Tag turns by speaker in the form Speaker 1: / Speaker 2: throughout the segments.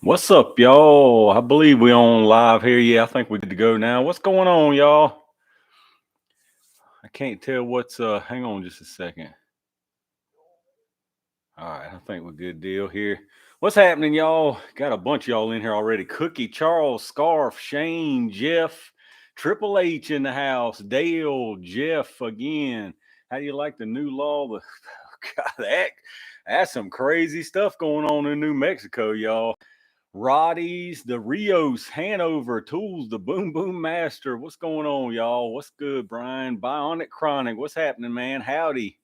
Speaker 1: What's up, y'all? I believe we on live here. Yeah, I think we're good to go now. What's going on, y'all? I can't tell what's hang on just a second. All right, I think we're good deal here. What's happening, y'all? Got a bunch of y'all in here already. Cookie, Charles, Scarf, Shane, Jeff, Triple H in the house, Dale, Jeff again. How do you like the new law? God, that's some crazy stuff going on in New Mexico, y'all. Roddy's, the Rios, Hanover, Tools, the Boom Boom Master. What's going on, y'all? What's good, Brian? Bionic Chronic. What's happening, man? Howdy.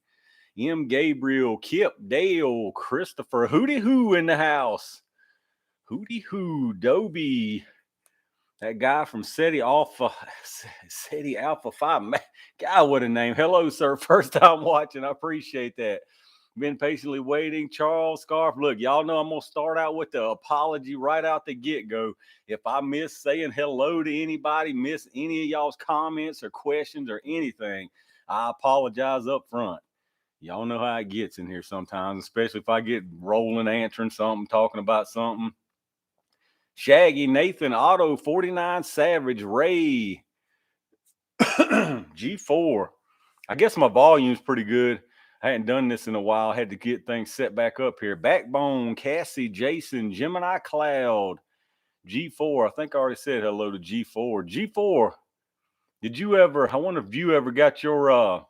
Speaker 1: M. Gabriel, Kip, Dale, Christopher, Hootie Hoo in the house. Hootie Hoo, Dobie. That guy from SETI Alpha, SETI Alpha 5. Man, God, what a name. Hello, sir. First time watching. I appreciate that. Been patiently waiting. Charles Scarf. Look, y'all know I'm going to start out with the apology right out the get-go. If I miss saying hello to anybody, miss any of y'all's comments or questions or anything, I apologize up front. Y'all know how it gets in here sometimes, especially if I get rolling, answering something, talking about something. Shaggy, Nathan, Otto, 49 Savage, Ray, G4. I guess my volume's pretty good. I hadn't done this in a while. I had to get things set back up here. Backbone, Cassie, Jason, Gemini Cloud, G4. I think I already said hello to G4. G4, I wonder if you ever got your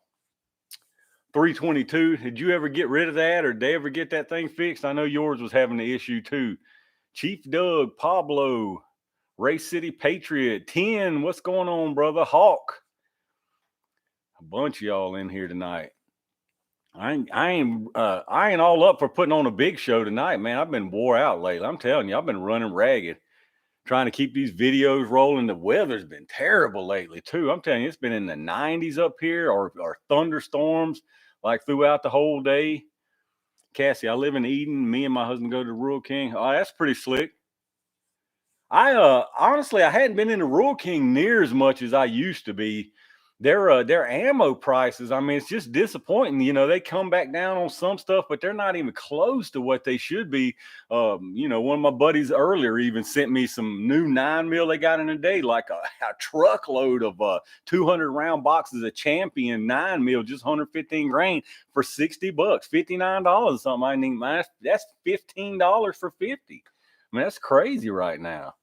Speaker 1: 322. Did you ever get rid of that, or did they ever get that thing fixed? I know yours was having the issue too. Chief Doug, Pablo, Ray City Patriot, 10. What's going on, brother? Hawk. A bunch of y'all in here tonight. I ain't all up for putting on a big show tonight, man. I've been wore out lately. I'm telling you, I've been running ragged, trying to keep these videos rolling. The weather's been terrible lately too. I'm telling you, it's been in the 90s up here, or thunderstorms like throughout the whole day. Cassie, I live in Eden. Me and my husband go to Rural King. Oh, that's pretty slick. I honestly, I hadn't been in the Rural King near as much as I used to be. Their ammo prices, I mean, it's just disappointing. You know, they come back down on some stuff, but they're not even close to what they should be. One of my buddies earlier even sent me some new 9 mil they got in a day, like a truckload of 200 round boxes of Champion 9 mil, just 115 grain for $60, $59 something. I mean, that's $15 for 50. I mean, that's crazy right now.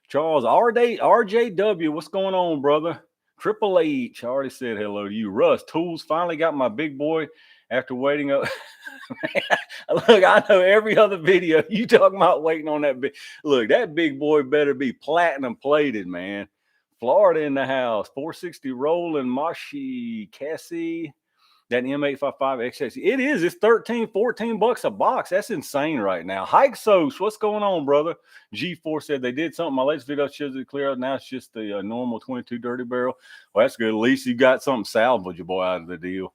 Speaker 1: Charles, RJW, what's going on, brother? Triple H, I already said hello to you. Russ, Tools, finally got my big boy after waiting up. Look, I know every other video you talking about waiting on that big. Look, that big boy better be platinum plated, man. Florida in the house, 460 rolling, Mashi, Cassie. That M855 XS. It is. It's 13, 14 bucks a box. That's insane right now. Hike Sos, what's going on, brother? G4 said they did something. My latest video shows it clear. Now it's just the normal 22 dirty barrel. Well, that's good. At least you got something salvageable out of the deal.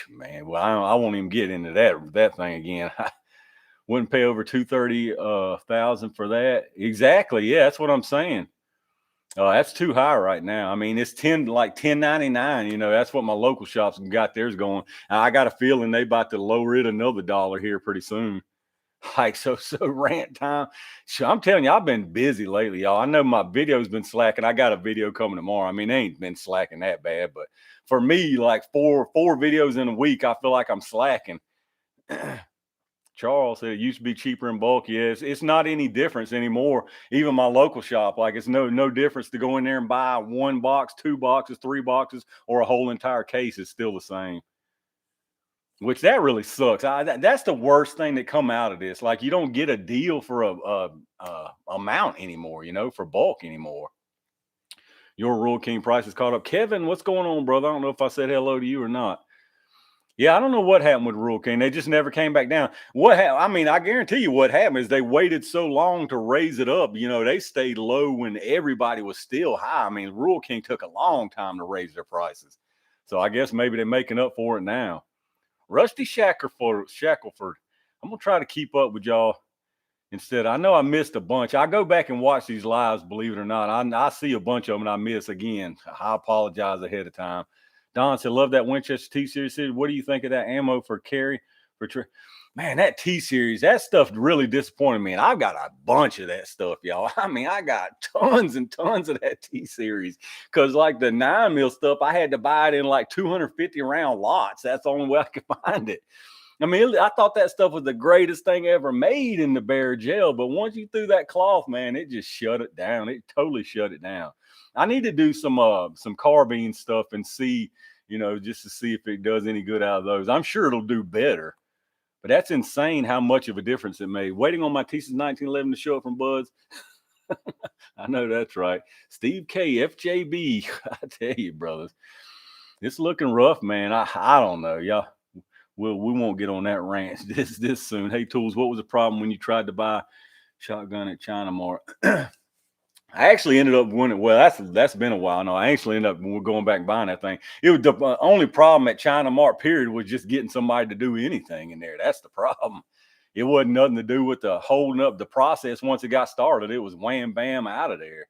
Speaker 1: Man, well, I won't even get into that thing again. I wouldn't pay over 230,000 for that. Exactly. Yeah, that's what I'm saying. That's too high right now. I mean, it's 10.99. You know, that's what my local shops got theirs going. I got a feeling they about to lower it another dollar here pretty soon. Like so rant time. So I'm telling you, I've been busy lately, y'all. I know my video's been slacking. I got a video coming tomorrow. I mean, they ain't been slacking that bad, but for me, like four videos in a week, I feel like I'm slacking. Charles said it used to be cheaper in bulk. Yes, it's not any difference anymore. Even my local shop, like it's no difference to go in there and buy one box, two boxes, three boxes, or a whole entire case. It's still the same. Which that really sucks. That's the worst thing that come out of this. Like you don't get a deal for a amount anymore. You know, for bulk anymore. Your Rural King price is caught up. Kevin, what's going on, brother? I don't know if I said hello to you or not. Yeah, I don't know what happened with Rural King. They just never came back down. I mean, I guarantee you what happened is they waited so long to raise it up. You know, they stayed low when everybody was still high. I mean, Rural King took a long time to raise their prices. So I guess maybe they're making up for it now. Rusty Shackelford. I'm going to try to keep up with y'all instead. I know I missed a bunch. I go back and watch these lives, believe it or not. I see a bunch of them and I miss again. I apologize ahead of time. Don said, love that Winchester T-Series. What do you think of that ammo for carry Man, that T series, that stuff really disappointed me. And I've got a bunch of that stuff, y'all. I mean, I got tons and tons of that T series. Cause like the 9mm stuff, I had to buy it in like 250 round lots. That's the only way I could find it. I mean, I thought that stuff was the greatest thing ever made in the bear gel, but once you threw that cloth, man, it just shut it down. It totally shut it down. I need to do some carbine stuff and see, just to see if it does any good out of those. I'm sure it'll do better, but that's insane how much of a difference it made. Waiting on my Thesis 1911 to show up from Buds. I know that's right. Steve K, FJB. I tell you, brothers, it's looking rough, man. I don't know, y'all. We won't get on that rant this soon. Hey, Tools, what was the problem when you tried to buy shotgun at China Mart? I actually ended up winning. Well, that's been a while. No, I actually ended up going back and buying that thing. It was the only problem at China Mart, period, was just getting somebody to do anything in there. That's the problem. It wasn't nothing to do with the holding up the process. Once it got started, it was wham, bam, out of there.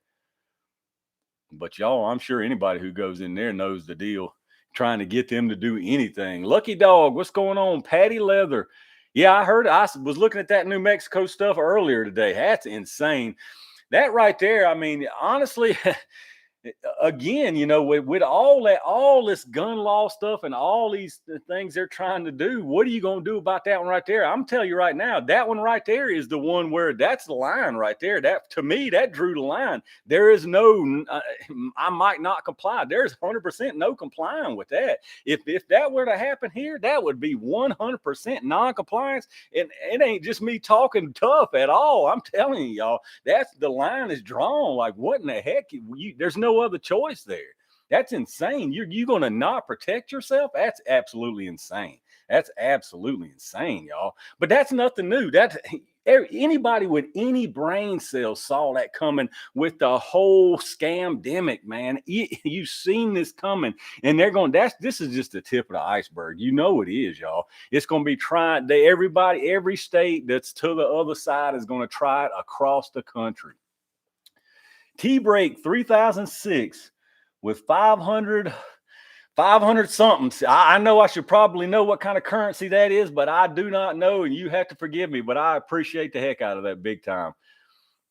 Speaker 1: But y'all, I'm sure anybody who goes in there knows the deal. Trying to get them to do anything. Lucky Dog, what's going on? Patty Leather. Yeah, I heard. I was looking at that New Mexico stuff earlier today. That's insane. That right there, I mean, honestly, again, with all this gun law stuff and all these things they're trying to do, what are you going to do about that one right there? I'm telling you right now, that one right there is the one where that's the line right there. That, to me, that drew the line. There is no, I might not comply. There's 100% no complying with that. If that were to happen here, that would be 100% non-compliance. And it ain't just me talking tough at all. I'm telling you, y'all, that's the line is drawn. Like, what in the heck? There's no other choice there. That's insane. You're going to not protect yourself? That's absolutely insane. That's absolutely insane, y'all. But that's nothing new. Anybody with any brain cells saw that coming with the whole scamdemic, man. You've seen this coming, and this is just the tip of the iceberg. You know it is, y'all. It's going to be trying. Every state that's to the other side is going to try it across the country. T-Break 3006 with 500 something. I know I should probably know what kind of currency that is, but I do not know, and you have to forgive me, but I appreciate the heck out of that big time.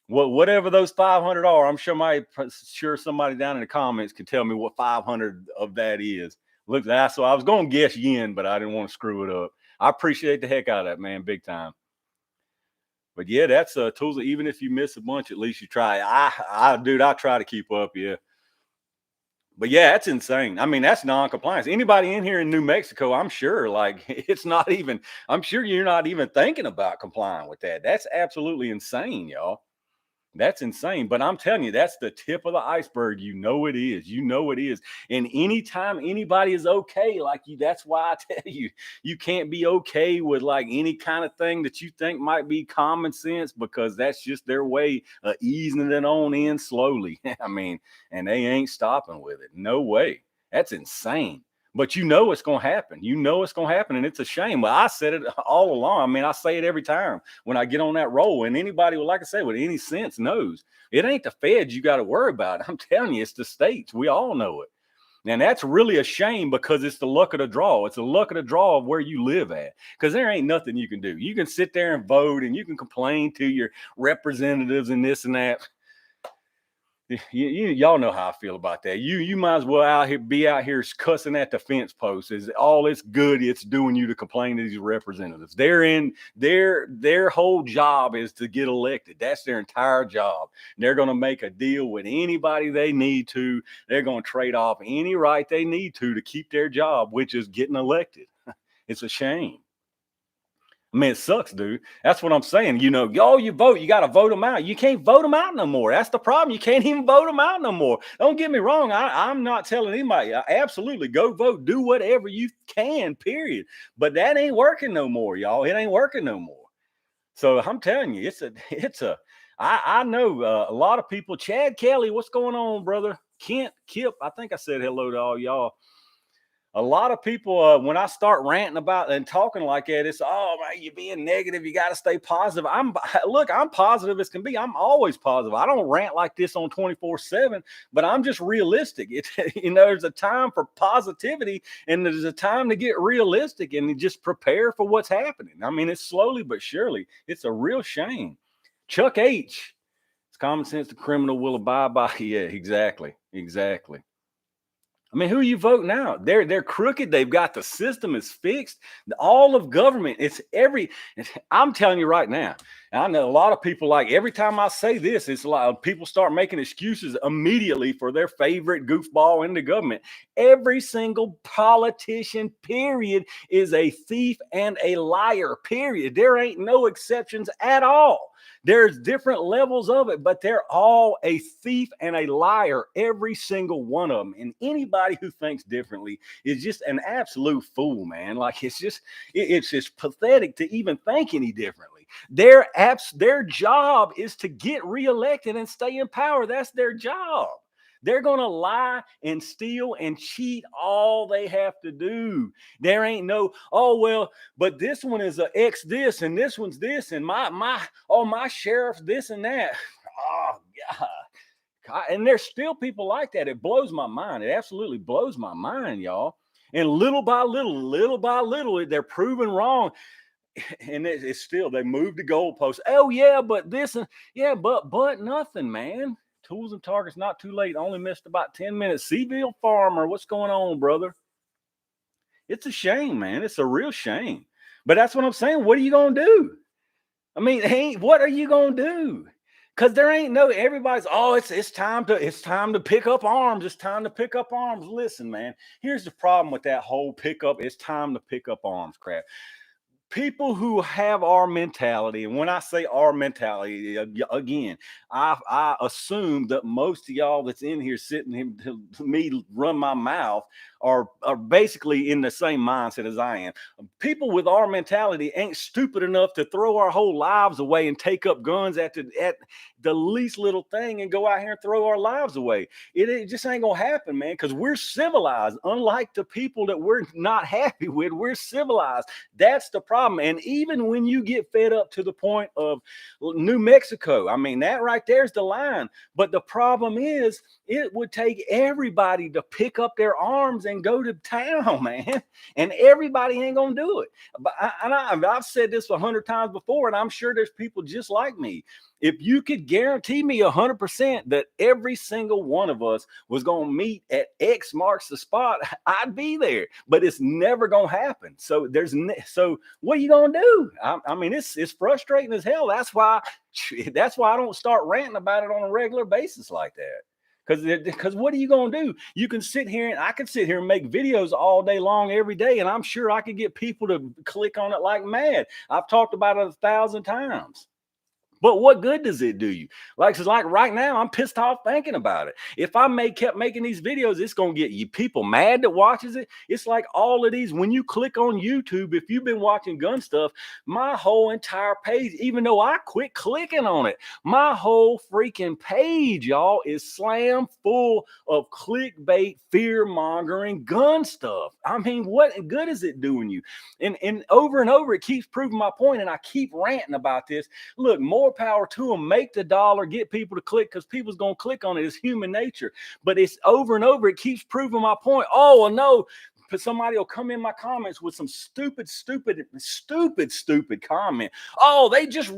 Speaker 1: Whatever those 500 are, I'm sure somebody down in the comments can tell me what 500 of that is. Look, so I was going to guess yen, but I didn't want to screw it up. I appreciate the heck out of that, man, big time. But yeah, that's Tools. Even if you miss a bunch, at least you try. I try to keep up. Yeah. But yeah, that's insane. I mean, that's non-compliance. Anybody in here in New Mexico, I'm sure, I'm sure you're not even thinking about complying with that. That's absolutely insane, y'all. That's insane. But I'm telling you, that's the tip of the iceberg. You know it is. You know it is. And anytime anybody is okay, like you, that's why I tell you, you can't be okay with like any kind of thing that you think might be common sense, because that's just their way of easing it on in slowly. I mean, and they ain't stopping with it. No way. That's insane. But you know it's going to happen. You know it's going to happen, and it's a shame. But I said it all along. I mean, I say it every time when I get on that roll. And anybody, like I say, with any sense knows it ain't the feds you got to worry about. I'm telling you, it's the states. We all know it. And that's really a shame, because it's the luck of the draw. It's the luck of the draw of where you live at, because there ain't nothing you can do. You can sit there and vote, and you can complain to your representatives and this and that. Y'all know how I feel about that. You might as well be out here cussing at the fence posts. Is all it's good it's doing you to complain to these representatives. Their whole job is to get elected. That's their entire job. They're going to make a deal with anybody they need to. They're going to trade off any right they need to keep their job, which is getting elected. It's a shame. I mean, it sucks, dude. That's what I'm saying. You vote. You got to vote them out. You can't vote them out no more. That's the problem. You can't even vote them out no more. Don't get me wrong. I'm not telling anybody. Absolutely, go vote. Do whatever you can, period. But that ain't working no more, y'all. It ain't working no more. So I'm telling you, I know a lot of people. Chad Kelly, what's going on, brother? Kip, I think I said hello to all y'all. A lot of people, when I start ranting about and talking like that, it's, oh man, you're being negative. You got to stay positive. I'm positive as can be. I'm always positive. I don't rant like this on 24/7, but I'm just realistic. There's a time for positivity and there's a time to get realistic and just prepare for what's happening. I mean, it's slowly but surely. It's a real shame. Chuck H. It's common sense the criminal will abide by. Yeah, exactly. Exactly. I mean, who are you voting out? They're crooked. They've got the system is fixed. All of government. I'm telling you right now. I know a lot of people like every time I say this, it's like people start making excuses immediately for their favorite goofball in the government. Every single politician, period, is a thief and a liar, period. There ain't no exceptions at all. There's different levels of it, but they're all a thief and a liar, every single one of them. And anybody who thinks differently is just an absolute fool, man. Like it's just pathetic to even think any differently. Their job is to get reelected and stay in power. That's their job. They're going to lie and steal and cheat all they have to do. There ain't no, oh, well, but this one is a X this and this one's this and my sheriff's this and that. Oh, God. And there's still people like that. It blows my mind. It absolutely blows my mind, y'all. And little by little, they're proven wrong. And it's still, they move the goalposts. Oh, yeah, but this and yeah, but nothing, man. Tools and Targets, not too late. Only missed about 10 minutes. Seville Farmer, what's going on, brother? It's a shame, man. It's a real shame. But that's what I'm saying. What are you going to do? I mean, hey, what are you going to do? Because there ain't no, everybody's, oh, it's time to pick up arms. It's time to pick up arms. Listen, man, here's the problem with that whole it's time to pick up arms crap. People who have our mentality, and when I say our mentality, again, I assume that most of y'all that's in here sitting here to me run my mouth are basically in the same mindset as I am. People with our mentality ain't stupid enough to throw our whole lives away and take up guns at the least little thing and go out here and throw our lives away. It just ain't gonna happen, man, because we're civilized. Unlike the people that we're not happy with, we're civilized. That's the problem. And even when you get fed up to the point of New Mexico, I mean, that right there's the line. But the problem is, it would take everybody to pick up their arms and go to town, man. And everybody ain't gonna do it. But I've said this 100 times before, and I'm sure there's people just like me. If you could guarantee me 100% that every single one of us was going to meet at X marks the spot, I'd be there. But it's never going to happen. So so what are you going to do? I mean, it's frustrating as hell. That's why I don't start ranting about it on a regular basis like that. Because what are you going to do? You can sit here and I could sit here and make videos all day long every day, and I'm sure I could get people to click on it like mad. I've talked about it 1,000 times. But what good does it do you? Like right now, I'm pissed off thinking about it. If I kept making these videos, it's going to get you people mad that watches it. It's like all of these, when you click on YouTube, if you've been watching gun stuff, my whole entire page, even though I quit clicking on it, my whole freaking page, y'all, is slam full of clickbait, fear-mongering gun stuff. I mean, what good is it doing you? And over, it keeps proving my point, and I keep ranting about this. Look, more power to them. Make the dollar, get people to click, because people's going to click on it. It's human nature. But it's over and over. It keeps proving my point. Oh, well, no. But somebody will come in my comments with some stupid comment. Oh, they just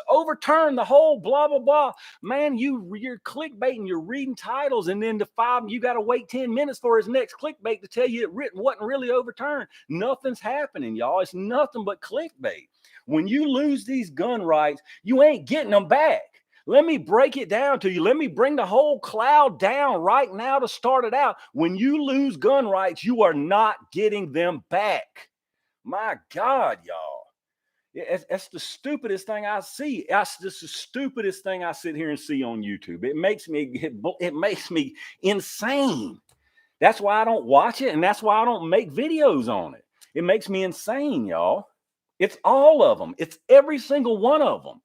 Speaker 1: overturned the whole blah, blah, blah. Man, you're clickbaiting, you're reading titles, and then you got to wait 10 minutes for his next clickbait to tell you it wasn't really overturned. Nothing's happening, y'all. It's nothing but clickbait. When you lose these gun rights, you ain't getting them back. Let me break it down to you. Let me bring the whole cloud down right now to start it out. When you lose gun rights, you are not getting them back. My God, y'all. That's the stupidest thing I see. That's just the stupidest thing I sit here and see on YouTube. It makes me insane. That's why I don't watch it, and that's why I don't make videos on it. It makes me insane, y'all. It's all of them. It's every single one of them.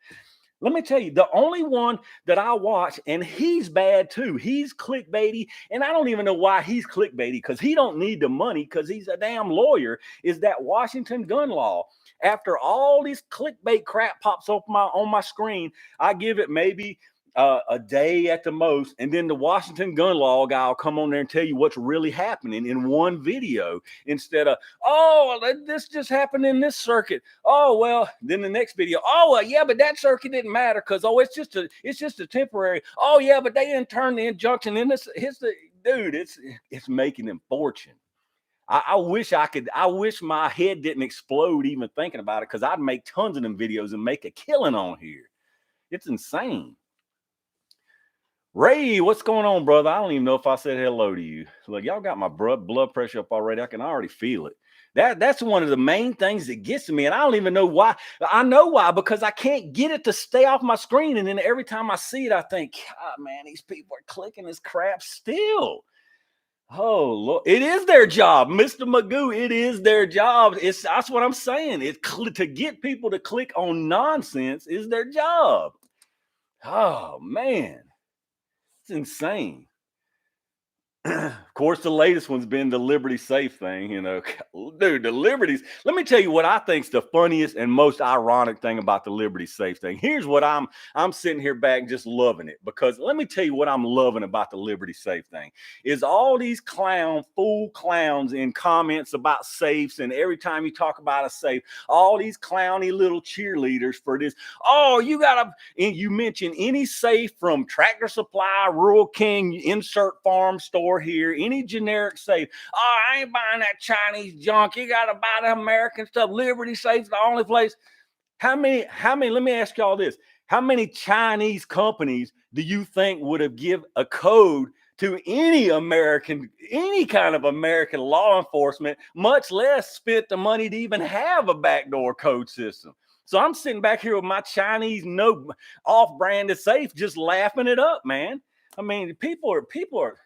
Speaker 1: Let me tell you, the only one that I watch, and he's bad too. He's clickbaity, and I don't even know why he's clickbaity because he don't need the money because he's a damn lawyer. Is that Washington gun law? After all this clickbait crap pops up on my screen, I give it maybe a day at the most, and then the Washington gun law guy will come on there and tell you what's really happening in one video instead of, oh, this just happened in this circuit. Oh well, then the next video. Oh well, yeah, but that circuit didn't matter because it's just a temporary. Oh yeah, but they didn't turn the injunction in this. It's the dude. It's making them fortune. I wish I could. I wish my head didn't explode even thinking about it because I'd make tons of them videos and make a killing on here. It's insane. Ray, what's going on, brother? I don't even know if I said hello to you. Look, y'all got my blood pressure up already. I can already feel it. That's one of the main things that gets to me, and I don't even know why. I know why, because I can't get it to stay off my screen, and then every time I see it, I think, God, man, these people are clicking this crap still. Oh, Lord. It is their job, Mr. Magoo. It is their job. That's what I'm saying. To get people to click on nonsense is their job. Oh man. It's insane. Of course, the latest one's been the Liberty Safe thing, dude, the Liberties. Let me tell you what I think's the funniest and most ironic thing about the Liberty Safe thing. Here's what I'm sitting here back just loving it, because let me tell you what I'm loving about the Liberty Safe thing is all these fool clowns in comments about safes, and every time you talk about a safe, all these clowny little cheerleaders for this. Oh, and you mention any safe from Tractor Supply, Rural King, insert farm store here, any generic safe. Oh, I ain't buying that Chinese junk. You got to buy the American stuff. Liberty Safe's the only place. How many, let me ask y'all this. How many Chinese companies do you think would have give a code to any kind of American law enforcement, much less spent the money to even have a backdoor code system? So I'm sitting back here with my Chinese no off-branded safe, just laughing it up, man. I mean, people are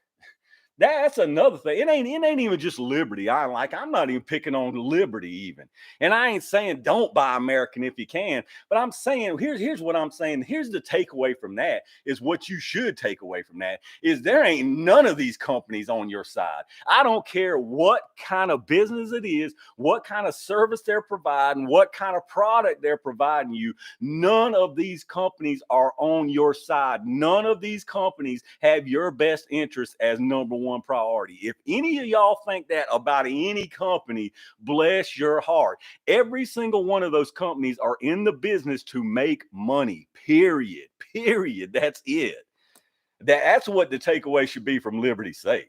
Speaker 1: that's another thing. It ain't even just Liberty. I'm not even picking on Liberty even. And I ain't saying don't buy American if you can, but I'm saying here's what I'm saying. Here's the takeaway from that is what you should take away from that is there ain't none of these companies on your side. I don't care what kind of business it is, what kind of service they're providing, what kind of product they're providing you. None of these companies are on your side. None of these companies have your best interest as number one priority. If any of y'all think that about any company, bless your heart. Every single one of those companies are in the business to make money, period. That's it. That's what the takeaway should be from Liberty Safe.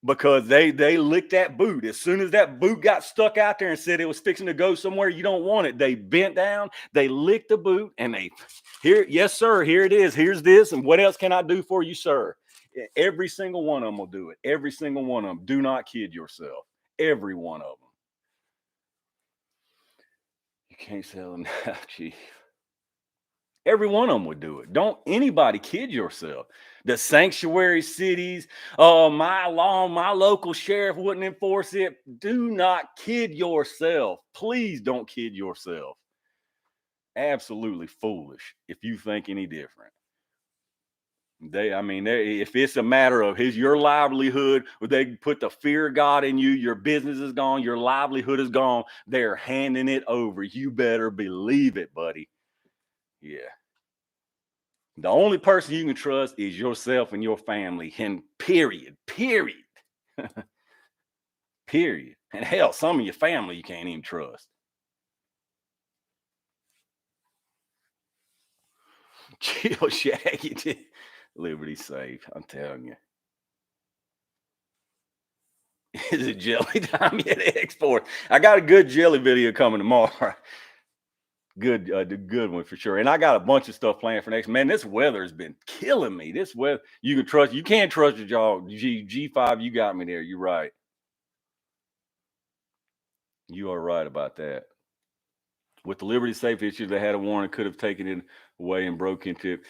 Speaker 1: Because they licked that boot. As soon as that boot got stuck out there and said it was fixing to go somewhere you don't want it, they bent down, they licked the boot, and yes, sir, here it is. Here's this, and what else can I do for you, sir? Every single one of them will do it. Every single one of them. Do not kid yourself. Every one of them. You can't sell them now, chief. Every one of them would do it. Don't anybody kid yourself. The sanctuary cities, my local sheriff wouldn't enforce it. Do not kid yourself. Please don't kid yourself. Absolutely foolish if you think any different. If it's a matter of your livelihood, they put the fear of God in you, your business is gone, your livelihood is gone, they're handing it over. You better believe it, buddy. Yeah. The only person you can trust is yourself and your family, and period. Period. And hell, some of your family you can't even trust. Chill, Shaggy. Liberty Safe, I'm telling you. Is it jelly time yet? Export. I got a good jelly video coming tomorrow. Good, the good one for sure. And I got a bunch of stuff planned for next. Man, this weather has been killing me. This weather, you can't trust your jaw. G5, you got me there. You're right. You are right about that. With the Liberty Safe issue, they had a warrant, could have taken it away and broke into it.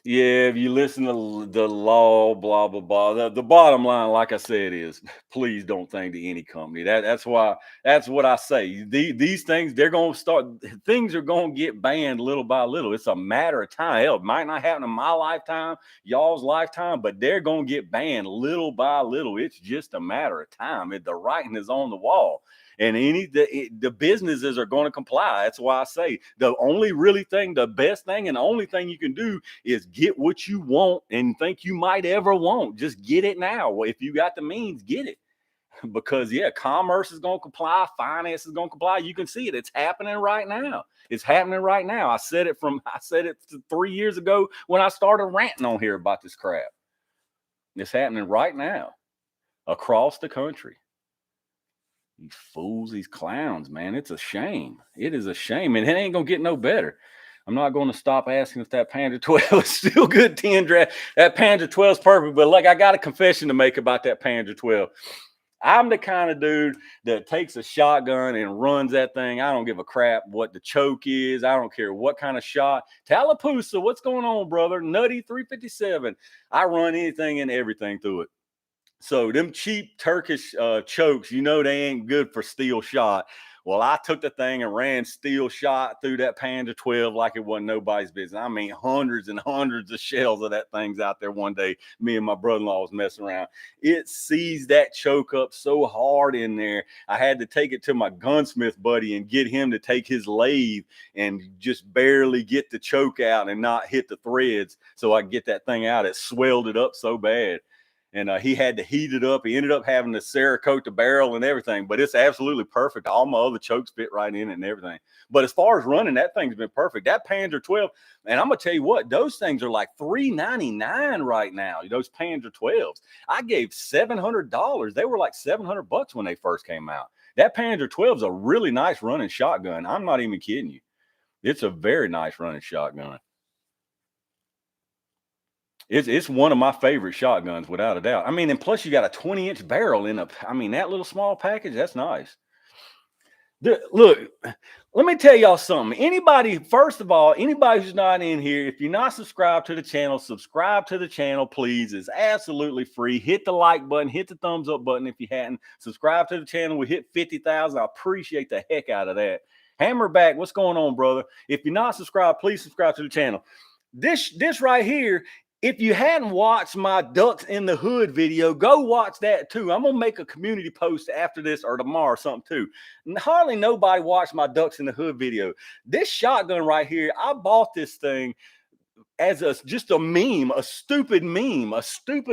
Speaker 1: Yeah, if you listen to the law, blah blah blah. The bottom line, like I said, is please don't think to any company. That's why that's what I say. These things they're going to start. Things are going to get banned little by little. It's a matter of time. Hell, it might not happen in my lifetime, y'all's lifetime, but they're going to get banned little by little. It's just a matter of time. The writing is on the wall. And the businesses are going to comply. That's why I say the only really thing, the best thing, and the only thing you can do is get what you want and think you might ever want. Just get it now. Well, if you got the means, get it. Because yeah, commerce is going to comply, finance is going to comply. You can see it. It's happening right now. It's happening right now. I said it 3 years ago when I started ranting on here about this crap. It's happening right now across the country. These fools, these clowns, man. It's a shame. It is a shame. And it ain't going to get no better. I'm not going to stop asking if that Panda 12 is still good 10 draft. That Panda 12 is perfect. But like, I got a confession to make about that Panda 12. I'm the kind of dude that takes a shotgun and runs that thing. I don't give a crap what the choke is. I don't care what kind of shot. Tallapoosa, what's going on, brother? Nutty 357. I run anything and everything through it. So them cheap Turkish chokes, they ain't good for steel shot. Well, I took the thing and ran steel shot through that Panda 12 like it wasn't nobody's business. I mean, hundreds and hundreds of shells of that thing's out there one day. Me and my brother-in-law was messing around. It seized that choke up so hard in there. I had to take it to my gunsmith buddy and get him to take his lathe and just barely get the choke out and not hit the threads so I could get that thing out. It swelled it up so bad. And he had to heat it up. He ended up having to Cerakote the barrel and everything, but it's absolutely perfect. All my other chokes fit right in it and everything. But as far as running, that thing's been perfect. That Panzer 12, and I'm gonna tell you what, those things are like $399 right now. Those Panzer 12s. I gave $700. They were like $700 when they first came out. That Panzer 12 is a really nice running shotgun. I'm not even kidding you. It's a very nice running shotgun. It's one of my favorite shotguns, without a doubt. I mean, and plus you got a 20-inch barrel in that little small package, that's nice. Look, let me tell y'all something. First of all, anybody who's not in here, if you're not subscribed to the channel, subscribe to the channel, please. It's absolutely free. Hit the like button, hit the thumbs up button if you hadn't. Subscribe to the channel. We hit 50,000. I appreciate the heck out of that. Hammerback, what's going on, brother? If you're not subscribed, please subscribe to the channel. This right here, if you hadn't watched my Ducks in the Hood video, go watch that too. I'm going to make a community post after this or tomorrow or something too. Hardly nobody watched my Ducks in the Hood video. This shotgun right here, I bought this thing as just a meme, a stupid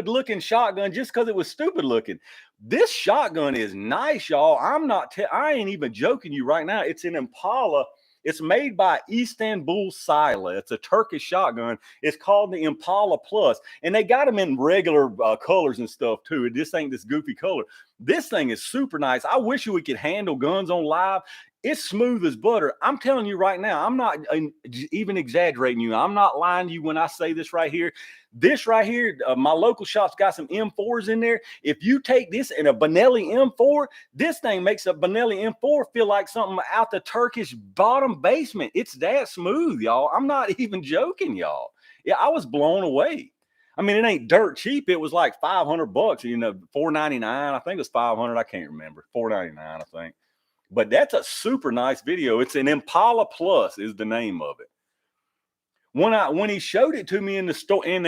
Speaker 1: looking shotgun just because it was stupid looking. This shotgun is nice, y'all. I ain't even joking you right now. It's an Impala. It's made by Istanbul Sila. It's a Turkish shotgun. It's called the Impala Plus. And they got them in regular colors and stuff too. It just ain't this goofy color. This thing is super nice. I wish we could handle guns on live. It's smooth as butter. I'm telling you right now, I'm not even exaggerating you. I'm not lying to you when I say this right here. This right here, my local shop's got some M4s in there. If you take this in a Benelli M4, this thing makes a Benelli M4 feel like something out the Turkish bottom basement. It's that smooth, y'all. I'm not even joking, y'all. Yeah, I was blown away. I mean, it ain't dirt cheap. It was like $500, $499. I think it was $500. I can't remember. $499, I think. But that's a super nice video. It's an Impala Plus is the name of it. When he showed it to me in the store in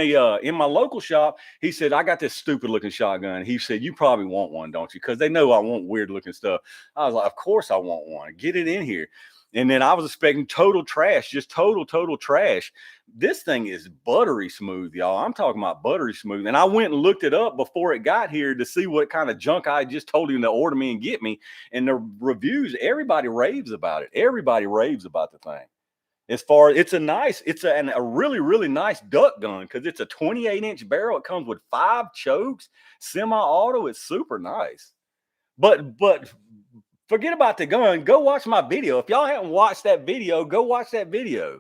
Speaker 1: my local shop, he said, "I got this stupid looking shotgun." He said, "You probably want one, don't you?" Because they know I want weird looking stuff. I was like, "Of course I want one. Get it in here." And then I was expecting total trash, just total trash. This thing is buttery smooth, y'all. I'm talking about buttery smooth. And I went and looked it up before it got here to see what kind of junk I just told him to order me and get me. And the reviews, everybody raves about it. Everybody raves about the thing. As far as it's a really nice duck gun because it's a 28-inch barrel. It comes with 5 chokes, semi-auto. It's super nice. But forget about the gun. Go watch my video. If y'all haven't watched that video, go watch that video.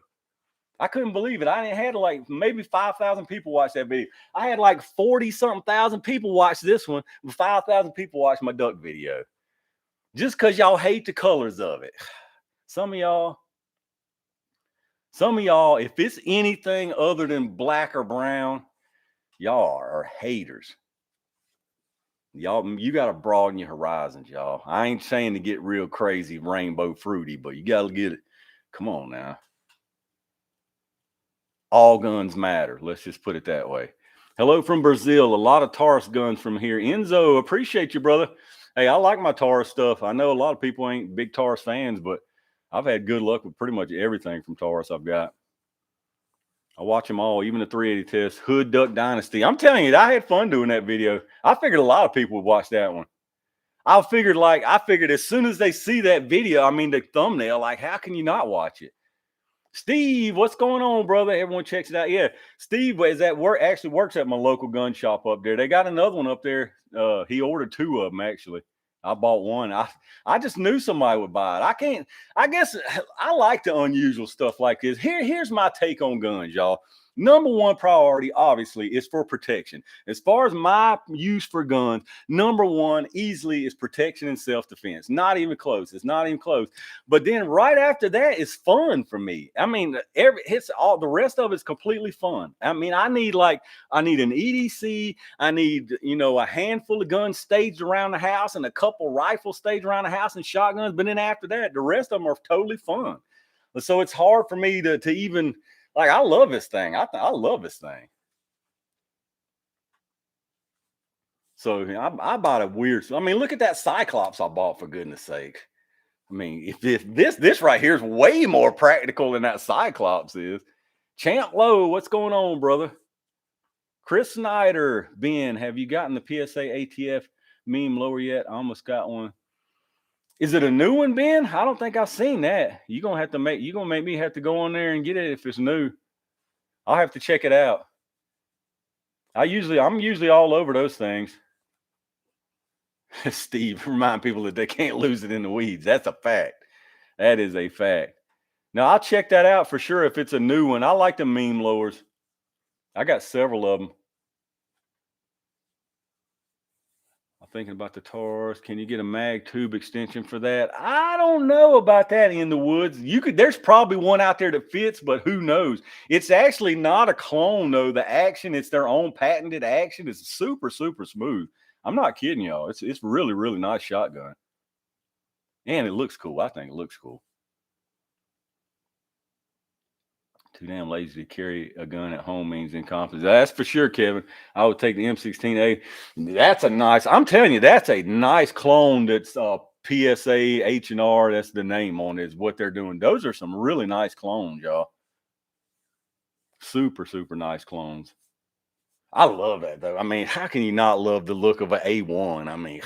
Speaker 1: I couldn't believe it. I had like maybe 5,000 people watch that video. I had like 40-something thousand people watch this one. 5,000 people watch my duck video. Just because y'all hate the colors of it. Some of y'all. Some of y'all, if it's anything other than black or brown, y'all are haters. Y'all, you got to broaden your horizons, y'all. I ain't saying to get real crazy, rainbow fruity, but you got to get it. Come on now. All guns matter. Let's just put it that way. Hello from Brazil. A lot of Taurus guns from here. Enzo, appreciate you, brother. Hey, I like my Taurus stuff. I know a lot of people ain't big Taurus fans, but I've had good luck with pretty much everything from Taurus I've got. I watch them all, even the 380 test, Hood Duck Dynasty. I'm telling you, I had fun doing that video. I figured a lot of people would watch that one. I figured as soon as they see that video, I mean, the thumbnail, like, how can you not watch it? Steve, what's going on, brother? Everyone checks it out. Yeah, Steve is at work. Actually, works at my local gun shop up there. They got another one up there. He ordered 2 of them actually. I bought one. I just knew somebody would buy it. I guess I like the unusual stuff like this. Here's my take on guns, y'all. Number one priority, obviously, is for protection. As far as my use for guns, number one easily is protection and self-defense. Not even close. It's not even close. But then right after that is fun for me. I mean, the rest of it's completely fun. I mean, I need an EDC. I need, a handful of guns staged around the house and a couple rifles staged around the house and shotguns. But then after that, the rest of them are totally fun. So it's hard for me to even, like, I love this thing. I love this thing. So I bought a weird. I mean, look at that Cyclops I bought, for goodness sake. I mean, if this right here is way more practical than that Cyclops is. Champ Low, what's going on, brother? Chris Snyder, Ben, have you gotten the PSA ATF meme lower yet? I almost got one. Is it a new one, Ben? I don't think I've seen that. You're gonna make me have to go on there and get it if it's new. I'll have to check it out. I'm usually all over those things. Steve, remind people that they can't lose it in the weeds. That's a fact. That is a fact. Now, I'll check that out for sure if it's a new one. I like the meme lowers. I got several of them. I'm thinking about the Taurus. Can you get a mag tube extension for that? I don't know about that in the woods. There's probably one out there that fits, but who knows? It's actually not a clone, though. The action, it's their own patented action. It's super, super smooth. I'm not kidding y'all. It's really, really nice shotgun. And it looks cool. I think it looks cool. Too damn lazy to carry a gun at home means incompetence. That's for sure, Kevin. I would take the M16A. I'm telling you, that's a nice clone. That's PSA H&R. That's the name on it, is what they're doing. Those are some really nice clones, y'all. Super, super nice clones. I love that, though. I mean, how can you not love the look of an A1? I mean,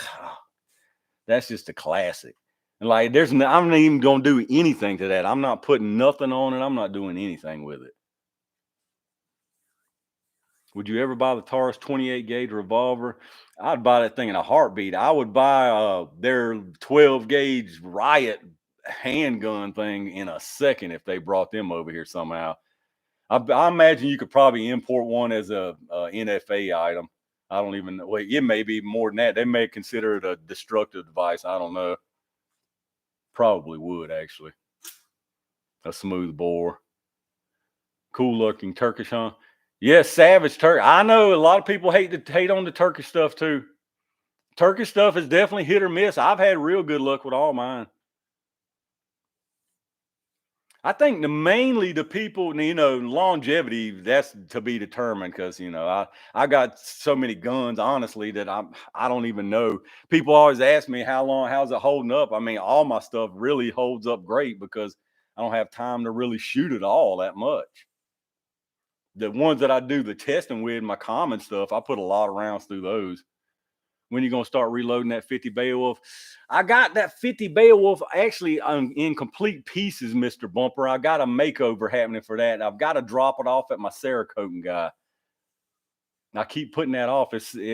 Speaker 1: that's just a classic. And like, I'm not even going to do anything to that. I'm not putting nothing on it. I'm not doing anything with it. Would you ever buy the Taurus 28 gauge revolver? I'd buy that thing in a heartbeat. I would buy their 12 gauge Riot handgun thing in a second if they brought them over here somehow. I imagine you could probably import one as a NFA item. I don't even know. Wait, it may be more than that. They may consider it a destructive device. I don't know. Probably would, actually. A smooth bore. Cool looking Turkish, huh? Yes, savage Turk. I know a lot of people hate on the Turkish stuff too. Turkish stuff is definitely hit or miss. I've had real good luck with all mine. I think mainly the people, longevity, that's to be determined, because I got so many guns, honestly, that I don't even know. People always ask me how's it holding up. I mean, all my stuff really holds up great because I don't have time to really shoot it all that much. The ones that I do the testing with, my common stuff, I put a lot of rounds through those. When you gonna start reloading that 50 Beowulf? I got that 50 Beowulf actually in complete pieces, Mr. Bumper. I got a makeover happening for that. I've got to drop it off at my Cerakoting guy. I keep putting that off.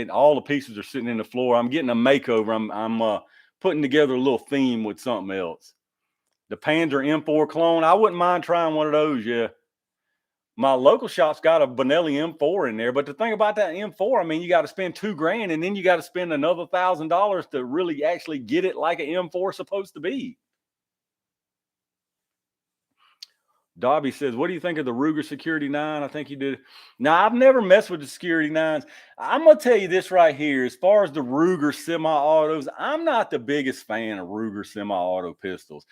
Speaker 1: All the pieces are sitting in the floor. I'm getting a makeover. I'm putting together a little theme with something else. The Panzer M4 clone. I wouldn't mind trying one of those. Yeah. My local shop's got a Benelli M4 in there, but the thing about that M4, I mean, you got to spend $2,000, and then you got to spend another $1,000 to really actually get it like an M4 is supposed to be. Dobby says, what do you think of the Ruger Security 9? I think you did. Now, I've never messed with the Security 9s. I'm going to tell you this right here. As far as the Ruger semi-autos, I'm not the biggest fan of Ruger semi-auto pistols.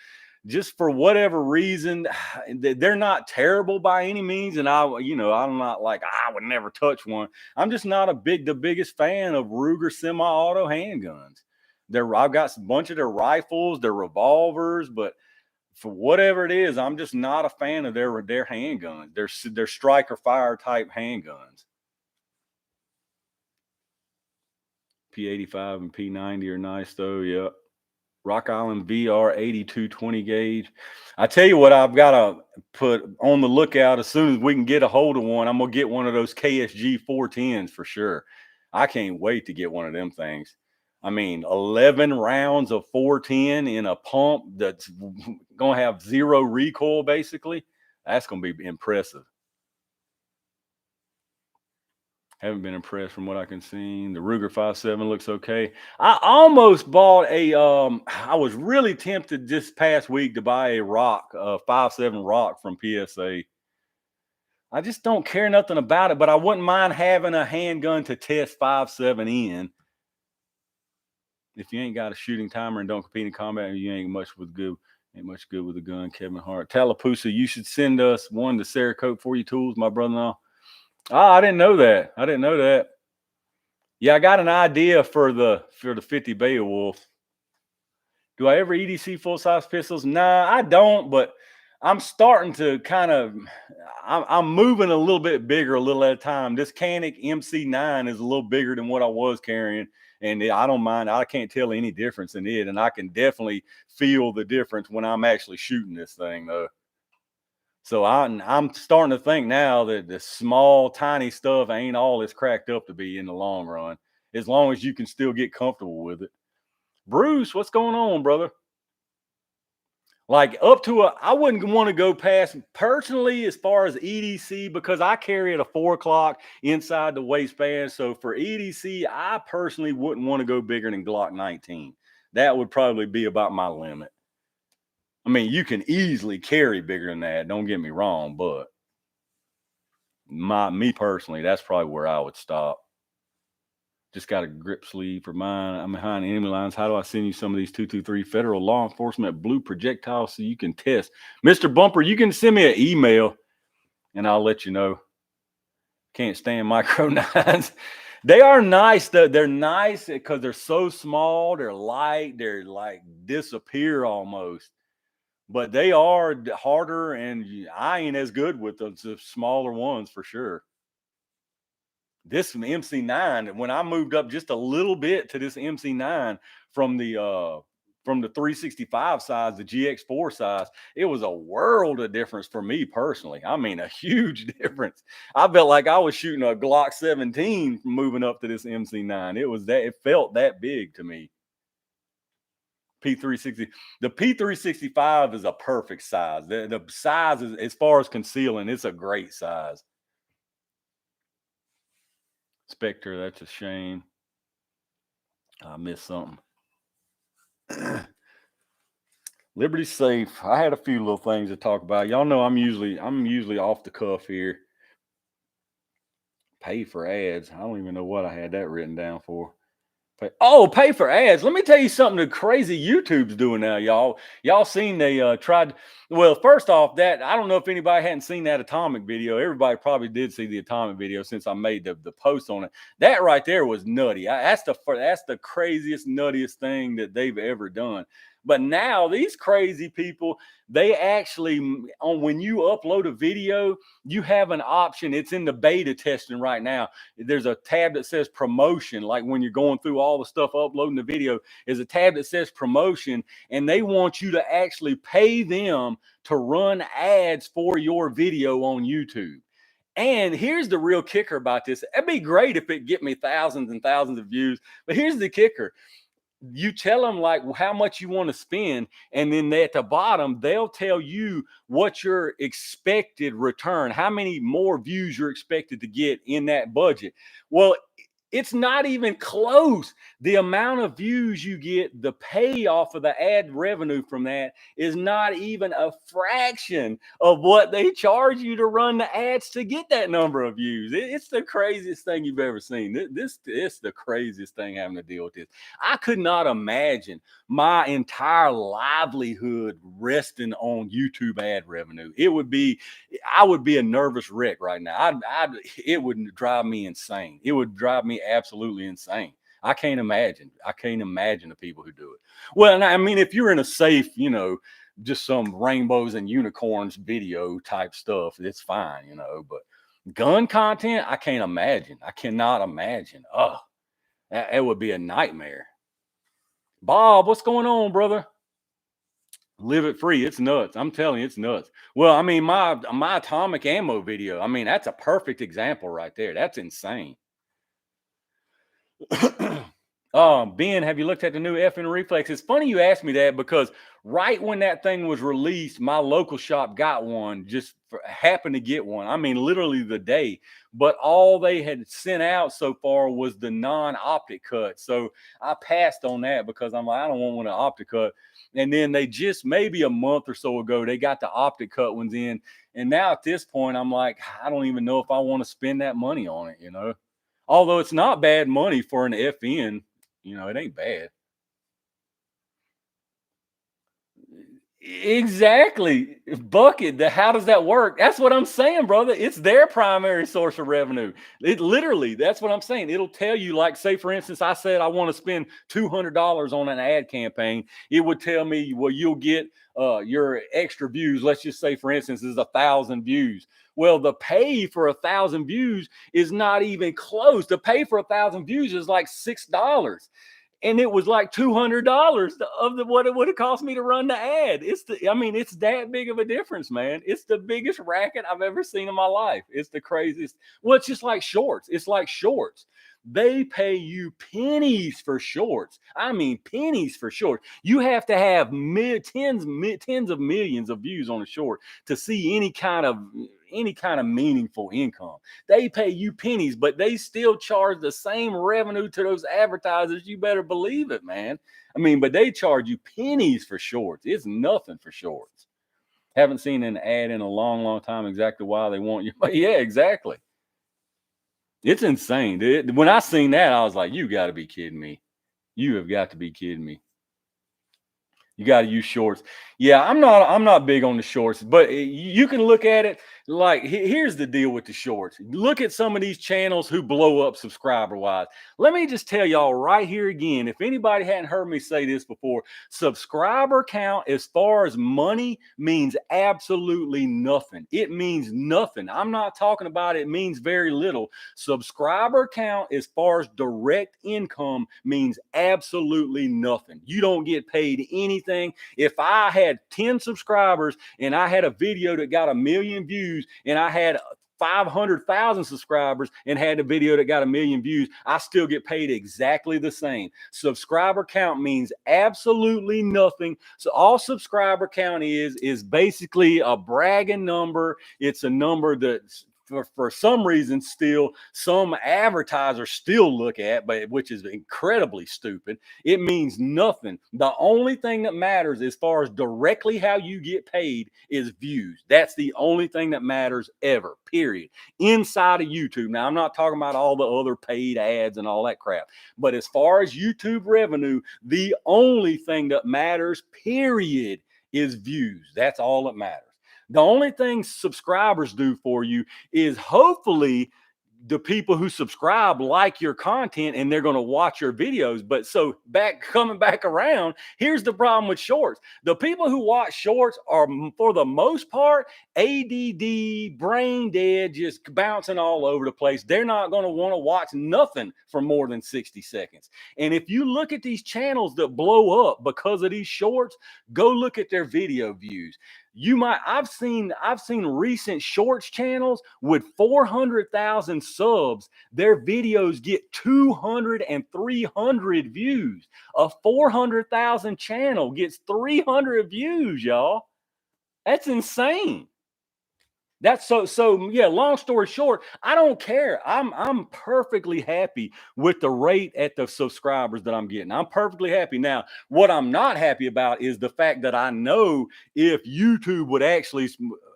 Speaker 1: Just for whatever reason, they're not terrible by any means. And I'm not like, I would never touch one. I'm just not the biggest fan of Ruger semi-auto handguns. I've got a bunch of their rifles, their revolvers, but for whatever it is, I'm just not a fan of their handguns. Their striker fire type handguns. P85 and P90 are nice though. Yep. Rock Island VR 8220 gauge. I tell you what, I've got to put on the lookout as soon as we can get a hold of one. I'm gonna get one of those KSG 410s for sure. I can't wait to get one of them things. I mean, 11 rounds of 410 in a pump that's going to have zero recoil, basically. That's going to be impressive. Haven't been impressed from what I can see. The Ruger 5.7 looks okay. I almost bought I was really tempted this past week to buy a 5.7 Rock from PSA. I just don't care nothing about it, but I wouldn't mind having a handgun to test 5.7 in. If you ain't got a shooting timer and don't compete in combat, you ain't much good with a gun. Kevin Hart. Tallapoosa, you should send us one to Cerakote for your tools, my brother-in-law. I didn't know that. Yeah, I got an idea for the 50 Beowulf. Do I ever EDC full-size pistols? Nah, I don't, but I'm starting to I'm moving a little bit bigger a little at a time. This Canik MC9 is a little bigger than what I was carrying. And I don't mind. I can't tell any difference in it. And I can definitely feel the difference when I'm actually shooting this thing, though. So I'm starting to think now that the small, tiny stuff ain't all it's cracked up to be in the long run, as long as you can still get comfortable with it. Bruce, what's going on, brother? Like I wouldn't want to go past personally as far as EDC because I carry at a 4 o'clock inside the waistband. So for EDC, I personally wouldn't want to go bigger than Glock 19. That would probably be about my limit. I mean, you can easily carry bigger than that. Don't get me wrong, but me personally, that's probably where I would stop. Just got a grip sleeve for mine. I'm behind enemy lines. How do I send you some of these 223 federal law enforcement blue projectiles so you can test? Mr. Bumper, you can send me an email and I'll let you know. Can't stand micro nines. They are nice. They're nice because they're so small. They're light. They're like disappear almost. But they are harder and I ain't as good with the smaller ones for sure. This MC9, when I moved up just a little bit to this MC9 from the 365 size, the GX4 size, it was a world of difference for me personally. I mean, a huge difference. I felt like I was shooting a Glock 17 moving up to this MC9. It felt that big to me. P360. The P365 is a perfect size. The size is, as far as concealing, it's a great size. Spectre, that's a shame. I missed something. Liberty Safe. I had a few little things to talk about. Y'all know I'm usually off the cuff here. Pay for ads. I don't even know what I had that written down for. Pay for ads. Let me tell you something the crazy YouTube's doing now, y'all. Y'all seen they tried. Well, first off, that I don't know if anybody hadn't seen that Atomic video. Everybody probably did see the Atomic video since I made the post on it. That right there was nutty. That's the craziest, nuttiest thing that they've ever done. But now these crazy people, they actually, when you upload a video, you have an option. It's in the beta testing right now. There's a tab that says promotion. Like when you're going through all the stuff uploading the video, there's a tab that says promotion, and they want you to actually pay them to run ads for your video on YouTube. And here's the real kicker about this. It'd be great if it get me thousands and thousands of views, but here's the kicker. You tell them like how much you want to spend, and then at the bottom they'll tell you what your expected return, how many more views you're expected to get in that budget. Well, It's not even close. The amount of views you get, the payoff of the ad revenue from that is not even a fraction of what they charge you to run the ads to get that number of views. It's the craziest thing you've ever seen. This is the craziest thing having to deal with this. I could not imagine my entire livelihood resting on YouTube ad revenue. I would be a nervous wreck right now. It would drive me insane. It would drive me absolutely insane. I can't imagine. I can't imagine the people who do it. Well, I mean, if you're in a safe, just some rainbows and unicorns video type stuff, it's fine, but gun content, I can't imagine. I cannot imagine. Oh, that would be a nightmare. Bob, what's going on, brother? Live it free. It's nuts. I'm telling you, it's nuts. Well, I mean, my atomic ammo video, I mean, that's a perfect example right there. That's insane. Ben, have you looked at the new FN Reflex? It's funny you asked me that because right when that thing was released, my local shop got one, happened to get one. I mean, literally the day, but all they had sent out so far was the non-optic cut. So I passed on that because I'm like, I don't want one to optic cut. And then they just maybe a month or so ago, they got the optic cut ones in. And now at this point, I'm like, I don't even know if I want to spend that money on it, Although it's not bad money for an FN. It ain't bad. Exactly. Bucket. How does that work? That's what I'm saying, brother. It's their primary source of revenue. That's what I'm saying. It'll tell you, like, say, for instance, I said I want to spend $200 on an ad campaign. It would tell me, well, you'll get your extra views. Let's just say, for instance, is 1,000 views. Well, the pay for 1,000 views is not even close. The pay for 1,000 views is like $6. And it was like $200 of what it would have cost me to run the ad. It's that big of a difference, man. It's the biggest racket I've ever seen in my life. It's the craziest. Well, it's just like shorts. It's like shorts. They pay you pennies for shorts. I mean, pennies for shorts. You have to have tens of millions of views on a short to see any kind of meaningful income. They pay you pennies, but they still charge the same revenue to those advertisers. You better believe it, man. I mean, but they charge you pennies for shorts. It's nothing for shorts. Haven't seen an ad in a long, long time exactly why they want you. Yeah, exactly. It's insane, dude. When I seen that, I was like, you got to be kidding me. You have got to be kidding me. You got to use shorts. Yeah, I'm not big on the shorts, but you can look at it like, here's the deal with the shorts. Look at some of these channels who blow up subscriber wise. Let me just tell y'all right here again, if anybody hadn't heard me say this before, subscriber count as far as money means absolutely nothing. It means nothing. I'm not talking about it means very little. Subscriber count as far as direct income means absolutely nothing. You don't get paid anything. If I had 10 subscribers and I had a video that got 1 million views and I had 500,000 subscribers and had a video that got 1 million views, I still get paid exactly the same. Subscriber count means absolutely nothing. So all subscriber count is basically a bragging number. It's a number that's for some reason still some advertisers still look at, but which is incredibly stupid. It means nothing. The only thing that matters as far as directly how you get paid is views. That's the only thing that matters ever, period, inside of YouTube. Now, I'm not talking about all the other paid ads and all that crap, but as far as YouTube revenue, the only thing that matters, period, is views. That's all that matters. The only thing subscribers do for you is hopefully the people who subscribe like your content and they're going to watch your videos. But so coming back around, here's the problem with shorts. The people who watch shorts are, for the most part, ADD, brain dead, just bouncing all over the place. They're not going to want to watch nothing for more than 60 seconds. And if you look at these channels that blow up because of these shorts, go look at their video views. I've seen recent shorts channels with 400,000 subs. Their videos get 200 and 300 views. A 400,000 channel gets 300 views, y'all. That's insane. That's so yeah, long story short, I don't care. I'm perfectly happy with the rate at the subscribers that I'm getting. I'm perfectly happy. Now, what I'm not happy about is the fact that I know if YouTube would actually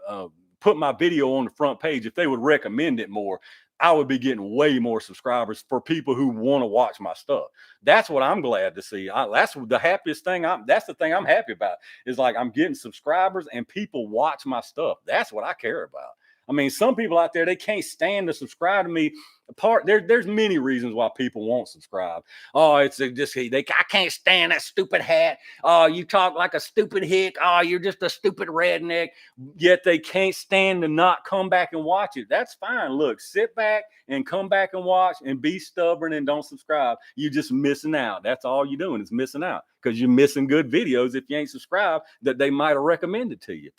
Speaker 1: uh, put my video on the front page, if they would recommend it more, I would be getting way more subscribers for people who want to watch my stuff. That's what I'm glad to see. That's the happiest thing. That's the thing I'm happy about is like I'm getting subscribers and people watch my stuff. That's what I care about. I mean, some people out there they can't stand to subscribe to me. There's many reasons why people won't subscribe. Oh, it's just I can't stand that stupid hat. Oh, you talk like a stupid hick. Oh, you're just a stupid redneck. Yet they can't stand to not come back and watch it. That's fine. Look, sit back and come back and watch and be stubborn and don't subscribe. You're just missing out. That's all you're doing is missing out because you're missing good videos if you ain't subscribed that they might have recommended to you.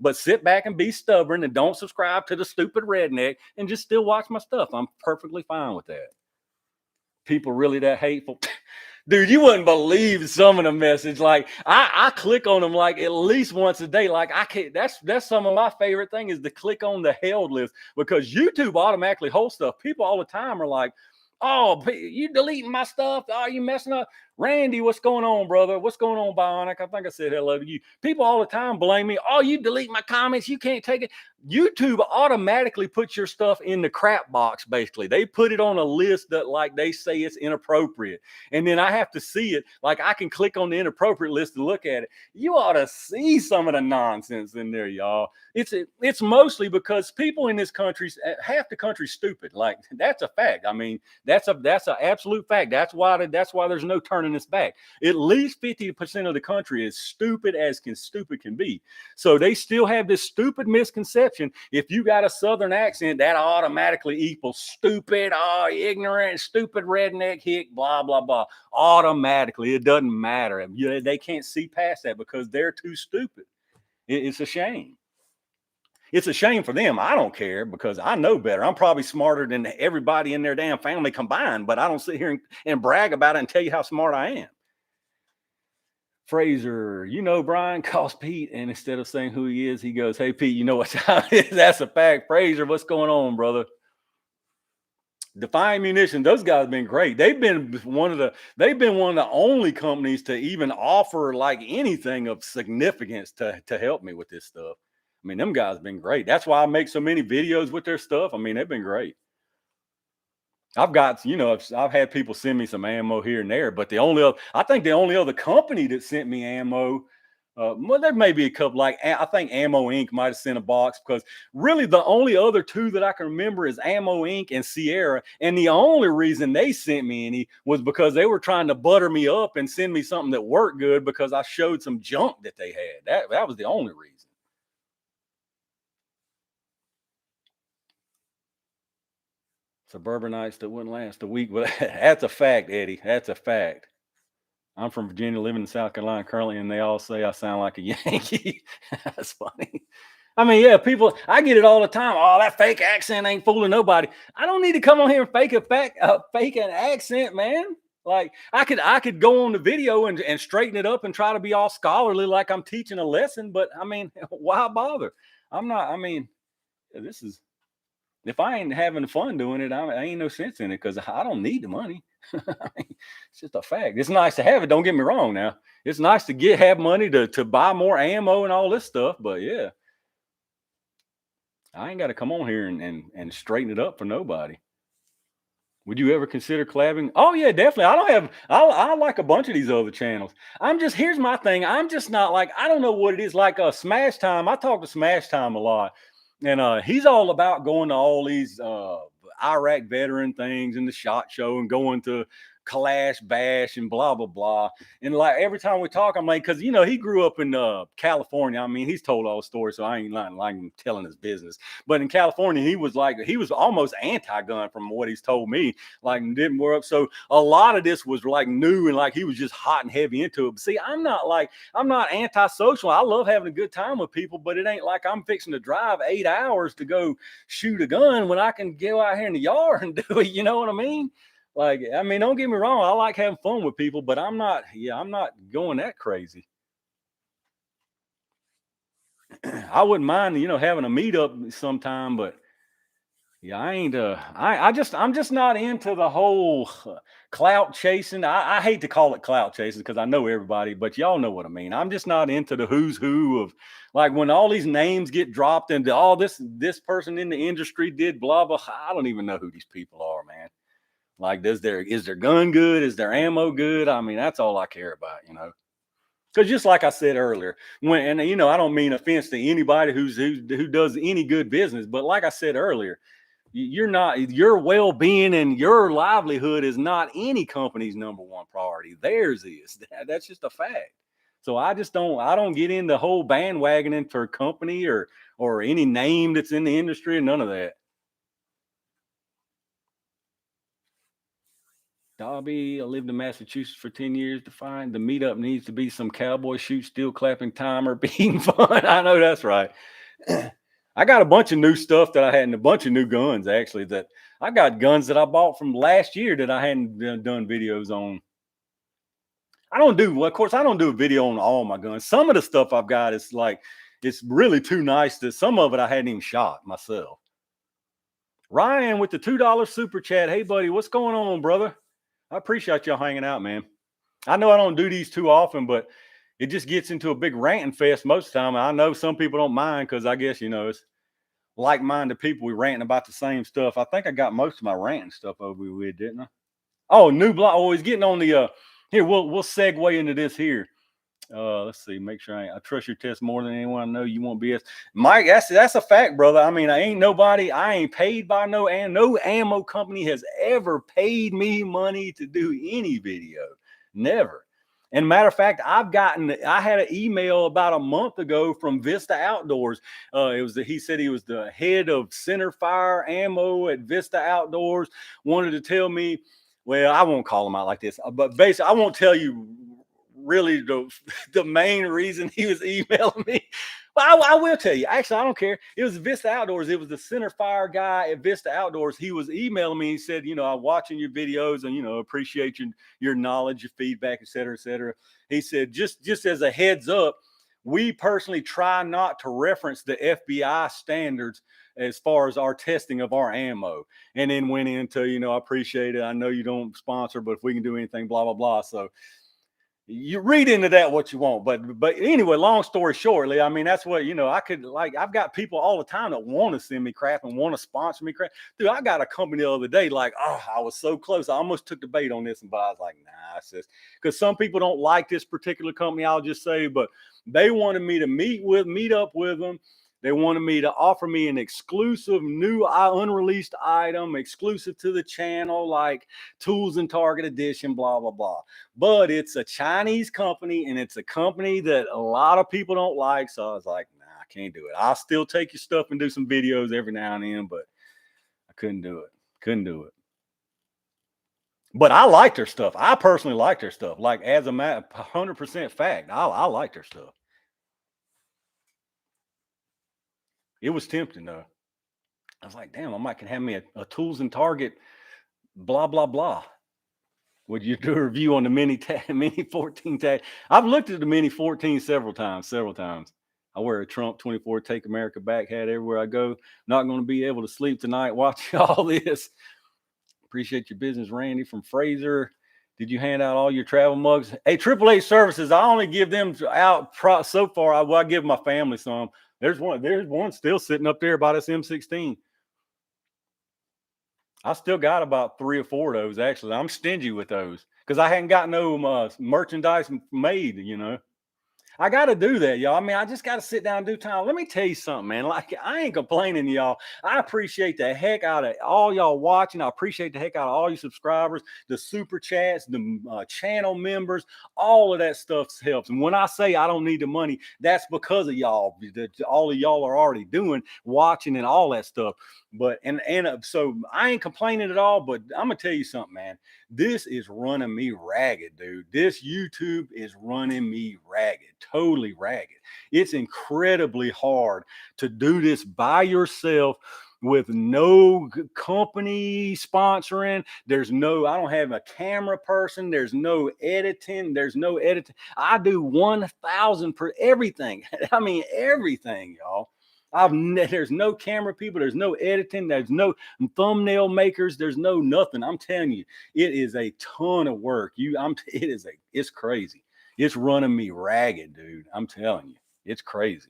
Speaker 1: But sit back and be stubborn and don't subscribe to the stupid redneck and just still watch my stuff. I'm perfectly fine with that. People really that hateful? Dude, you wouldn't believe some of the message. Like I click on them like at least once a day. Like I can't. That's some of my favorite thing is to click on the held list because YouTube automatically holds stuff. People all the time are like, "Oh, you deleting my stuff? Oh, you messing up?" Randy, what's going on, brother? What's going on, Bionic? I think I said hello to you. People all the time blame me. Oh, you delete my comments. You can't take it. YouTube automatically puts your stuff in the crap box, basically. They put it on a list that like they say it's inappropriate. And then I have to see it. Like I can click on the inappropriate list and look at it. You ought to see some of the nonsense in there, y'all. It's mostly because people in this country, half the country's stupid. Like that's a fact. I mean, that's an absolute fact. That's why there's no turning this back. At least 50% of the country is stupid as stupid can be. So they still have this stupid misconception. If you got a Southern accent, that automatically equals stupid, ignorant, stupid redneck hick, blah, blah, blah. Automatically. It doesn't matter. They can't see past that because they're too stupid. It's a shame. It's a shame for them. I don't care because I know better. I'm probably smarter than everybody in their damn family combined, but I don't sit here and brag about it and tell you how smart I am. Fraser, Brian calls Pete, and instead of saying who he is, he goes, "Hey Pete, you know what time it is?" That's a fact. Fraser, what's going on, brother? Define Munition, those guys have been great. They've been one of the only companies to even offer like anything of significance to help me with this stuff. I mean, them guys have been great. That's why I make so many videos with their stuff. I mean, they've been great. I've had people send me some ammo here and there, but I think the only other company that sent me ammo, well, there may be a couple. Like I think Ammo Inc. might have sent a box because really the only other two that I can remember is Ammo Inc. and Sierra, and the only reason they sent me any was because they were trying to butter me up and send me something that worked good because I showed some junk that they had. That was the only reason. Suburbanites that wouldn't last a week. Well, that's a fact, Eddie. That's a fact. I'm from Virginia, living in South Carolina currently, and they all say I sound like a Yankee. That's funny. I mean, yeah, people, I get it all the time. Oh, that fake accent ain't fooling nobody. I don't need to come on here and fake an accent, man. Like I could go on the video and straighten it up and try to be all scholarly like I'm teaching a lesson, but I mean, why bother? I'm not, I mean, this is if I ain't having fun doing it, I ain't no sense in it because I don't need the money. I mean, it's just a fact. It's nice to have it. Don't get me wrong. Now, it's nice to have money to buy more ammo and all this stuff. But yeah, I ain't got to come on here and straighten it up for nobody. Would you ever consider collabing? Oh yeah, definitely. I don't have. I like a bunch of these other channels. Here's my thing. I'm just not like I don't know what it is like. Smash Time. I talk to Smash Time a lot, and he's all about going to all these Iraq veteran things and the shot show and going to Clash Bash and blah blah blah. And like every time we talk, I'm like, because he grew up in California. I mean, he's told all the stories, so I ain't like telling his business. But in California, he was almost anti-gun from what he's told me. Like didn't work. So a lot of this was like new and like he was just hot and heavy into it. But see, I'm not antisocial. I love having a good time with people, but it ain't like I'm fixing to drive 8 hours to go shoot a gun when I can go out here in the yard and do it. You know what I mean? Like, I mean, don't get me wrong. I like having fun with people, but I'm not going that crazy. I wouldn't mind, having a meetup sometime, but yeah, I ain't I'm just not into the whole clout chasing. I hate to call it clout chasing because I know everybody, but y'all know what I mean. I'm just not into the who's who of, like, when all these names get dropped into all this person in the industry did blah blah. I don't even know who these people are, man. Like, is their gun good? Is their ammo good? I mean, that's all I care about. Because just like I said earlier, I don't mean offense to anybody who does any good business, but like I said earlier, you're not, your well-being and your livelihood is not any company's number one priority. Theirs is. That's just a fact. So I don't get in the whole bandwagoning for company or any name that's in the industry and none of that. Dobby, I lived in Massachusetts for 10 years. To find the meetup needs to be some cowboy shoot, steel clapping timer, being fun. I know that's right. I got a bunch of new stuff that I had, and a bunch of new guns actually. That I got guns that I bought from last year that I hadn't done videos on. I don't do, well, of course, I don't do a video on all my guns. Some of the stuff I've got is like, it's really too nice that some of it I hadn't even shot myself. Ryan with the $2 super chat. Hey, buddy, what's going on, brother? I appreciate y'all hanging out, man. I know I don't do these too often, but it just gets into a big ranting fest most of the time. I know some people don't mind because I guess, it's like-minded people. We ranting about the same stuff. I think I got most of my ranting stuff over with, didn't I? Oh, new block. Oh, he's getting on the here. We'll segue into this here. Let's see. Make sure I trust your test more than anyone. I know you won't BS. Mike, that's a fact, brother. I mean, I ain't paid by no ammo company has ever paid me money to do any video. Never. And matter of fact, I had an email about a month ago from Vista Outdoors. He said he was the head of center fire ammo at Vista Outdoors. Wanted to tell me, well, I won't call him out like this, but basically, I won't tell you really the main reason he was emailing me. Well, I will tell you. Actually, I don't care. It was Vista Outdoors. It was the center fire guy at Vista Outdoors. He was emailing me. He said, I'm watching your videos and, appreciate your knowledge, your feedback, et cetera, et cetera. He said, just as a heads up, we personally try not to reference the FBI standards as far as our testing of our ammo. And then went into, I appreciate it. I know you don't sponsor, but if we can do anything, blah, blah, blah. So you read into that what you want, but anyway, long story shortly, I mean, that's what, I could, like, I've got people all the time that want to send me crap and want to sponsor me crap. Dude, I got a company the other day, like, oh, I was so close. I almost took the bait on this, but I was like, nah, it's just because some people don't like this particular company, I'll just say, but they wanted me to meet up with them. They wanted me to offer me an exclusive new unreleased item, exclusive to the channel, like Tools and Target edition, blah, blah, blah. But it's a Chinese company, and it's a company that a lot of people don't like. So I was like, nah, I can't do it. I'll still take your stuff and do some videos every now and then, but I couldn't do it. Couldn't do it. But I like their stuff. I personally like their stuff. Like, as a 100% fact, I like their stuff. It was tempting though. I was like, damn, I might can have me a Tools and Target, blah, blah, blah. Would you do a review on the mini 14 tag? I've looked at the mini 14 several times. I wear a Trump 24 Take America Back hat everywhere I go. Not going to be able to sleep tonight watching all this. Appreciate your business, Randy from Fraser. Did you hand out all your travel mugs? Hey, AAA services, I only give them out so far. I give my family some. There's one still sitting up there by this M16. I still got about 3 or 4 of those. Actually, I'm stingy with those because I hadn't got no merchandise made. I got to do that, y'all. I mean, I just got to sit down and do time. Let me tell you something, man. Like, I ain't complaining, y'all. I appreciate the heck out of all y'all watching. I appreciate the heck out of all you subscribers, the super chats, the channel members. All of that stuff helps. And when I say I don't need the money, that's because of y'all. All of y'all are already doing, watching, and all that stuff. But so I ain't complaining at all. But I'm gonna tell you something, man. This is running me ragged, dude. This YouTube is running me ragged, totally ragged. It's incredibly hard to do this by yourself with no company sponsoring. I don't have a camera person. There's no editing. I do 1,000 per everything. I mean, everything, y'all. There's no camera people. There's no editing. There's no thumbnail makers. There's no nothing. I'm telling you, it is a ton of work. It's crazy. It's running me ragged, dude. I'm telling you, it's crazy.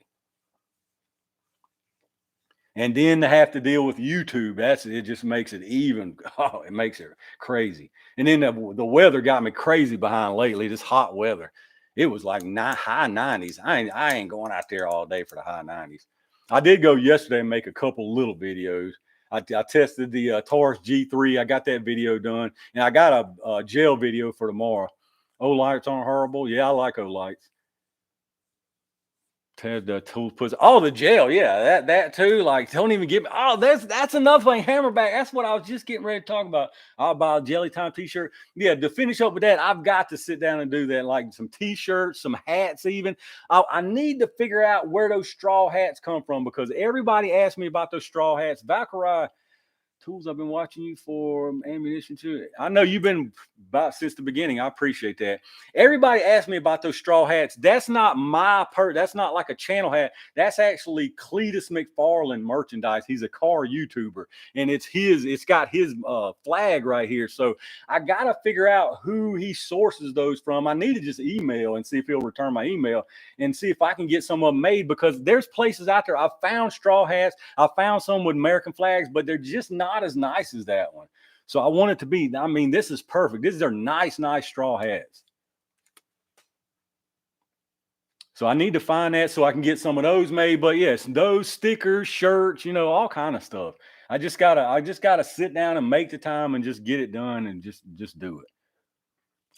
Speaker 1: And then to have to deal with YouTube, it just makes it even. Oh, it makes it crazy. And then the weather got me crazy behind lately. This hot weather, it was like high 90s. I ain't going out there all day for the high 90s. I did go yesterday and make a couple little videos. I tested the Taurus G3. I got that video done, and I got a gel video for tomorrow. Lights aren't horrible. Yeah, I like lights. Ted Tools puts the gel, yeah, that too. Like, don't even give me. Oh, that's another thing. Hammerback. That's what I was just getting ready to talk about. I'll buy a Jelly Time T-shirt. Yeah, to finish up with that, I've got to sit down and do that. Like some T-shirts, some hats, even. I need to figure out where those straw hats come from, because everybody asks me about those straw hats. Valkyrie Tools, I've been watching you for ammunition too. I know you've been about since the beginning. I appreciate that. Everybody asked me about those straw hats. That's not that's not like a channel hat. That's actually Cletus McFarland merchandise. He's a car YouTuber, and it's got his flag right here. So I gotta figure out who he sources those from. I need to just email and see if he'll return my email and see if I can get some of them made, because there's places out there. I've found straw hats. I found some with American flags, but they're just not as nice as that one. So I want it to be, I mean, this is perfect. These are nice straw hats. So I need to find that so I can get some of those made. But yes, those stickers, shirts, all kind of stuff. I just gotta sit down and make the time and just get it done and just do it.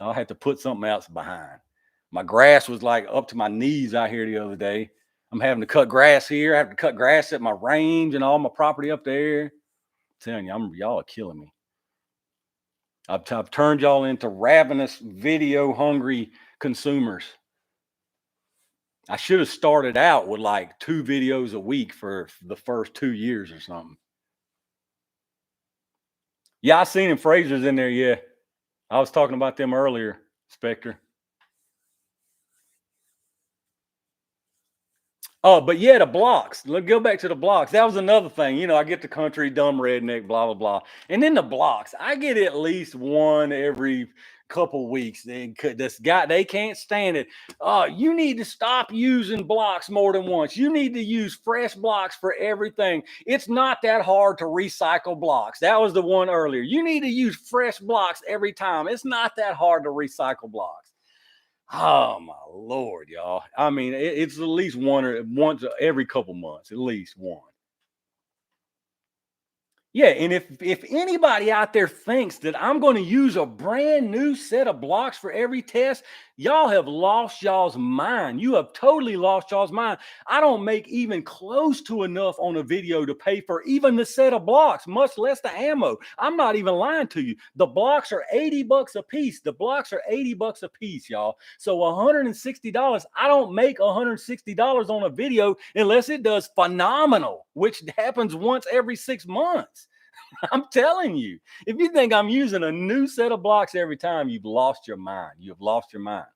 Speaker 1: I'll have to put something else behind. My grass was like up to my knees out here the other day. I'm having to cut grass here. I have to cut grass at my range and all my property up there. Telling you, y'all are killing me. I've turned y'all into ravenous, video hungry consumers. I should have started out with like 2 videos a week for the first 2 years or something. Yeah, I seen him. Fraser's in there. Yeah, I was talking about them earlier, Spectre. Oh, but yeah, the blocks. Let's go back to the blocks. That was another thing. I get the country, dumb redneck, blah, blah, blah. And then the blocks. I get at least one every couple weeks. They can't stand it. You need to stop using blocks more than once. You need to use fresh blocks for everything. It's not that hard to recycle blocks. That was the one earlier. You need to use fresh blocks every time. It's not that hard to recycle blocks. Oh my Lord, y'all. I mean, it's at least once every couple months, at least one. Yeah, and if anybody out there thinks that I'm going to use a brand new set of blocks for every test, y'all have lost y'all's mind. You have totally lost y'all's mind. I don't make even close to enough on a video to pay for even the set of blocks, much less the ammo. I'm not even lying to you. The blocks are $80 a piece. The blocks are $80 a piece, y'all. So $160. I don't make $160 on a video unless it does phenomenal, which happens once every 6 months. I'm telling you, if you think I'm using a new set of blocks every time, you've lost your mind. You've lost your mind.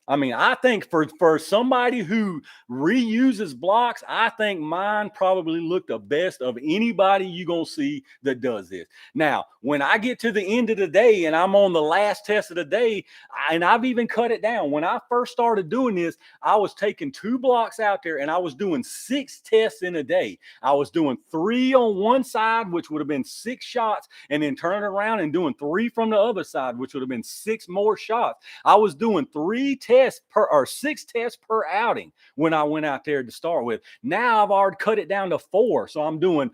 Speaker 1: I mean, I think for somebody who reuses blocks, I think mine probably look the best of anybody you're going to see that does this. Now, when I get to the end of the day and I'm on the last test of the day, and I've even cut it down. When I first started doing this, I was taking 2 blocks out there and I was doing 6 tests in a day. I was doing 3 on one side, which would have been 6 shots, and then turning around and doing 3 from the other side, which would have been 6 more shots. I was doing 6 tests per outing when I went out there to start with. Now I've already cut it down to 4. So I'm doing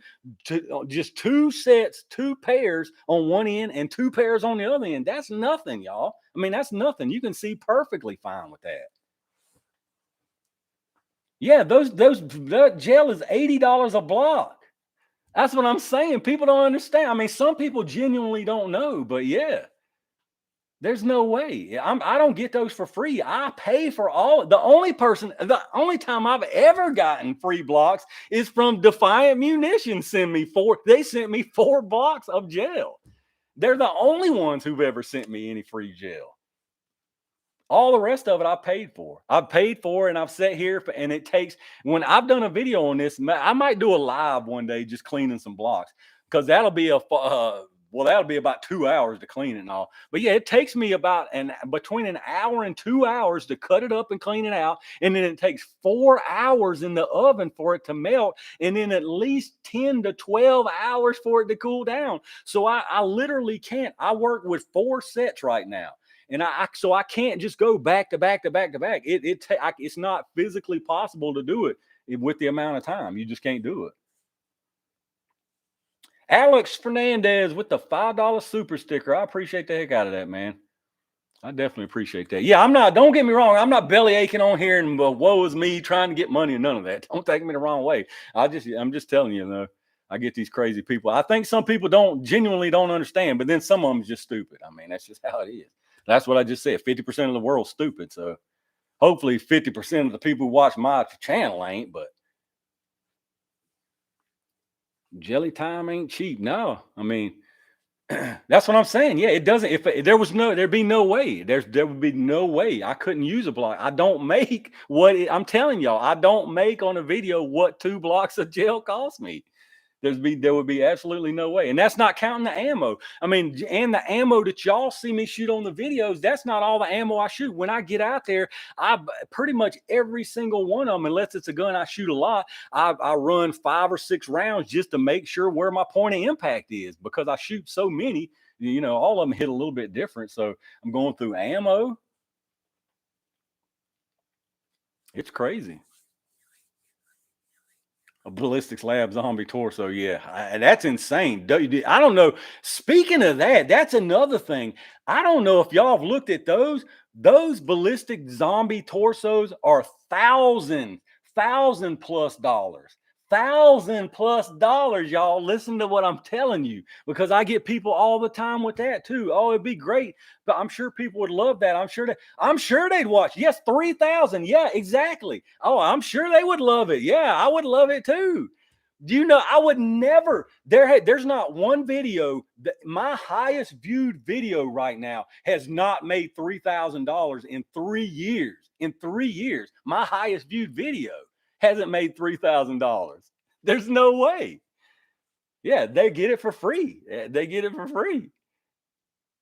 Speaker 1: just 2 sets, 2 pairs on one end and 2 pairs on the other end. That's nothing, y'all. I mean, that's nothing. You can see perfectly fine with that. Yeah, that gel is $80 a block. That's what I'm saying. People don't understand. I mean, some people genuinely don't know, but yeah. There's no way. I don't get those for free. I pay for all. The only time I've ever gotten free blocks is from Defiant Munitions. They sent me 4 blocks of gel. They're the only ones who've ever sent me any free gel. All the rest of it I paid for. I've paid for, and I've sat here and it takes, when I've done a video on this, I might do a live one day just cleaning some blocks, because that'll be that'll be about 2 hours to clean it and all. But yeah, it takes me about between an hour and 2 hours to cut it up and clean it out, and then it takes 4 hours in the oven for it to melt, and then at least 10 to 12 hours for it to cool down. So I literally can't. I work with 4 sets right now. And so I can't just go back to back to back to back. It's not physically possible to do it with the amount of time. You just can't do it. Alex Fernandez with the $5 super sticker. I appreciate the heck out of that, man. I definitely appreciate that. Yeah, don't get me wrong. I'm not belly aching on here and woe is me trying to get money and none of that. Don't take me the wrong way. I'm just telling you, I get these crazy people. I think some people genuinely don't understand, but then some of them is just stupid. I mean, that's just how it is. That's what I just said. 50% of the world's stupid. So hopefully 50% of the people who watch my channel ain't, but jelly time ain't cheap. No, I mean, that's what I'm saying. Yeah, it doesn't. There'd be no way. There would be no way I couldn't use a block. I don't make I'm telling y'all. I don't make on a video what 2 blocks of gel cost me. There would be absolutely no way. And that's not counting the ammo. I mean, and the ammo that y'all see me shoot on the videos, that's not all the ammo I shoot. When I get out there, I pretty much every single one of them, unless it's a gun I shoot a lot, I run 5 or 6 rounds just to make sure where my point of impact is, because I shoot so many, all of them hit a little bit different. So I'm going through ammo. It's crazy. A ballistics lab zombie torso. Yeah, that's insane. I don't know. Speaking of that, that's another thing. I don't know if y'all have looked at those. Those ballistic zombie torsos are thousand plus dollars. $1,000+, y'all. Listen to what I'm telling you, because I get people all the time with that too. Oh, it'd be great, but I'm sure people would love that. I'm sure they'd watch. Yes, 3,000. Yeah, exactly. Oh, I'm sure they would love it. Yeah, I would love it too. I would never. There's not one video that my highest viewed video right now has not made $3,000 in 3 years. In 3 years, my highest viewed video hasn't made $3,000. There's no way. Yeah, they get it for free. They get it for free.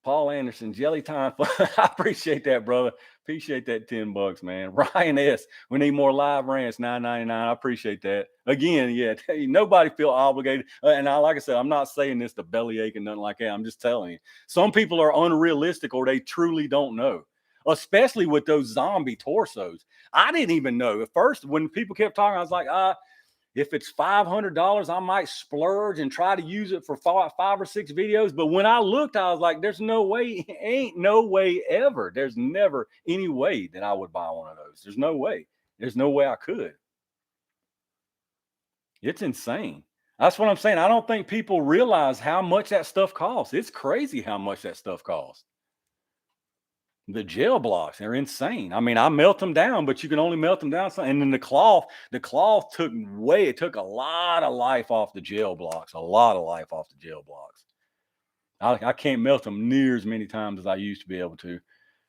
Speaker 1: Paul Anderson, jelly time. I appreciate that, brother. Appreciate that $10, man. Ryan S. We need more live rants. $9.99. I appreciate that. Again, yeah. Nobody feel obligated. And like I said, I'm not saying this to bellyache and nothing like that. I'm just telling you. Some people are unrealistic, or they truly don't know. Especially with those zombie torsos. I didn't even know. At first, when people kept talking, I was like, if it's $500, I might splurge and try to use it for 5 or 6 videos. But when I looked, I was like, there's no way, ain't no way ever. There's never any way that I would buy one of those. There's no way. There's no way I could. It's insane. That's what I'm saying. I don't think people realize how much that stuff costs. It's crazy how much that stuff costs. The gel blocks, they're insane. I mean, I melt them down, but you can only melt them down. And then the cloth took a lot of life off the gel blocks, a lot of life off the gel blocks. I can't melt them near as many times as I used to be able to.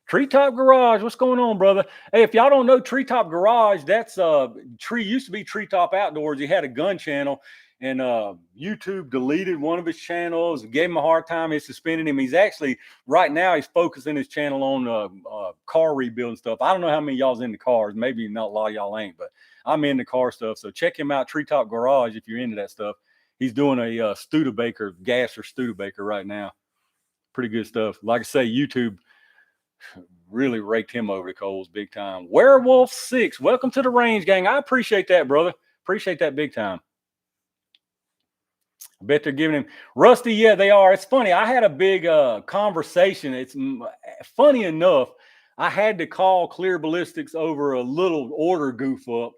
Speaker 1: Treetop Garage, what's going on, brother? Hey, if y'all don't know Treetop Garage, that's used to be Treetop Outdoors. He had a gun channel, and YouTube deleted one of his channels, gave him a hard time. He suspended him. Right now he's focusing his channel on car rebuilding stuff. I don't know how many of y'all's into cars. Maybe not a lot of y'all ain't, but I'm into car stuff. So check him out, Treetop Garage, if you're into that stuff. He's doing a Studebaker, gas or Studebaker right now. Pretty good stuff. Like I say, YouTube really raked him over the coals big time. Werewolf 6, welcome to the range, gang. I appreciate that, brother. Appreciate that big time. I bet they're giving him Rusty. Yeah, they are. It's funny. I had a big conversation. It's funny enough. I had to call Clear Ballistics over a little order goof up.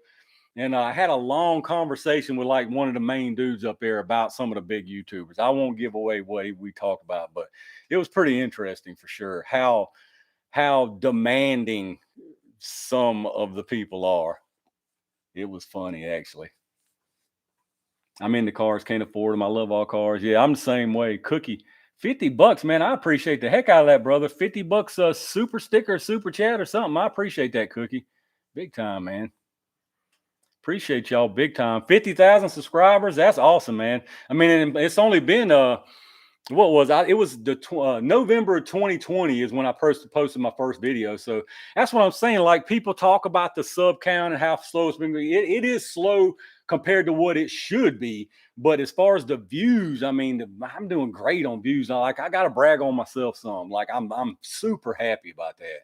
Speaker 1: And I had a long conversation with like one of the main dudes up there about some of the big YouTubers. I won't give away what we talked about, but it was pretty interesting for sure how demanding some of the people are. It was funny actually. I'm into cars, can't afford them. I love all cars. Yeah, I'm the same way. Cookie, $50, man. I appreciate the heck out of that, brother. $50, super sticker, super chat, or something. I appreciate that, Cookie. Big time, man. Appreciate y'all big time. 50,000 subscribers. That's awesome, man. I mean, it's only been what was I? It was the November 2020 is when I first posted my first video. So that's what I'm saying. Like people talk about the sub count and how slow it's been. It is slow compared to what it should be. But as far as the views, I mean, I'm doing great on views. I got to brag on myself some. Like I'm super happy about that.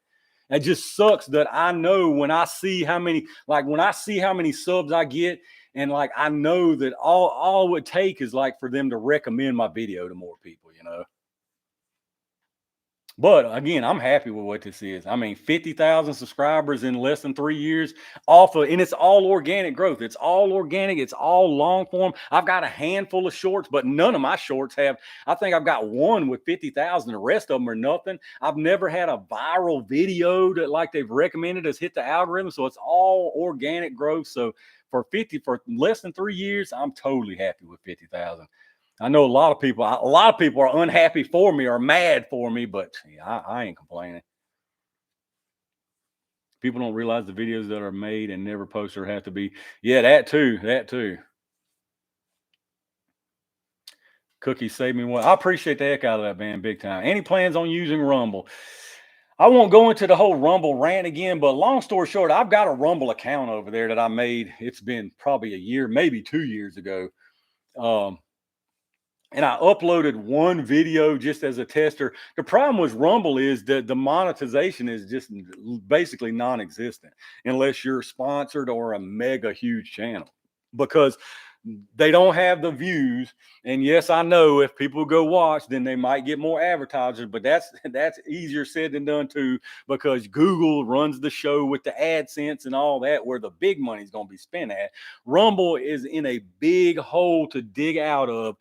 Speaker 1: It just sucks that I know when I see how many, like when I see how many subs I get, and like I know that all it would take is like for them to recommend my video to more people, you know. But again, I'm happy with what this is. I mean, 50,000 subscribers in less than 3 years off of, and it's all organic growth. It's all organic. It's all long form. I've got a handful of shorts, but none of my shorts have, I think I've got one with 50,000. The rest of them are nothing. I've never had a viral video that like they've recommended has hit the algorithm. So it's all organic growth. So for less than 3 years, I'm totally happy with 50,000. I know a lot of people are unhappy for me or mad for me, but yeah, I ain't complaining. People don't realize the videos that are made and never posted have to be. Yeah, that too. Cookies save me one. I appreciate the heck out of that, man, big time. Any plans on using Rumble? I won't go into the whole Rumble rant again, but long story short, I've got a Rumble account over there that I made. It's been probably a year, maybe 2 years ago. Um, and I uploaded one video just as a tester. The problem with Rumble is that the monetization is just basically non-existent unless you're sponsored or a mega huge channel, because they don't have the views. And yes, I know if people go watch, then they might get more advertisers, but that's easier said than done too, because Google runs the show with the AdSense and all that, where the big money is going to be spent at. Rumble is in a big hole to dig out of,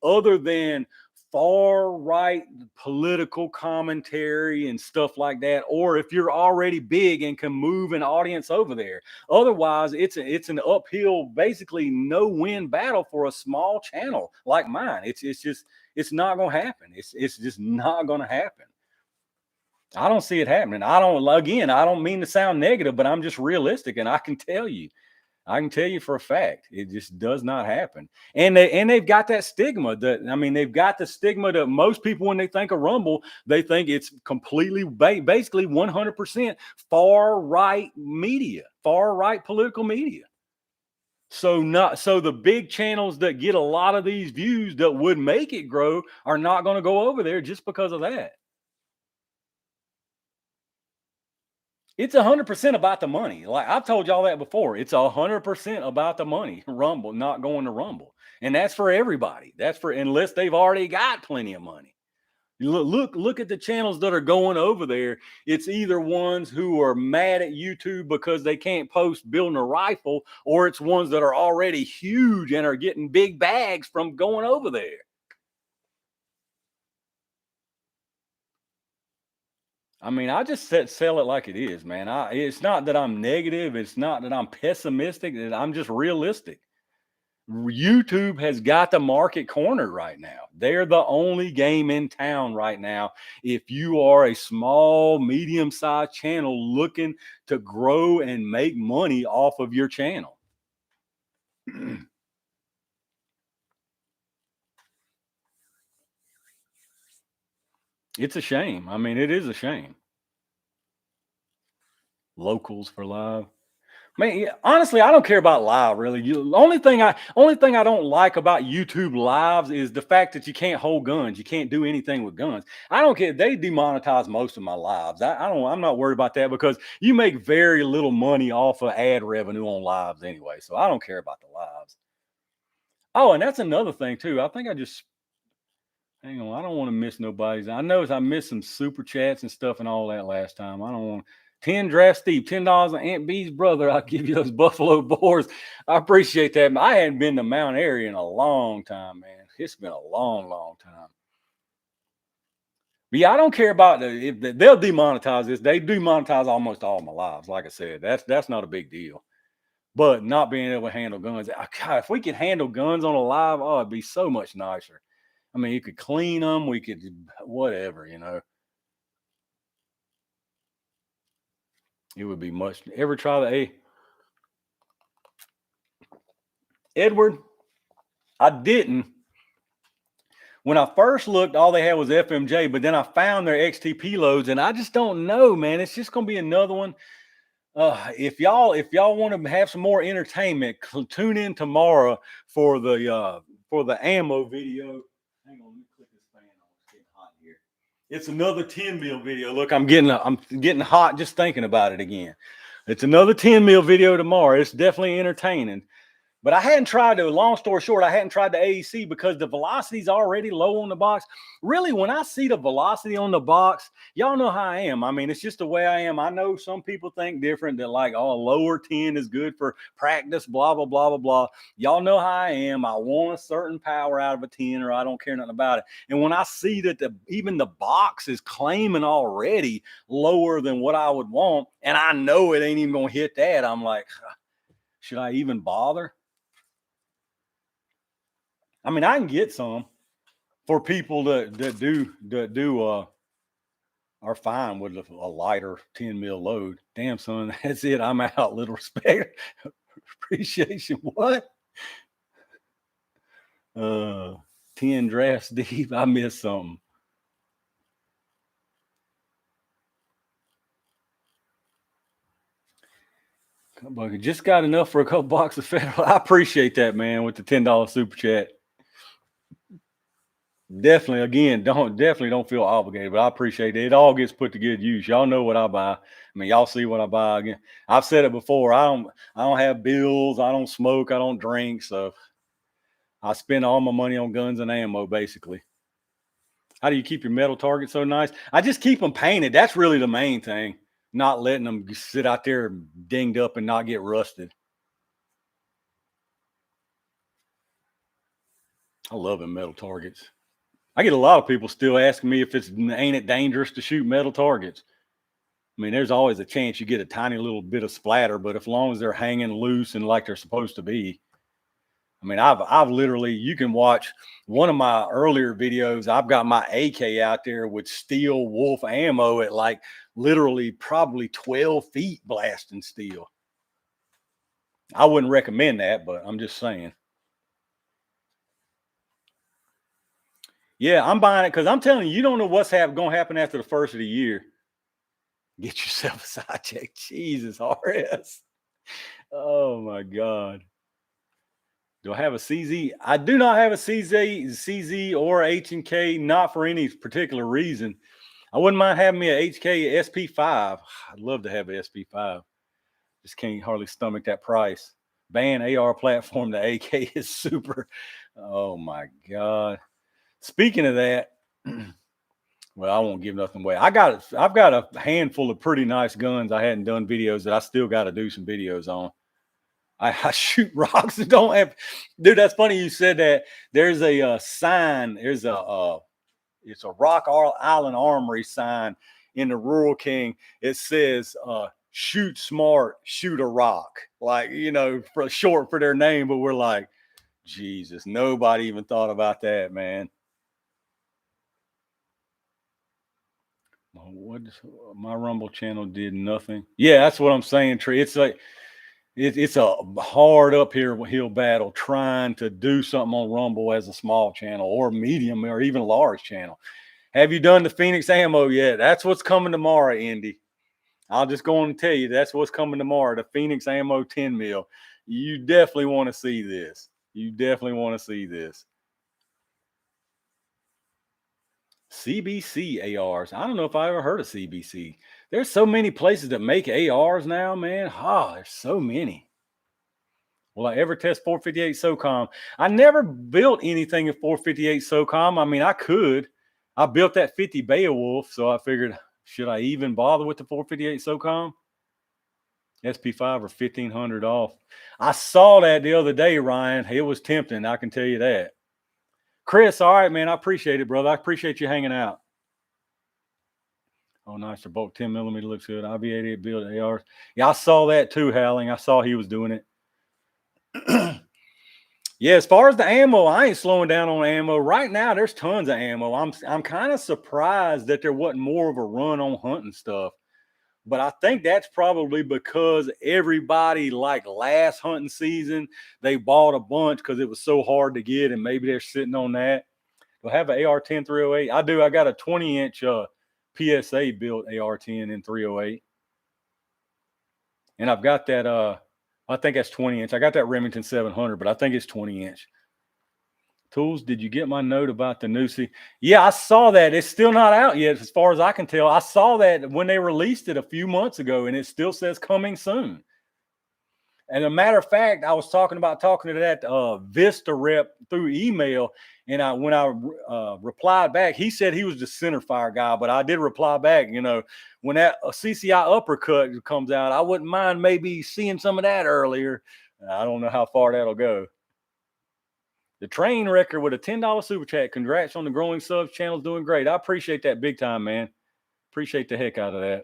Speaker 1: other than far right political commentary and stuff like that, or if you're already big and can move an audience over there. Otherwise, it's an uphill, basically no win battle for a small channel like mine. It's not going to happen. It's just not going to happen. I don't see it happening. I don't mean to sound negative, but I'm just realistic, and I can tell you for a fact, it just does not happen. And they've got that stigma that, I mean, they've got the stigma that most people, when they think of Rumble, they think it's completely basically 100% far right media, far right political media. So the big channels that get a lot of these views that would make it grow are not going to go over there just because of that. It's 100% about the money. Like I've told y'all that before. It's 100% about the money. Rumble, not going to Rumble. And that's for everybody. That's for, unless they've already got plenty of money. Look at the channels that are going over there. It's either ones who are mad at YouTube because they can't post building a rifle, or it's ones that are already huge and are getting big bags from going over there. I mean, I just sell it like it is, man. It's not that I'm negative. It's not that I'm pessimistic. I'm just realistic. YouTube has got the market cornered right now. They're the only game in town right now. If you are a small, medium-sized channel looking to grow and make money off of your channel. It's a shame. I mean, it is a shame. Locals for live. Man, yeah, honestly, I don't care about live really. The only thing I don't like about YouTube lives is the fact that you can't hold guns. You can't do anything with guns. I don't care. They demonetize most of my lives. I'm not worried about that, because you make very little money off of ad revenue on lives anyway. So I don't care about the lives. Oh, and that's another thing too. I think I just hang on. I don't want to miss nobody's. I know I missed some super chats and stuff and all that last time. I don't want. 10 draft Steve, $10 on Aunt B's brother. I'll give you those Buffalo boars. I appreciate that. I hadn't been to Mount Airy in a long time, man. It's been a long, long time. But yeah, I don't care about if they'll demonetize this. They demonetize almost all my lives. Like I said, that's not a big deal. But not being able to handle guns, God, if we could handle guns on a live, oh, it'd be so much nicer. I mean, you could clean them, we could whatever, you know. It would be much. Ever try the Edward? I didn't. When I first looked, all they had was FMJ, but then I found their XTP loads, and I just don't know, man. It's just gonna be another one. If y'all want to have some more entertainment, tune in tomorrow for the ammo video. Hang on, let me click this fan on. It's getting hot here. It's another 10 mil video. Look, I'm getting hot just thinking about it again. It's another 10 mil video tomorrow. It's definitely entertaining. But I hadn't tried to, long story short, I hadn't tried the AEC because the velocity is already low on the box. Really, when I see the velocity on the box, y'all know how I am. I mean, it's just the way I am. I know some people think different. They're like, oh, lower 10 is good for practice, blah, blah, blah, blah, blah. Y'all know how I am. I want a certain power out of a 10 or I don't care nothing about it. And when I see that even the box is claiming already lower than what I would want, and I know it ain't even going to hit that, I'm like, should I even bother? I mean, I can get some for people that are fine with a lighter 10 mil load. Damn, son, that's it. I'm out. Little respect, appreciation. What? 10 drafts deep. I missed something. Just got enough for a couple boxes of federal. I appreciate that, man, with the $10 super chat. Definitely, again, definitely don't feel obligated, but I appreciate it. It all gets put to good use. Y'all know what I buy. I mean, y'all see what I buy. Again, I've said it before. I don't have bills. I don't smoke. I don't drink. So I spend all my money on guns and ammo, basically. How do you keep your metal targets so nice? I just keep them painted. That's really the main thing. Not letting them sit out there dinged up and not get rusted. I love them metal targets. I get a lot of people still asking me if ain't it dangerous to shoot metal targets. I mean, there's always a chance you get a tiny little bit of splatter, but as long as they're hanging loose and like they're supposed to be. I mean, I've literally, you can watch one of my earlier videos. I've got my AK out there with steel wolf ammo at like literally probably 12 feet blasting steel. I wouldn't recommend that, but I'm just saying. Yeah, I'm buying it because I'm telling you, you don't know what's going to happen after the first of the year. Get yourself a side check. Jesus, RS. Oh my God. Do I have a CZ? I do not have a CZ or H&K, not for any particular reason. I wouldn't mind having me a HK SP5. I'd love to have an SP5. Just can't hardly stomach that price. Ban AR platform, the AK is super. Oh my God. Speaking of that, well, I won't give nothing away. I've got a handful of pretty nice guns I hadn't done videos that I still got to do some videos on. I shoot rocks that don't have, dude. That's funny you said that. There's a sign. There's it's a Rock Island Armory sign in the Rural King. It says, "Shoot smart, shoot a rock." Like, you know, for short for their name. But we're like, Jesus, nobody even thought about that, man. What my Rumble channel did nothing. Yeah, that's what I'm saying, Tree. It's like it's a hard uphill battle trying to do something on Rumble as a small channel or medium or even large channel. Have you done the Phoenix ammo yet? That's what's coming tomorrow, Indy. I'll just go on and tell you that's what's coming tomorrow. The Phoenix ammo 10 mil. You definitely want to see this. You definitely want to see this. CBC ARs. I don't know if I ever heard of CBC. There's so many places that make ARs now, man. Oh, there's so many. Will I ever test 458 SOCOM? I never built anything in 458 SOCOM. I mean, I could. I built that 50 Beowulf, so I figured Should I even bother with the 458 SOCOM? SP5 or 1500 off. I saw that the other day, Ryan. It was tempting, I can tell you that. Chris, all right, man. I appreciate it, brother. I appreciate you hanging out. Oh, nice. The bulk 10 millimeter looks good. IB88 build ARs. Yeah, I saw that too, Howling. I saw he was doing it. Yeah, as far as the ammo, I ain't slowing down on ammo. Right now, there's tons of ammo. I'm kind of surprised that there wasn't more of a run on hunting stuff. But I think that's probably because everybody, like last hunting season, they bought a bunch because it was so hard to get, and maybe they're sitting on that. Do I have an AR-10 308? I do. I got a 20-inch PSA built AR-10 in 308. And I've got that, I think that's 20-inch. I got that Remington 700, but I think it's 20-inch. Tools, did you get my note about the Nusi? Yeah, I saw that. It's still not out yet, as far as I can tell. I saw that when they released it a few months ago, and it still says coming soon. And a matter of fact, I was talking to that Vista rep through email, and when I replied back, he said he was the centerfire guy, but I did reply back, when that CCI uppercut comes out, I wouldn't mind maybe seeing some of that earlier. I don't know how far that'll go. The train wrecker with a $10 super chat. Congrats on the growing subs. Channel's doing great. I appreciate that big time, man. Appreciate the heck out of that.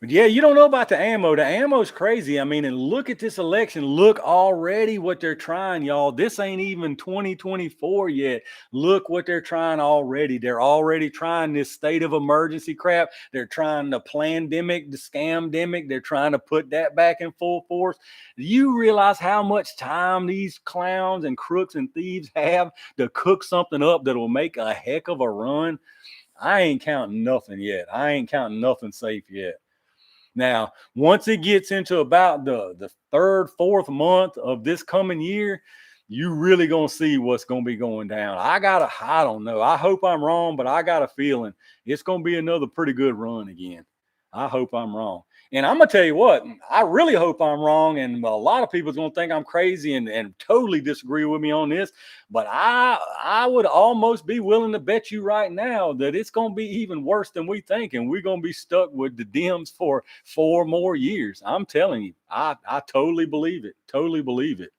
Speaker 1: But yeah, you don't know about the ammo. The ammo's crazy. I mean, and look at this election. Look already what they're trying, y'all. This ain't even 2024 yet. Look what they're trying already. They're already trying this state of emergency crap. They're trying the pandemic, the scamdemic. They're trying to put that back in full force. Do you realize how much time these clowns and crooks and thieves have to cook something up that'll make a heck of a run? I ain't counting nothing yet. I ain't counting nothing safe yet. Now, once it gets into about the third, fourth month of this coming year, you really gonna see what's gonna be going down. I don't know. I hope I'm wrong, but I got a feeling it's gonna be another pretty good run again. I hope I'm wrong. And I'm gonna tell you what, I really hope I'm wrong. And a lot of people's gonna think I'm crazy and totally disagree with me on this. But I would almost be willing to bet you right now that it's gonna be even worse than we think, and we're gonna be stuck with the Dems for 4 more years. I'm telling you, I totally believe it. Totally believe it.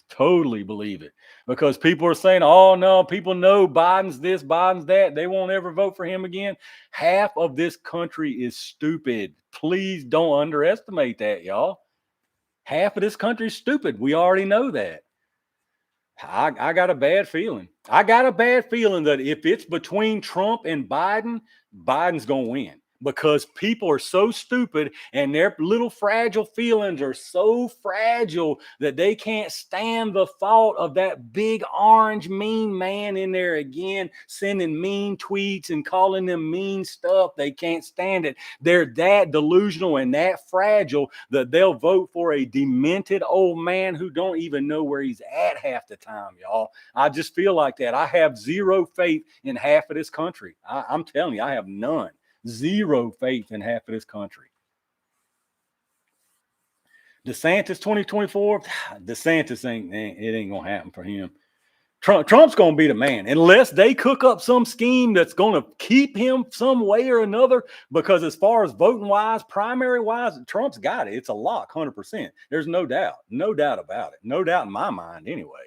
Speaker 1: Totally believe it, because people are saying, oh no, people know Biden's this, Biden's that, they won't ever vote for him again. Half of this country is stupid. Please don't underestimate that, y'all. Half of this country is stupid. We already know that. I got a bad feeling. I got a bad feeling that if it's between Trump and Biden, Biden's going to win, because people are so stupid and their little fragile feelings are so fragile that they can't stand the thought of that big orange mean man in there again, sending mean tweets and calling them mean stuff. They can't stand it. They're that delusional and that fragile that they'll vote for a demented old man who don't even know where he's at half the time, y'all. I just feel like that. I have zero faith in half of this country. I'm telling you, I have none. Zero faith in half of this country. DeSantis 2024, DeSantis ain't gonna happen for him. Trump's gonna be the man unless they cook up some scheme that's gonna keep him some way or another. Because as far as voting wise, primary wise, Trump's got it. It's a lock, 100%. There's no doubt about it. No doubt in my mind, anyway.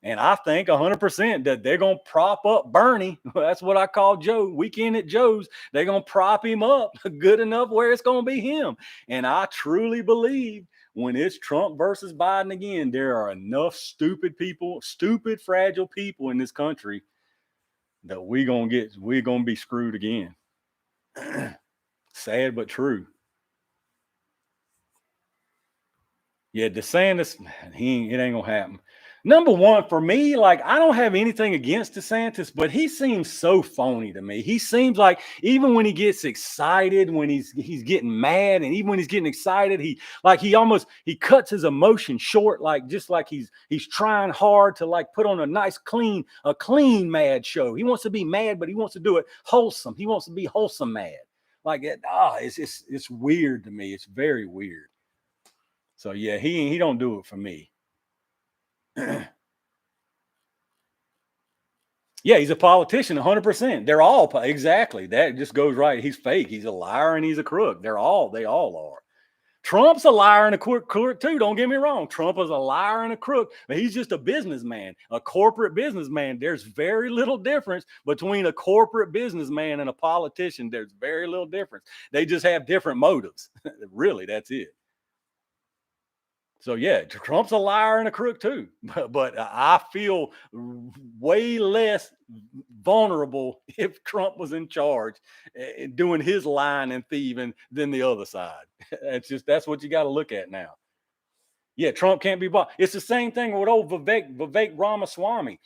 Speaker 1: And I think 100% that they're going to prop up Bernie. That's what I call Joe. Weekend at Joe's. They're going to prop him up good enough where it's going to be him. And I truly believe when it's Trump versus Biden again, there are enough stupid people, stupid, fragile people in this country that we're going to be screwed again. Sad but true. Yeah, DeSantis, it ain't going to happen. Number one, for me, like, I don't have anything against DeSantis, but he seems so phony to me. He seems like even when he gets excited, when he's getting mad, and even when he's getting excited, he cuts his emotion short, like just like he's trying hard to like put on a clean mad show. He wants to be mad, but he wants to do it wholesome. He wants to be wholesome mad. Like it's weird to me. It's very weird. So yeah, he don't do it for me. Yeah, he's a politician, 100%. They're all exactly. That just goes right. He's fake. He's a liar and he's a crook. They all are. Trump's a liar and a crook too. Don't get me wrong. Trump is a liar and a crook, but he's just a businessman, a corporate businessman. There's very little difference between a corporate businessman and a politician. There's very little difference. They just have different motives. Really, that's it. So yeah, Trump's a liar and a crook too, but I feel way less vulnerable if Trump was in charge and doing his lying and thieving than the other side. That's what you got to look at now. Yeah, Trump can't be bought. It's the same thing with old Vivek Ramaswamy.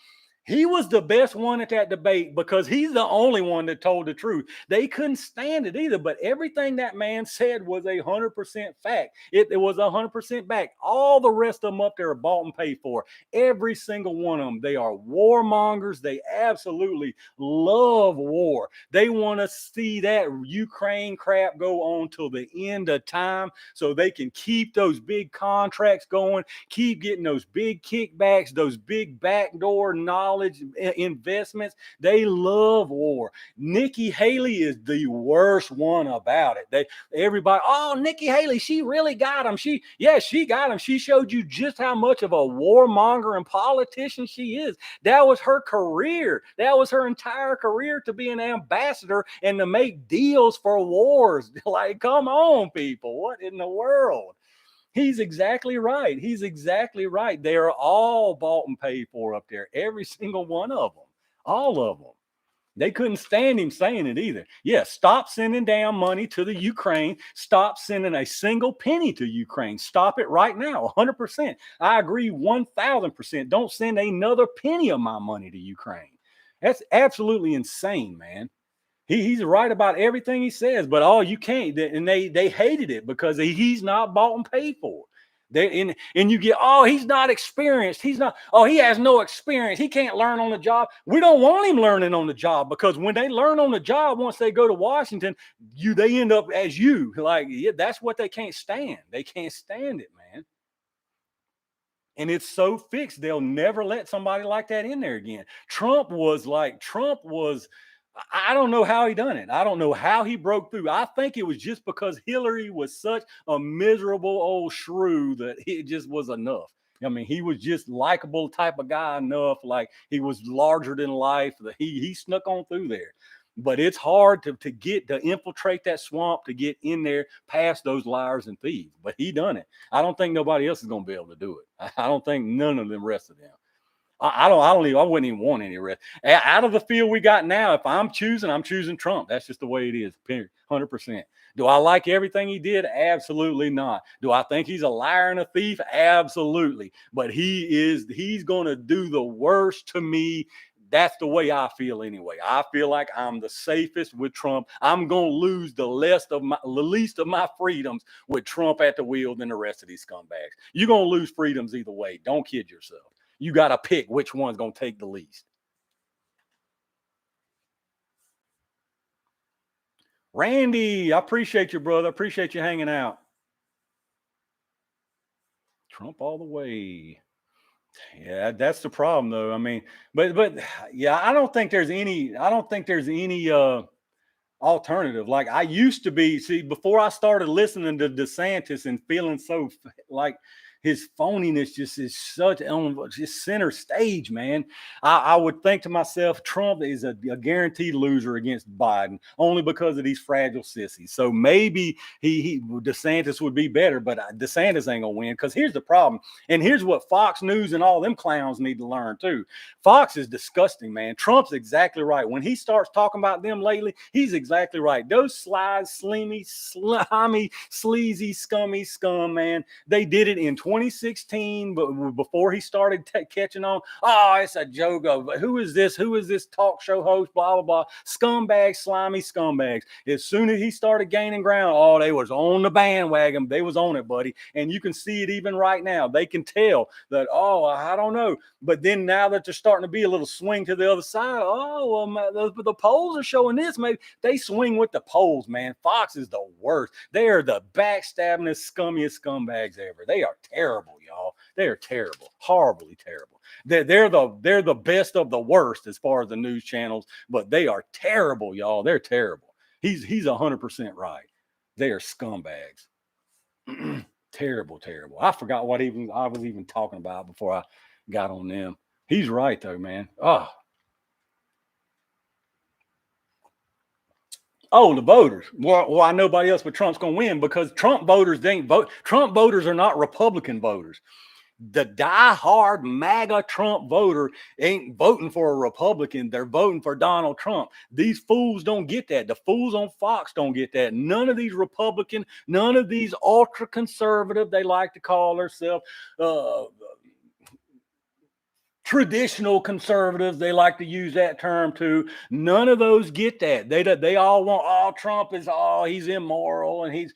Speaker 1: He was the best one at that debate because he's the only one that told the truth. They couldn't stand it either, but everything that man said was 100% fact. It was 100% back. All the rest of them up there are bought and paid for. Every single one of them. They are warmongers. They absolutely love war. They want to see that Ukraine crap go on till the end of time so they can keep those big contracts going, keep getting those big kickbacks, those big backdoor knowledge investments. They love war. Nikki Haley is the worst one about it. Everybody, oh, Nikki Haley, she really got him. She got him. She showed you just how much of a warmonger and politician she is. That was her career. That was her entire career, to be an ambassador and to make deals for wars. Like, come on, people. What in the world? He's exactly right. He's exactly right. They are all bought and paid for up there. Every single one of them. All of them. They couldn't stand him saying it either. Yeah, stop sending down money to the Ukraine. Stop sending a single penny to Ukraine. Stop it right now, 100%. I agree 1,000%. Don't send another penny of my money to Ukraine. That's absolutely insane, man. He's right about everything he says, but you can't, and they hated it because he's not bought and paid for. And you get, he's not experienced. He has no experience. He can't learn on the job. We don't want him learning on the job, because when they learn on the job, once they go to Washington, they end up as you. Like, yeah, that's what they can't stand. They can't stand it, man. And it's so fixed, they'll never let somebody like that in there again. Trump was, I don't know how he done it. I don't know how he broke through. I think it was just because Hillary was such a miserable old shrew that it just was enough. I mean, he was just likable type of guy enough. Like, he was larger than life. He snuck on through there. But it's hard to infiltrate that swamp, to get in there past those liars and thieves. But he done it. I don't think nobody else is going to be able to do it. I don't think none of them rest of them. I wouldn't even want any rest. Out of the field we got now, if I'm choosing Trump. That's just the way it is. 100%. Do I like everything he did? Absolutely not. Do I think he's a liar and a thief? Absolutely. But he's going to do the worst to me. That's the way I feel anyway. I feel like I'm the safest with Trump. I'm going to lose the least of my freedoms with Trump at the wheel than the rest of these scumbags. You're going to lose freedoms either way. Don't kid yourself. You got to pick which one's going to take the least. Randy, I appreciate you, brother. I appreciate you hanging out. Trump all the way. Yeah, that's the problem, though. I mean, but yeah, I don't think there's any alternative. Like, I used to be, before I started listening to DeSantis and feeling so like his phoniness just is such on just center stage, man. I would think to myself, Trump is a guaranteed loser against Biden only because of these fragile sissies. So maybe DeSantis would be better, but DeSantis ain't gonna win, because here's the problem, and here's what Fox News and all them clowns need to learn too. Fox is disgusting, man. Trump's exactly right. When he starts talking about them lately, he's exactly right. Those slimy, sleazy, scummy scum, man. They did it in 2016, but before he started catching on. Oh, it's a joke of who is this talk show host, blah blah blah. Scumbags, slimy scumbags. As soon as he started gaining ground, they was on the bandwagon. They was on it, buddy. And you can see it even right now. They can tell that, I don't know. But then now that they're starting to be a little swing to the other side, the polls are showing this. Maybe they swing with the polls, man. Fox is the worst. They are the backstabbingest, scummiest scumbags ever. They are terrible, y'all. They are terrible, horribly terrible. They're the best of the worst as far as the news channels, but they are terrible, y'all. They're terrible. He's 100% right. They are scumbags. Terrible. I forgot what I was even talking about before I got on them. He's right though, man. Oh, the voters. Well, why nobody else but Trump's gonna win? Because Trump voters, they ain't vote. Trump voters are not Republican voters. The diehard MAGA Trump voter ain't voting for a Republican. They're voting for Donald Trump. These fools don't get that. The fools on Fox don't get that. None of these Republican, none of these ultra conservative, they like to call themselves traditional conservatives, they like to use that term too. None of those get that. They all want, Trump is he's immoral and he's.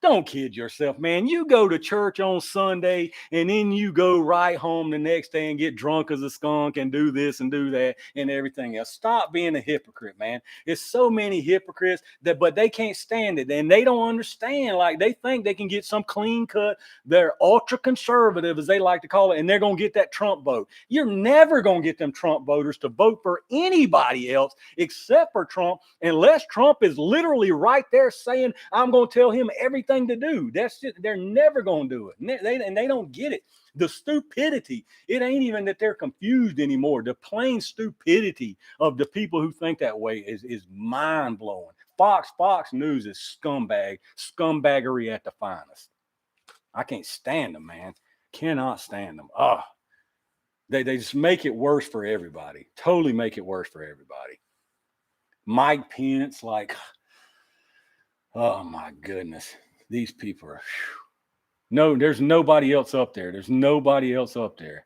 Speaker 1: Don't kid yourself, man. You go to church on Sunday and then you go right home the next day and get drunk as a skunk and do this and do that and everything else. Stop being a hypocrite, man. There's so many hypocrites but they can't stand it. And they don't understand. Like, they think they can get some clean cut. They're ultra conservative, as they like to call it, and they're going to get that Trump vote. You're never going to get them Trump voters to vote for anybody else except for Trump, unless Trump is literally right there saying, I'm going to tell him everything to do. That's just, they're never going to do it. And they don't get it. The stupidity, it ain't even that they're confused anymore. The plain stupidity of the people who think that way is mind blowing. Fox News is scumbaggery at the finest. I can't stand them, man. Cannot stand them. They just make it worse for everybody. Totally make it worse for everybody. Mike Pence, like, oh my goodness. These people are, no, there's nobody else up there. There's nobody else up there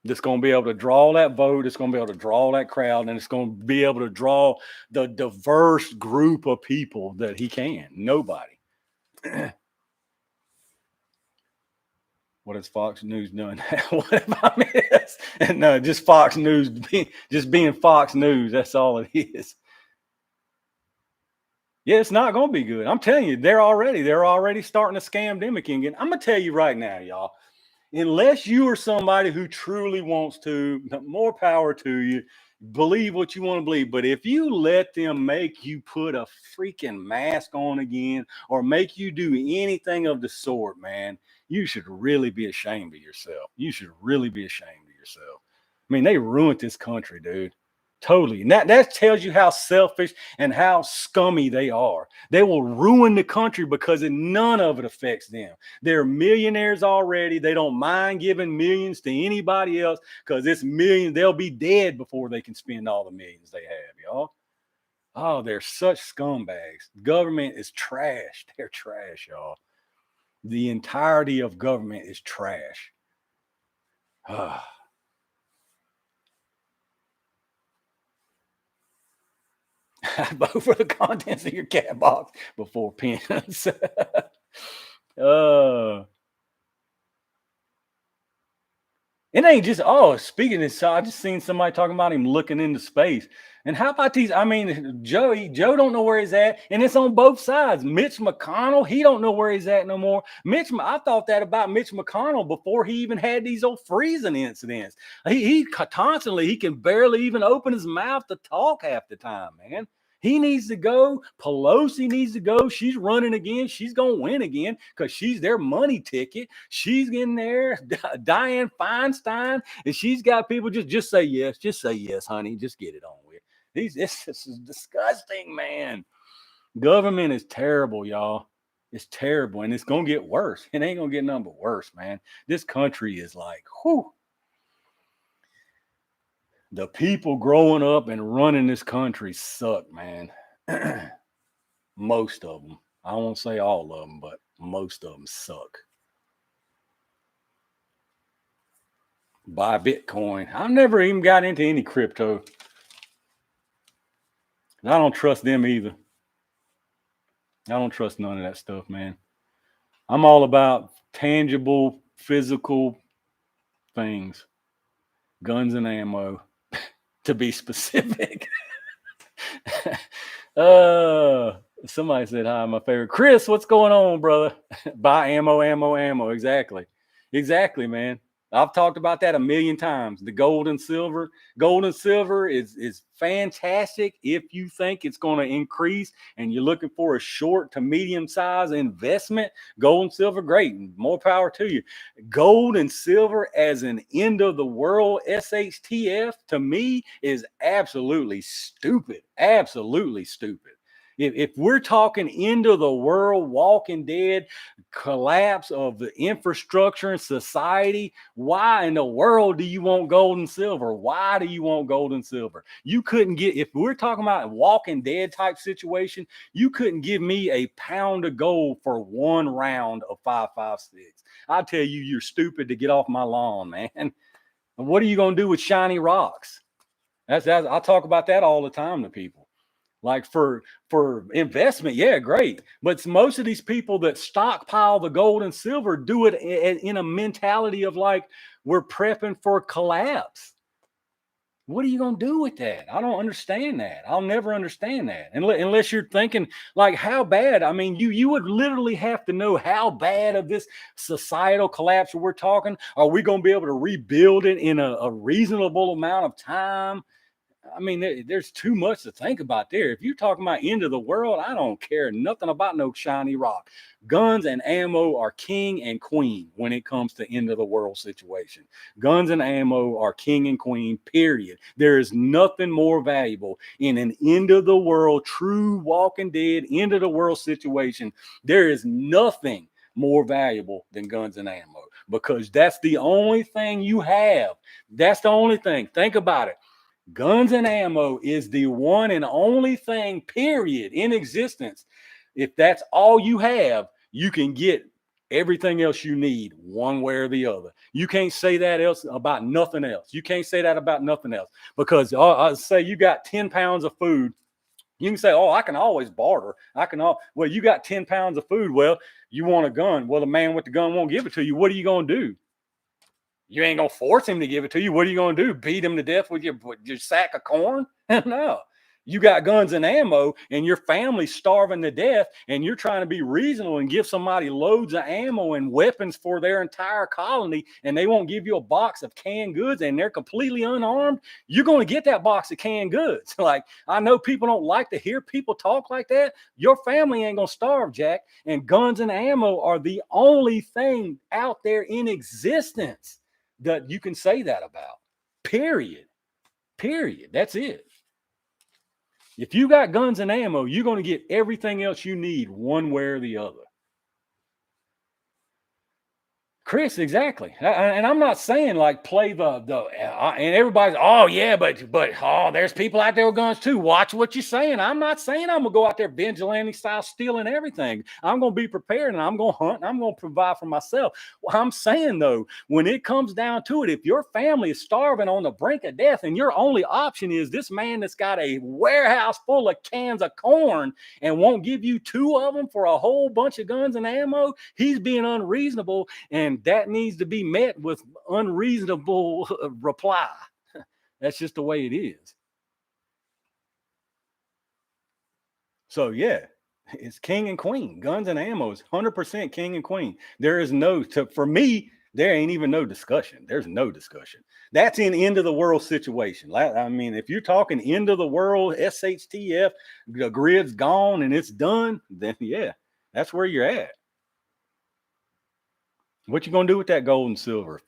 Speaker 1: that's going to be able to draw that vote. It's going to be able to draw that crowd, and it's going to be able to draw the diverse group of people that he can. Nobody. What has Fox News done? What have I missed? And no, just Fox News, just being Fox News. That's all it is. Yeah, it's not going to be good. I'm telling you, they're already starting to scam them again. I'm going to tell you right now, y'all, unless you are somebody who truly wants to, more power to you, believe what you want to believe. But if you let them make you put a freaking mask on again or make you do anything of the sort, man, you should really be ashamed of yourself. You should really be ashamed of yourself. I mean, they ruined this country, dude. Totally. And that tells you how selfish and how scummy they are. They will ruin the country because none of it affects them. They're millionaires already. They don't mind giving millions to anybody else because it's millions. They'll be dead before they can spend all the millions they have, y'all. Oh, they're such scumbags. Government is trash. They're trash, y'all. The entirety of government is trash. Vote for the contents of your cat box before pens. It ain't just, speaking of this, I just seen somebody talking about him looking into space. And how about these? I mean, Joe don't know where he's at, and it's on both sides. Mitch McConnell, he don't know where he's at no more. I thought that about Mitch McConnell before he even had these old freezing incidents. He constantly, he can barely even open his mouth to talk half the time, man. He needs to go. Pelosi needs to go. She's running again. She's going to win again because she's their money ticket. She's getting there. Dianne Feinstein. And she's got people just say yes. Just say yes, honey. Just get it on with. This is disgusting, man. Government is terrible, y'all. It's terrible. And it's going to get worse. It ain't going to get none but worse, man. This country is like, whew. The people growing up and running this country suck, man. Most of them. I won't say all of them, but most of them suck. Buy Bitcoin. I've never even got into any crypto. I don't trust them either. I don't trust none of that stuff, man. I'm all about tangible, physical things. Guns and ammo, to be specific. Somebody said hi, my favorite. Chris, what's going on, brother? Buy ammo. Exactly, man. I've talked about that a million times. The gold and silver. Gold and silver is fantastic if you think it's going to increase and you're looking for a short to medium size investment. Gold and silver, great. More power to you. Gold and silver as an end of the world SHTF to me is absolutely stupid. Absolutely stupid. If we're talking end of the world, Walking Dead, collapse of the infrastructure and society, why in the world do you want gold and silver? Why do you want gold and silver? You couldn't get, if we're talking about a Walking Dead type situation, you couldn't give me a pound of gold for one round of 5.56. I tell you, you're stupid to get off my lawn, man. What are you going to do with shiny rocks? That's I talk about that all the time to people. Like for investment, yeah, great. But most of these people that stockpile the gold and silver do it in a mentality of like, we're prepping for collapse. What are you going to do with that? I don't understand that. I'll never understand that unless you're thinking like how bad. I mean, you would literally have to know how bad of this societal collapse we're talking. Are we going to be able to rebuild it in a reasonable amount of time? I mean, there's too much to think about there. If you're talking about end of the world, I don't care nothing about no shiny rock. Guns and ammo are king and queen when it comes to end of the world situation. Guns and ammo are king and queen, period. There is nothing more valuable in an end of the world, true Walking Dead, end of the world situation. There is nothing more valuable than guns and ammo because that's the only thing you have. That's the only thing. Think about it. Guns and ammo is the one and only thing, period, in existence. If that's all you have, you can get everything else you need one way or the other. You can't say that else about nothing else. You can't say that about nothing else because I say you got 10 pounds of food. You can say, oh, I can always barter. Well, you got 10 pounds of food. Well, you want a gun. Well, the man with the gun won't give it to you. What are you going to do? You ain't gonna force him to give it to you. What are you gonna do? Beat him to death with your sack of corn? No. You got guns and ammo, and your family's starving to death, and you're trying to be reasonable and give somebody loads of ammo and weapons for their entire colony, and they won't give you a box of canned goods, and they're completely unarmed. You're going to get that box of canned goods. Like, I know people don't like to hear people talk like that. Your family ain't gonna starve, Jack. And guns and ammo are the only thing out there in existence that you can say that about. Period. That's it. If you got guns and ammo, you're going to get everything else you need one way or the other. Chris, exactly. And I'm not saying like play and everybody's, oh yeah, but oh, there's people out there with guns too. Watch what you're saying. I'm not saying I'm gonna go out there vigilante style stealing everything. I'm gonna be prepared and I'm gonna hunt and I'm gonna provide for myself. Well, I'm saying though, when it comes down to it, if your family is starving on the brink of death and your only option is this man that's got a warehouse full of cans of corn and won't give you 2 of them for a whole bunch of guns and ammo, he's being unreasonable. And that needs to be met with unreasonable reply. That's just the way it is. So yeah, it's king and queen. Guns and ammo is 100% king and queen. There is for me, there ain't even no discussion. There's no discussion. That's an end of the world situation. I mean, if you're talking end of the world, SHTF, the grid's gone and it's done, then yeah, that's where you're at. What you gonna do with that gold and silver?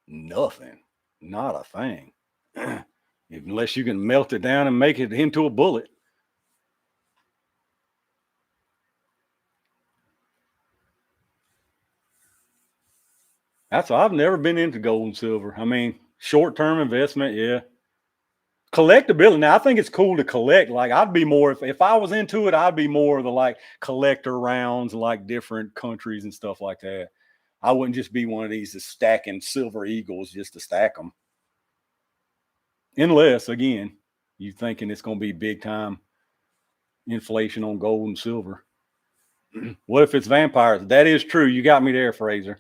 Speaker 1: Nothing. Not a thing. Unless you can melt it down and make it into a bullet. I've never been into gold and silver. I mean, short-term investment, yeah. Collectability. Now, I think it's cool to collect. Like, I'd be more if I was into it, I'd be more of the like collector rounds, like different countries and stuff like that. I wouldn't just be one of these just stacking silver eagles just to stack them. Unless, again, you thinking it's going to be big time inflation on gold and silver. What if it's vampires? That is true. You got me there, Fraser.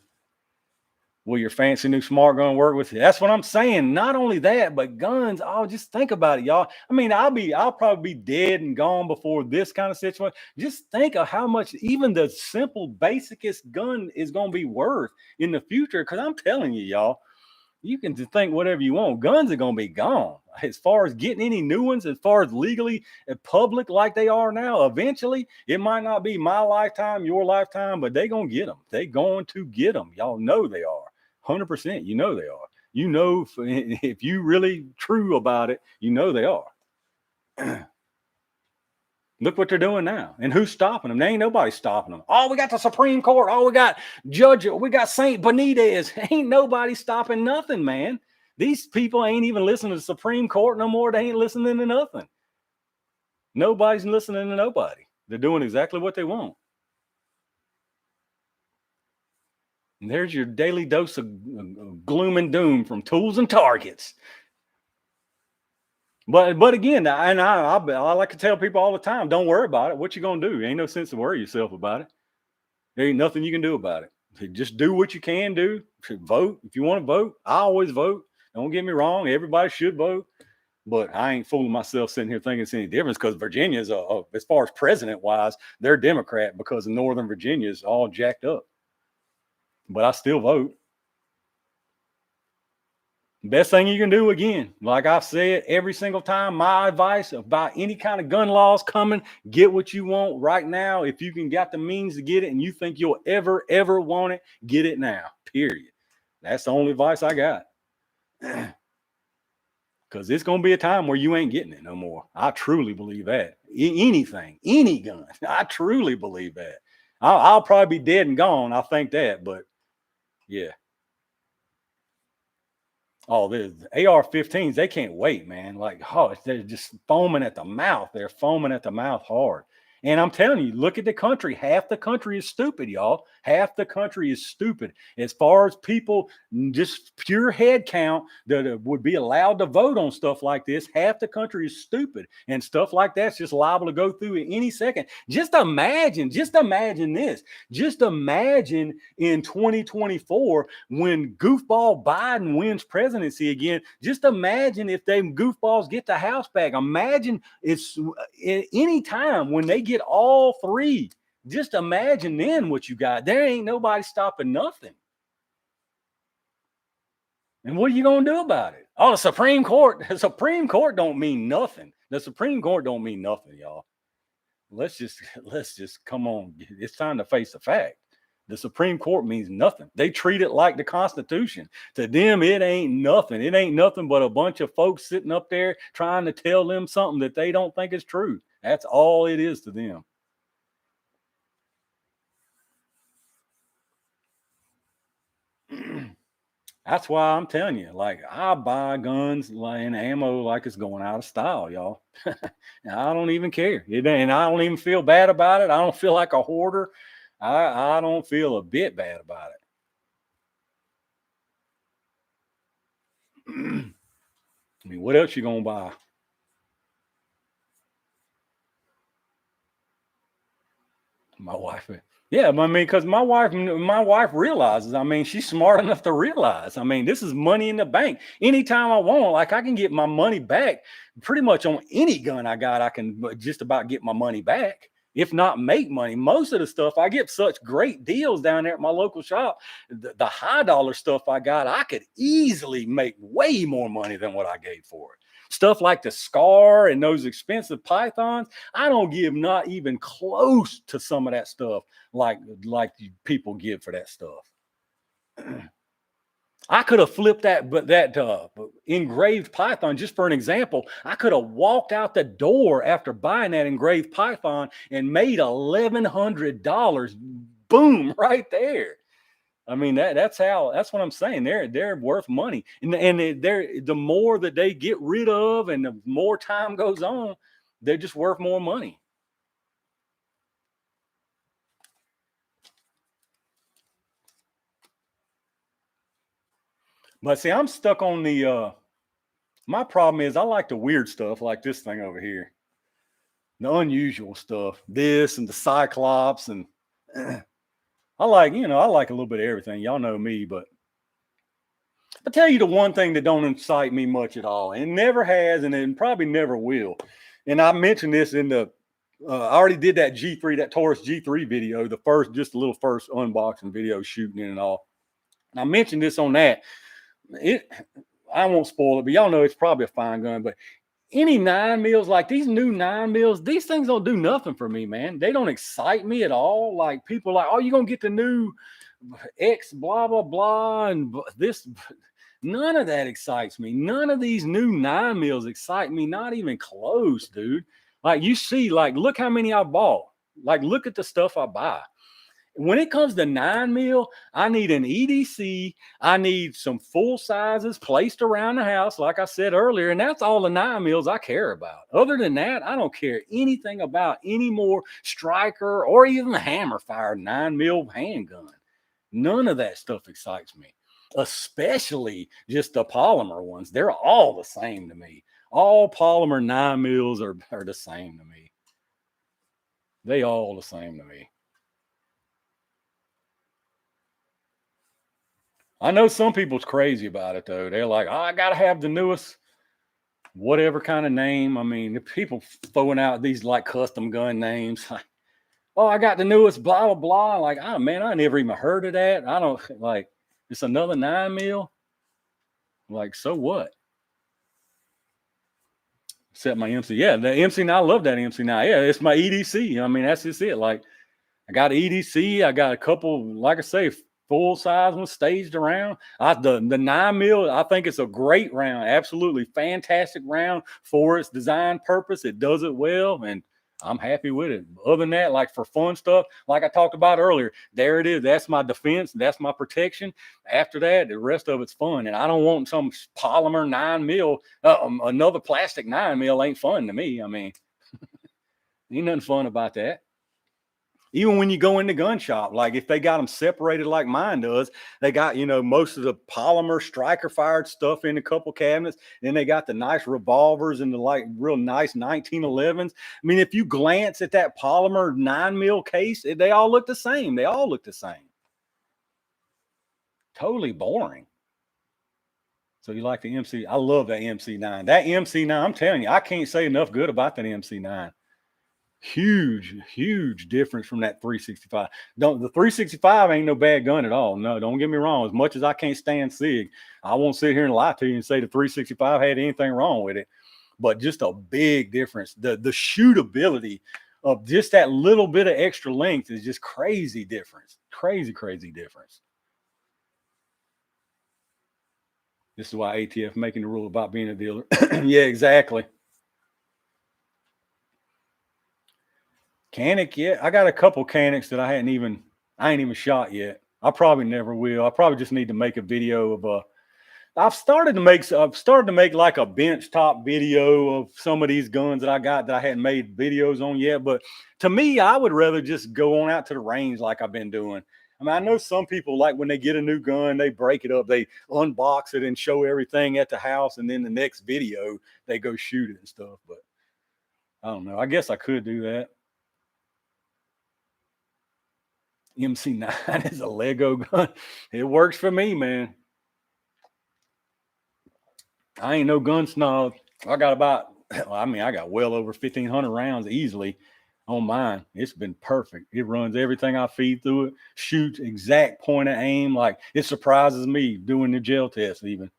Speaker 1: Will your fancy new smart gun work with you? That's what I'm saying. Not only that, but guns. Oh, just think about it, y'all. I mean, I'll probably be dead and gone before this kind of situation. Just think of how much even the simple, basicest gun is going to be worth in the future. Because I'm telling you, y'all, You can just think whatever you want. Guns are going to be gone. As far as getting any new ones, as far as legally public like they are now, eventually, it might not be my lifetime, your lifetime, but they're going to get them. They're going to get them. Y'all know they are. 100%. You know they are. You know, if you really true about it, you know they are. Look what they're doing now. And who's stopping them? There ain't nobody stopping them. Oh, we got the Supreme Court. Oh, we got Judge. We got St. Benitez. Ain't nobody stopping nothing, man. These people ain't even listening to the Supreme Court no more. They ain't listening to nothing. Nobody's listening to nobody. They're doing exactly what they want. And there's your daily dose of gloom and doom from Tools and Targets. But again, and I like to tell people all the time, don't worry about it. What you gonna do? Ain't no sense to worry yourself about it. There ain't nothing you can do about it. Just do what you can do. Vote if you want to vote. I always vote. Don't get me wrong. Everybody should vote. But I ain't fooling myself sitting here thinking it's any difference, because Virginia's, as far as president wise, they're Democrat, because Northern Virginia is all jacked up. But I still vote. Best thing you can do, again, like I've said every single time, my advice about any kind of gun laws coming, get what you want right now. If you can got the means to get it and you think you'll ever want it, get it now, period. That's the only advice I got. Because it's going to be a time where you ain't getting it no more. I truly believe that. Anything, any gun, I truly believe that. I'll probably be dead and gone. I think that, but yeah. Oh, the AR-15s, they can't wait, man. Like, oh, they're just foaming at the mouth. They're foaming at the mouth hard. And I'm telling you, look at the country. Half the country is stupid, y'all. Half the country is stupid. As far as people, just pure head count that would be allowed to vote on stuff like this, half the country is stupid. And stuff like that's just liable to go through at any second. Just imagine this. Just imagine in 2024, when goofball Biden wins presidency again, just imagine if them goofballs get the House back. Imagine it's any time when they get all three. Just imagine then what you got. There ain't nobody stopping nothing. And what are you going to do about it? Oh, the Supreme Court don't mean nothing. The Supreme Court don't mean nothing, y'all. Let's just come on. It's time to face the fact. The Supreme Court means nothing. They treat it like the Constitution. To them, it ain't nothing. It ain't nothing but a bunch of folks sitting up there trying to tell them something that they don't think is true. That's all it is to them. That's why I'm telling you, like, I buy guns and ammo like it's going out of style, y'all. I don't even care. And I don't even feel bad about it. I don't feel like a hoarder. I don't feel a bit bad about it. I mean, what else you gonna buy? My wife. Yeah, I mean, because my wife realizes, I mean, she's smart enough to realize, I mean, this is money in the bank. Anytime I want, like, I can get my money back pretty much on any gun I got. I can just about get my money back, if not make money. Most of the stuff, I get such great deals down there at my local shop. The high dollar stuff I got, I could easily make way more money than what I gave for it. Stuff like the Scar and those expensive pythons, I don't give not even close to some of that stuff like people give for that stuff. I could have flipped that engraved python, just for an example. I could have walked out the door after buying that engraved python and made $1,100. Boom, right there. I mean, that's what I'm saying. They're worth money, and the more that they get rid of, and the more time goes on, they're just worth more money. But see, I'm stuck on my problem is I like the weird stuff like this thing over here, the unusual stuff, this and the Cyclops, and I like a little bit of everything. Y'all know me, but I'll tell you the one thing that don't excite me much at all, and never has, and it probably never will. And I mentioned this in I already did that G3, that Taurus G3 video, just a little first unboxing video shooting it and all. And I mentioned this on that. I won't spoil it, but y'all know it's probably a fine gun. But any 9mm, like these new 9mm, these things don't do nothing for me, man. They don't excite me at all. Like people are like, oh, you're gonna get the new X blah blah blah and this. None of that excites me. None of these new 9mm excite me, not even close, dude. Like you see, like look how many I bought. Like look at the stuff I buy. When it comes to 9mm, I need an EDC. I need some full sizes placed around the house, like I said earlier, and that's all the 9mm I care about. Other than that, I don't care anything about any more striker or even the hammer fired 9mm handgun. None of that stuff excites me, especially just the polymer ones. They're all the same to me. All polymer 9mm are the same to me. They all the same to me. I know some people's crazy about it though. They're like, oh, I gotta have the newest whatever kind of name. I mean, the people throwing out these like custom gun names. Oh, I got the newest blah blah blah. Like, oh man, I never even heard of that. I don't like it's another 9mm. Like, so what? Except my MC. Yeah, the MC9, I love that MC9. Yeah, it's my EDC. I mean, that's just it. Like, I got EDC. I got a couple, like I say, full size ones staged around. The 9mm, I think it's a great round. Absolutely fantastic round for its design purpose. It does it well, and I'm happy with it. Other than that, like for fun stuff, like I talked about earlier, there it is. That's my defense. That's my protection. After that, the rest of it's fun. And I don't want some polymer 9mm. Another plastic 9mm ain't fun to me. I mean, ain't nothing fun about that. Even when you go in the gun shop, like if they got them separated like mine does, they got, most of the polymer striker fired stuff in a couple cabinets. Then they got the nice revolvers and the like real nice 1911s. I mean, if you glance at that polymer 9mm case, they all look the same. They all look the same. Totally boring. So you like the MC? I love that MC9. That MC9, I'm telling you, I can't say enough good about that MC9. Huge difference from that 365. The 365 ain't no bad gun at all. No, don't get me wrong. As much as I can't stand SIG, I won't sit here and lie to you and say the 365 had anything wrong with it. But just a big difference. The shootability of just that little bit of extra length is just crazy difference. Crazy difference. This is why ATF making the rule about being a dealer. Yeah, exactly. Canic, yeah. I got a couple Canics that I ain't even shot yet. I probably never will. I probably just need to make a video of I've started to make like a bench top video of some of these guns that I got that I hadn't made videos on yet. But to me, I would rather just go on out to the range like I've been doing. I mean, I know some people like when they get a new gun, they break it up, they unbox it and show everything at the house, and then the next video they go shoot it and stuff. But I don't know. I guess I could do that. MC9 is a Lego gun. It works for me, man. I ain't no gun snob. I got I got well over 1,500 rounds easily on mine. It's been perfect. It runs everything I feed through it, shoots exact point of aim. Like it surprises me doing the gel test even.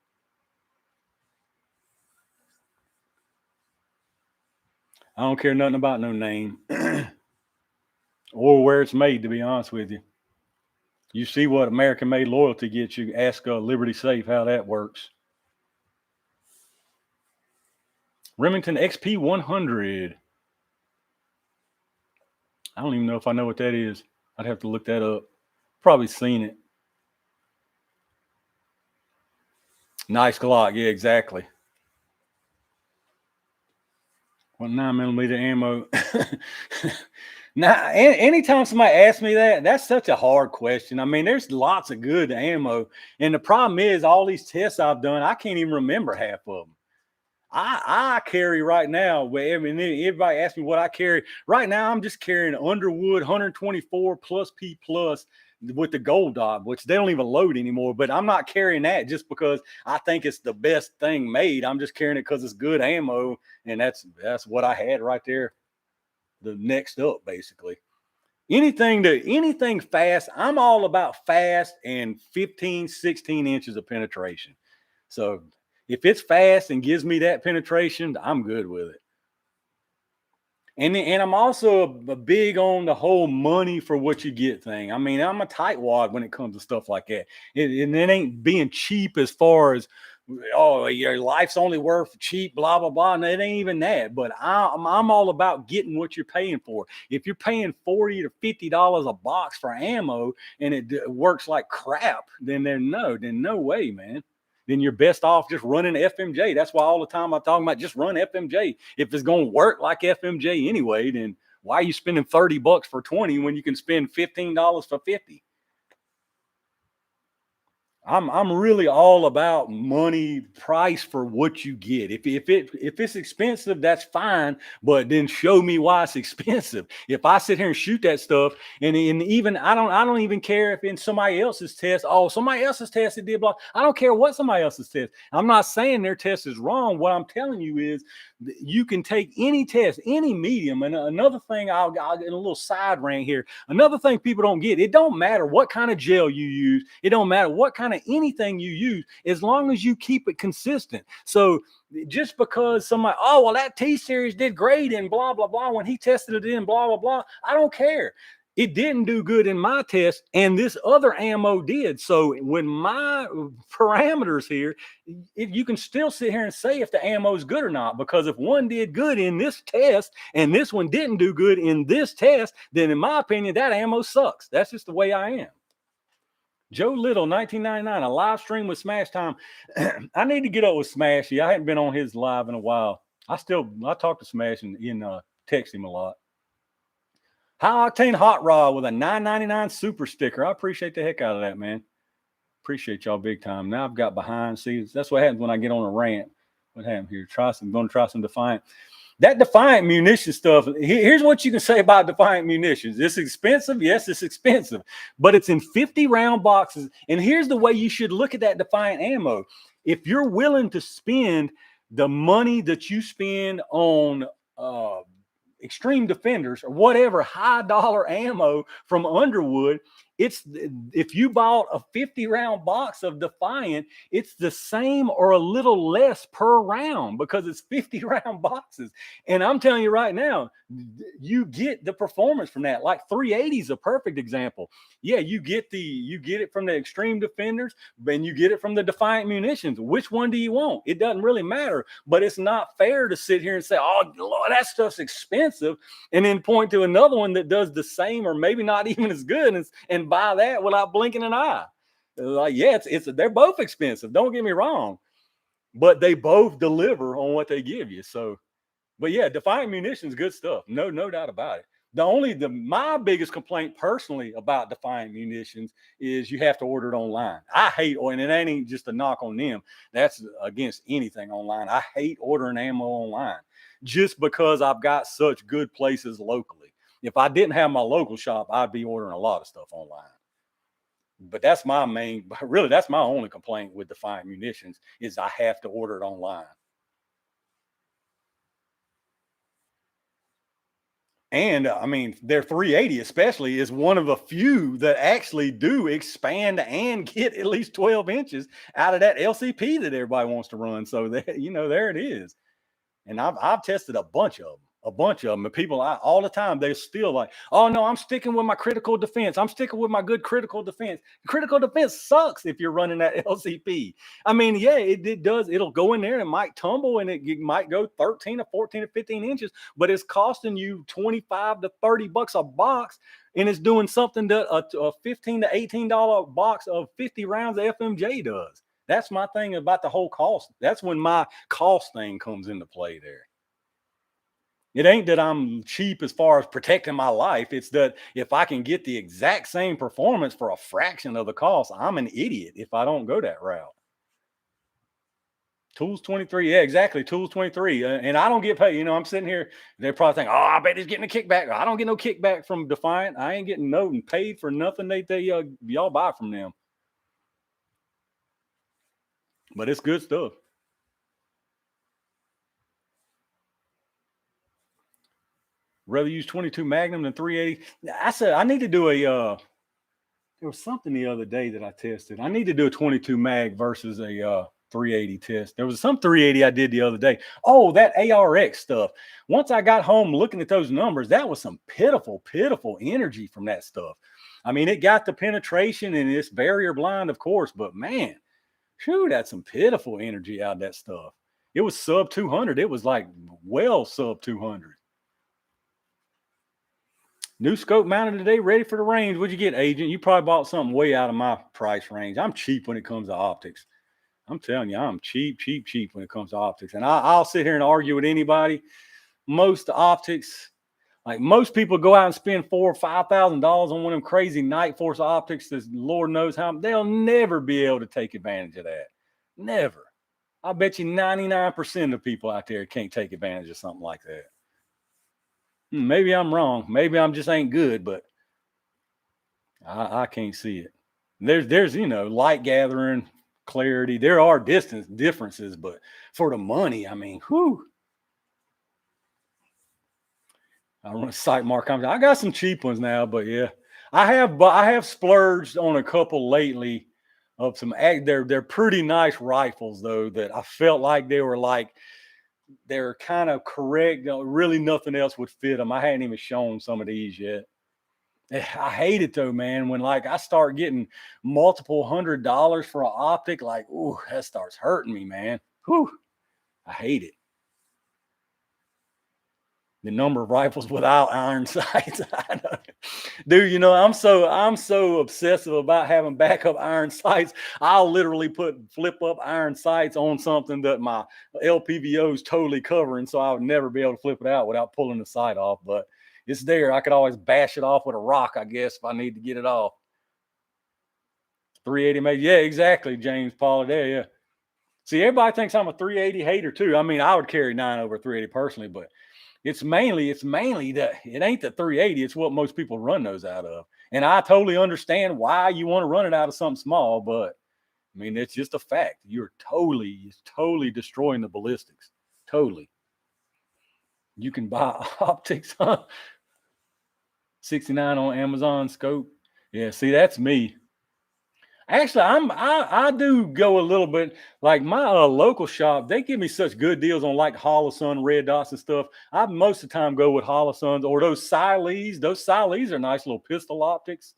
Speaker 1: I don't care nothing about no name or where it's made, to be honest with you. You see what American made loyalty gets you. Ask Liberty Safe how that works. Remington XP 100. I don't even know if I know what that is. I'd have to look that up. Probably seen it. Nice Glock. Yeah, exactly. 9mm ammo. Now, anytime somebody asks me that, that's such a hard question. I mean, there's lots of good ammo. And the problem is all these tests I've done, I can't even remember half of them. I carry right now, where everybody asks me what I carry. Right now, I'm just carrying Underwood 124 plus P plus with the gold dot, which they don't even load anymore. But I'm not carrying that just because I think it's the best thing made. I'm just carrying it because it's good ammo, and that's what I had right there. The next up, basically. Anything fast. I'm all about fast and 15, 16 inches of penetration. So if it's fast and gives me that penetration, I'm good with it. And I'm also a big on the whole money for what you get thing. I mean, I'm a tightwad when it comes to stuff like that. And it ain't being cheap as far as, oh, your life's only worth cheap, blah, blah, blah. And it ain't even that. But I'm all about getting what you're paying for. If you're paying $40 to $50 a box for ammo and it works like crap, then no way, man. Then you're best off just running FMJ. That's why all the time I'm talking about just run FMJ. If it's going to work like FMJ anyway, then why are you spending $30 for 20 when you can spend $15 for 50? I'm really all about money price for what you get. If it's expensive, that's fine, but then show me why it's expensive. If I sit here and shoot that stuff, and even I don't even care if in somebody else's test, oh, somebody else's test it did blah. I don't care what somebody else's test. I'm not saying their test is wrong. What I'm telling you is you can take any test, any medium. And another thing, I'll get a little side rant here. Another thing people don't get, it don't matter what kind of gel you use. It don't matter what kind of anything you use, as long as you keep it consistent. So just because somebody, oh, well, that T-Series did great and blah, blah, blah, when he tested it in blah, blah, blah, I don't care. It didn't do good in my test, and this other ammo did. So when my parameters here, if you can still sit here and say if the ammo is good or not, because if one did good in this test and this one didn't do good in this test, then in my opinion, that ammo sucks. That's just the way I am. Joe Little, 1999, a live stream with Smash Time. I need to get up with Smashy. I hadn't been on his live in a while. I talk to Smash and text him a lot. High Octane Hot Rod with a $9.99 super sticker. I appreciate the heck out of that, man. Appreciate y'all big time. Now I've got behind. See, that's what happens when I get on a rant. What happened here? I'm going to try some Defiant. That Defiant munition stuff, here's what you can say about Defiant munitions. It's expensive. Yes, it's expensive, but it's in 50 round boxes. And here's the way you should look at that Defiant ammo. If you're willing to spend the money that you spend on Extreme Defenders or whatever high dollar ammo from Underwood, if you bought a 50 round box of Defiant, it's the same or a little less per round because it's 50 round boxes. And I'm telling you right now, you get the performance from that. Like 380 is a perfect example. Yeah, you get it from the Extreme Defenders, and you get it from the Defiant munitions. Which one do you want? It doesn't really matter, but it's not fair to sit here and say, oh, Lord, that stuff's expensive, and then point to another one that does the same or maybe not even as good and buy that without blinking an eye. Like, yeah, they're both expensive. Don't get me wrong, but they both deliver on what they give you. So, but yeah, Defiant munitions, good stuff. No doubt about it. My biggest complaint personally about Defiant munitions is you have to order it online. I hate, and it ain't just a knock on them. That's against anything online. I hate ordering ammo online just because I've got such good places locally. If I didn't have my local shop, I'd be ordering a lot of stuff online. But that's my only complaint with Defiant munitions is I have to order it online. And I mean, their 380 especially is one of a few that actually do expand and get at least 12 inches out of that LCP that everybody wants to run. So that, there it is. And I've tested a bunch of them. And people all the time, they're still like, oh no, I'm sticking with my critical defense. I'm sticking with my good critical defense. Critical defense sucks if you're running that LCP. I mean, yeah, it does. It'll go in there and it might tumble and it might go 13 or 14 or 15 inches, but it's costing you 25 to 30 bucks a box. And it's doing something that a $15 to $18 box of 50 rounds of FMJ does. That's my thing about the whole cost. That's when my cost thing comes into play there. It ain't that I'm cheap as far as protecting my life. It's that if I can get the exact same performance for a fraction of the cost, I'm an idiot if I don't go that route. Tools 23. Yeah, exactly. Tools 23. And I don't get paid. I'm sitting here. They're probably thinking, oh, I bet he's getting a kickback. I don't get no kickback from Defiant. I ain't getting no paid for nothing y'all buy from them. But it's good stuff. Rather use 22 Magnum than 380. I said I need to do there was something the other day that I tested. I need to do a 22 mag versus a 380 test. There was some 380 I did the other day. Oh, that ARX stuff. Once I got home looking at those numbers, that was some pitiful, pitiful energy from that stuff. I mean, it got the penetration and it's barrier blind, of course, but man, phew, that's some pitiful energy out of that stuff. It was sub 200. It was like well sub 200. New scope mounted today, ready for the range. What'd you get, agent? You probably bought something way out of my price range. I'm cheap when it comes to optics. I'm telling you, I'm cheap when it comes to optics. And I'll sit here and argue with anybody. Most optics, like most people go out and spend $4,000 or $5,000 on one of them crazy Night Force optics that Lord knows how, they'll never be able to take advantage of that. Never. I bet you 99% of people out there can't take advantage of something like that. Maybe I'm wrong. Maybe I'm just ain't good, but I can't see it. There's light gathering, clarity. There are distance differences, but for the money, I mean, whew. I want to cite Mark. I got some cheap ones now, but yeah, I have splurged on a couple lately of some. They're pretty nice rifles though that I felt like they're kind of correct. Really, nothing else would fit them. I hadn't even shown some of these yet. I hate it though, man. When like I start getting multiple $100s for an optic, like, ooh, that starts hurting me, man. Whew, I hate it. The number of rifles without iron sights. Dude, I'm so obsessive about having backup iron sights. I'll literally flip up iron sights on something that my LPVO is totally covering, so I would never be able to flip it out without pulling the sight off. But it's there. I could always bash it off with a rock, I guess, if I need to get it off. 380 maybe. Yeah, exactly, James Pollard. There, yeah. See, everybody thinks I'm a 380 hater too. I mean, I would carry 9 over 380 personally, but it's mainly that it ain't the 380. It's what most people run those out of. And I totally understand why you want to run it out of something small, but I mean, it's just a fact. You're totally destroying the ballistics. Totally. You can buy optics, 69 on Amazon scope. Yeah, see, that's me. Actually, I do go a little bit like my local shop. They give me such good deals on like Holosun red dots and stuff. I most of the time go with Holosuns or those Silees. Those Silees are nice little pistol optics.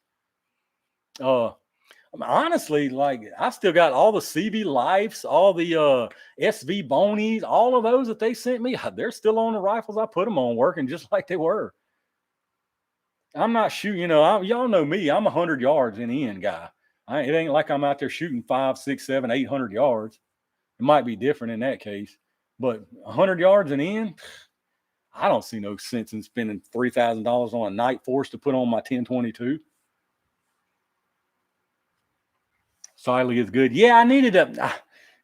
Speaker 1: Honestly, like I still got all the CV Lifes, all the SV Bonies, all of those that they sent me. They're still on the rifles. I put them on, working just like they were. I'm not shooting. Y'all know me. I'm 100 yards in the end guy. It ain't like I'm out there shooting 5, 6, 7, 800 yards. It might be different in that case, but 100 yards and in, I don't see no sense in spending $3,000 on a Night Force to put on my 1022. Siley is good. Yeah, I needed a.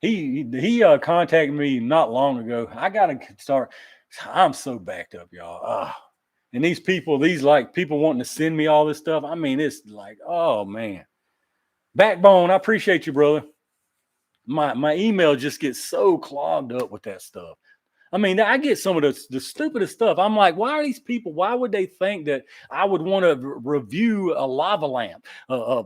Speaker 1: He contacted me not long ago. I gotta start. I'm so backed up, y'all. And these people wanting to send me all this stuff. I mean, it's like, oh man. Backbone, I appreciate you, brother. My email just gets so clogged up with that stuff. I mean, I get some of the stupidest stuff. I'm like, why would they think that I would want to review a lava lamp, a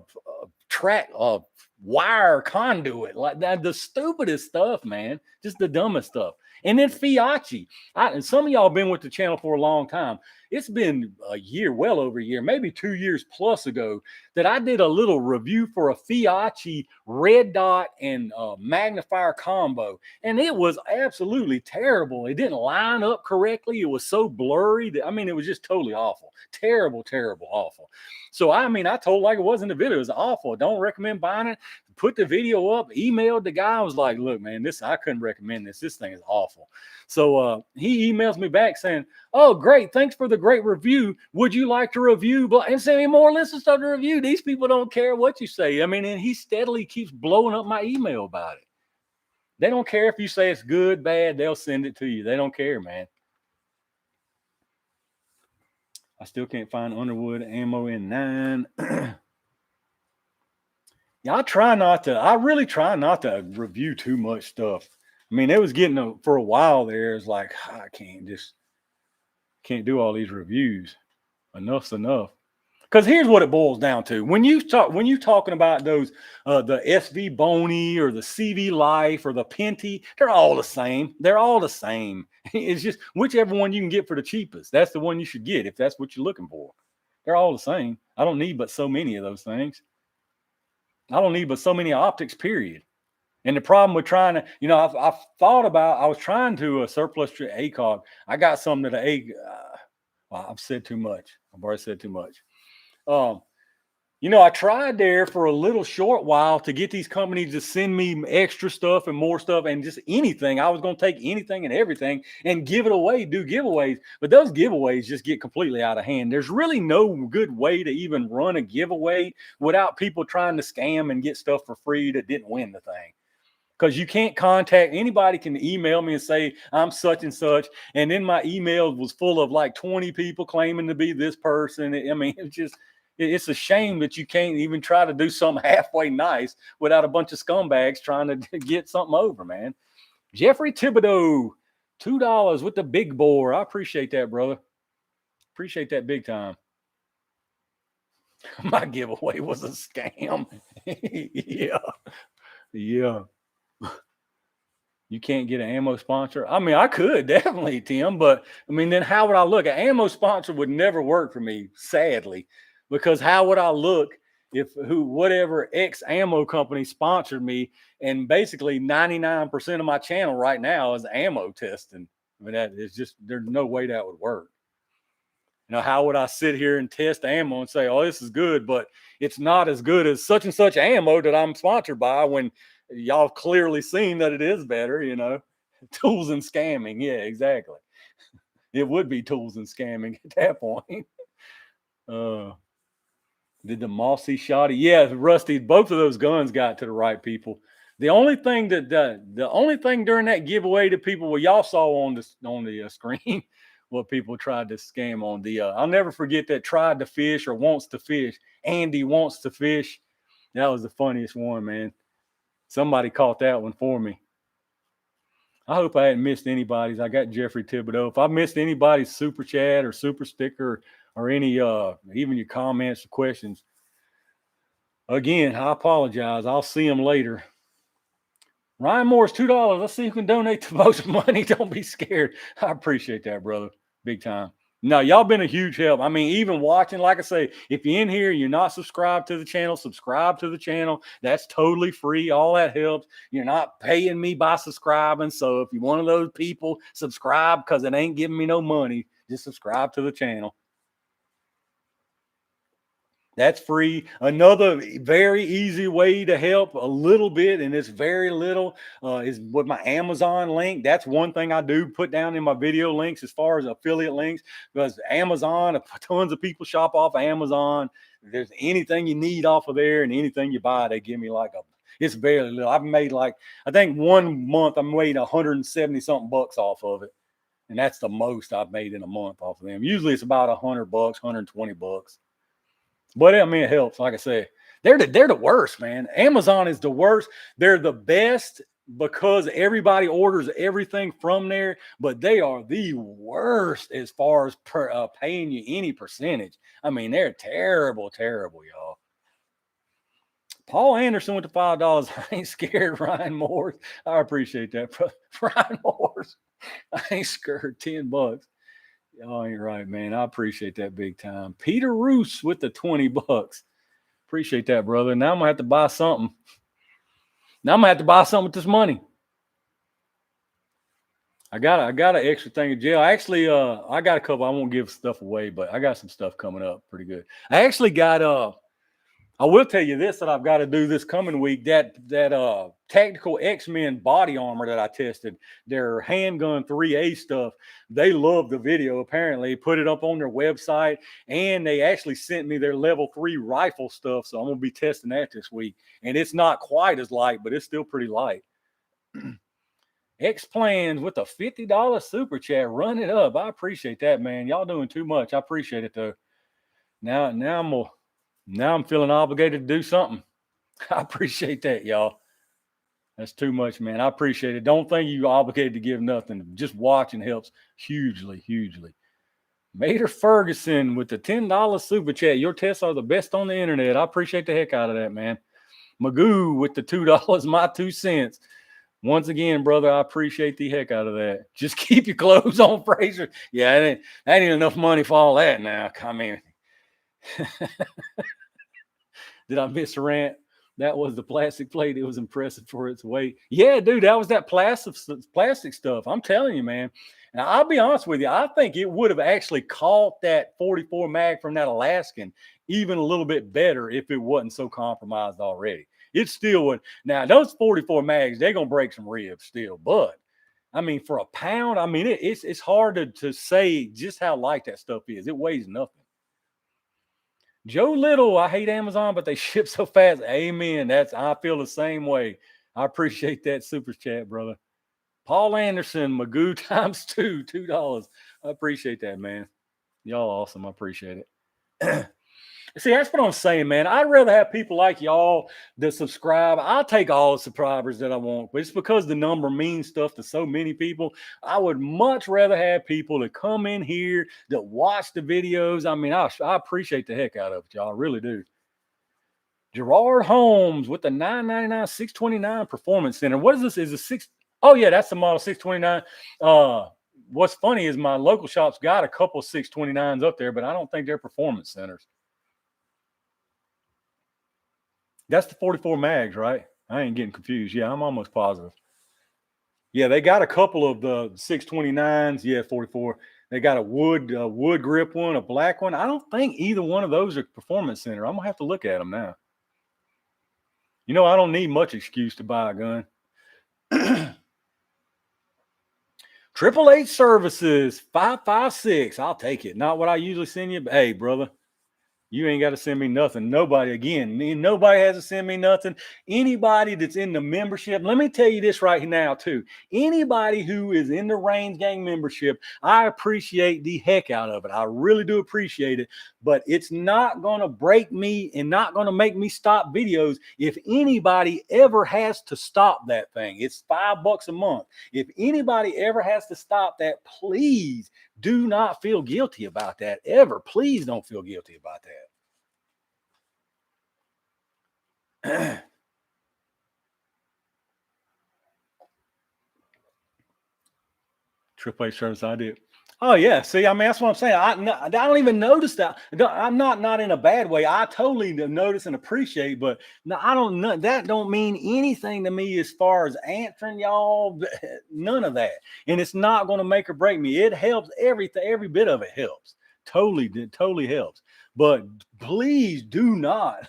Speaker 1: track, a wire conduit, like that? The stupidest stuff, man. Just the dumbest stuff. And then Fiachi. And some of y'all been with the channel for a long time. It's been a year, well over a year, maybe 2 years plus ago, that I did a little review for a Fiachi red dot and magnifier combo. And it was absolutely terrible. It didn't line up correctly. It was so blurry. I mean, it was just totally awful. Terrible, awful. So, I mean, I told like it wasn't the video. It was awful. Don't recommend buying it. Put the video up, emailed the guy. I was like, look, man, I couldn't recommend this. This thing is awful. So he emails me back saying, oh, great. Thanks for the great review. Would you like to review? And send me more lists of stuff to review. These people don't care what you say. I mean, and he steadily keeps blowing up my email about it. They don't care if you say it's good, bad. They'll send it to you. They don't care, man. I still can't find Underwood ammo in 9. Yeah, I really try not to review too much stuff. I mean, it was getting for a while there. It's like, I can't do all these reviews. Enough's enough. Because here's what it boils down to: when you're talking about those, the SV Boney or the CV Life or the Penty, they're all the same. They're all the same. It's just whichever one you can get for the cheapest. That's the one you should get if that's what you're looking for. They're all the same. I don't need but so many of those things. I don't need but so many optics. Period. And the problem with trying to, I've thought about. I was trying to surplus to ACOG. I got some that well, I've said too much. I've already said too much. I tried there for a little short while to get these companies to send me extra stuff and more stuff and just anything. I was going to take anything and everything and give it away, do giveaways. But those giveaways just get completely out of hand. There's really no good way to even run a giveaway without people trying to scam and get stuff for free that didn't win the thing. Because you can't contact anybody, can email me and say I'm such and such, and then my email was full of like 20 people claiming to be this person. I mean, it's a shame that you can't even try to do something halfway nice without a bunch of scumbags trying to get something over, man. Jeffrey Thibodeau, $2 with the big bore. I appreciate that, brother. Appreciate that big time. My giveaway was a scam. Yeah. You can't get an ammo sponsor. I mean, I could definitely, Tim, but I mean, then how would I look? An ammo sponsor would never work for me, sadly, because how would I look if whatever X ammo company sponsored me, and basically 99% of my channel right now is ammo testing. I mean, that is just, there's no way that would work. How would I sit here and test ammo and say, oh, this is good, but it's not as good as such and such ammo that I'm sponsored by, when y'all clearly seen that it is better, Tools and scamming. Yeah, exactly. It would be tools and scamming at that point. Did the Mossy Shotty? Yeah, Rusty, both of those guns got to the right people. The only thing during that giveaway to people, well, y'all saw on the screen what people tried to scam on. I'll never forget that tried to fish or wants to fish. Andy wants to fish. That was the funniest one, man. Somebody caught that one for me. I hope I hadn't missed anybody's. I got Jeffrey Thibodeau. If I missed anybody's super chat or super sticker or any even your comments or questions, again, I apologize. I'll see them later. Ryan Morris, $2. Let's see who can donate the most money. Don't be scared. I appreciate that, brother. Big time. No, y'all been a huge help. I mean, even watching, like I say, if you're in here, you're not subscribed to the channel, subscribe to the channel. That's totally free. All that helps. You're not paying me by subscribing. So if you're one of those people, subscribe, because it ain't giving me no money. Just subscribe to the channel. That's free. Another very easy way to help a little bit, and it's very little, is with my Amazon link. That's one thing I do put down in my video links as far as affiliate links, because Amazon, tons of people shop off Amazon. If there's anything you need off of there and anything you buy, they give me it's very little. I've made I think 1 month I made 170 something bucks off of it. And that's the most I've made in a month off of them. Usually it's about $100, $120. But I mean, it helps. Like I said, they're the worst, man. Amazon is the worst. They're the best because everybody orders everything from there, but they are the worst as far as paying you any percentage. I mean, they're terrible, terrible, y'all. Paul Anderson with the $5. I ain't scared, Ryan Morris. I appreciate that, Ryan Morris. I ain't scared. $10. Y'all ain't right, man. I appreciate that big time. Peter Roos with the $20. Appreciate that, brother. Now I'm gonna have to buy something. With this money. I got an extra thing of jail. Actually, I got a couple. I won't give stuff away, but I got some stuff coming up pretty good. I actually got I will tell you this, that I've got to do this coming week. That Tactical X-Men body armor that I tested, their handgun 3A stuff, they love the video. Apparently, put it up on their website, and they actually sent me their level 3 rifle stuff. So I'm gonna be testing that this week, and it's not quite as light, but it's still pretty light. X Plans with a $50 super chat. Run it up. I appreciate that, man. Y'all doing too much. I appreciate it though. Now I'm feeling obligated to do something. I appreciate that, y'all. That's too much, man. I appreciate it. Don't think you're obligated to give nothing. Just watching helps hugely, hugely. Mater Ferguson with the $10 super chat. Your tests are the best on the internet. I appreciate the heck out of that, man. Magoo with the $2, my 2 cents. Once again, brother, I appreciate the heck out of that. Just keep your clothes on, Fraser. Yeah, that ain't enough money for all that now. I mean, did I miss a rant? That was the plastic plate. It was impressive for its weight. Yeah, dude, that was that plastic stuff. I'm telling you, man. Now, I'll be honest with you. I think it would have actually caught that 44 mag from that Alaskan even a little bit better if it wasn't so compromised already. It still would. Now, those 44 mags, they're going to break some ribs still. But, I mean, for a pound, I mean, it's hard to say just how light that stuff is. It weighs nothing. Joe Little, I hate Amazon, but they ship so fast. Amen. I feel the same way. I appreciate that super chat, brother. Paul Anderson, Magoo times $2. I appreciate that, man. Y'all awesome. I appreciate it. See, that's what I'm saying, man. I'd rather have people like y'all that subscribe. I'll take all the subscribers that I want, but it's because the number means stuff to so many people. I would much rather have people that come in here that watch the videos. I mean, I appreciate the heck out of it, y'all. I really do. Gerard Holmes with the $9.99 629 Performance Center. What is this? Is a six? Oh yeah, that's the model 629. What's funny is my local shop's got a couple 629s up there, but I don't think they're performance centers. That's the 44 mags, right? I ain't getting confused. Yeah, I'm almost positive. Yeah, they got a couple of the 629s. Yeah, 44. They got a wood grip one, a black one. I don't think either one of those are performance center. I'm gonna have to look at them now. You know, I don't need much excuse to buy a gun. 888 services 556. I'll take it. Not what I usually send you, but hey, brother, you ain't got to send me nothing. Nobody has to send me nothing. Anybody that's in the membership, let me tell you this right now, too. Anybody who is in the Range Gang membership, I appreciate the heck out of it. I really do appreciate it. But it's not going to break me and not going to make me stop videos if anybody ever has to stop that thing. It's $5 a month. If anybody ever has to stop that, please do not feel guilty about that ever. Please don't feel guilty about that. AAA service I did. Oh yeah, see, I mean that's what I'm saying. I don't even notice that. I'm not in a bad way. I totally notice and appreciate, but no, I don't know. That don't mean anything to me as far as answering y'all. None of that, and it's not going to make or break me. It helps everything. Every bit of it helps. Totally helps. But please do not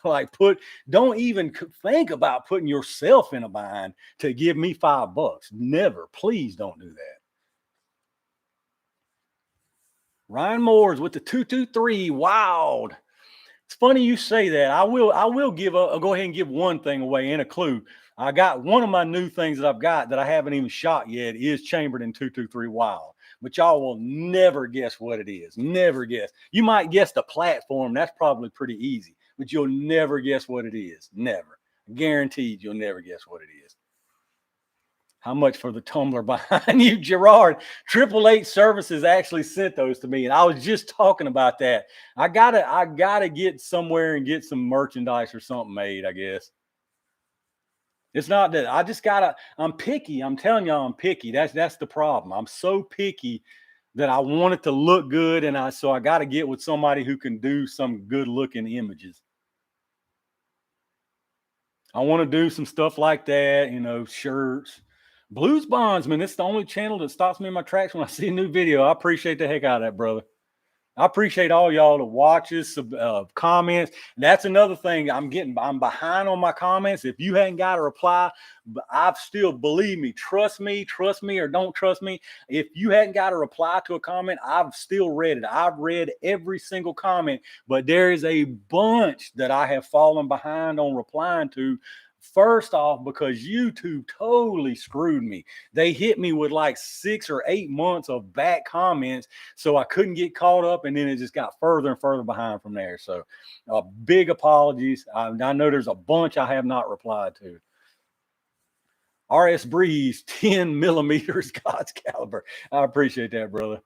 Speaker 1: don't even think about putting yourself in a bind to give me $5. Never. Please don't do that. Ryan Moore's with the 223 wild. It's funny you say that. I will I'll go ahead and give one thing away and a clue. I got one of my new things that I've got that I haven't even shot yet is chambered in 223 wild. But y'all will never guess what it is. Never guess. You might guess the platform. That's probably pretty easy. But you'll never guess what it is. Never. Guaranteed you'll never guess what it is. How much for the tumbler behind you, Gerard? 888 Services actually sent those to me, and I was just talking about that. I gotta get somewhere and get some merchandise or something made, I guess. It's not that I'm picky. I'm telling y'all I'm picky. That's the problem. I'm so picky that I want it to look good, and I gotta get with somebody who can do some good looking images. I want to do some stuff like that, shirts. Blues Bondsman, it's the only channel that stops me in my tracks when I see a new video. I appreciate the heck out of that, brother. I appreciate all y'all that watches, comments. That's another thing. I'm behind on my comments. If you hadn't got a reply, I've still, believe me, trust me or don't trust me. If you hadn't got a reply to a comment, I've still read it. I've read every single comment, but there is a bunch that I have fallen behind on replying to. First off, because YouTube totally screwed me. They hit me with like 6 or 8 months of back comments, so I couldn't get caught up, and then it just got further and further behind from there. So big apologies. I know there's a bunch I have not replied to. RS Breeze 10 millimeters God's caliber. I appreciate that, brother.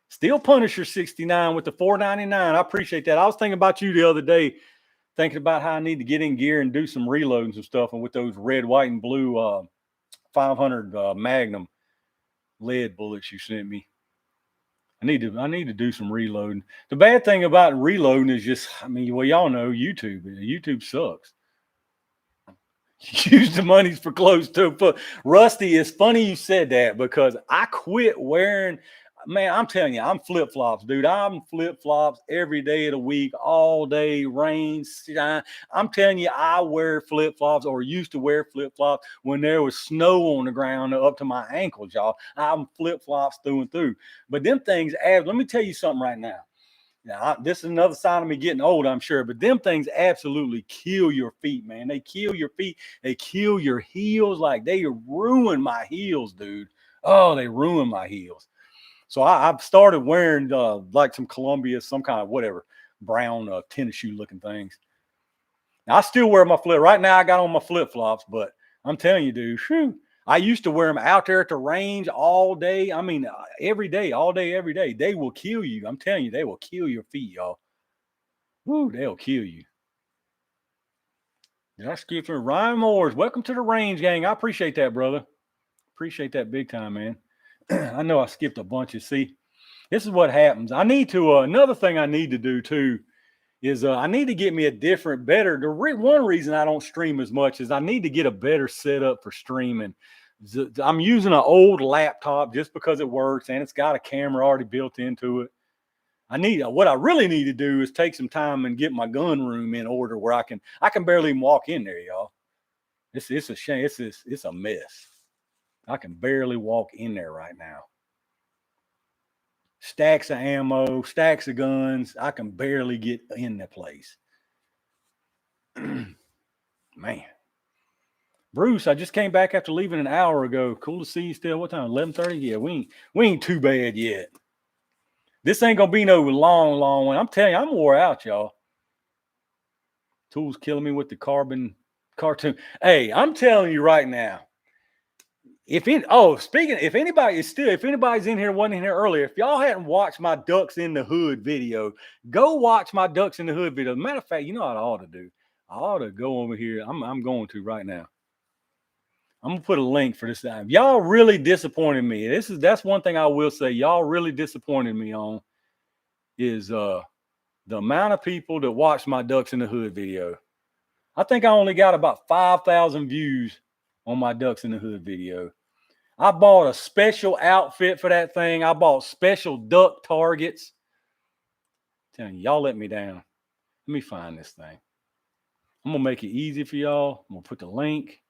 Speaker 1: Still Punisher 69 with the $4.99. I appreciate that. I was thinking about you the other day, thinking about how I need to get in gear and do some reloads and stuff. And with those red, white, and blue 500 Magnum lead bullets you sent me, I need to do some reloading. The bad thing about reloading is just, I mean, well, y'all know YouTube. YouTube sucks. Use the monies for clothes too. But Rusty, it's funny you said that because I quit wearing. Man, I'm telling you, I'm flip flops, dude. I'm flip flops every day of the week, all day, rain, shine. I'm telling you, I wear flip flops or used to wear flip flops when there was snow on the ground up to my ankles, y'all. I'm flip flops through and through. But them things, let me tell you something right now. Now, this is another sign of me getting old, I'm sure, but them things absolutely kill your feet, man. They kill your feet. They kill your heels. Like they ruin my heels, dude. Oh, they ruin my heels. So I've started wearing like some Columbia, some kind of whatever, brown tennis shoe looking things. Now, I still wear my flip. Right now, I got on my flip flops, but I'm telling you, dude, whew, I used to wear them out there at the range all day. I mean, every day, all day, every day. They will kill you. I'm telling you, they will kill your feet, y'all. Woo, they'll kill you. Did I skip through Ryan Moores? Welcome to the range, gang. I appreciate that, brother. Appreciate that big time, man. I know I skipped a bunch of. See, this is what happens. I need to. Another thing I need to do too is I need to get me a different, better. One reason I don't stream as much is I need to get a better setup for streaming. I'm using an old laptop just because it works and it's got a camera already built into it. What I really need to do is take some time and get my gun room in order where I can barely even walk in there, y'all. It's a shame. It's a mess. I can barely walk in there right now. Stacks of ammo, stacks of guns. I can barely get in the place. Man. Bruce, I just came back after leaving an hour ago. Cool to see you still. What time? 11:30? Yeah, we ain't too bad yet. This ain't gonna be no long one. I'm telling you, I'm wore out, y'all. Tools killing me with the carbon cartoon. Hey, I'm telling you right now. If anybody's in here, wasn't in here earlier, if y'all hadn't watched my Ducks in the Hood video, go watch my Ducks in the Hood video. Matter of fact, you know what I ought to do? I ought to go over here. I'm going to right now. I'm gonna put a link for this time. Y'all really disappointed me. That's one thing I will say. Y'all really disappointed me on is the amount of people that watched my Ducks in the Hood video. I think I only got about 5,000 views on my Ducks in the Hood video. I bought a special outfit for that thing. I bought special duck targets. I'm telling you, y'all let me down. Let me find this thing. I'm gonna make it easy for y'all. I'm gonna put the link.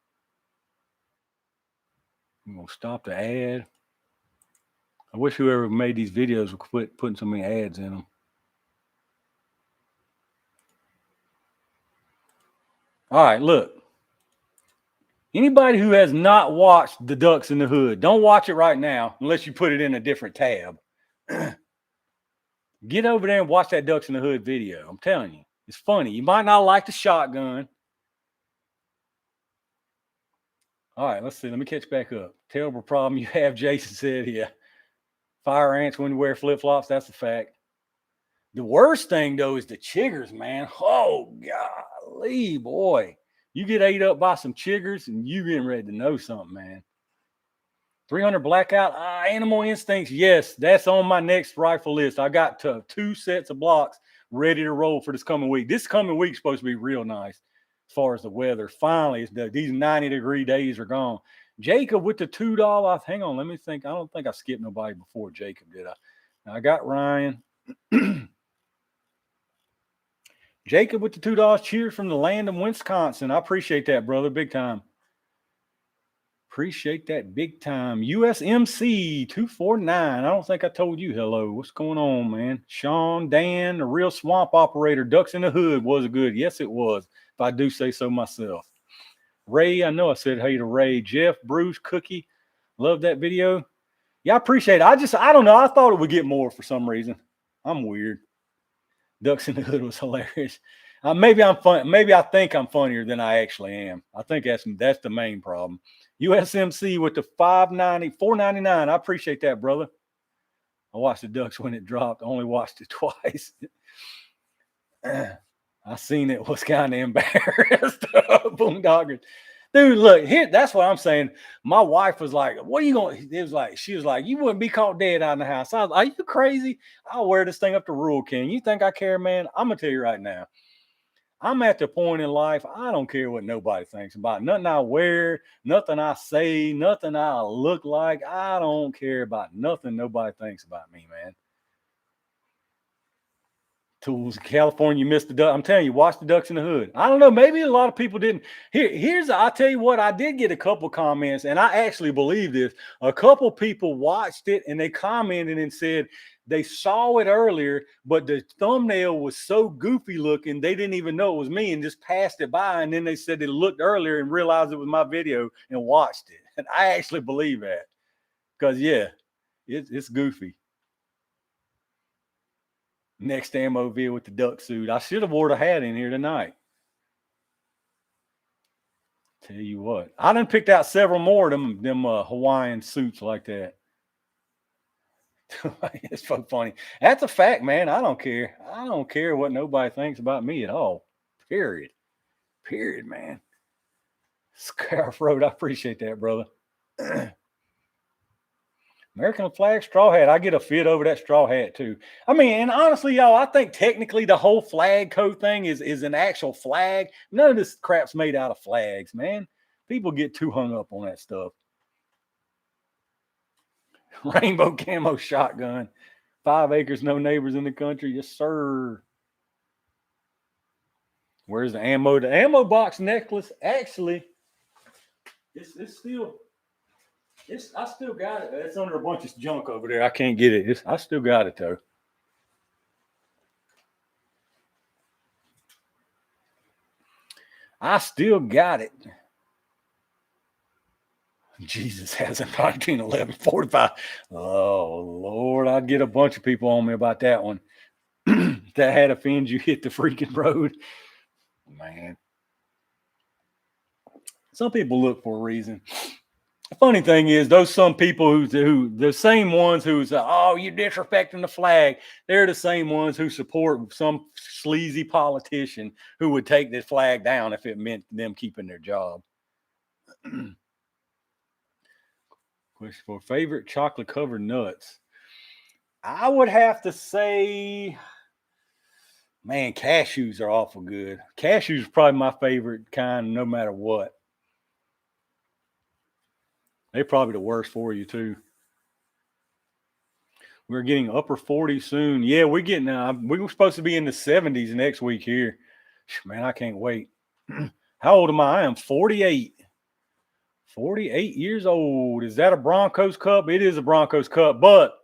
Speaker 1: I'm gonna stop the ad. I wish whoever made these videos would quit putting so many ads in them. All right, look. Anybody who has not watched the Ducks in the Hood, don't watch it right now unless you put it in a different tab. Get over there and watch that Ducks in the Hood video. I'm telling you, it's funny. You might not like the shotgun. All right, let's see. Let me catch back up. Terrible problem you have, Jason said. Yeah. Fire ants when you wear flip-flops. That's a fact. The worst thing, though, is the chiggers, man. Oh, golly, boy. You get ate up by some chiggers and you getting ready to know something, man. 300 blackout, animal instincts. Yes, that's on my next rifle list. I got 2 sets of blocks ready to roll for this coming week. This coming week's supposed to be real nice as far as the weather. Finally, these 90-degree days are gone. Jacob with the $2. Hang on, let me think. I don't think I skipped nobody before Jacob, did I? I got Ryan. Jacob with the $2. Cheers from the land of Wisconsin. I appreciate that, brother. Big time. Appreciate that big time. USMC 249. I don't think I told you hello. What's going on, man? Sean, Dan, the real swamp operator. Ducks in the Hood was good. Yes, it was. If I do say so myself. Ray, I know I said hey to Ray. Jeff, Bruce, Cookie. Love that video. Yeah, I appreciate it. I don't know. I thought it would get more for some reason. I'm weird. Ducks in the Hood was hilarious. Maybe I'm fun. Maybe I think I'm funnier than I actually am. I think that's the main problem. USMC with the $4.99. I appreciate that, brother. I watched the Ducks when it dropped. I only watched it twice. I seen it, was kind of embarrassed. Boondoggers. Dude, look, here, that's what I'm saying. My wife was like, what are you going to, it was like, she was like, you wouldn't be caught dead out in the house. I was like, are you crazy? I'll wear this thing up to Rule King. You think I care, man? I'm going to tell you right now. I'm at the point in life, I don't care what nobody thinks about. Nothing I wear, nothing I say, nothing I look like. I don't care about nothing nobody thinks about me, man. Tools, California, you missed the duck. I'm telling you, watch the Ducks in the Hood. I don't know. Maybe a lot of people didn't. I'll tell you what, I did get a couple comments, and I actually believe this. A couple people watched it and they commented and said they saw it earlier, but the thumbnail was so goofy looking, they didn't even know it was me and just passed it by. And then they said they looked earlier and realized it was my video and watched it. And I actually believe that because, yeah, it's goofy. Next Amoville with the duck suit. I should have wore the hat in here tonight. Tell you what, I done picked out several more of them Hawaiian suits like that. It's so funny. That's a fact, man. I don't care. I don't care what nobody thinks about me at all. Period. Period, man. Scarf Road, I appreciate that, brother. American flag straw hat. I get a fit over that straw hat too. I mean, and honestly, y'all, I think technically the whole flag coat thing is an actual flag. None of this crap's made out of flags, man. People get too hung up on that stuff. Rainbow camo shotgun. 5 acres, no neighbors in the country. Yes, sir. Where's the ammo? The ammo box necklace, actually, it's still... I still got it. It's under a bunch of junk over there. I can't get it. I still got it though. I still got it. Jesus has a 1911 45. Oh Lord, I'd get a bunch of people on me about that one. That hat offends you, hit the freaking road. Man. Some people look for a reason. The funny thing is, those some people who the same ones who say, "Oh, you're disrespecting the flag," they're the same ones who support some sleazy politician who would take the flag down if it meant them keeping their job. Question for favorite chocolate covered nuts. I would have to say, man, cashews are awful good. Cashews are probably my favorite kind, no matter what. They're probably the worst for you too. We're getting upper 40 soon. Yeah, we're getting. We're supposed to be in the 70s next week here. Man, I can't wait. How old am I? I am 48. 48 years old. Is that a Broncos Cup? It is a Broncos Cup. But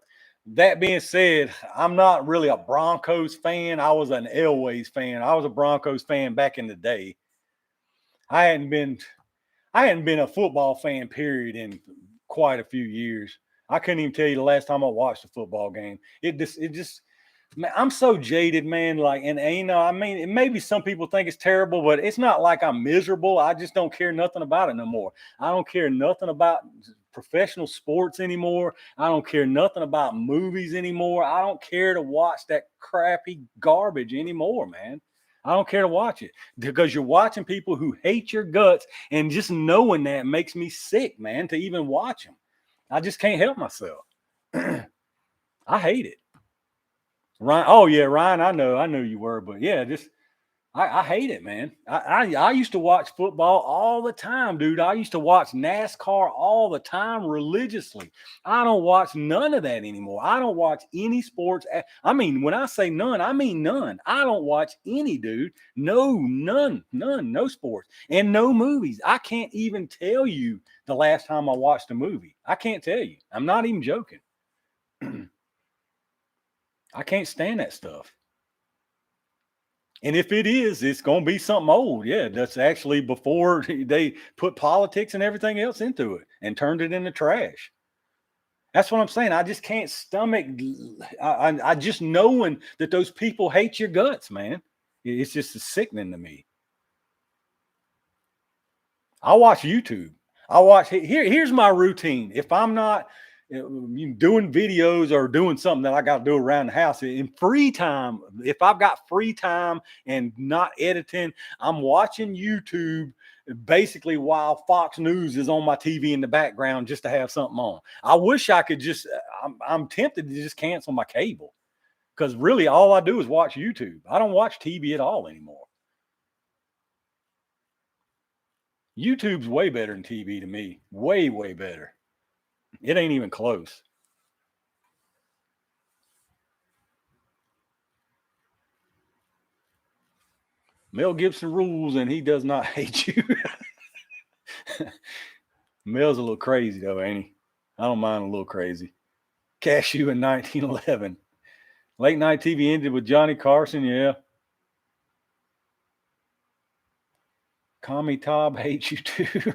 Speaker 1: that being said, I'm not really a Broncos fan. I was an Elways fan. I was a Broncos fan back in the day. I hadn't been a football fan, period, in quite a few years. I couldn't even tell you the last time I watched a football game. It just, man, I'm so jaded, man. Like, and you know, I mean, maybe some people think it's terrible, but it's not like I'm miserable. I just don't care nothing about it no more. I don't care nothing about professional sports anymore. I don't care nothing about movies anymore. I don't care to watch that crappy garbage anymore, man. I don't care to watch it because you're watching people who hate your guts, and just knowing that makes me sick, man, to even watch them. I just can't help myself. I hate it. Ryan, oh yeah, Ryan, I know you were, but yeah, just I hate it, man. I used to watch football all the time, dude. I used to watch NASCAR all the time religiously. I don't watch none of that anymore. I don't watch any sports. I mean, when I say none, I mean none. I don't watch any, dude. No, none, no sports and no movies. I can't even tell you the last time I watched a movie. I can't tell you. I'm not even joking. I can't stand that stuff. And if it is, it's going to be something old. Yeah, that's actually before they put politics and everything else into it and turned it into trash. That's what I'm saying. I just can't stomach. I just knowing that those people hate your guts, man. It's just sickening to me. I watch YouTube. Here's my routine. If I'm not doing videos or doing something that I got to do around the house in free time. If I've got free time and not editing, I'm watching YouTube basically while Fox News is on my TV in the background just to have something on. I wish I could just, I'm tempted to just cancel my cable because really all I do is watch YouTube. I don't watch TV at all anymore. YouTube's way better than TV to me. Way, way better. It ain't even close. Mel Gibson rules and he does not hate you. Mel's a little crazy though, ain't he? I don't mind a little crazy. Cashew in 1911. Late night TV ended with Johnny Carson, yeah. Commie Tob hates you too.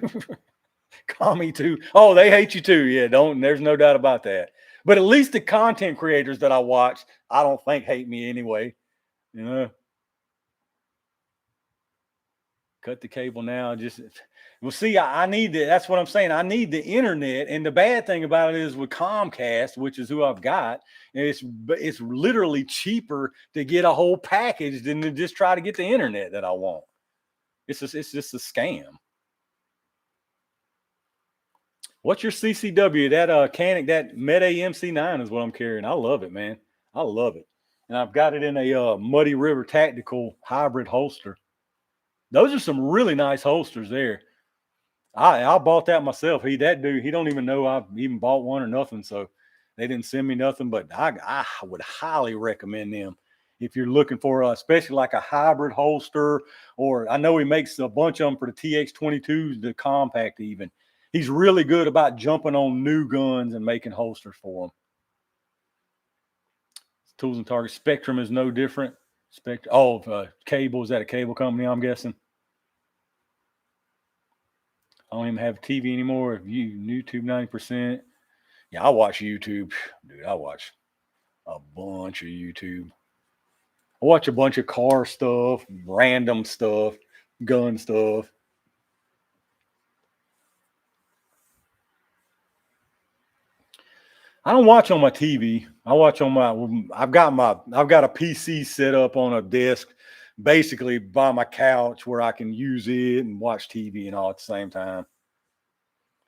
Speaker 1: Commie too. Oh, they hate you too. Yeah, there's no doubt about that. But at least the content creators that I watch, I don't think hate me anyway. You know. Cut the cable now. Just well, see, I need the. That's what I'm saying. I need the internet, and the bad thing about it is with Comcast, which is who I've got, it's literally cheaper to get a whole package than to just try to get the internet that I want. It's just a scam. What's your CCW? That Canic, that Meta MC9 is what I'm carrying. I love it, man. I love it, and I've got it in a Muddy River Tactical hybrid holster. Those are some really nice holsters there. I bought that myself. That dude, he don't even know I've even bought one or nothing. So they didn't send me nothing, but I would highly recommend them if you're looking for especially like a hybrid holster, or I know he makes a bunch of them for the TX22s, the compact even. He's really good about jumping on new guns and making holsters for them. Tools and Targets. Spectrum is no different. Cable. Is that a cable company, I'm guessing? I don't even have TV anymore. If YouTube 90%. Yeah, I watch YouTube. Dude, I watch a bunch of YouTube. I watch a bunch of car stuff, random stuff, gun stuff. I don't watch on my TV. I watch on I've got a PC set up on a desk basically by my couch where I can use it and watch TV and all at the same time.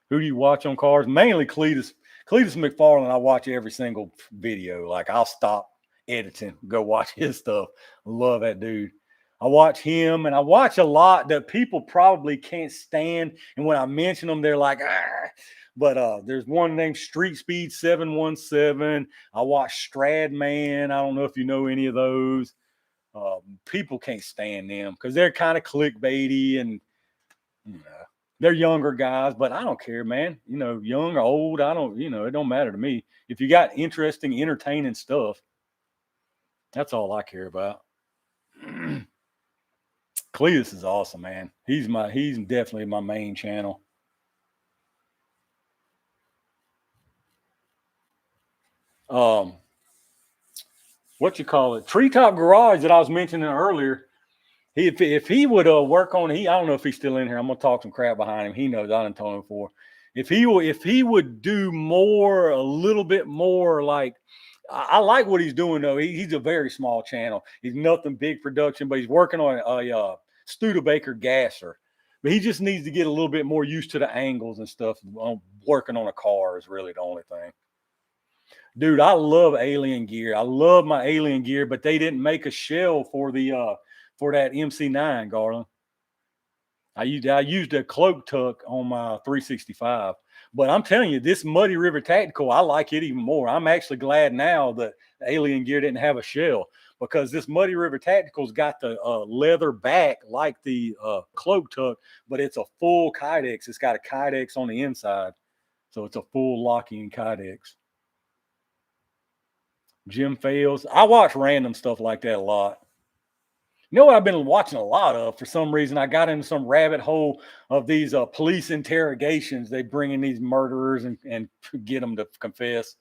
Speaker 1: Who do you watch on cars? Mainly Cletus McFarland. I watch every single video. Like I'll stop editing, go watch his stuff. Love that dude. I watch him, and I watch a lot that people probably can't stand. And when I mention them, they're like, ah. But there's one named Street Speed 717. I watch Stradman. I don't know if you know any of those. People can't stand them because they're kind of clickbaity and they're younger guys, but I don't care, man. Young or old, it don't matter to me. If you got interesting, entertaining stuff, that's all I care about. Cletus is awesome, man. He's definitely my main channel. What you call it? Treetop Garage that I was mentioning earlier. If he would work on, I don't know if he's still in here. I'm gonna talk some crap behind him. He knows I didn't tell him before. If he would do more, a little bit more, like I like what he's doing though. He's a very small channel. He's nothing big production, but he's working on a Studebaker gasser. But he just needs to get a little bit more used to the angles and stuff. Working on a car is really the only thing. Dude, I love alien gear. I love my alien gear, but they didn't make a shell for that MC9, Garland. I used a cloak tuck on my 365, but I'm telling you, this Muddy River Tactical, I like it even more. I'm actually glad now that alien gear didn't have a shell, because this Muddy River Tactical's got the leather back like the cloak tuck, but it's a full Kydex. It's got a Kydex on the inside, so it's a full locking Kydex. Jim Fails. I watch random stuff like that a lot. You know what I've been watching a lot of? For some reason, I got into some rabbit hole of these police interrogations. They bring in these murderers and get them to confess.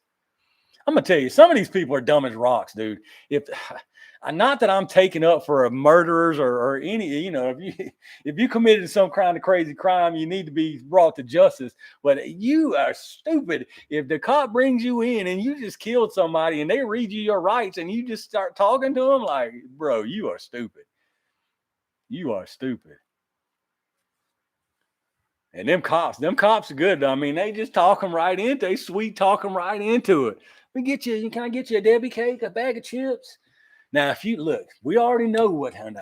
Speaker 1: I'm gonna tell you, some of these people are dumb as rocks, dude. not that I'm taking up for murderers or any, if you committed some kind of crazy crime, you need to be brought to justice. But you are stupid if the cop brings you in and you just killed somebody and they read you your rights and you just start talking to them like, bro, you are stupid. You are stupid. And them cops are good. I mean, they just talk them right into. They sweet talk them right into it. Can I get you a Debbie cake, a bag of chips? Now, if you look, we already know what happened.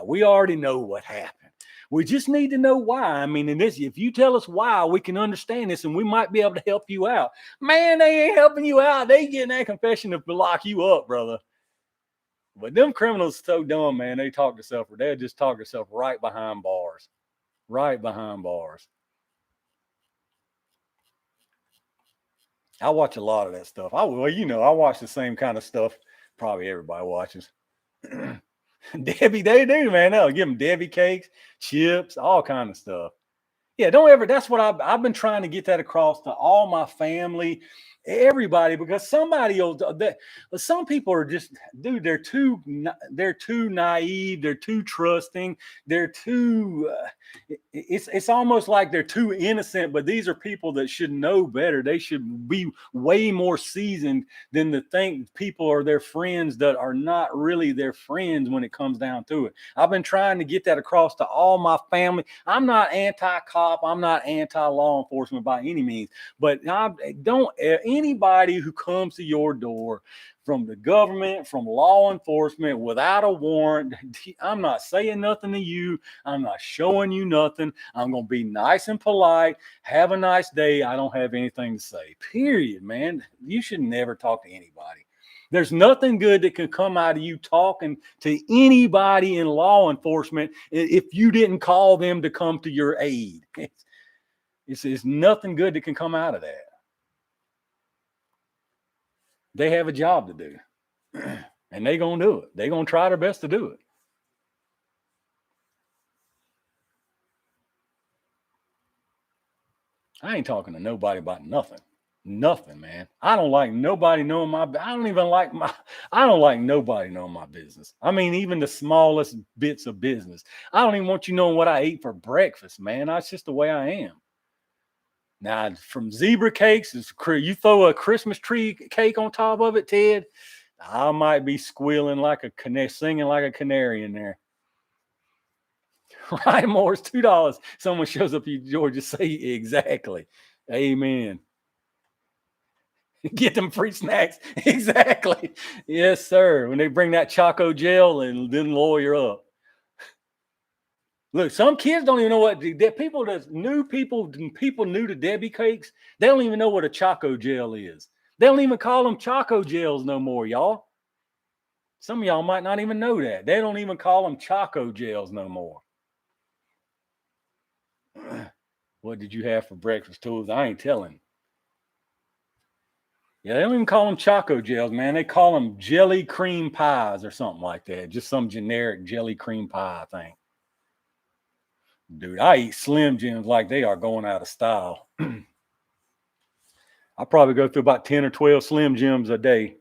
Speaker 1: We just need to know why. I mean, if you tell us why, we can understand this and we might be able to help you out. Man, they ain't helping you out. They getting that confession to lock you up, brother. But them criminals so dumb, man. They'll just talk themselves right behind bars. Right behind bars. I watch a lot of that stuff. I watch the same kind of stuff probably everybody watches. Debbie, they do, man. They'll give them Debbie cakes, chips, all kind of stuff. Yeah, don't ever. That's what I've been trying to get that across to all my family, everybody, because some people are just, dude, they're too naive, they're too trusting, they're too it's almost like they're too innocent. But these are people that should know better. They should be way more seasoned than to think people are their friends that are not really their friends when it comes down to it. I've been trying to get that across to all my family. I'm not anti-cop, I'm not anti-law enforcement by any means, but anybody who comes to your door from the government, from law enforcement without a warrant, I'm not saying nothing to you. I'm not showing you nothing. I'm going to be nice and polite. Have a nice day. I don't have anything to say. Period, man. You should never talk to anybody. There's nothing good that can come out of you talking to anybody in law enforcement if you didn't call them to come to your aid. It's nothing good that can come out of that. They have a job to do, and they're going to do it. They're going to try their best to do it. I ain't talking to nobody about nothing. Nothing, man. I don't like nobody knowing I don't like nobody knowing my business. I mean, even the smallest bits of business. I don't even want you knowing what I ate for breakfast, man. That's just the way I am. Now, from zebra cakes, you throw a Christmas tree cake on top of it, Ted, I might be squealing like a canary, singing like a canary in there. Right, Morris, $2. Someone shows up at Georgia, say exactly. Amen. Get them free snacks. Exactly. Yes, sir. When they bring that Choco gel and then lawyer up. Look, some kids don't even know what people new to Debbie cakes, they don't even know what a Choco gel is. They don't even call them Choco gels no more, y'all. Some of y'all might not even know that. They don't even call them Choco gels no more. What did you have for breakfast, Tools? I ain't telling. Yeah, they don't even call them Choco gels, man. They call them jelly cream pies or something like that. Just some generic jelly cream pie thing. Dude, I eat Slim Jims like they are going out of style. I probably go through about 10 or 12 Slim Jims a day.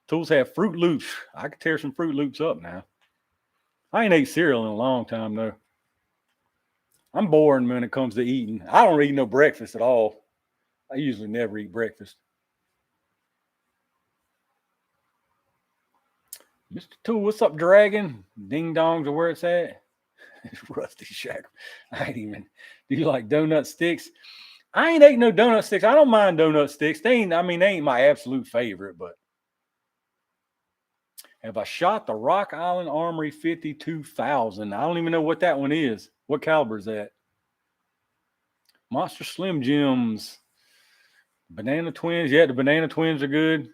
Speaker 1: Tools have Fruit Loops. I could tear some Fruit Loops up now. I ain't ate cereal in a long time, though. I'm boring when it comes to eating. I don't eat no breakfast at all. I usually never eat breakfast. Mr. Tool, what's up, Dragon? Ding dongs are where it's at. Rusty Shack. Do you like donut sticks? I ain't ate no donut sticks. I don't mind donut sticks. They ain't my absolute favorite, but have I shot the Rock Island Armory 52,000? I don't even know what that one is. What caliber is that? Monster Slim Jims. Banana Twins. Yeah, the Banana Twins are good.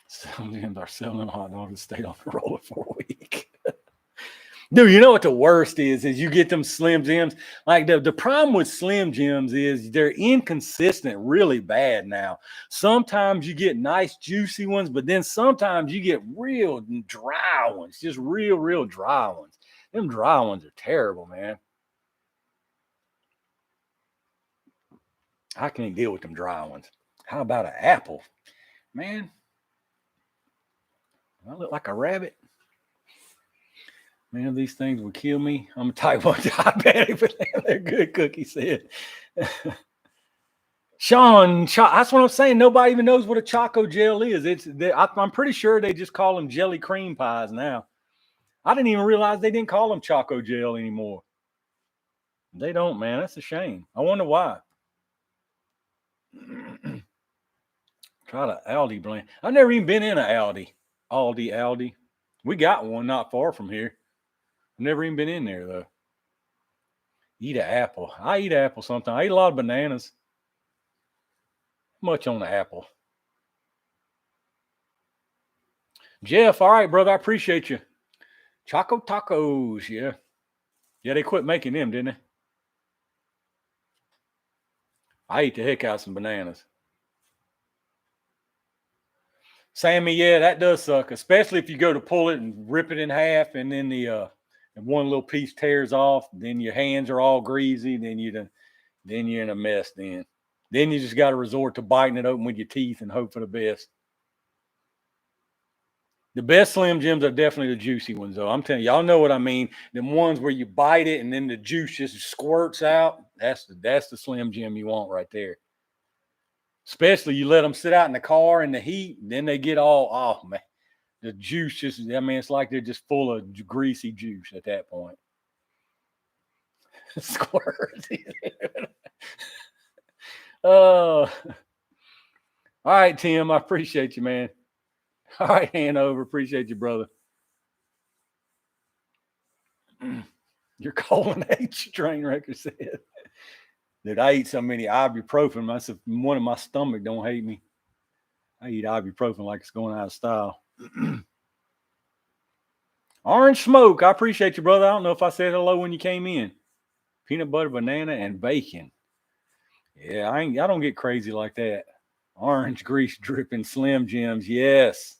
Speaker 1: Slim Jims are selling hot dogs and stay on the roller for a week. Dude, you know what the worst is you get them Slim Jims. Like the problem with Slim Jims is they're inconsistent really bad now. Sometimes you get nice juicy ones, but then sometimes you get real dry ones, just real dry ones. Them dry ones are terrible, man. I can't deal with them dry ones. How about an apple? Man, I look like a rabbit. Man, these things would kill me. I'm a type 1 diabetic, but they're good, Cookie said. Sean, that's what I'm saying. Nobody even knows what a Choco gel is. I'm pretty sure they just call them jelly cream pies now. I didn't even realize they didn't call them Choco gel anymore. They don't, man. That's a shame. I wonder why. Try the Aldi blend. I've never even been in an Aldi. We got one not far from here. I've never even been in there though. Eat an apple. I eat apple sometimes. I eat a lot of bananas. Much on the apple. Jeff, all right, brother. I appreciate you. Choco tacos, yeah. Yeah, they quit making them, didn't they? I eat the heck out of some bananas. Sammy, yeah, that does suck, especially if you go to pull it and rip it in half, and then the one little piece tears off. Then your hands are all greasy. Then you're in a mess. Then you just got to resort to biting it open with your teeth and hope for the best. The best Slim Jims are definitely the juicy ones, though. I'm telling you, y'all know what I mean. Them ones where you bite it and then the juice just squirts out. That's the Slim Jim you want right there. Especially you let them sit out in the car in the heat, then they get all, oh man, the juice just, I mean, it's like they're just full of greasy juice at that point. Squirt. All right, Tim, I appreciate you, man. All right, Hanover, appreciate you, brother. You're calling H, train wrecker said. Dude, I eat so many ibuprofen. Myself, one of my stomach don't hate me. I eat ibuprofen like it's going out of style. Orange smoke. I appreciate you, brother. I don't know if I said hello when you came in. Peanut butter, banana, and bacon. Yeah, I don't get crazy like that. Orange grease dripping Slim Jims. Yes.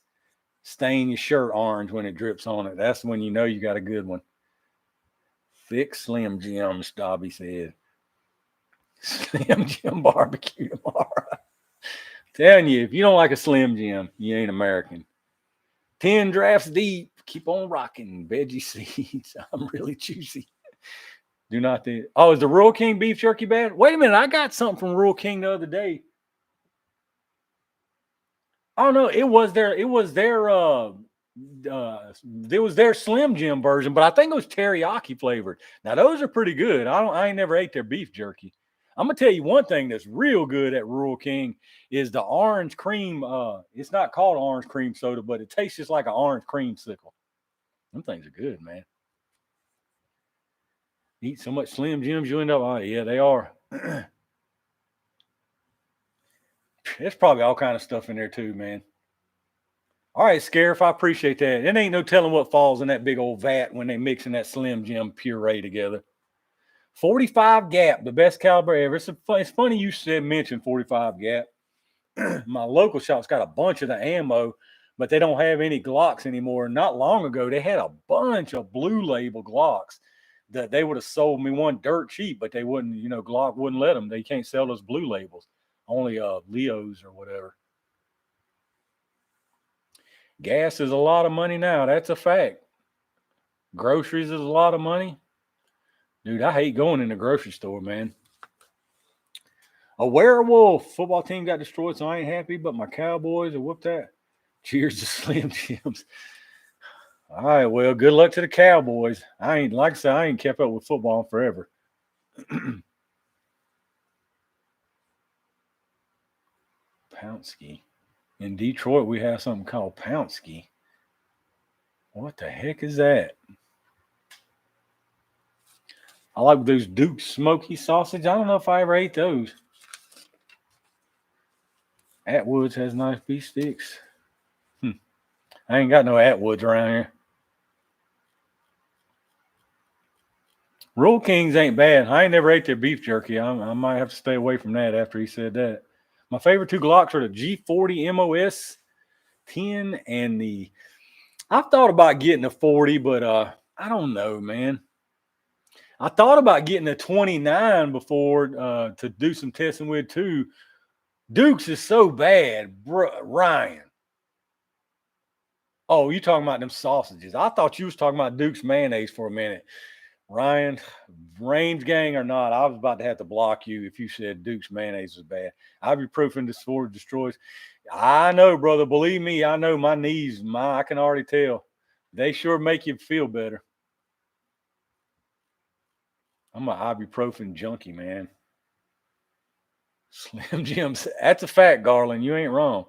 Speaker 1: Stain your shirt orange when it drips on it. That's when you know you got a good one. Thick Slim Jims, Dobby said. Slim Jim barbecue tomorrow. Telling you, if you don't like a Slim Jim, you ain't American. 10 drafts deep. Keep on rocking. Veggie seeds. I'm really juicy. Do not think. Oh, is the Rural King beef jerky bad? Wait a minute. I got something from Rural King the other day. Oh no, it was their Slim Jim version, but I think it was teriyaki flavored. Now those are pretty good. I ain't never ate their beef jerky. I'm gonna tell you one thing that's real good at Rural King is the orange cream. It's not called orange cream soda, but it tastes just like an orange creamsicle. Them things are good, man. Eat so much Slim Jims, you end up. Oh yeah, they are. There's probably all kind of stuff in there too, man. All right, Scariff, I appreciate that. It ain't no telling what falls in that big old vat when they mixing that Slim Jim puree together. 45 gap, the best caliber ever. It's funny you mentioned 45 gap. My local shop's got a bunch of the ammo, but they don't have any Glocks anymore. Not long ago, they had a bunch of blue label Glocks that they would have sold me one dirt cheap, but they wouldn't, Glock wouldn't let them. They can't sell those blue labels. Only Leos or whatever. Gas is a lot of money now. That's a fact. Groceries is a lot of money. Dude, I hate going in the grocery store, man. A werewolf football team got destroyed, so I ain't happy, but my Cowboys are whooped that. Cheers to Slim Jims. All right, well, good luck to the Cowboys. I ain't kept up with football forever. Pounsky. In Detroit, we have something called Pounsky. What the heck is that? I like those Duke smoky sausage. I don't know if I ever ate those. Atwoods has nice beef sticks. I ain't got no Atwoods around here. Rural Kings ain't bad. I ain't never ate their beef jerky. I might have to stay away from that after he said that. My favorite two Glocks are the G40 MOS 10 and the. I've thought about getting a 40, but I don't know, man. I thought about getting a 29 before to do some testing with too. Duke's is so bad, Ryan. Oh, you talking about them sausages? I thought you was talking about Duke's mayonnaise for a minute. Ryan, range gang or not, I was about to have to block you if you said Duke's mayonnaise was bad. Ibuprofen destroys. I know, brother. Believe me, I know my knees. I can already tell. They sure make you feel better. I'm an ibuprofen junkie, man. Slim Jims. That's a fact, Garland. You ain't wrong.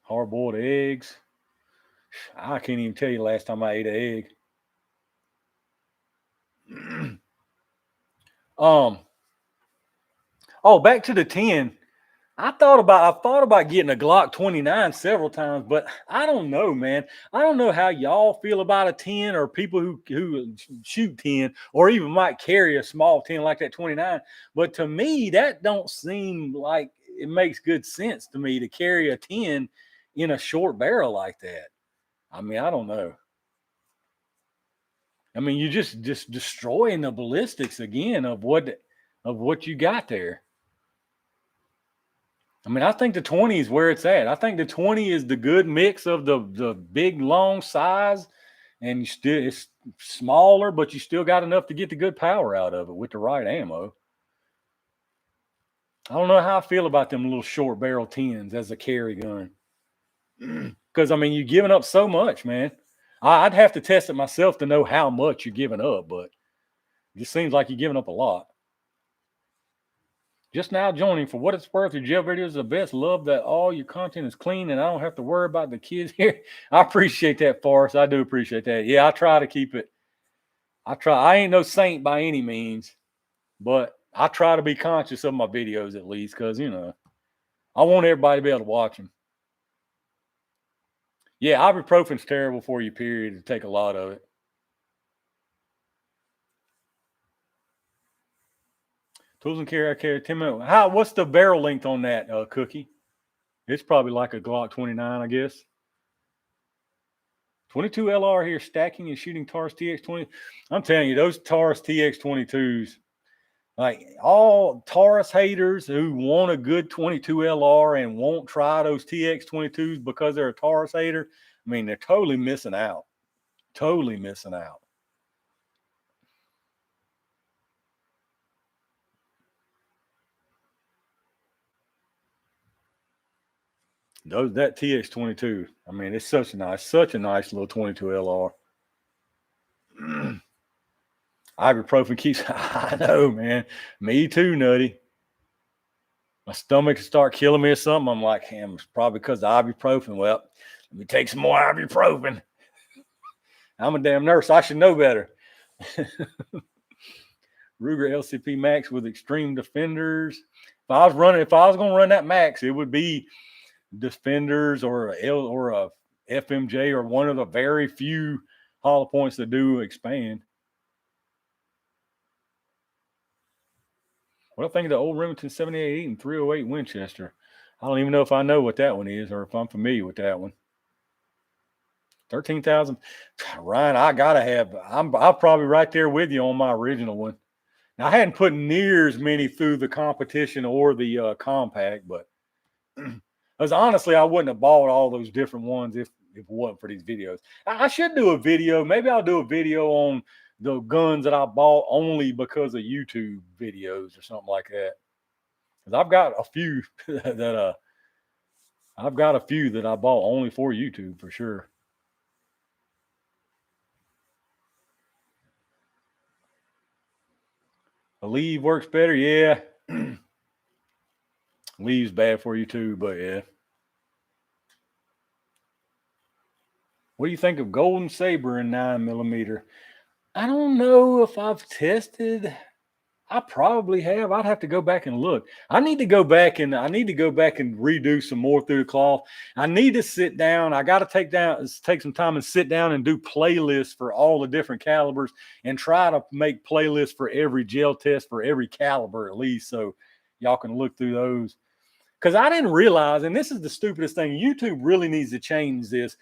Speaker 1: Hard-boiled eggs. I can't even tell you the last time I ate an egg. Back to the 10. I thought about getting a Glock 29 several times, but I don't know, man. I don't know how y'all feel about a 10 or people who shoot 10 or even might carry a small 10 like that 29. But to me, that don't seem like it makes good sense to me to carry a 10 in a short barrel like that. I mean, I don't know. I mean, you just destroying the ballistics again of what you got there. I mean, I think the 20 is where it's at. I think the 20 is the good mix of the big long size, and it's smaller, but you still got enough to get the good power out of it with the right ammo. I don't know how I feel about them little short barrel 10s as a carry gun. Because I mean, you're giving up so much, man. I'd have to test it myself to know how much you're giving up, but it just seems like you're giving up a lot. Just now joining, for what it's worth, your jail videos are the best. Love that all your content is clean and I don't have to worry about the kids here. I appreciate that, Forrest. I do appreciate that. Yeah, I try to keep it. I ain't no saint by any means, but I try to be conscious of my videos at least because, I want everybody to be able to watch them. Yeah, ibuprofen's terrible for you, period. To take a lot of it. Tools and carry, I carry 10 minutes. What's the barrel length on that, Cookie? It's probably like a Glock 29, I guess. 22 LR here, stacking and shooting Taurus TX20. I'm telling you, those Taurus TX22s, like all Taurus haters who want a good 22 LR and won't try those TX22s because they're a Taurus hater, I mean, they're totally missing out. Totally missing out. That TX22, I mean, it's such a nice little 22 LR. Ibuprofen keeps, I know, man. Me too, Nutty. My stomach start killing me or something. I'm like, damn, it's probably because of ibuprofen. Well, let me take some more ibuprofen. I'm a damn nurse. I should know better. Ruger LCP Max with extreme defenders. If I was going to run that Max, it would be defenders or a FMJ or one of the very few hollow points that do expand. What I think of the old Remington 78 and 308 Winchester. I don't even know if I know what that one is or if I'm familiar with that one. 13,000. Ryan, I gotta have. I'm probably right there with you on my original one. Now, I hadn't put near as many through the competition or the compact, but because honestly, I wouldn't have bought all those different ones if it wasn't for these videos. I should do a video. Maybe I'll do a video on the guns that I bought only because of YouTube videos or something like that. Because I've got a few that I bought only for YouTube for sure. A leave works better, yeah. Leave's bad for you too, but yeah. What do you think of Golden Saber in 9mm? I don't know if I've tested. I probably have. I'd have to go back and look. I need to go back and redo some more through the cloth. I need to sit down. I got to take some time and sit down and do playlists for all the different calibers and try to make playlists for every gel test for every caliber at least, so y'all can look through those. Because I didn't realize, and this is the stupidest thing, YouTube really needs to change this.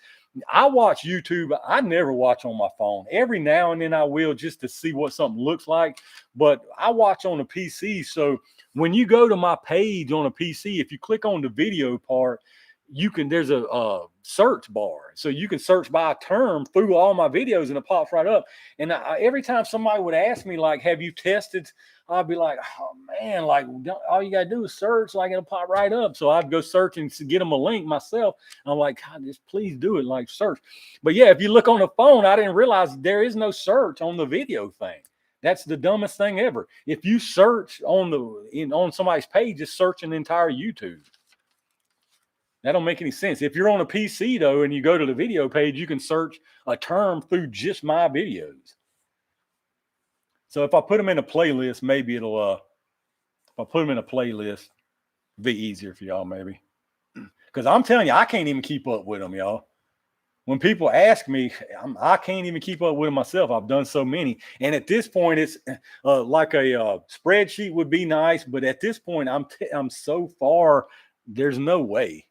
Speaker 1: I watch YouTube. I never watch on my phone. Every now and then I will, just to see what something looks like. But I watch on a PC. So when you go to my page on a PC, if you click on the video part, there's a search bar. So you can search by a term through all my videos and it pops right up. And every time somebody would ask me, like, have you tested? I'd be like, oh man, like all you gotta do is search, like it'll pop right up. So I'd go search and get them a link myself. I'm like, God, just please do it, like search. But yeah, if you look on the phone, I didn't realize there is no search on the video thing. That's the dumbest thing ever. If you search on somebody's page, just search an entire YouTube. That don't make any sense. If you're on a PC though, and you go to the video page, you can search a term through just my videos. So if I put them in a playlist, maybe it'll, if I put them in a playlist, it'll be easier for y'all maybe. Because I'm telling you, I can't even keep up with them, y'all. When people ask me, I can't even keep up with them myself. I've done so many. And at this point, it's like a spreadsheet would be nice. But at this point, I'm so far, there's no way.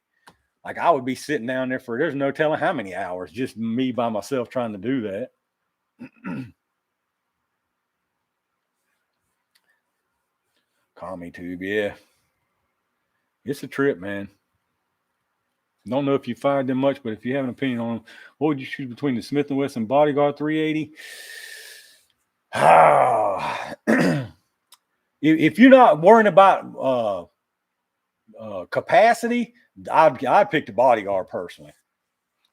Speaker 1: Like I would be sitting down there there's no telling how many hours, just me by myself trying to do that. CommieTube, yeah. It's a trip, man. Don't know if you fired them much, but if you have an opinion on them, what would you choose between the Smith & Wesson Bodyguard 380? If you're not worrying about capacity, I'd pick the Bodyguard personally.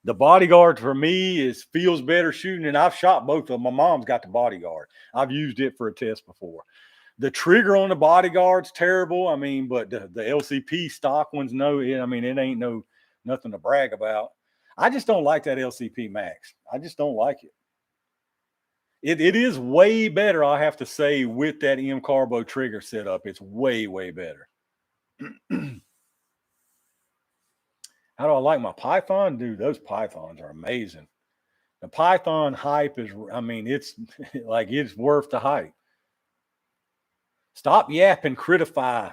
Speaker 1: The Bodyguard for me feels better shooting, and I've shot both of them. My mom's got the Bodyguard. I've used it for a test before. The trigger on the Bodyguard's terrible. I mean, but the LCP stock ones, it ain't nothing to brag about. I just don't like that LCP Max. I just don't like it. It is way better, I have to say, with that M Carbo trigger setup. It's way, way better. How do I like my Python? Dude, those Pythons are amazing. The Python hype is, it's like it's worth the hype. Stop yapping, Critify.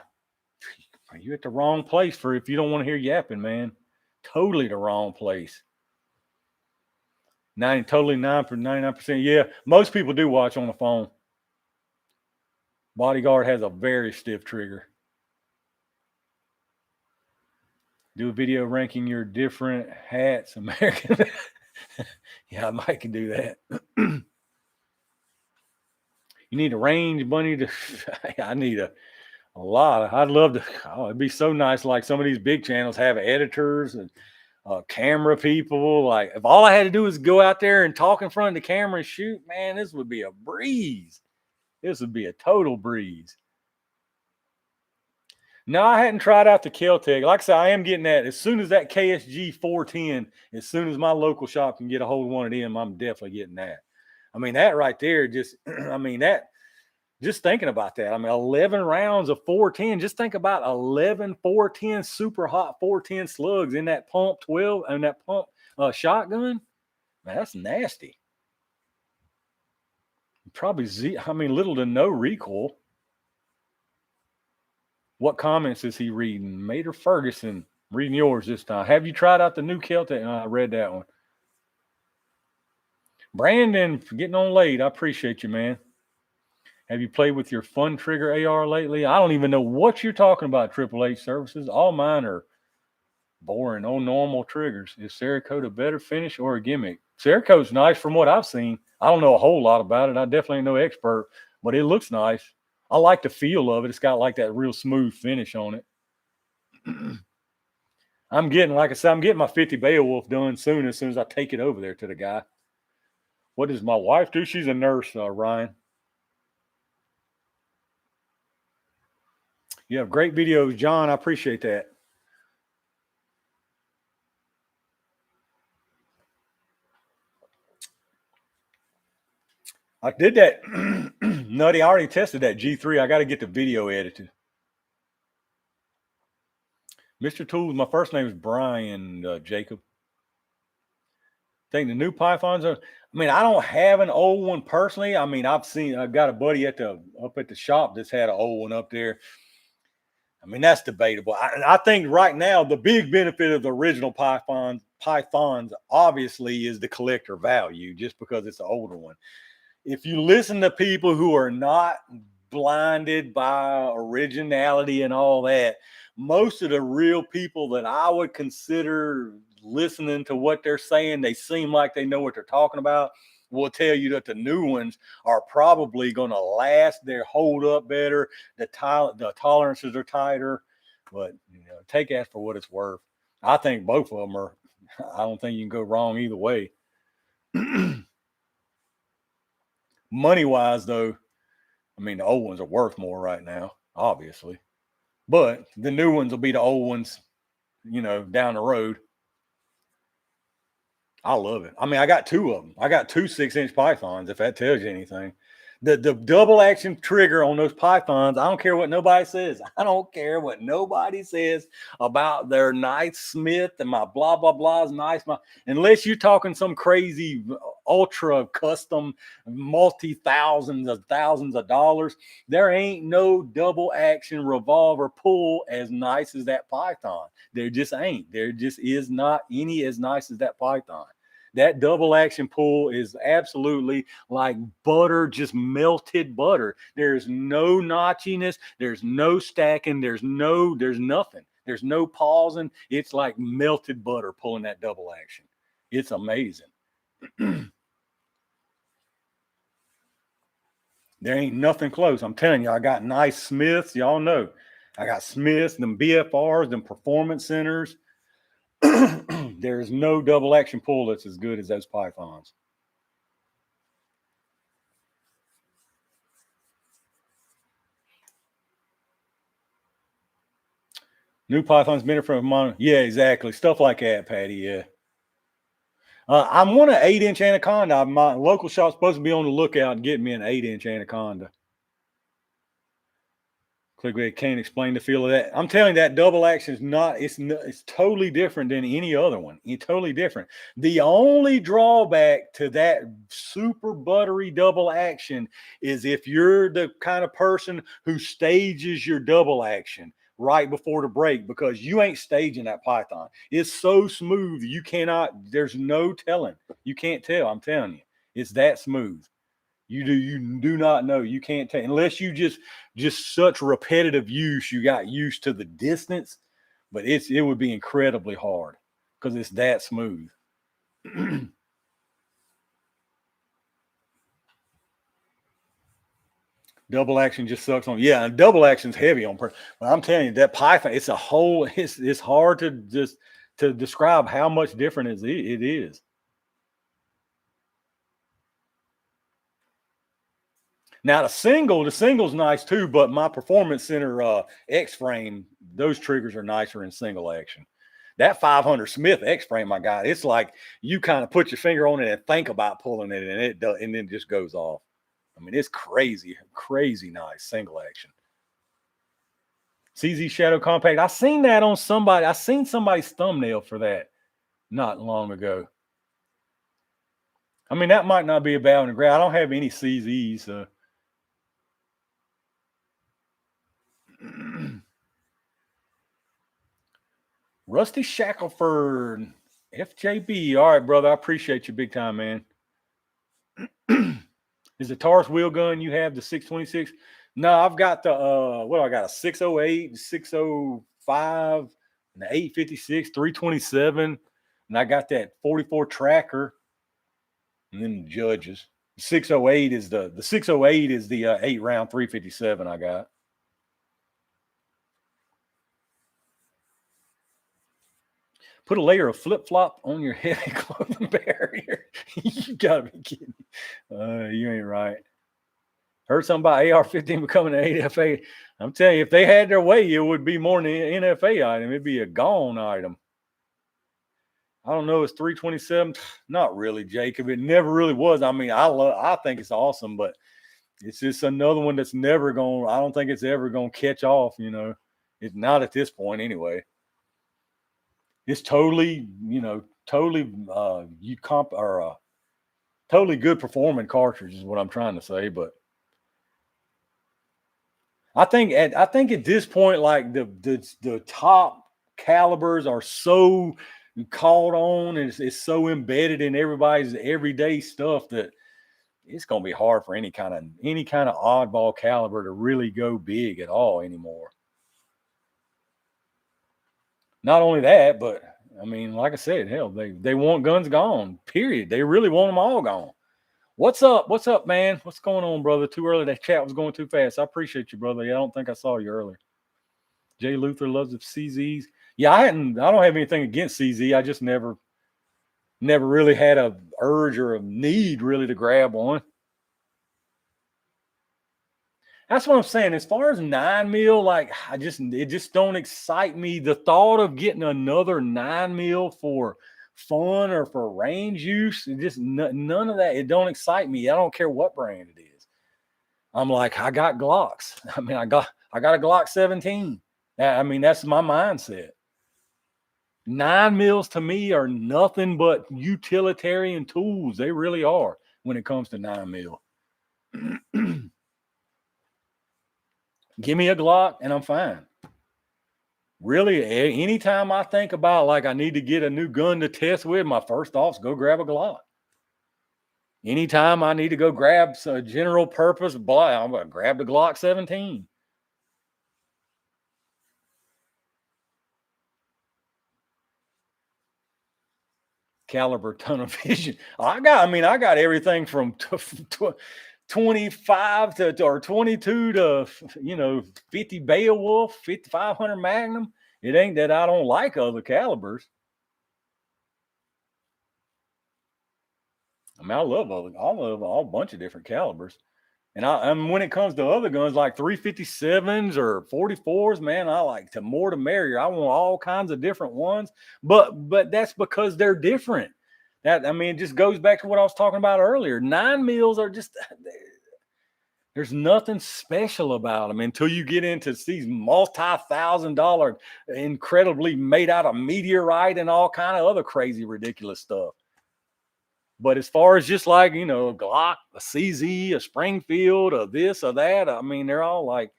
Speaker 1: You're at the wrong place if you don't want to hear yapping, man. Totally the wrong place. 99%. Yeah, most people do watch on the phone. Bodyguard has a very stiff trigger. Do a video ranking your different hats, American. Yeah, I might can do that. You need a range bunny I need a lot. I'd love to. Oh, it'd be so nice. Like some of these big channels have editors and camera people. Like if all I had to do was go out there and talk in front of the camera and shoot, man, this would be a breeze. This would be a total breeze. No, I hadn't tried out the Kel-Tec. Like I said, I am getting that. As soon as that KSG 410, as soon as my local shop can get a hold of one of them, I'm definitely getting that. That right there, just thinking about that. 11 rounds of 410. Just think about 11 410 super hot 410 slugs in that pump 12 and that pump shotgun. Man, that's nasty. Probably little to no recoil. What comments is he reading? Mater Ferguson, reading yours this time. Have you tried out the new Kel-Tec? I read that one. Brandon, getting on late. I appreciate you, man. Have you played with your Fun Trigger AR lately? I don't even know what you're talking about, Triple H services. All mine are boring, normal triggers. Is Cerakote a better finish or a gimmick? Cerakote's nice from what I've seen. I don't know a whole lot about it. I definitely ain't no expert, but it looks nice. I like the feel of it. It's got like that real smooth finish on it. I'm getting my 50 Beowulf done soon as I take it over there to the guy. What does my wife do? She's a nurse, Ryan. You have great videos, John. I appreciate that. I did that. Nutty, I already tested that G3. I got to get the video edited. Mr. Tools, my first name is Brian Jacob. I think the new Pythons are, I don't have an old one personally. I've got a buddy up at the shop that's had an old one up there. That's debatable. I think right now the big benefit of the original Pythons pythons obviously is the collector value just because it's an older one. If you listen to people who are not blinded by originality and all that, most of the real people that I would consider listening to what they're saying, they seem like they know what they're talking about, will tell you that the new ones are probably going to last, they hold up better, the tolerances are tighter, but take that for what it's worth. I think both of them are, I don't think you can go wrong either way. Money wise though, I mean, the old ones are worth more right now, obviously, but the new ones will be the old ones, down the road. I love it. I mean, I got two of them. I got two 6-inch pythons, if that tells you anything. The double action trigger on those pythons, I don't care what nobody says. I don't care what nobody says about their nice Smith and my blah, blah, blah is nice. Unless you're talking some crazy ultra custom thousands of dollars, there ain't no double action revolver pull as nice as that python. There just ain't. There just is not any as nice as that python. That double action pull is absolutely like butter, just melted butter. There's no notchiness. There's no stacking. There's nothing. There's no pausing. It's like melted butter pulling that double action. It's amazing. There ain't nothing close. I'm telling you, I got nice Smiths. Y'all know. I got Smiths, them BFRs, them performance centers. There's no double action pull that's as good as those pythons. New pythons been from mono. Yeah, exactly. Stuff like that, Patty. Yeah. I want an 8-inch anaconda. My local shop's supposed to be on the lookout and get me an 8-inch anaconda. Clickbait can't explain the feel of that. I'm telling you, that double action is not, it's totally different than any other one. It's totally different. The only drawback to that super buttery double action is if you're the kind of person who stages your double action right before the break, because you ain't staging that python. It's so smooth, you cannot, there's no telling. You can't tell, I'm telling you. It's that smooth. You do not know. You can't take, unless you just such repetitive use, you got used to the distance, but it would be incredibly hard because it's that smooth. Double action just sucks on. Yeah, and double action's heavy on. But I'm telling you, that python, it's a whole. It's hard to just to describe how much different it is. Now the single's nice too, but my performance center X frame, those triggers are nicer in single action. That 500 Smith X frame I got, it's like you kind of put your finger on it and think about pulling it, and it does, and then it just goes off. I mean, it's crazy nice single action. CZ Shadow Compact. I seen that on somebody. I seen somebody's thumbnail for that not long ago. I mean, that might not be a bad one to grab. I don't have any CZs, so. Rusty Shackelford, FJB. All right, brother. I appreciate you big time, man. Is the Taurus wheel gun you have the 626? No, I've got the I got a 608, 605, and the 856, 327, and I got that 44 tracker, and then the Judges. 608 is the 608 is the 8-round 357 I got. Put a layer of flip-flop on your heavy clothing barrier. You gotta be kidding. You ain't right. Heard something about AR-15 becoming an 8FA. I'm telling you, if they had their way, it would be more than an NFA item. It'd be a gone item. I don't know. It's 327. Not really, Jacob. It never really was. I mean, I think it's awesome, but it's just another one that's never going. I don't think it's ever going to catch off. It's not at this point anyway. It's totally, totally totally good performing cartridge is what I'm trying to say. But I think at this point, like the top calibers are so caught on, and it's so embedded in everybody's everyday stuff that it's going to be hard for any kind of oddball caliber to really go big at all anymore. Not only that, but I mean, like I said, hell, they want guns gone. Period. They really want them all gone. What's up? What's up, man? What's going on, brother? Too early. That chat was going too fast. I appreciate you, brother. Yeah, I don't think I saw you earlier. Jay Luther loves the CZs. Yeah, I don't have anything against CZ. I just never really had a urge or a need really to grab one. That's what I'm saying. As far as 9mm, like it just don't excite me. The thought of getting another 9mm for fun or for range use, just none of that. It don't excite me. I don't care what brand it is. I'm like, I got Glocks. I mean, I got a Glock 17. I mean, that's my mindset. 9mm to me are nothing but utilitarian tools. They really are when it comes to 9mm. Give me a Glock and I'm fine. Really, anytime I think about like I need to get a new gun to test with, my first thought's go grab a Glock. Anytime I need to go grab a general purpose, I'm going to grab the Glock 17. Caliber, ton of vision. I got everything from 25 to or 22 to 50 Beowulf, 5500 Magnum. It ain't that I don't like other calibers. I mean, I love all a bunch of different calibers. And when it comes to other guns like 357s or 44s, man, I like the more the merrier. I want all kinds of different ones, but that's because they're different. It just goes back to what I was talking about earlier. 9mm are just there's nothing special about them until you get into these multi-$1,000, incredibly made out of meteorite and all kind of other crazy, ridiculous stuff. But as far as just like, a Glock, a CZ, a Springfield, a this or that, I mean, they're all like,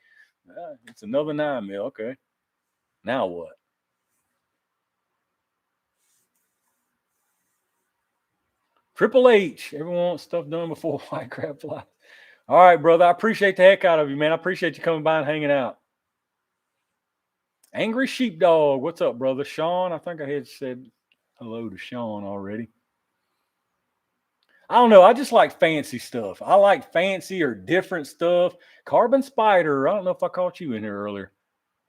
Speaker 1: it's another 9mm. Okay. Now what? Triple H. Everyone wants stuff done before white crab flies. All right, brother. I appreciate the heck out of you, man. I appreciate you coming by and hanging out. Angry Sheepdog. What's up, brother? Sean. I think I had said hello to Sean already. I don't know. I just like fancy stuff. I like fancy or different stuff. Carbon Spider. I don't know if I caught you in here earlier.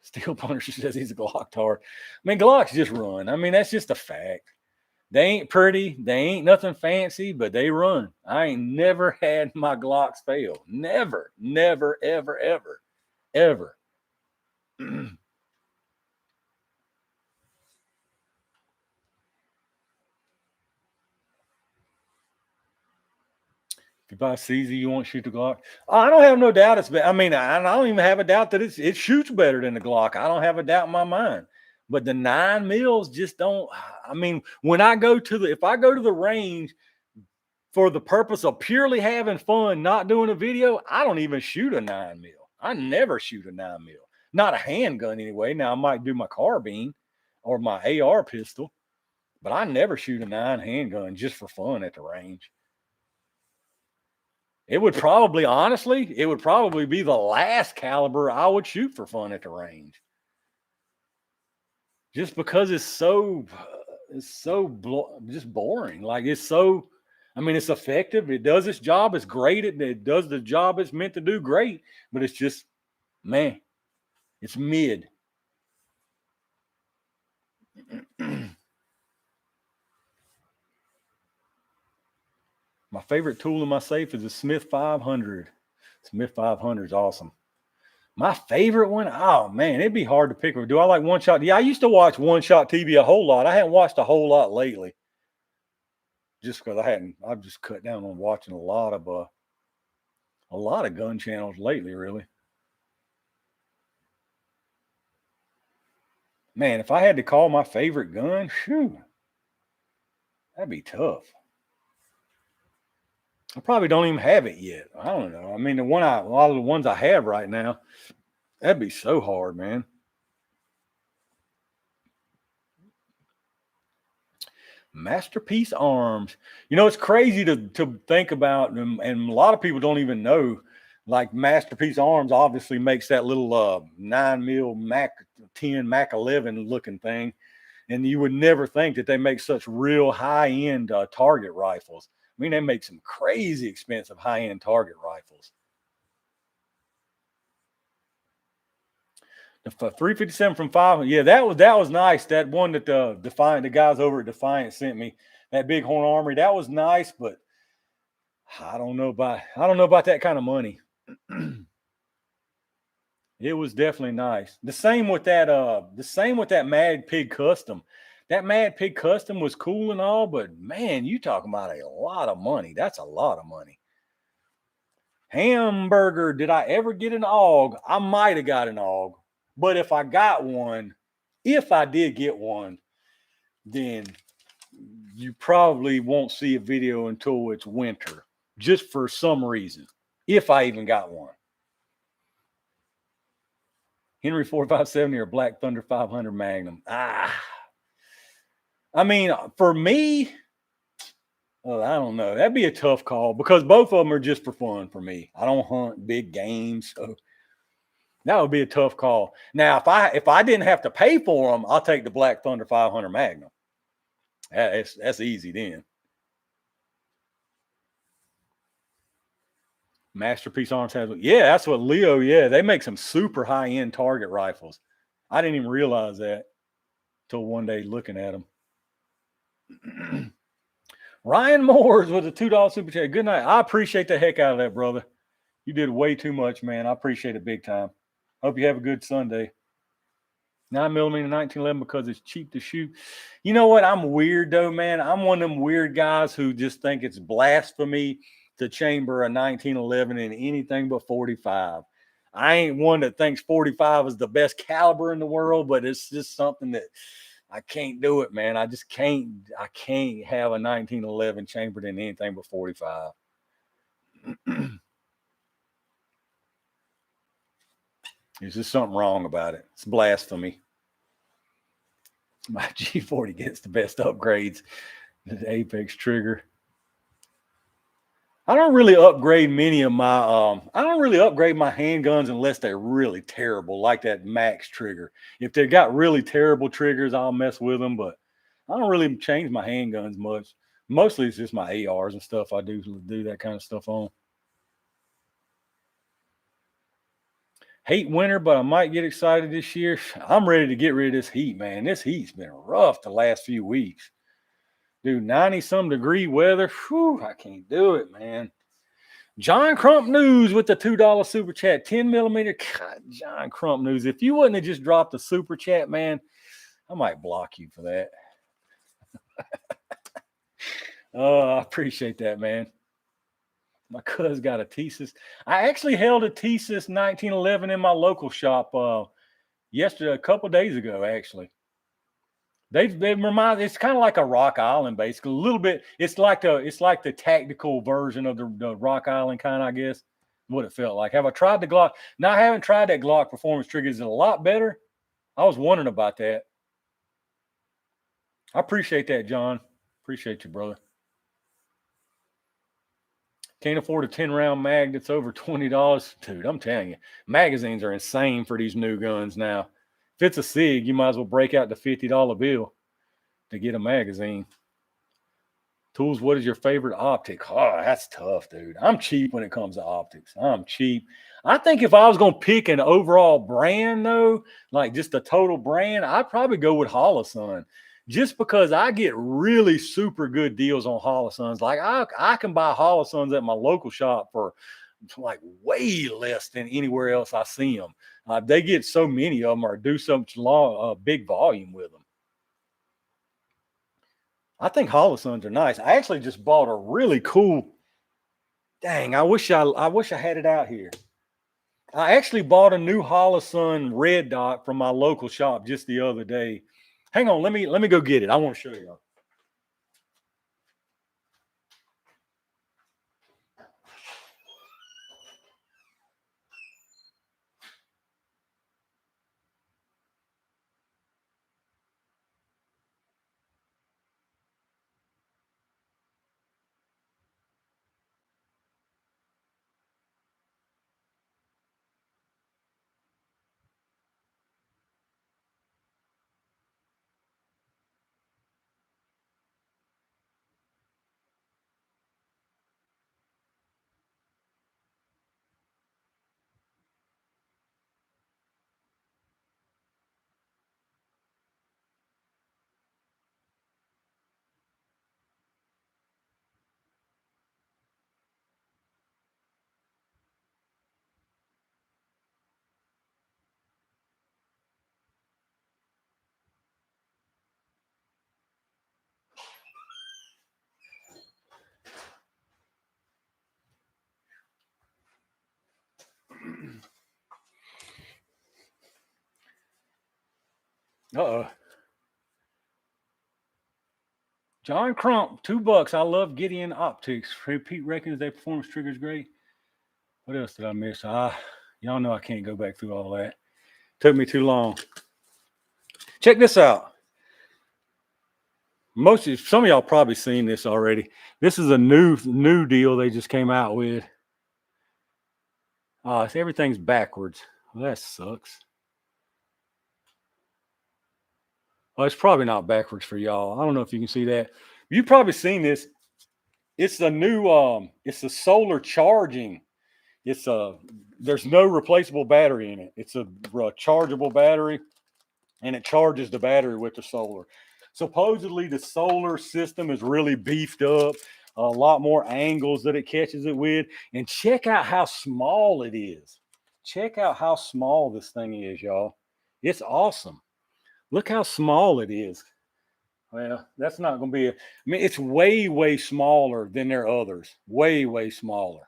Speaker 1: Steel Punisher says he's a Glock tard. I mean, Glocks just run. I mean, that's just a fact. They ain't pretty. They ain't nothing fancy, but they run. I ain't never had my Glocks fail. Never, never, ever, ever, ever. If you buy a CZ, you won't shoot the Glock. I don't have no doubt it's better. I mean, I don't even have a doubt that it shoots better than the Glock. I don't have a doubt in my mind. But the 9mm just don't. I mean, if I go to the range for the purpose of purely having fun, not doing a video, I don't even shoot a 9mm. I never shoot a 9mm. Not a handgun anyway. Now I might do my carbine or my AR pistol, but I never shoot a 9 handgun just for fun at the range. It would probably be the last caliber I would shoot for fun at the range. Just because it's so just boring. Like it's effective. It does its job. It's great. It does the job it's meant to do great, but it's just, man, it's mid. My favorite tool in my safe is a Smith 500. Smith 500 is awesome. My favorite one, oh man, it'd be hard to pick. Do I like One Shot? Yeah, I used to watch One Shot TV a whole lot. I haven't watched a whole lot lately, just because I've just cut down on watching a lot of gun channels lately. Really, man, if I had to call my favorite gun, that'd be tough. I probably don't even have it yet. I don't know. I mean, a lot of the ones I have right now, that'd be so hard, man. Masterpiece Arms. You know, it's crazy to think about, and a lot of people don't even know. Like Masterpiece Arms obviously makes that little 9 mil Mac 10 Mac 11 looking thing, and you would never think that they make such real high end target rifles. I mean, they make some crazy expensive high end target rifles. The 357 from 5. Yeah, that was nice. That one that the guys over at Defiant sent me, that Bighorn Armory, that was nice, but I don't know about that kind of money. It was definitely nice. The same with that Mad Pig Custom. That Mad Pig Custom was cool and all, but man, you talking about a lot of money. That's a lot of money. Hamburger, did I ever get an AUG? I might have got an AUG, but if I did get one, then you probably won't see a video until it's winter, just for some reason, if I even got one. Henry 4570 or Black Thunder 500 Magnum. I mean, for me, well, I don't know. That'd be a tough call because both of them are just for fun for me. I don't hunt big games, so that would be a tough call. Now, if I didn't have to pay for them, I'll take the Black Thunder 500 Magnum. That's easy then. Masterpiece Arms has, yeah, that's what Leo. Yeah, they make some super high end target rifles. I didn't even realize that till one day looking at them. Ryan Moores with a $2 super chat. Good night. I appreciate the heck out of that, brother. You did way too much, man. I appreciate it big time. Hope you have a good Sunday. 9mm 1911 because it's cheap to shoot. You know what? I'm weird though, man. I'm one of them weird guys who just think it's blasphemy to chamber a 1911 in anything but 45. I ain't one that thinks 45 is the best caliber in the world, but it's just something that I can't do it, man. I just can't. I can't have a 1911 chambered in anything but 45. There's just something wrong about it. It's blasphemy. My G40 gets the best upgrades. The Apex trigger. I don't really upgrade many of my I don't really upgrade my handguns unless they're really terrible, like that Max trigger. If they got really terrible triggers, I'll mess with them, but I don't really change my handguns much. Mostly it's just my ARs and stuff I do that kind of stuff on. Hate winter, but I might get excited this year. I'm ready to get rid of this heat, man. This heat's been rough the last few weeks. Dude, 90-some degree weather. Whew, I can't do it, man. John Crump News with the $2 super chat, 10mm. God, John Crump News. If you wouldn't have just dropped a super chat, man, I might block you for that. Oh, I appreciate that, man. My cuz got a Thesis. I actually held a Thesis 1911 in my local shop yesterday, a couple days ago, actually. They remind, it's kind of like a Rock Island, basically. A little bit. It's like the tactical version of the Rock Island kind, I guess. What it felt like. Have I tried the Glock? No, I haven't tried that Glock performance trigger. Is it a lot better? I was wondering about that. I appreciate that, John. Appreciate you, brother. Can't afford a 10-round mag that's over $20. Dude, I'm telling you, magazines are insane for these new guns now. If it's a SIG, you might as well break out the $50 bill to get a magazine. Tools, what is your favorite optic? Oh, that's tough, dude. I'm cheap when it comes to optics. I'm cheap. I think if I was going to pick an overall brand, though, like just a total brand, I'd probably go with Holosun. Just because I get really super good deals on Holosuns. Like I can buy Holosuns at my local shop for like way less than anywhere else I see them. They get so many of them or do such big volume with them. I think Holosuns are nice. I actually just bought a really cool. Dang, I wish I had it out here. I actually bought a new Holosun red dot from my local shop just the other day. Hang on, let me go get it. I want to show you. Uh-oh. John Crump, $2. I love Gideon Optics. Pete reckons their performance triggers great. What else did I miss? Y'all know I can't go back through all that. Took me too long. Check this out. Some of y'all probably seen this already. This is a new deal they just came out with. Everything's backwards. Well, that sucks. Well, it's probably not backwards for y'all. I don't know if you can see that. You've probably seen this. It's a new it's a solar charging. There's no replaceable battery in it. It's a chargeable battery, and it charges the battery with the solar. Supposedly the solar system is really beefed up, a lot more angles that it catches it with. And check out how small it is. Check out how small this thing is, y'all. It's awesome. Look how small it is. Well, that's not going to be it's way, way smaller than their others. Way, way smaller.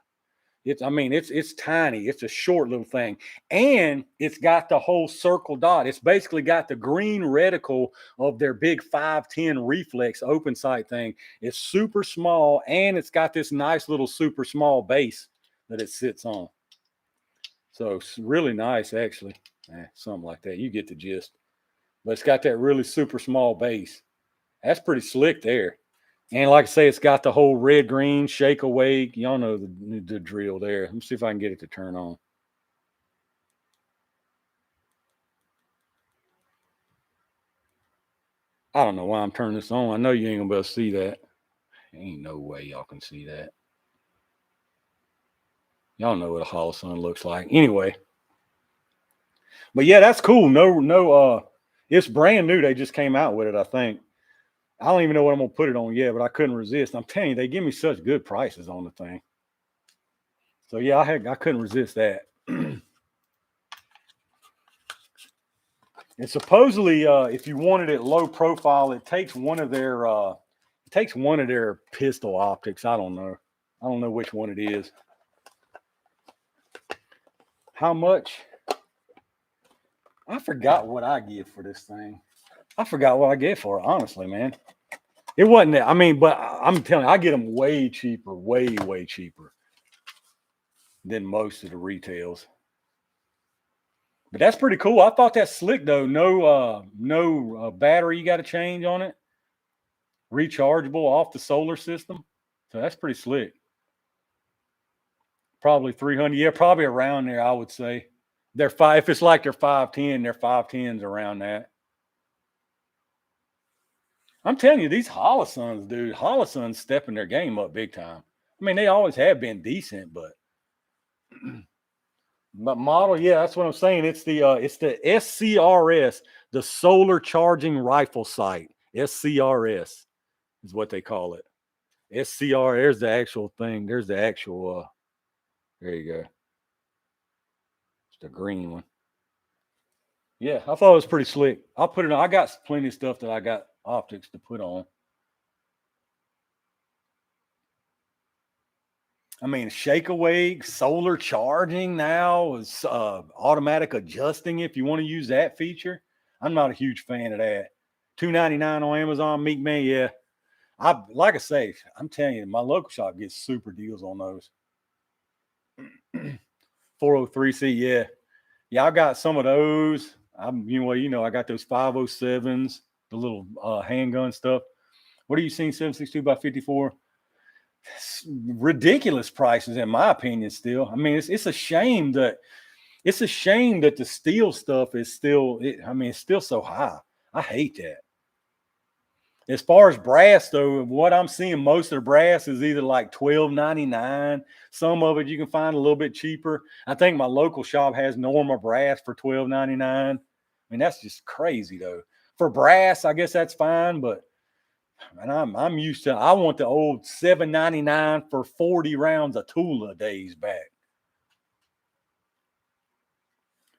Speaker 1: It's tiny. It's a short little thing. And it's got the whole circle dot. It's basically got the green reticle of their big 510 reflex open sight thing. It's super small, and it's got this nice little super small base that it sits on. So it's really nice, actually. Something like that. You get the gist. But it's got that really super small base. That's pretty slick there. And like I say, it's got the whole red, green, shake awake. Y'all know the drill there. Let me see if I can get it to turn on. I don't know why I'm turning this on. I know you ain't gonna be able to see that. Ain't no way y'all can see that. Y'all know what a holosun looks like. Anyway. But yeah, that's cool. It's brand new. They just came out with it, I think. I don't even know what I'm gonna put it on yet, but I couldn't resist. I'm telling you, they give me such good prices on the thing. So yeah, I couldn't resist that. And supposedly, if you wanted it low profile, it takes one of their pistol optics. I don't know which one it is. How much? I forgot what I give for this thing. I forgot what I get for it, honestly, man. It wasn't that. But I'm telling you, I get them way cheaper, way, way cheaper than most of the retails. But that's pretty cool. I thought that's slick though. No battery you got to change on it. Rechargeable off the solar system. So that's pretty slick. Probably 300. Yeah, probably around there, I would say. If it's like they're 510, they're 510s around that. I'm telling you, these holosuns, dude, holosuns stepping their game up big time. They always have been decent, but model, yeah, that's what I'm saying. It's the SCRS, the solar charging rifle sight. SCRS is what they call it. SCR, there's the actual thing. There's the actual there you go. It's the green one. Yeah, I thought it was pretty slick. I'll put it on. I got plenty of stuff that I got optics to put on. Shake awake, solar charging now is automatic adjusting if you want to use that feature. I'm not a huge fan of that. $2.99 on Amazon, Meek Man, yeah. Like I say, I'm telling you, my local shop gets super deals on those. 403C, yeah. Yeah, I got some of those. I got those 507s, the little handgun stuff. What are you seeing? 762 by 54. Ridiculous prices, in my opinion. Still, it's a shame that the steel stuff is still. It's still so high. I hate that. As far as brass, though, what I'm seeing, most of the brass is either like $12.99. Some of it you can find a little bit cheaper. I think my local shop has normal brass for $12.99. That's just crazy, though. For brass, I guess that's fine, but I'm used to. I want the old $7.99 for 40 rounds of Tula days back.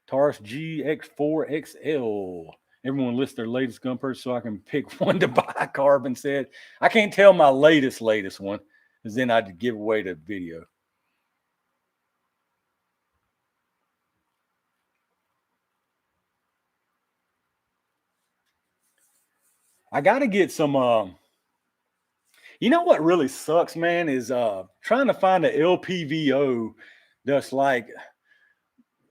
Speaker 1: Taurus GX4XL. Everyone lists their latest gun purchase so I can pick one to buy. Carbon said, I can't tell my latest one, because then I'd give away the video. I got to get some. You know what really sucks, man, is trying to find an LPVO that's like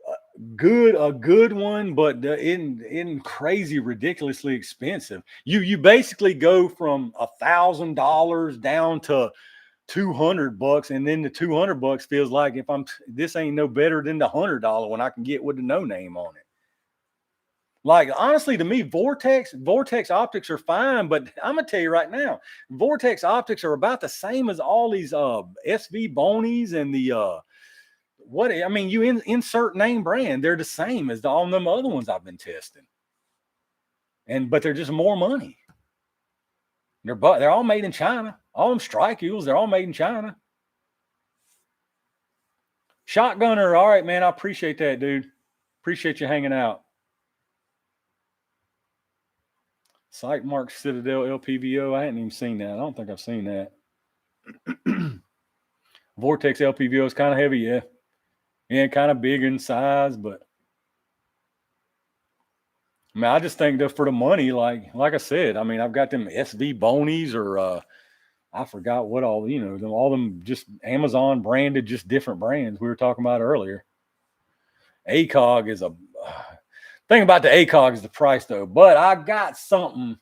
Speaker 1: a good one, but in crazy, ridiculously expensive. You basically go from $1,000 down to $200, and then the $200 feels like if this ain't no better than the $100 one I can get with the no name on it. Like, honestly, to me, Vortex optics are fine, but I'm gonna tell you right now, Vortex optics are about the same as all these SV Bonies and the what I mean, you insert name brand, they're the same as all them other ones I've been testing. But they're just more money. They're all made in China. All them Strike Eagles, they're all made in China. Shotgunner, all right, man. I appreciate that, dude. Appreciate you hanging out. Sight Mark Citadel LPVO. I hadn't even seen that. I don't think I've seen that. Vortex LPVO is kind of heavy, yeah. Yeah, kind of big in size, but I mean, I just think that for the money, like I said, I mean, I've got them SV Bonies or I forgot what all, all them just Amazon branded, just different brands we were talking about earlier. ACOG is thing about the ACOG is the price though, but I got something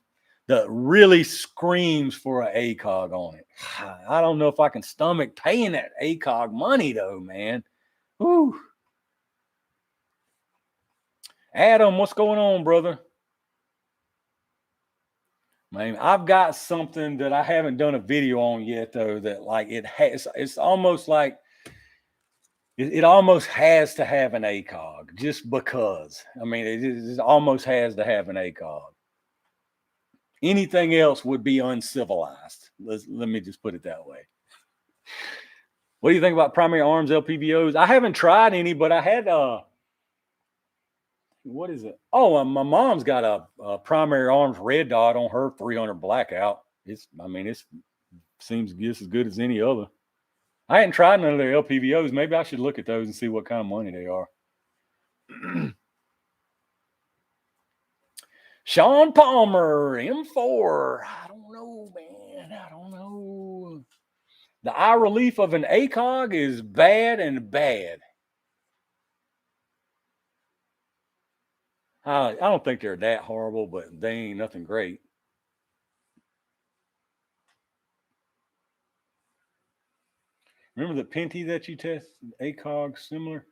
Speaker 1: that really screams for an ACOG on it. I don't know if I can stomach paying that ACOG money though, man. Whew. Adam, what's going on, brother? Man, I've got something that I haven't done a video on yet though, that like it's almost like it almost has to have an ACOG just because. I mean, it almost has to have an ACOG. Anything else would be uncivilized. Let me just put it that way. What do you think about primary arms LPVOs? I haven't tried any, but I had what is it? Oh, my mom's got a primary arms red dot on her 300 blackout. It seems just as good as any other. I hadn't tried none of their LPVOs. Maybe I should look at those and see what kind of money they are. Sean Palmer, M4. I don't know, man. I don't know. The eye relief of an ACOG is bad and bad. I don't think they're that horrible, but they ain't nothing great. Remember the Pinty that you tested? ACOG similar?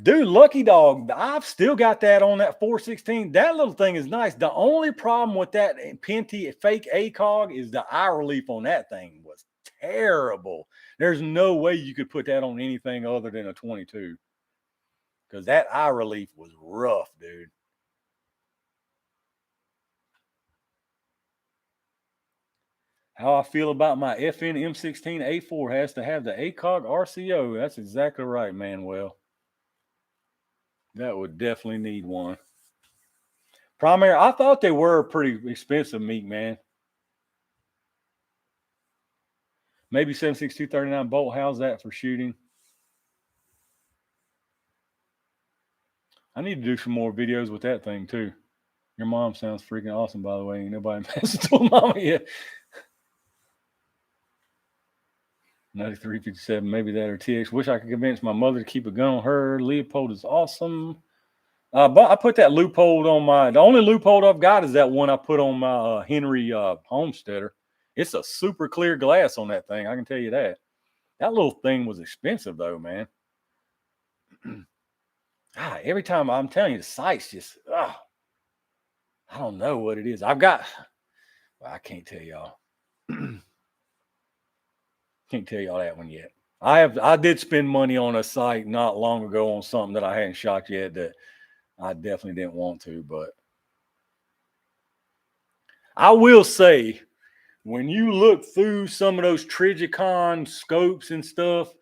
Speaker 1: Dude, Lucky Dog, I've still got that on that 416. That little thing is nice. The only problem with that Pinty fake ACOG is the eye relief on that thing was terrible. There's no way you could put that on anything other than a 22 because that eye relief was rough, dude. How I feel about my FN M16A4 has to have the ACOG RCO. That's exactly right, Manuel. That would definitely need one. Primary, I thought they were pretty expensive, Meek, man. Maybe 76239 bolt. How's that for shooting? I need to do some more videos with that thing too. Your mom sounds freaking awesome, by the way. Ain't nobody messing with mama yet. 9357, maybe that or TX. Wish I could convince my mother to keep a gun on her. Leopold is awesome. But I put that loophole on the only loophole I've got is that one I put on my Henry Homesteader. It's a super clear glass on that thing. I can tell you that. That little thing was expensive though, man. Every time I'm telling you, the sight's just, I don't know what it is. I can't tell y'all. Can't tell y'all that one yet. I did spend money on a site not long ago on something that I hadn't shot yet that I definitely didn't want to, but I will say when you look through some of those Trigicon scopes and stuff,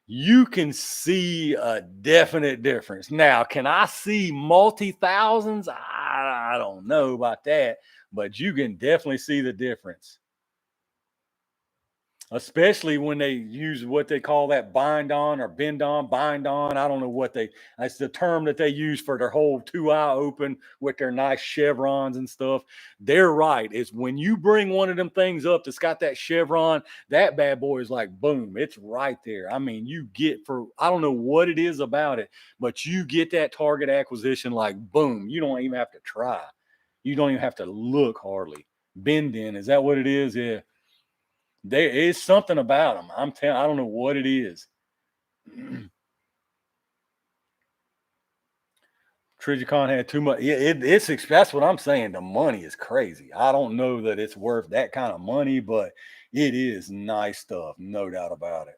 Speaker 1: you can see a definite difference. Now, can I see multi-thousands? I don't know about that, but you can definitely see the difference. especially when they use what they call that bind on or bend on, bind on. I don't know what that's the term that they use for their whole 2-eye open with their nice chevrons and stuff. They're right. It's when you bring one of them things up that's got that chevron, that bad boy is like, boom, it's right there. I mean, you get for, I don't know what it is about it, but you get that target acquisition like, boom, you don't even have to try. You don't even have to look hardly. Bend in, is that what it is? Yeah. There is something about them. I'm telling, I don't know what it is. Trijicon had too much. Yeah, it's that's what I'm saying. The money is crazy. I don't know that it's worth that kind of money, but it is nice stuff, no doubt about it.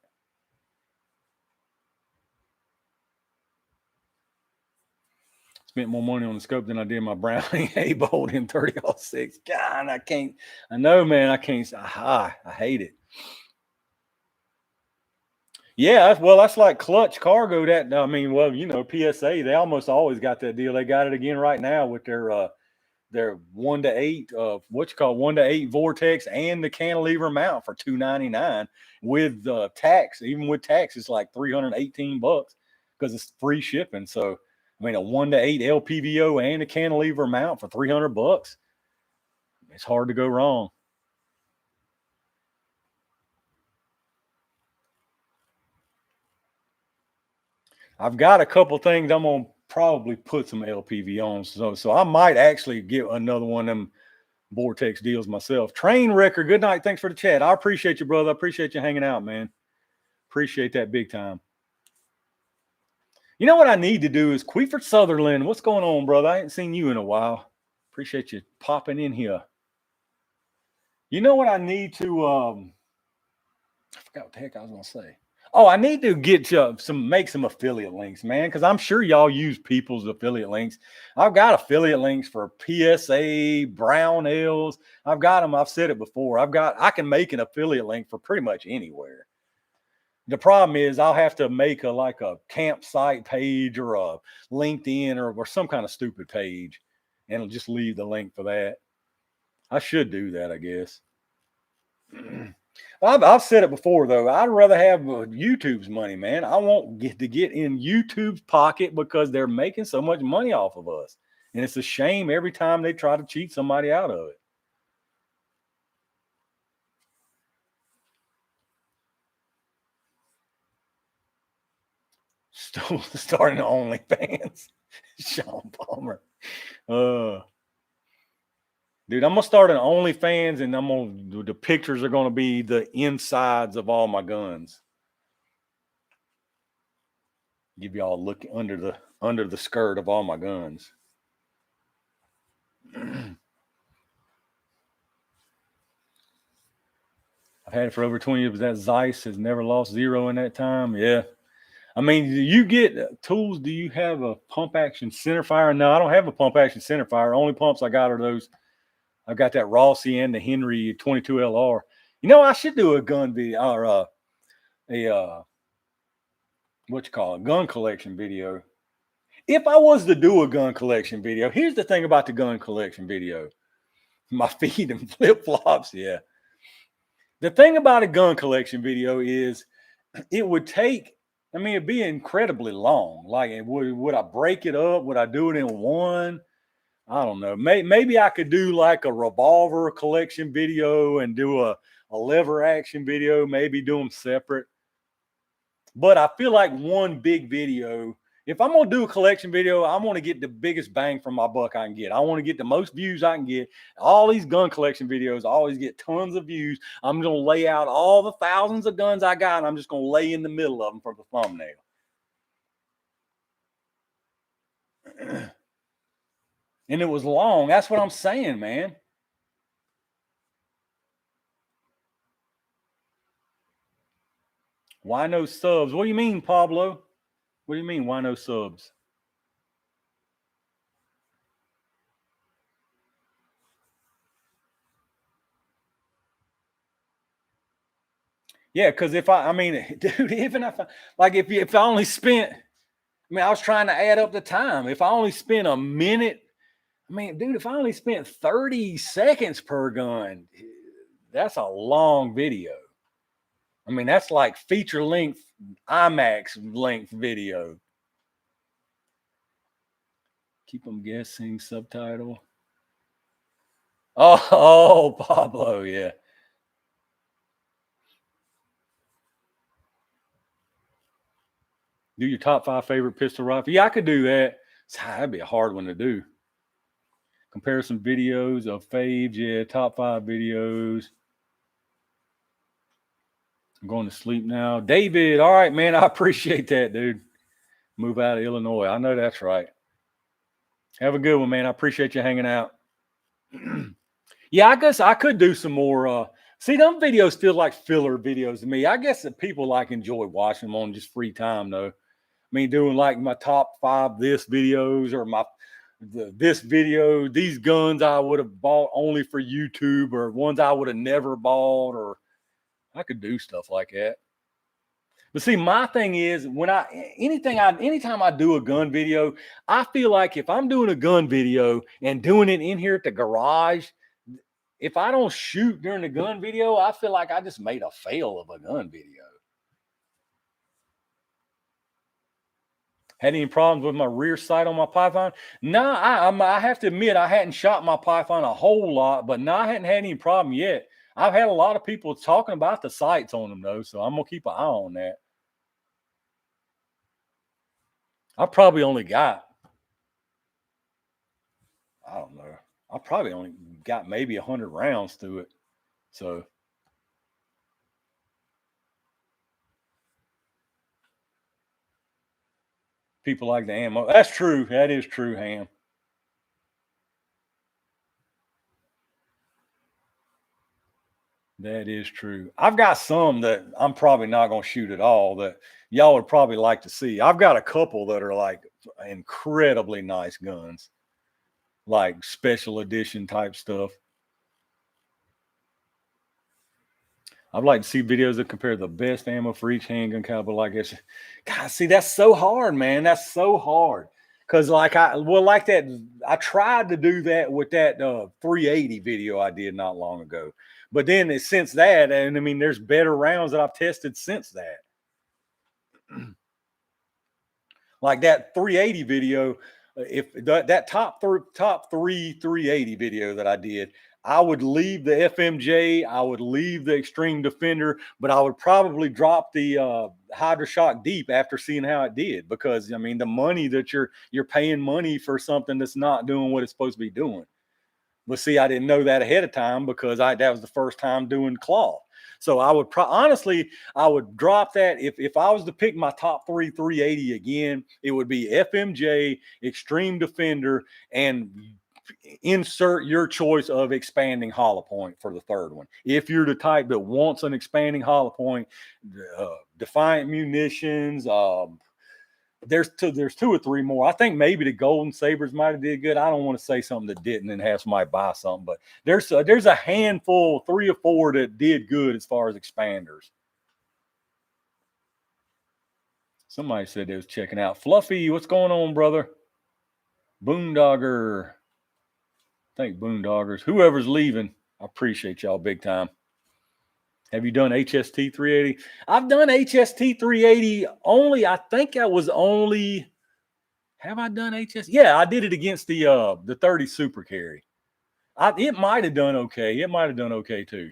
Speaker 1: Spent more money on the scope than I did my Browning A-Bolt in 30-06. God, I can't. I know, man. I can't. I hate it. Yeah, well, that's like Clutch Cargo. That I mean, well, you know, PSA. They almost always got that deal. They got it again right now with their 1-to-8 what you call 1-to-8 vortex and the cantilever mount for $299 with tax. Even with tax, it's like $318 because it's free shipping. So I mean, a 1-to-8 LPVO and a cantilever mount for $300. It's hard to go wrong. I've got a couple things I'm gonna probably put some LPV on, so I might actually get another one of them Vortex deals myself. Train Wrecker, good night. Thanks for the chat. I appreciate you, brother. I appreciate you hanging out, man. Appreciate that big time. You know what I need to do is Queeford Sutherland. What's going on, brother? I ain't seen you in a while. Appreciate you popping in here. You know what I need to I forgot what the heck I was gonna say. Oh, I need to get make some affiliate links, man, because I'm sure y'all use people's affiliate links. I've got affiliate links for PSA, Brown Ales. I've got them. I've said it before. I can make an affiliate link for pretty much anywhere. The problem is I'll have to make like a campsite page or a LinkedIn or some kind of stupid page, and I'll just leave the link for that. I should do that, I guess. I've said it before, though. I'd rather have YouTube's money, man. I won't get in YouTube's pocket because they're making so much money off of us. And it's a shame every time they try to cheat somebody out of it. Starting OnlyFans. Sean Palmer. Dude, I'm gonna start an OnlyFans, and the pictures are gonna be the insides of all my guns. Give y'all a look under the skirt of all my guns. I've had it for over 20 years. That Zeiss has never lost zero in that time. Yeah. I mean, do you get tools? Do you have a pump action centerfire? No, I don't have a pump action centerfire. Only pumps I got are those. I've got that Rossi and the Henry 22 LR. You know, I should do a gun video or what you call it, gun collection video. If I was to do a gun collection video, here's the thing about the gun collection video. My feet and flip-flops, yeah. The thing about a gun collection video is it would take, I mean, it'd be incredibly long. Like, would I break it up? Would I do it in one? I don't know. Maybe I could do like a revolver collection video and do a lever action video, maybe do them separate. But I feel like one big video, if I'm going to do a collection video, I want to get the biggest bang from my buck I can get. I want to get the most views I can get. All these gun collection videos always get tons of views. I'm going to lay out all the thousands of guns I got, and I'm just going to lay in the middle of them for the thumbnail. And it was long. That's what I'm saying, man. Why no subs? What do you mean, Pablo? What do you mean, why no subs? Yeah, because if I mean, dude, even if I only spent, I mean, I was trying to add up the time. If I only spent a minute, I mean, dude, if I only spent 30 seconds per gun, that's a long video. I mean, that's like feature length, IMAX length video. Keep them guessing, subtitle. Oh, Pablo, yeah. Do your top 5 favorite pistol rifle. Yeah, I could do that. That'd be a hard one to do. Compare some videos of faves. Yeah, top 5 videos. I'm going to sleep now. David, all right, man. I appreciate that, dude. Move out of Illinois. I know that's right. Have a good one, man. I appreciate you hanging out. Yeah, I guess I could do some more. See, them videos feel like filler videos to me. I guess that people like enjoy watching them on just free time, though. I mean, doing like my top 5 this videos or this video, these guns I would have bought only for YouTube or ones I would have never bought, or I could do stuff like that. But see, my thing is anytime I do a gun video, I feel like if I'm doing a gun video and doing it in here at the garage, if I don't shoot during the gun video, I feel like I just made a fail of a gun video. Had any problems with my rear sight on my Python? No, I have to admit I hadn't shot my Python a whole lot, but no, I hadn't had any problem yet. I've had a lot of people talking about the sights on them though, so I'm gonna keep an eye on that. I probably only got, I don't know, I probably only got maybe 100 rounds through it. So people like the ammo. That's true. That is true, Ham. That is true. I've got some that I'm probably not going to shoot at all that y'all would probably like to see. I've got a couple that are like incredibly nice guns, like special edition type stuff. I'd like to see videos that compare the best ammo for each handgun caliber. Like this, God, see, that's so hard, man. That's so hard. Cause like like that, I tried to do that with that 380 video I did not long ago. But then since that, and I mean, there's better rounds that I've tested since that. Like that 380 video, if that top three 380 video that I did, I would leave the FMJ, I would leave the Extreme Defender, but I would probably drop the Hydra Deep after seeing how it did, because I mean the money that you're paying money for something that's not doing what it's supposed to be doing. But see, I didn't know that ahead of time because that was the first time doing cloth. So I would honestly, I would drop that. If I was to pick my top 380 again, it would be FMJ, Extreme Defender, and insert your choice of expanding hollow point for the third one. If you're the type that wants an expanding hollow point, Defiant Munitions, there's two or three more. I think maybe the Golden Sabers might have did good. I don't want to say something that didn't and have somebody buy something, but there's a handful, 3 or 4 that did good as far as expanders. Somebody said they was checking out. Fluffy, what's going on, brother? Boondogger. Thank Boondoggers. Whoever's leaving, I appreciate y'all big time. Have you done HST 380? I've done HST 380 only. I think I was only. Have I done HST? Yeah, I did it against the 30 Super Carry. It might have done okay. It might have done okay too.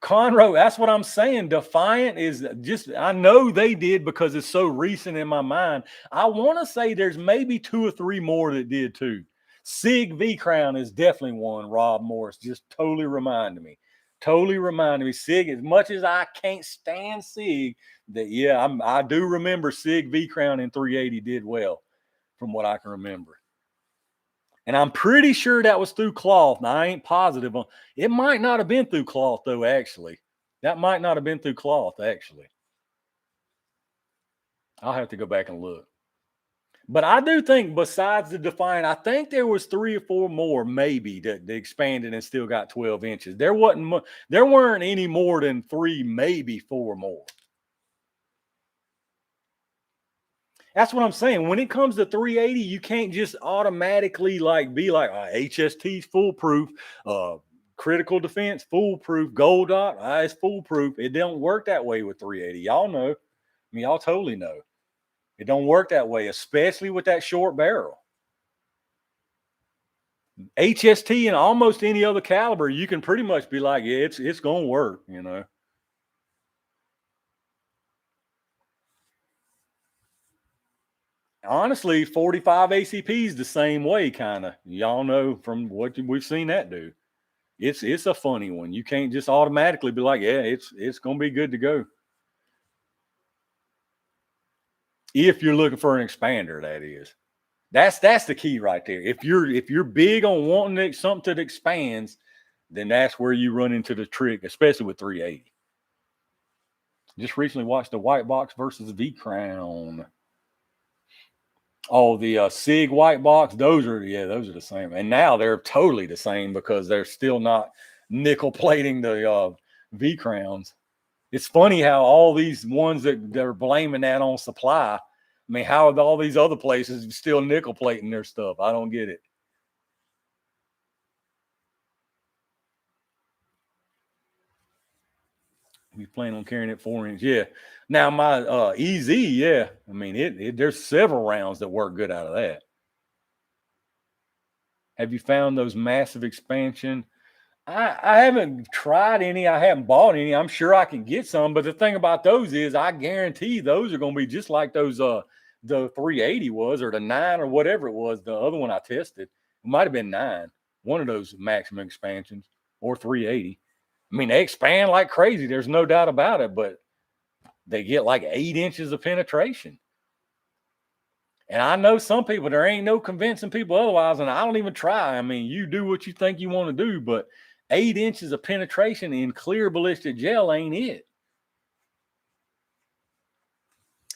Speaker 1: Conroe, that's what I'm saying. Defiant is just, I know they did because it's so recent in my mind. I want to say there's maybe 2 or 3 more that did too. Sig V Crown is definitely one. Rob Morris just totally reminded me. Totally reminded me. Sig, as much as I can't stand Sig, that yeah, I do remember Sig V Crown in 380 did well, from what I can remember. And I'm pretty sure that was through cloth. Now, I ain't positive on it. Might not have been through cloth, though, actually. That might not have been through cloth, actually. I'll have to go back and look. But I do think besides the Defiant, I think there was 3 or 4 more maybe that expanded and still got 12 inches. There weren't any more than 3, maybe 4 more. That's what I'm saying. When it comes to 380, you can't just automatically be like HST's foolproof. critical defense, foolproof, gold dot, it's foolproof. It don't work that way with 380. Y'all know. I mean, y'all totally know. It don't work that way, especially with that short barrel. HST and almost any other caliber, you can pretty much be like, yeah, it's gonna work, you know. Honestly, 45 ACP is the same way, kind of. Y'all know from what we've seen that do. It's a funny one. You can't just automatically be like, yeah, it's gonna be good to go. If you're looking for an expander, that is. That's the key right there. If you're big on wanting something that expands, then that's where you run into the trick, especially with 380. Just recently watched the white box versus V Crown. Oh, the SIG white box, those are the same. And now they're totally the same because they're still not nickel plating the V Crowns. It's funny how all these ones that they're blaming that on supply. I mean, how are all these other places still nickel plating their stuff? I don't get it. We plan on carrying it 4-inch. Yeah. Now my EZ, yeah. I mean, there's several rounds that work good out of that. Have you found those massive expansion? I haven't tried any. I haven't bought any. I'm sure I can get some. But the thing about those is I guarantee those are going to be just like those the 380 was, or the 9, or whatever it was. The other one I tested, it might have been 9. One of those maximum expansions, or 380. I mean, they expand like crazy. There's no doubt about it, but they get like 8 inches of penetration. And I know some people, there ain't no convincing people otherwise, and I don't even try. I mean, you do what you think you want to do, but 8 inches of penetration in clear ballistic gel ain't it.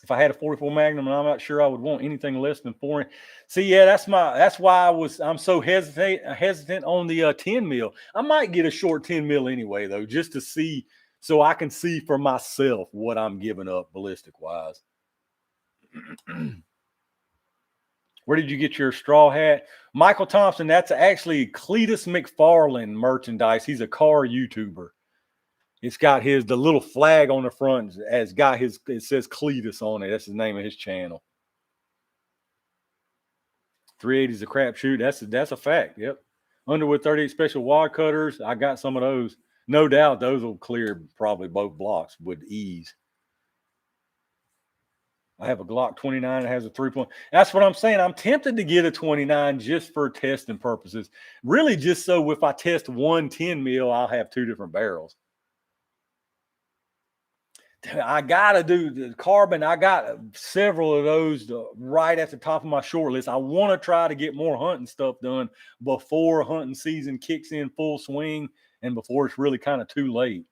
Speaker 1: If I had a 44 Magnum, and I'm not sure I would want anything less than 4. See, yeah, that's why I'm so hesitant on the 10 mil. I might get a short 10 mil anyway, though, just to see, so I can see for myself what I'm giving up ballistic wise. Where did you get your straw hat? Michael Thompson, that's actually Cletus McFarland merchandise. He's a car YouTuber. It's got the little flag on the front has got it says Cletus on it. That's the name of his channel. 380 is a crapshoot. That's a fact. Yep. Underwood 38 special wad cutters. I got some of those. No doubt those will clear probably both blocks with ease. I have a Glock 29. It has a 3-point. That's what I'm saying. I'm tempted to get a 29 just for testing purposes. Really, just so if I test 10 mil, I'll have 2 different barrels. I gotta do the carbon. I got several of those right at the top of my short list. I want to try to get more hunting stuff done before hunting season kicks in full swing and before it's really kind of too late.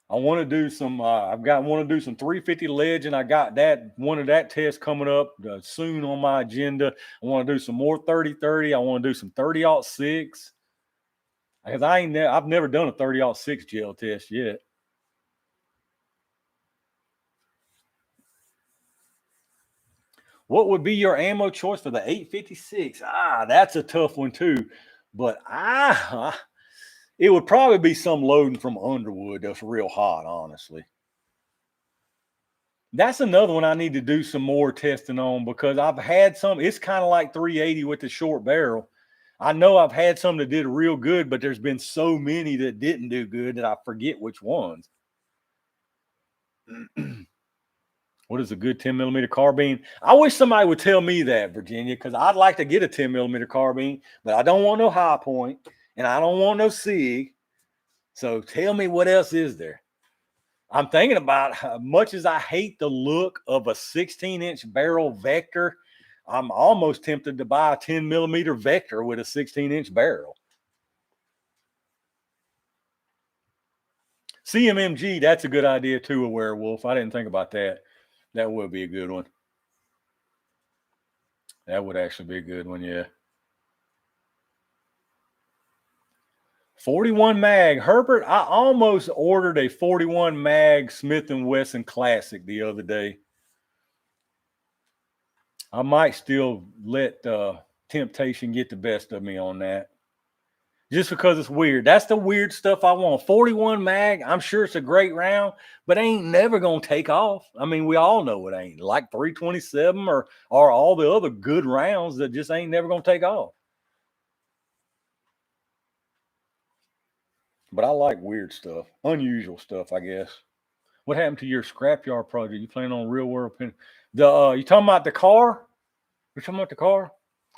Speaker 1: I want to do some. Want to do some 350 Legend. I got one of that test coming up soon on my agenda. I want to do some more 30-30. I want to do some 30-06 because I've never done a 30-06 gel test yet. What would be your ammo choice for the 856? That's a tough one too. But it would probably be some loading from Underwood that's real hot, honestly. That's another one I need to do some more testing on because I've had some. It's kind of like 380 with the short barrel. I know I've had some that did real good, but there's been so many that didn't do good that I forget which ones. What is a good 10 millimeter carbine? I wish somebody would tell me that, Virginia, because I'd like to get a 10 millimeter carbine, but I don't want no high point and I don't want no SIG. So tell me what else is there. I'm thinking about how much as I hate the look of a 16-inch barrel Vector, I'm almost tempted to buy a 10 millimeter Vector with a 16-inch barrel. CMMG, that's a good idea too, a werewolf. I didn't think about that. That would be a good one. That would actually be a good one, yeah. 41 mag. Herbert, I almost ordered a 41 mag Smith & Wesson Classic the other day. I might still let temptation get the best of me on that. just because it's weird. That's the weird stuff I want. 41 mag, I'm sure it's a great round, but ain't never gonna take off. I mean, we all know it ain't. Like 327 or all the other good rounds that just ain't never gonna take off. But I like weird stuff, unusual stuff, I guess. What happened to your scrapyard project? You planning on real world pen? You talking about the car? You're talking about the car?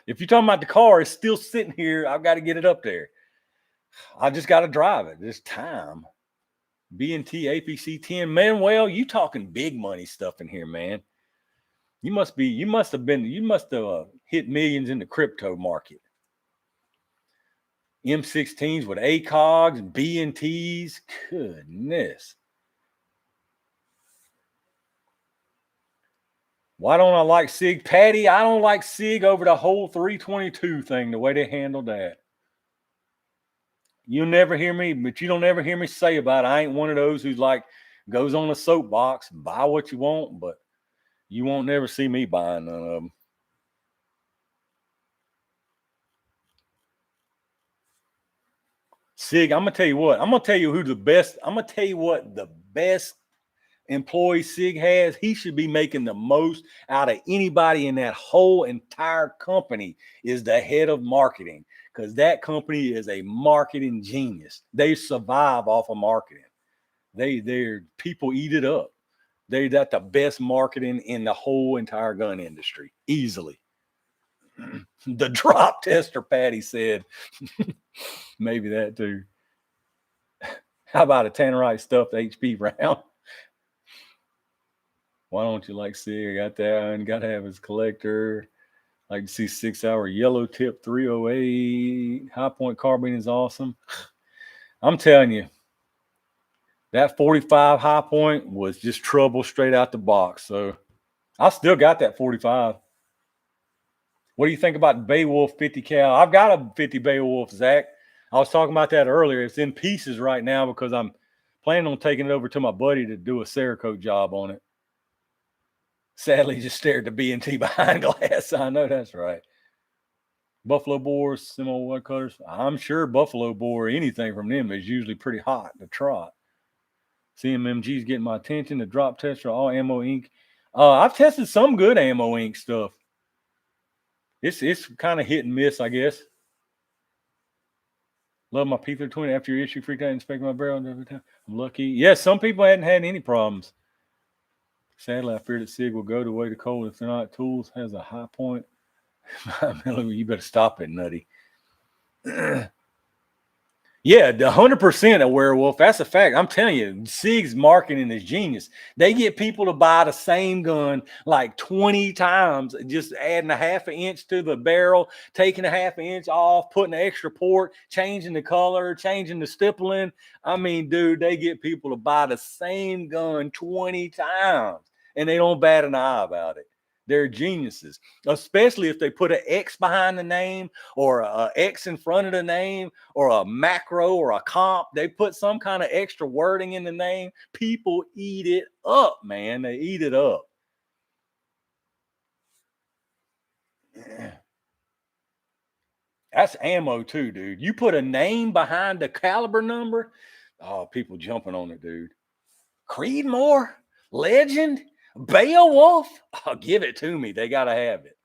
Speaker 1: If you're talking about the car, it's still sitting here. I've got to get it up there. I just got to drive it. This time. B&T APC 10. Manuel, you talking big money stuff in here, man. You must have hit millions in the crypto market. M16s with ACOGs, B&Ts. Goodness. Why don't I like SIG? Patty, I don't like SIG over the whole 322 thing, the way they handled that. You'll never hear me, but you don't ever hear me say about it. I ain't one of those who's like goes on a soapbox, buy what you want, but you won't never see me buying none of them. SIG, I'm gonna tell you what. I'm gonna tell you who the best. I'm gonna tell you what the best employee SIG has. He should be making the most out of anybody in that whole entire company. Is the head of marketing, because that company is a marketing genius. They survive off of marketing. Their people eat it up. They got the best marketing in the whole entire gun industry, easily. The drop tester, Patty said. Maybe that too. How about a Tannerite stuffed HP round? Why don't you like SIG? I got that and got to have his collector. Like to see 6-hour yellow tip 308. High point carbine is awesome. I'm telling you, that 45 high point was just trouble straight out the box. So I still got that 45. What do you think about Beowulf 50 cal? I've got a 50 Beowulf, Zach. I was talking about that earlier. It's in pieces right now because I'm planning on taking it over to my buddy to do a Cerakote job on it. Sadly, just stared at the B&T behind glass. I know that's right. Buffalo boars, similar woodcutters. I'm sure buffalo boar, anything from them is usually pretty hot to trot. CMMG's getting my attention. The drop tester, all ammo ink. I've tested some good ammo ink stuff. It's kind of hit and miss, I guess. Love my P320 after your issue. Freaked out, inspect my barrel every time. I'm lucky. Yes, some people hadn't had any problems. Sadly, I fear that SIG will go the way to cold if they're not. Tools has a high point. You better stop it, Nutty. Yeah, the 100% a werewolf. That's a fact. I'm telling you, SIG's marketing is genius. They get people to buy the same gun like 20 times, just adding a half an inch to the barrel, taking a half an inch off, putting an extra port, changing the color, changing the stippling. I mean, dude, they get people to buy the same gun 20 times, and they don't bat an eye about it. They're geniuses, especially if they put an X behind the name or a X in front of the name or a macro or a comp. They put some kind of extra wording in the name. People eat it up, man. They eat it up. That's ammo too, dude. You put a name behind the caliber number. Oh, people jumping on it, dude. Creedmoor, Legend, Beowulf. Oh, give it to me. They got to have it.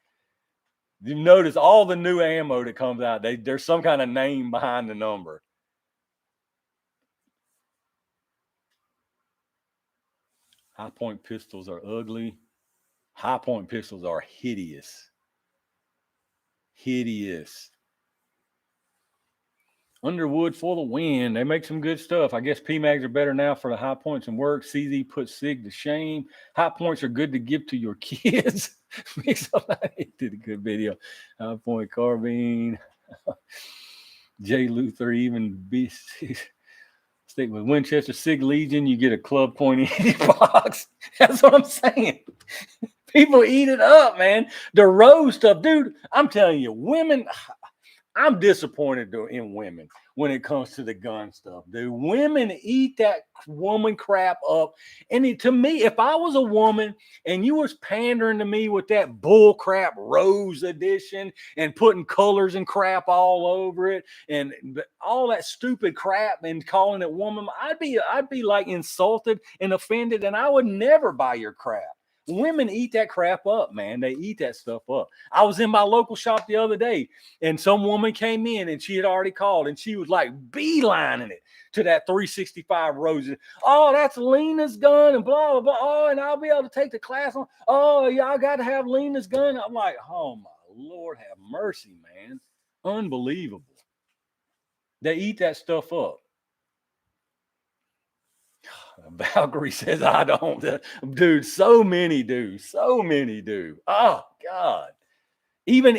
Speaker 1: You notice all the new ammo that comes out, there's some kind of name behind the number. High point pistols are ugly. High point pistols are hideous. Hideous. Underwood for the win. They make some good stuff. I guess PMags are better now for the high points and work. CZ puts SIG to shame. High points are good to give to your kids. Somebody did a good video. High point carbine. J. Luther even be stick with Winchester SIG Legion. You get a club point box. That's what I'm saying. People eat it up, man. The rose stuff, dude. I'm telling you, women. I'm disappointed in women when it comes to the gun stuff, dude. Women eat that woman crap up. And to me, if I was a woman and you was pandering to me with that bull crap rose edition and putting colors and crap all over it and all that stupid crap and calling it woman, I'd be like insulted and offended, and I would never buy your crap. Women eat that crap up, man. They eat that stuff up. I was in my local shop the other day, and some woman came in, and she had already called, and she was like beelining it to that 365 Roses. Oh, that's Lena's gun, and blah, blah, blah. Oh, and I'll be able to take the class on. Oh, y'all got to have Lena's gun. I'm like, oh, my Lord, have mercy, man. Unbelievable. They eat that stuff up. Valkyrie says, I don't. Dude, so many do. So many do. Oh, God. Even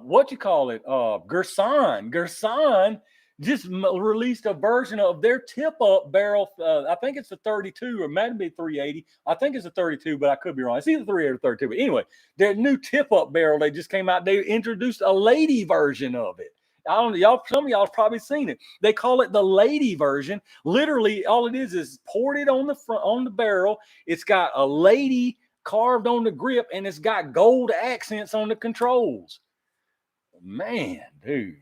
Speaker 1: what you call it? Gerson just released a version of their tip-up barrel. I think it's a 32 or might be 380. I think it's a 32, but I could be wrong. It's either 380 or 32. But anyway, their new tip-up barrel, they just came out. They introduced a lady version of it. I don't know, y'all. Some of y'all have probably seen it. They call it the lady version. Literally, all it is ported on the front on the barrel. It's got a lady carved on the grip, and it's got gold accents on the controls. Man, dude.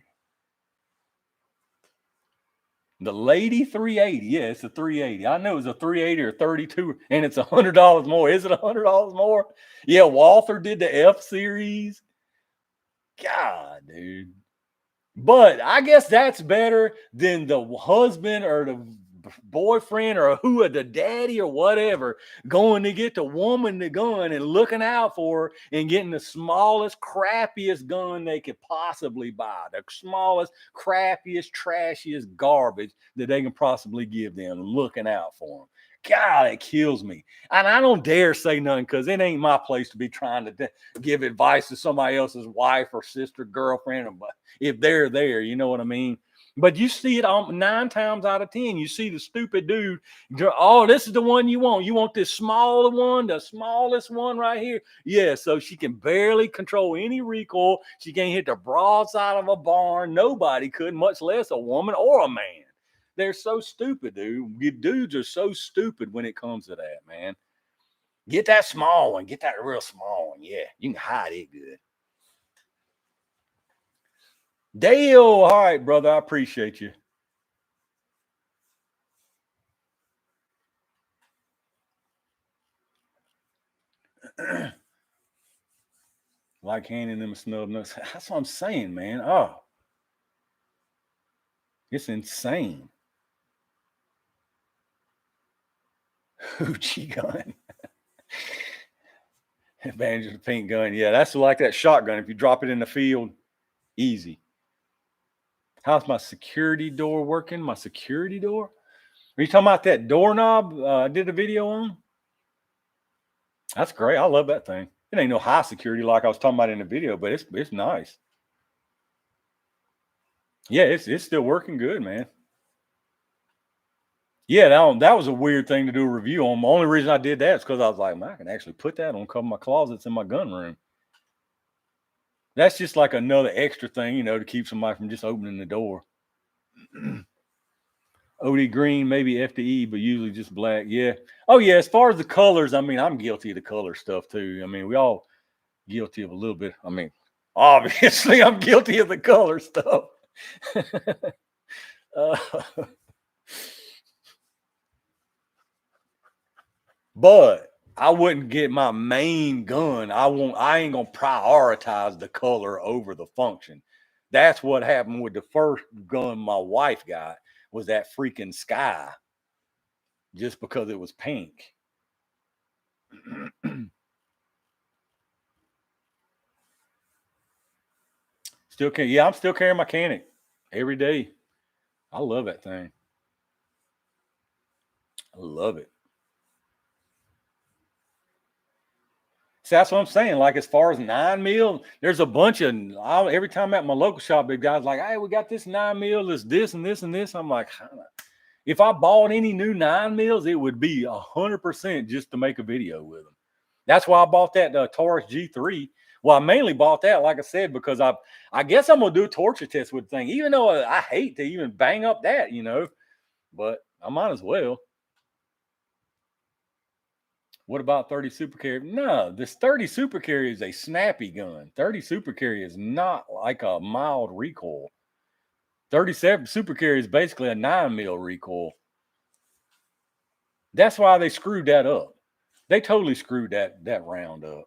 Speaker 1: The Lady 380. Yeah, it's a 380. I know it's a 380 or 32, and it's $100 more. Is it $100 more? Yeah, Walther did the F series. God, dude. But I guess that's better than the husband or the boyfriend or who, the daddy or whatever, going to get the woman the gun and looking out for her and getting the smallest, crappiest gun they could possibly buy. The smallest, crappiest, trashiest garbage that they can possibly give them, looking out for them. God, it kills me. And I don't dare say nothing because it ain't my place to be trying to give advice to somebody else's wife or sister, girlfriend, or if they're there, you know what I mean? But you see it 9 times out of 10. You see the stupid dude. Oh, this is the one you want. You want this smaller one, the smallest one right here. Yeah, so she can barely control any recoil. She can't hit the broadside of a barn. Nobody could, much less a woman or a man. They're so stupid, dude. You dudes are so stupid when it comes to that, man. Get that small one. Get that real small one. Yeah, you can hide it good. Dale, all right, brother. I appreciate you. Like handing them a snub nose. That's what I'm saying, man. Oh, it's insane. Hoochie gun. Advantage of the pink gun. Yeah, that's like that shotgun. If you drop it in the field, easy. How's my security door working? My security door? Are you talking about that doorknob I did a video on? That's great. I love that thing. It ain't no high security like I was talking about in the video, but it's nice. Yeah, it's still working good, man. Yeah, that was a weird thing to do a review on. The only reason I did that is because I was like, man, I can actually put that on a couple of my closets in my gun room. That's just like another extra thing, you know, to keep somebody from just opening the door. OD green, maybe FDE, but usually just black. Yeah. Oh, yeah. As far as the colors, I mean, I'm guilty of the color stuff too. I mean, we all guilty of a little bit. I mean, obviously, I'm guilty of the color stuff. But I wouldn't get my main gun. I ain't gonna prioritize the color over the function. That's what happened with the first gun my wife got, was that freaking Sky, just because it was pink. Still can, yeah, I'm still carrying my Canic every day. I love that thing. I love it. See, that's what I'm saying. Like, as far as 9mm, there's a bunch of, every time I'm at my local shop, big guys like, hey, we got this 9mm, this and this and this. I'm like, if I bought any new 9mm, it would be 100% just to make a video with them. That's why I bought that Taurus G3 Well, I mainly bought that, like I said, because I guess I'm gonna do a torture test with the thing, even though I hate to even bang up that, but I might as well. What about 30 Super Carry? No, this 30 Super Carry is a snappy gun. 30 Super Carry is not like a mild recoil. 37 Super Carry is basically a 9mm recoil. That's why they screwed that up. They totally screwed that round up.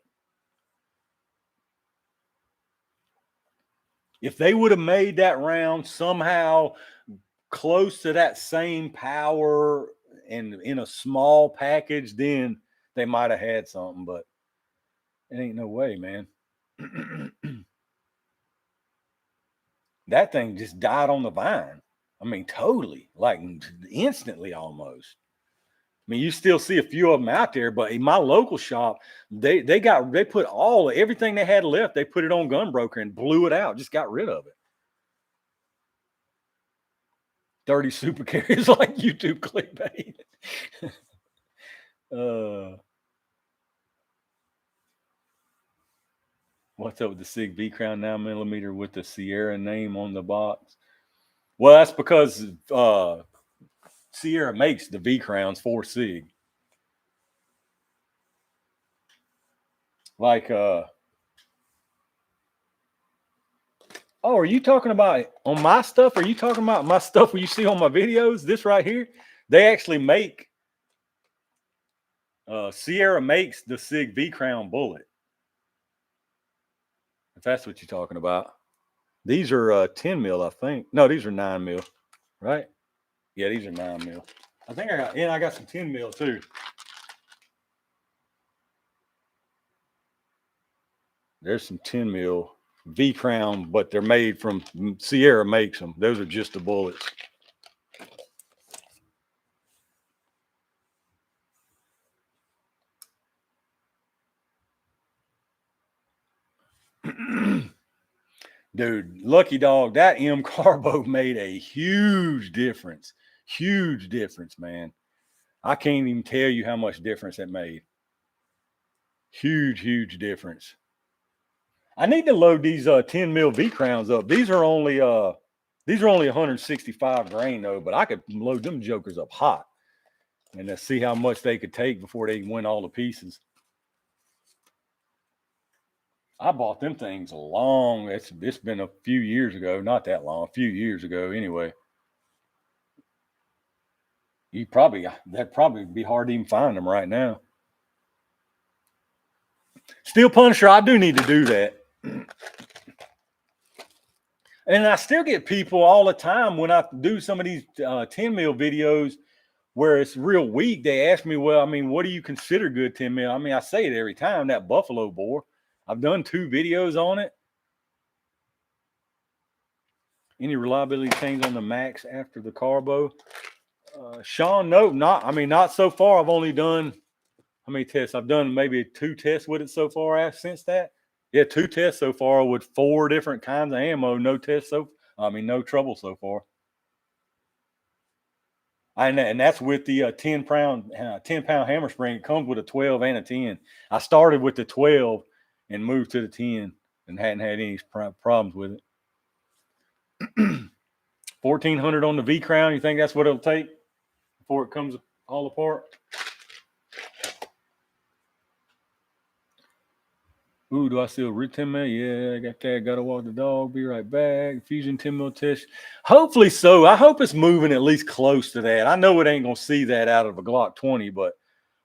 Speaker 1: If they would have made that round somehow close to that same power and in a small package, then they might have had something, but it ain't no way, man. That thing just died on the vine. I mean, totally, like instantly almost. I mean, you still see a few of them out there, but in my local shop, they put everything they had left, they put it on Gunbroker and blew it out, just got rid of it. 30 Super Carries like YouTube clickbait. What's up with the SIG V Crown 9mm with the Sierra name on the box? Well, that's because Sierra makes the V Crowns for SIG. Like, oh, are you talking about on my stuff? Are you talking about my stuff where you see on my videos? This right here, they actually make. Sierra makes the SIG V Crown bullet. If that's what you're talking about. These are 10 mil, I think. No, these are 9 mil, right? Yeah, these are 9 mil. I think I got some 10 mil too. There's some 10 mil V Crown, but they're made from Sierra makes them. Those are just the bullets. Dude, Lucky Dog, that M Carbo made a huge difference. Huge difference, man. I can't even tell you how much difference it made. Huge difference. I need to load these 10 mil V Crowns up. These are only 165 grain though, but I could load them jokers up hot and see how much they could take before they went all to pieces. I bought them things it's been a few years ago, not that long, a few years ago anyway. That'd probably be hard to even find them right now. Steel Punisher, I do need to do that. And I still get people all the time when I do some of these 10 mil videos where it's real weak. They ask me, well, I mean, what do you consider good 10 mil? I mean, I say it every time, that Buffalo bore. I've done 2 videos on it. Any reliability change on the Max after the Carbo? Sean, no, not so far. I've only done, how many tests? I've done maybe 2 tests with it so far since that. Yeah, 2 tests so far with 4 different kinds of ammo. No trouble so far. And that's with the 10 pound hammer spring. It comes with a 12 and a 10. I started with the 12 and moved to the 10 and hadn't had any problems with it. 1400 on the V Crown. You think that's what it'll take before it comes all apart? Ooh, do I still read 10 mil? Yeah, I got that. Gotta walk the dog. Be right back. Fusion 10 mil test. Hopefully so. I hope it's moving at least close to that. I know it ain't gonna see that out of a Glock 20, but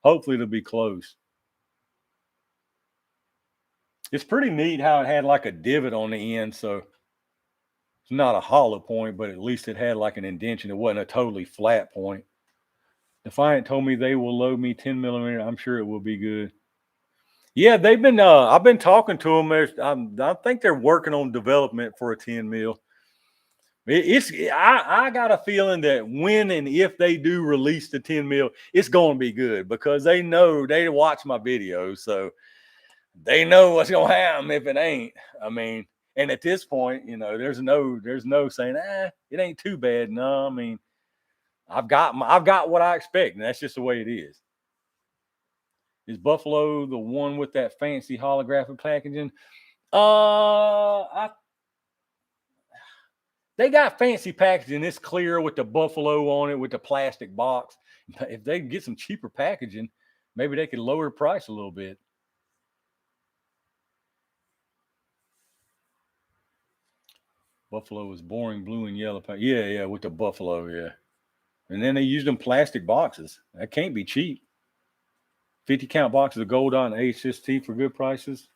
Speaker 1: hopefully it'll be close. It's pretty neat how it had like a divot on the end, so it's not a hollow point, but at least it had like an indentation. It wasn't a totally flat point. Defiant told me they will load me 10 millimeter. I'm sure it will be good. Yeah, they've been. I've been talking to them. I think they're working on development for a 10 mil. I got a feeling that when and if they do release the 10 mil, it's going to be good because they know they watch my videos, so they know what's going to happen if it ain't. I mean, and at this point, there's no saying it ain't too bad. No, I mean, I've got what I expect, and that's just the way it is. Is Buffalo the one with that fancy holographic packaging? They got fancy packaging. It's clear with the Buffalo on it with the plastic box. If they get some cheaper packaging, maybe they could lower the price a little bit. Buffalo is boring blue and yellow. Yeah, with the Buffalo, yeah. And then they use them plastic boxes. That can't be cheap. 50 count boxes of Gold on HST for good prices.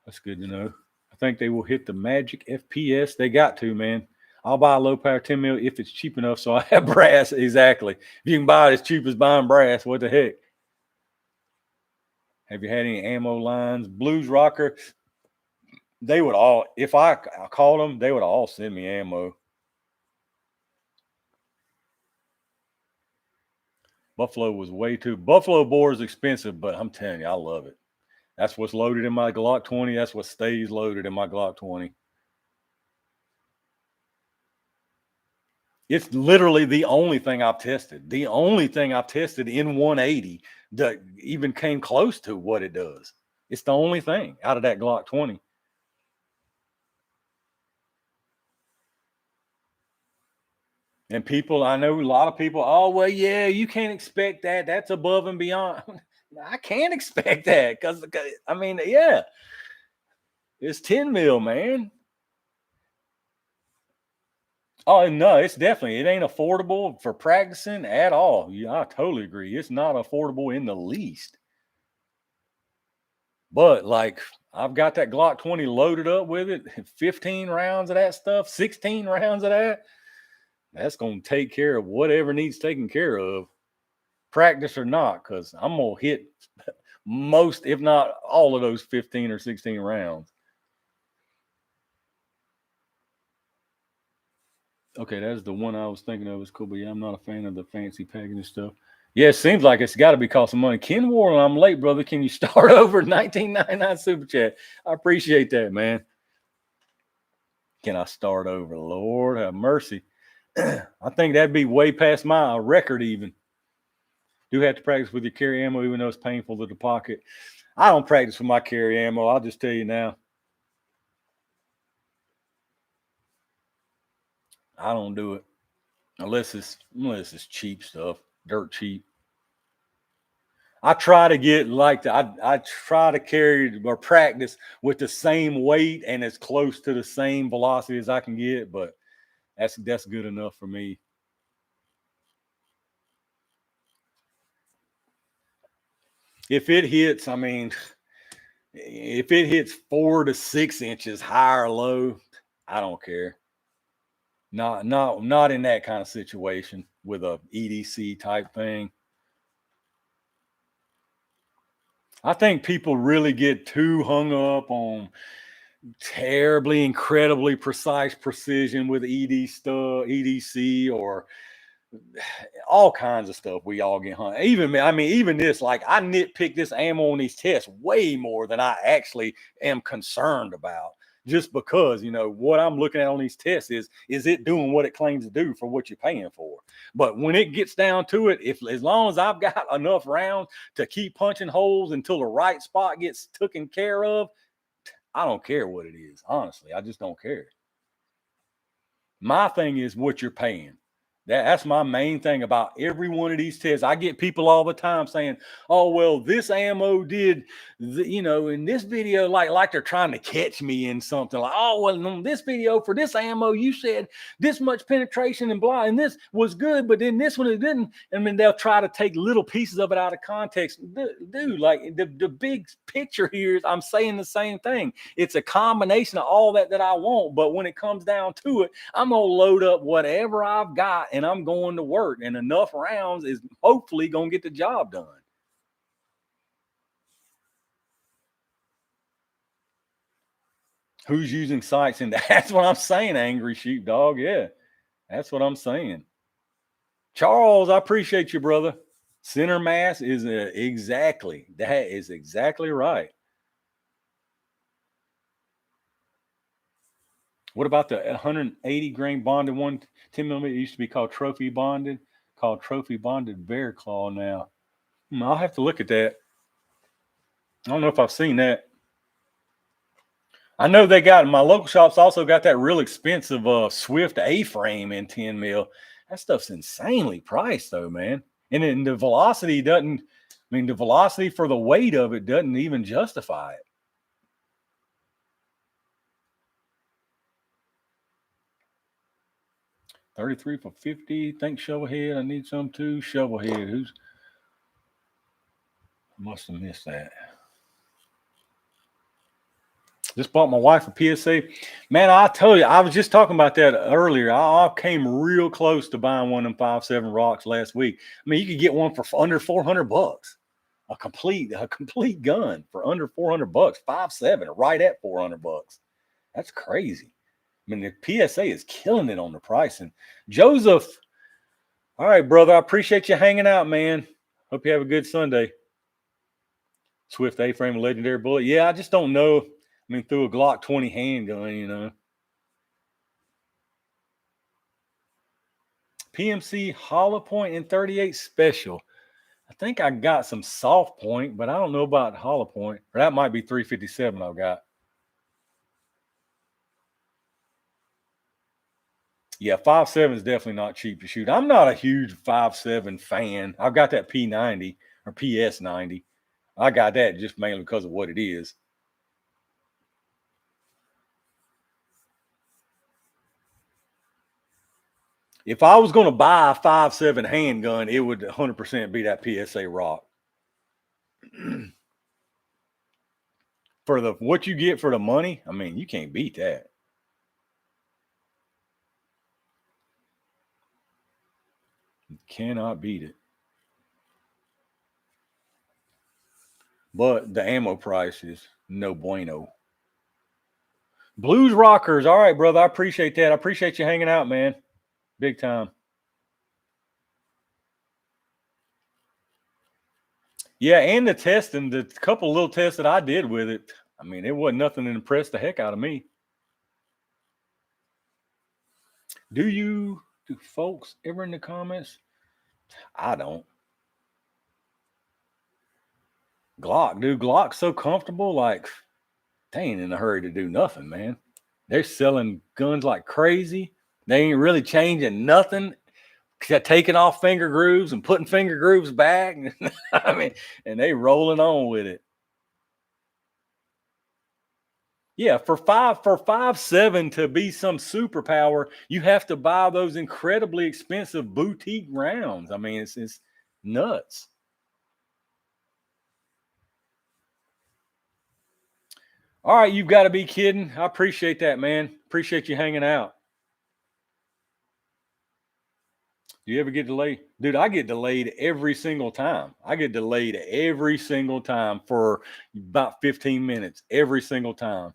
Speaker 1: That's good to know. I think they will hit the magic FPS. They got to, man. I'll buy a low power 10 mil if it's cheap enough so I have brass. Exactly. If you can buy it as cheap as buying brass, what the heck? Have you had any ammo lines? Blues Rocker, they would all, if I called them, they would all send me ammo. Buffalo was way too. Buffalo bore is expensive, but I'm telling you, I love it. That's what's loaded in my Glock 20. That's what stays loaded in my Glock 20. It's literally the only thing I've tested. The only thing I've tested in 180 that even came close to what it does. It's the only thing out of that Glock 20. And people, I know a lot of people, oh, well, yeah, you can't expect that. That's above and beyond. I can't expect that because, I mean, yeah, it's 10 mil, man. Oh, no, it's definitely, it ain't affordable for practicing at all. Yeah, I totally agree. It's not affordable in the least. But like, I've got that Glock 20 loaded up with it, 15 rounds of that stuff, 16 rounds of that. That's going to take care of whatever needs taken care of, practice or not, because I'm going to hit most, if not all of those 15 or 16 rounds. Okay, that's the one I was thinking of. It's cool, but yeah, I'm not a fan of the fancy packaging stuff. Yeah, it seems like it's got to be costing money. Ken Warren, I'm late, brother. Can you start over? 1999 super chat. I appreciate that, man. Can I start over? Lord have mercy. I think that'd be way past my record even. Do have to practice with your carry ammo, even though it's painful to the pocket. I don't practice with my carry ammo. I'll just tell you now. I don't do it unless it's cheap stuff, dirt cheap. I try to get like I try to carry or practice with the same weight and as close to the same velocity as I can get, but that's good enough for me. If it hits, I mean, if it hits 4 to 6 inches high or low, I don't care. Not in that kind of situation with a EDC type thing. I think people really get too hung up on terribly, incredibly precise precision with EDC, or all kinds of stuff. We all get hung. Even this, like I nitpick this ammo on these tests way more than I actually am concerned about. Just because, what I'm looking at on these tests is it doing what it claims to do for what you're paying for? But when it gets down to it, as long as I've got enough rounds to keep punching holes until the right spot gets taken care of, I don't care what it is. Honestly, I just don't care. My thing is what you're paying. That's my main thing about every one of these tests. I get people all the time saying, "Oh, well, this ammo did, in this video, like they're trying to catch me in something. Like, oh, well, in this video for this ammo, you said this much penetration and blah, and this was good, but then this one it didn't." And then they'll try to take little pieces of it out of context. Dude, like the big picture here is I'm saying the same thing. It's a combination of all that I want, but when it comes down to it, I'm gonna load up whatever I've got and I'm going to work, and enough rounds is hopefully gonna get the job done. Who's using sights? And that's what I'm saying, Angry Sheepdog. Yeah, that's what I'm saying. Charles, I appreciate you, brother. Center mass is exactly right. What about the 180 grain bonded 110 millimeter? It used to be called trophy bonded bear claw now. I'll have to look at that. I don't know if I've seen that. I know they got my local shops also got that real expensive Swift A-frame in 10 mil. That stuff's insanely priced though, man. And then the velocity doesn't. I mean, the velocity for the weight of it doesn't even justify it. 33 for 50. Thanks, Shovelhead. I need some too. Shovelhead. Who's must have missed that. Just bought my wife a PSA. Man, I tell you, I was just talking about that earlier. I came real close to buying one of them 5.7 rocks last week. I mean, you could get one for under $400. A complete gun for under $400. 5.7, right at $400. That's crazy. I mean, the PSA is killing it on the pricing. Joseph, all right, brother. I appreciate you hanging out, man. Hope you have a good Sunday. Swift A-frame legendary bullet. Yeah, I just don't know. I mean, through a Glock 20 handgun, you know. PMC hollow point and 38 special. I think I got some soft point, but I don't know about hollow point. Or that might be 357 I've got. Yeah, 5.7 is definitely not cheap to shoot. I'm not a huge 5.7 fan. I've got that P90 or PS90. I got that just mainly because of what it is. If I was going to buy a 5.7 handgun, it would 100% be that PSA Rock. For the what you get for the money, I mean, you can't beat that. You cannot beat it. But the ammo price is no bueno. Blues Rockers. All right, brother. I appreciate that. I appreciate you hanging out, man. Big time. Yeah, and the testing, the couple little tests that I did with it, I mean, it wasn't nothing that impressed the heck out of me. Do folks ever in the comments? I don't. Glock, dude, Glock's so comfortable, like they ain't in a hurry to do nothing, man. They're selling guns like crazy. They ain't really changing nothing, taking off finger grooves and putting finger grooves back. I mean, and they rolling on with it. Yeah, for 5.7 to be some superpower, you have to buy those incredibly expensive boutique rounds. I mean, it's nuts. All right, you've got to be kidding. I appreciate that, man. Appreciate you hanging out. Do you ever get delayed? Dude, I get delayed every single time. I get delayed every single time for about 15 minutes, every single time.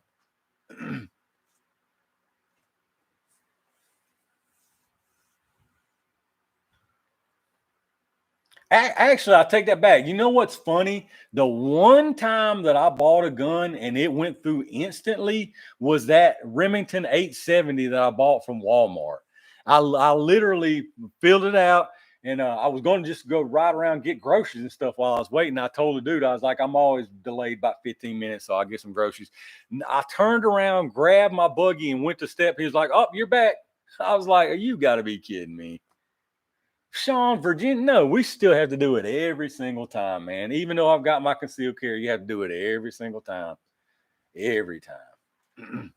Speaker 1: Actually, I take that back. You know what's funny? The one time that I bought a gun and it went through instantly was that Remington 870 that I bought from Walmart. I literally filled it out and I was going to just go ride around get groceries and stuff while I was waiting. I told the dude, I was like, I'm always delayed about 15 minutes, so I'll get some groceries. I turned around, grabbed my buggy, and went to step. He was like, oh, you're back. I was like, you got to be kidding me. Sean, Virginia, no, we still have to do it every single time, man. Even though I've got my concealed carry, you have to do it every single time. Every time.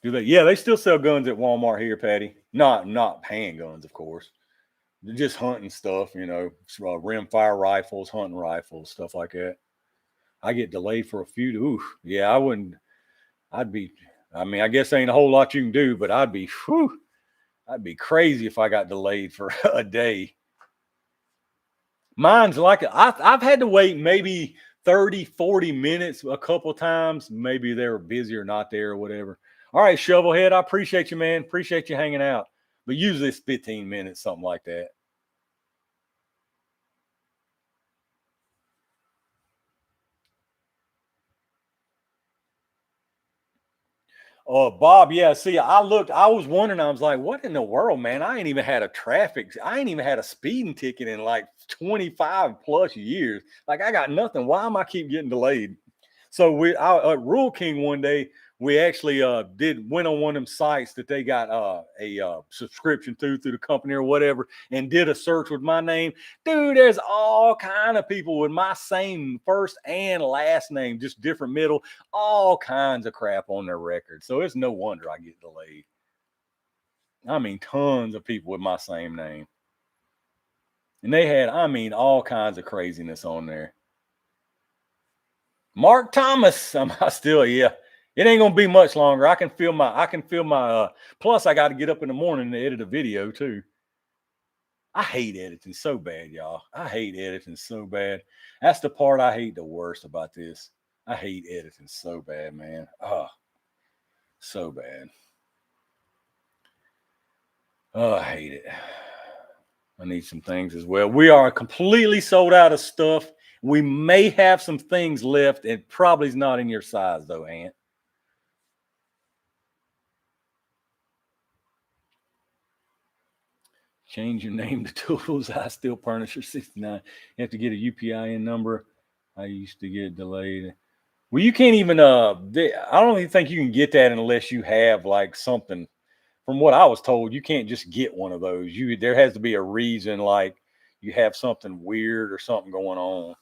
Speaker 1: Do they? Yeah, they still sell guns at Walmart here, Patty. Not handguns, of course. They're just hunting stuff, you know, rimfire rifles, hunting rifles, stuff like that. I get delayed for a few. Ooh, yeah, I wouldn't. I'd be. I mean, I guess ain't a whole lot you can do, but I'd be. Whew, I'd be crazy if I got delayed for a day. Mine's like I've had to wait maybe 30, 40 minutes a couple times. Maybe they were busy or not there or whatever. All right, Shovelhead, I appreciate you, man. Appreciate you hanging out. But usually it's 15 minutes, something like that. Oh, Bob, yeah. See, I was wondering, I was like, what in the world, man? I ain't even had a speeding ticket in like 25 plus years. Like, I got nothing. Why am I keep getting delayed? So at Rule King one day, we actually went on one of them sites that they got a subscription through the company or whatever, and did a search with my name. Dude, there's all kind of people with my same first and last name, just different middle, all kinds of crap on their record. So it's no wonder I get delayed. I mean, tons of people with my same name. And they had, I mean, all kinds of craziness on there. Mark Thomas. I still, yeah. It ain't gonna be much longer. I can feel my plus I got to get up in the morning to edit a video too. I hate editing so bad, y'all. I hate editing so bad. That's the part I hate the worst about this. I hate editing so bad, man. Oh, so bad. Oh, I hate it. I need some things as well. We are completely sold out of stuff. We may have some things left. It probably is not in your size though, Ant. Change your name to Tools. I still Punisher 69. You have to get a UPIN number. I used to get delayed. Well, you can't even I don't even think you can get that unless you have like something. From what I was told, you can't just get one of those. There has to be a reason, like you have something weird or something going on.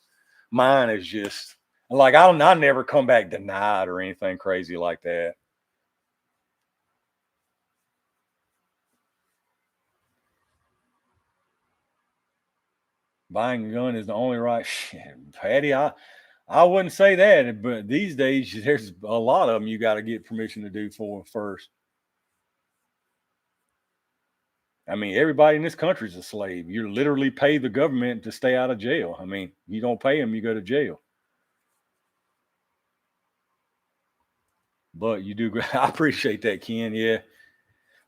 Speaker 1: Mine is just like I never come back denied or anything crazy like that. Buying a gun is the only right shit, Patty. I wouldn't say that, but these days there's a lot of them you got to get permission to do for first. I mean, everybody in this country is a slave. You literally pay the government to stay out of jail. I mean, you don't pay them, you go to jail. But you do. I appreciate that, Ken. Yeah.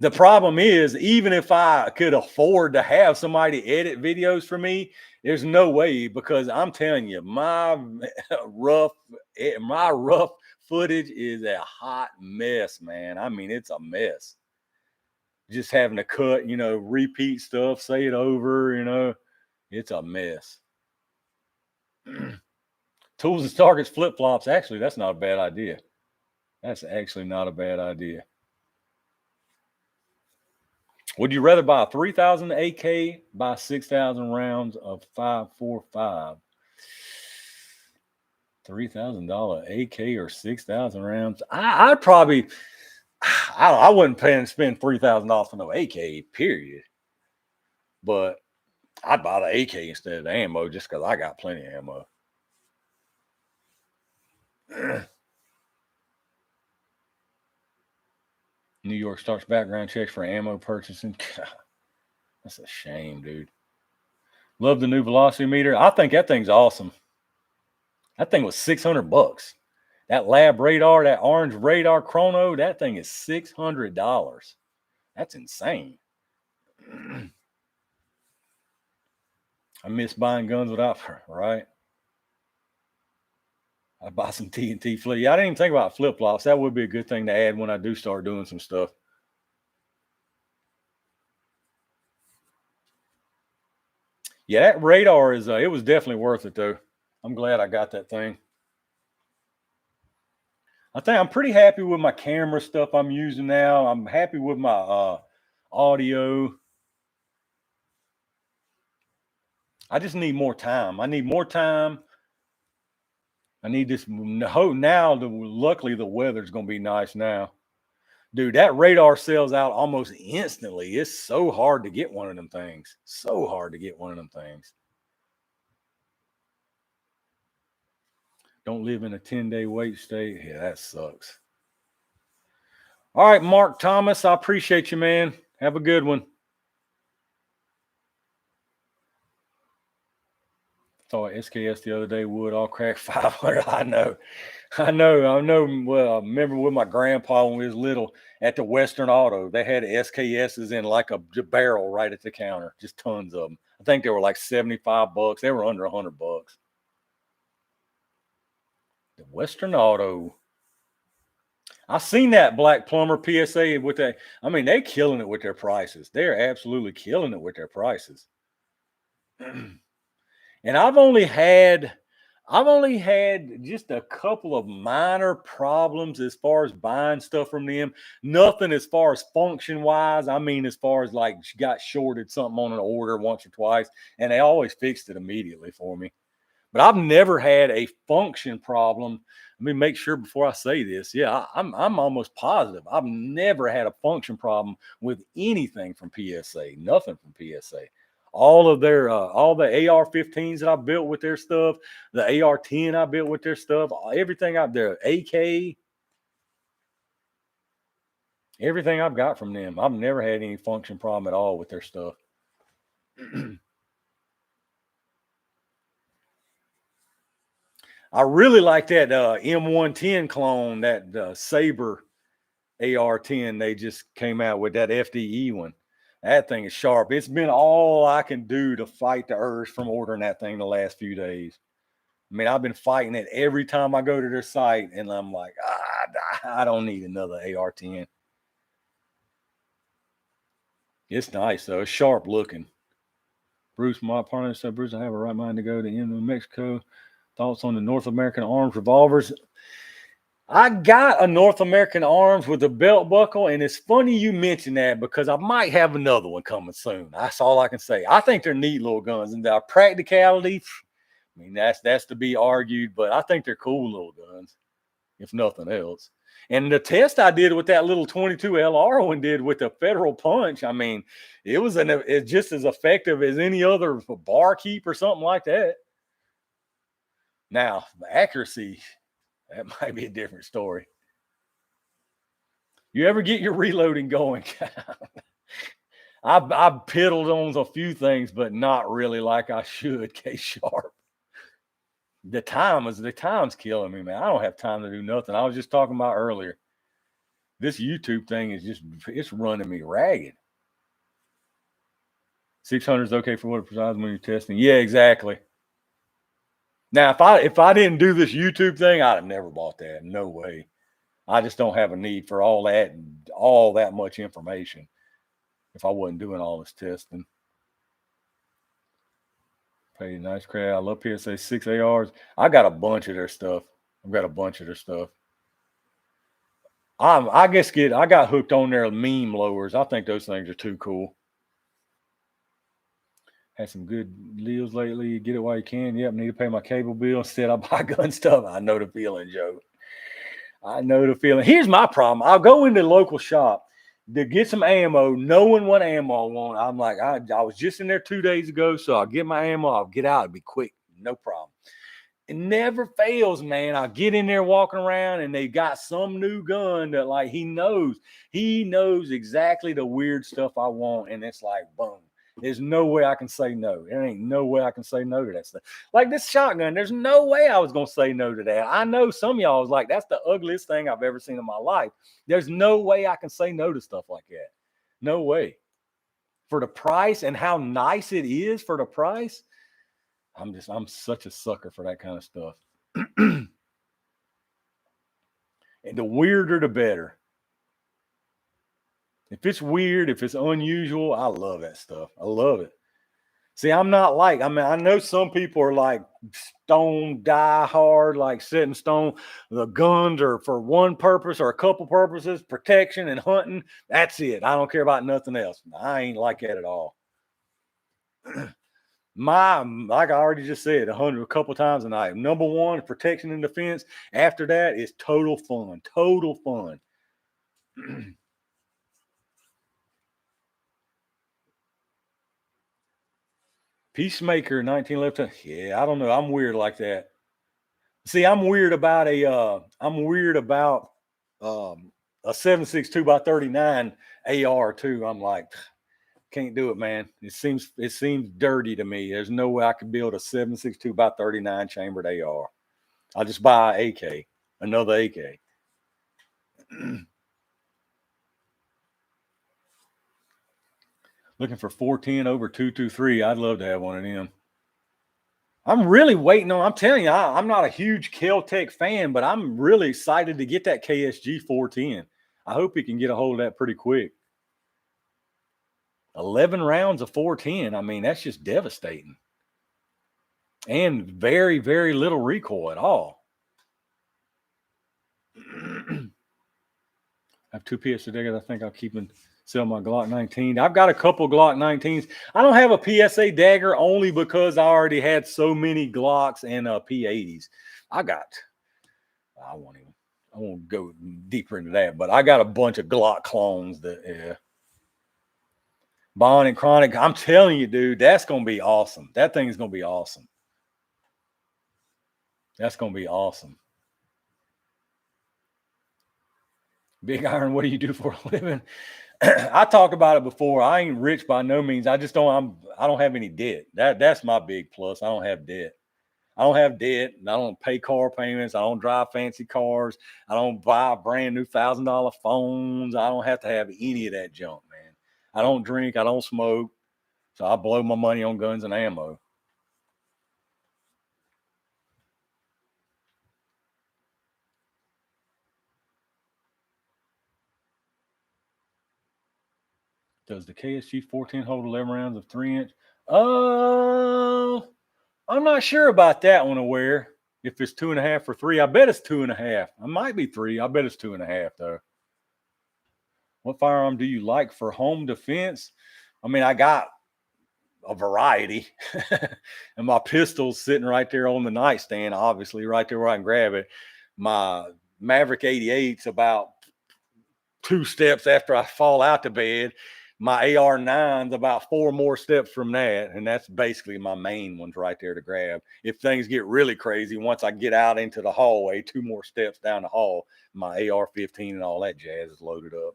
Speaker 1: The problem is, even if I could afford to have somebody edit videos for me, there's no way because I'm telling you, rough, my rough footage is a hot mess, man. I mean, it's a mess. Just having to cut, repeat stuff, say it over, it's a mess. Tools and Targets flip flops. Actually, that's not a bad idea. That's actually not a bad idea. Would you rather buy a 3,000 AK, buy 6,000 rounds of 5.45? $3,000 AK or 6,000 rounds? I'd probably, I wouldn't pay and spend $3,000 for no AK, period. But I'd buy the AK instead of the ammo just because I got plenty of ammo. New York starts background checks for ammo purchasing. That's a shame, dude. Love the new velocity meter. I think that thing's awesome. That thing was $600. That lab radar, that orange radar chrono, that thing is $600. That's insane. I miss buying guns without her, right? I buy some TNT flip. Yeah, I didn't even think about flip flops. That would be a good thing to add when I do start doing some stuff. Yeah, that radar is it was definitely worth it though. I'm glad I got that thing. I think I'm pretty happy with my camera stuff I'm using now. I'm happy with my audio. I just need more time. I need more time. I need this now. Luckily, the weather's going to be nice now. Dude, that radar sells out almost instantly. It's so hard to get one of them things. So hard to get one of them things. Don't live in a 10-day wait state. Yeah, that sucks. All right, Mark Thomas, I appreciate you, man. Have a good one. Saw SKS the other day, wood all cracked 500. I know. Well, I remember with my grandpa when we was little at the Western Auto, they had SKSs in like a barrel right at the counter, just tons of them. I think they were like $75. They were under $100. The Western Auto. I seen that Black Plumber PSA with that. I mean, they killing it with their prices. They're absolutely killing it with their prices. And I've only had just a couple of minor problems as far as buying stuff from them. Nothing as far as function wise. I mean, as far as like got shorted something on an order once or twice, and they always fixed it immediately for me. But I've never had a function problem. Let me make sure before I say this. Yeah, I'm almost positive. I've never had a function problem with anything from PSA. Nothing from PSA. All the AR-15s that I built with their stuff, the AR-10 I built with their stuff, everything out there, AK, everything I've got from them. I've never had any function problem at all with their stuff. I really like that M110 clone, that Saber AR-10 they just came out with, that FDE one. That thing is sharp. It's been all I can do to fight the urge from ordering that thing the last few days. I mean, I've been fighting it every time I go to their site, and I'm like, I don't need another AR-10. It's nice though. It's sharp looking. Bruce, my partner said, Bruce, I have a right mind to go to New Mexico. Thoughts on the North American Arms revolvers? I got a North American Arms with a belt buckle, and it's funny you mention that because I might have another one coming soon. That's all I can say. I think they're neat little guns, and their practicality, I mean, that's to be argued, but I think they're cool little guns, if nothing else. And the test I did with that little 22 LR one did with the Federal Punch, I mean, it's just as effective as any other bar keep or something like that. Now, the accuracy, that might be a different story. You ever get your reloading going? I've piddled on a few things, but not really like I should. K Sharp. The time's killing me, man. I don't have time to do nothing. I was just talking about earlier. This YouTube thing it's running me ragged. 600 is okay for what it provides when you're testing. Yeah, exactly. Now, if I didn't do this YouTube thing, I'd have never bought that. No way. I just don't have a need for all that much information if I wasn't doing all this testing. Pay nice crowd. I love PSA 6 ARs. I got a bunch of their stuff. I got hooked on their meme lowers. I think those things are too cool. Had some good deals lately. Get it while you can. Yep, need to pay my cable bill. Instead, I buy gun stuff. I know the feeling, Joe. I know the feeling. Here's my problem. I'll go into the local shop to get some ammo, knowing what ammo I want. I'm like, I was just in there 2 days ago, so I'll get my ammo. I'll get out. It'll be quick. No problem. It never fails, man. I get in there walking around and they got some new gun that like he knows exactly the weird stuff I want. And it's like, boom. There's no way I can say no. There ain't no way I can say no to that stuff. Like this shotgun, there's no way I was going to say no to that. I know some of y'all was like, that's the ugliest thing I've ever seen in my life. There's no way I can say no to stuff like that. No way. For the price and how nice it is for the price, I'm such a sucker for that kind of stuff. And the weirder, the better. If it's weird, if it's unusual, I love that stuff. I love it. See, I'm not like, I mean, I know some people are like stone die hard, like set in stone. The guns are for one purpose or a couple purposes, protection and hunting. That's it. I don't care about nothing else. I ain't like that at all. Like I already just said a couple times tonight. Number one, protection and defense. After that is total fun. Total fun. Peacemaker 19 left. Yeah, I don't know. I'm weird like that. See, I'm weird about a 7.62 by 39 AR too. I'm like, can't do it, man. It seems dirty to me. There's no way I could build a 7.62 by 39 chambered AR. I'll just buy an AK, another AK. Looking for 410 over 223. I'd love to have one of them. I'm really waiting on. I'm telling you, I'm not a huge Kel-Tec fan, but I'm really excited to get that KSG 410. I hope he can get a hold of that pretty quick. 11 rounds of 410. I mean, that's just devastating. And very, very little recoil at all. I have 2 PSA daggers. I think I'll keep and sell my Glock 19. I've got a couple Glock 19s. I don't have a PSA dagger only because I already had so many Glocks and P80s. I won't go deeper into that, but I got a bunch of Glock clones that, yeah. Bond and Chronic, I'm telling you, dude, that's going to be awesome. That thing is going to be awesome. That's going to be awesome. Big Iron, what do you do for a living? I talked about it before. I ain't rich by no means. I don't have any debt. That's my big plus. I don't have debt. I don't have debt. I don't pay car payments. I don't drive fancy cars. I don't buy brand new $1,000 phones. I don't have to have any of that junk, man. I don't drink. I don't smoke. So I blow my money on guns and ammo. Does the KSG 410 hold 11 rounds of 3-inch? I'm not sure about that one, Aware. If it's 2.5 or 3, I bet it's 2.5. I might be 3. I bet it's 2.5 though. What firearm do you like for home defense? I mean, I got a variety, and my pistol's sitting right there on the nightstand, obviously, right there where I can grab it. My Maverick 88's about 2 steps after I fall out to bed. My AR9's about 4 more steps from that, and that's basically my main ones right there to grab. If things get really crazy, once I get out into the hallway, 2 more steps down the hall, my AR-15 and all that jazz is loaded up.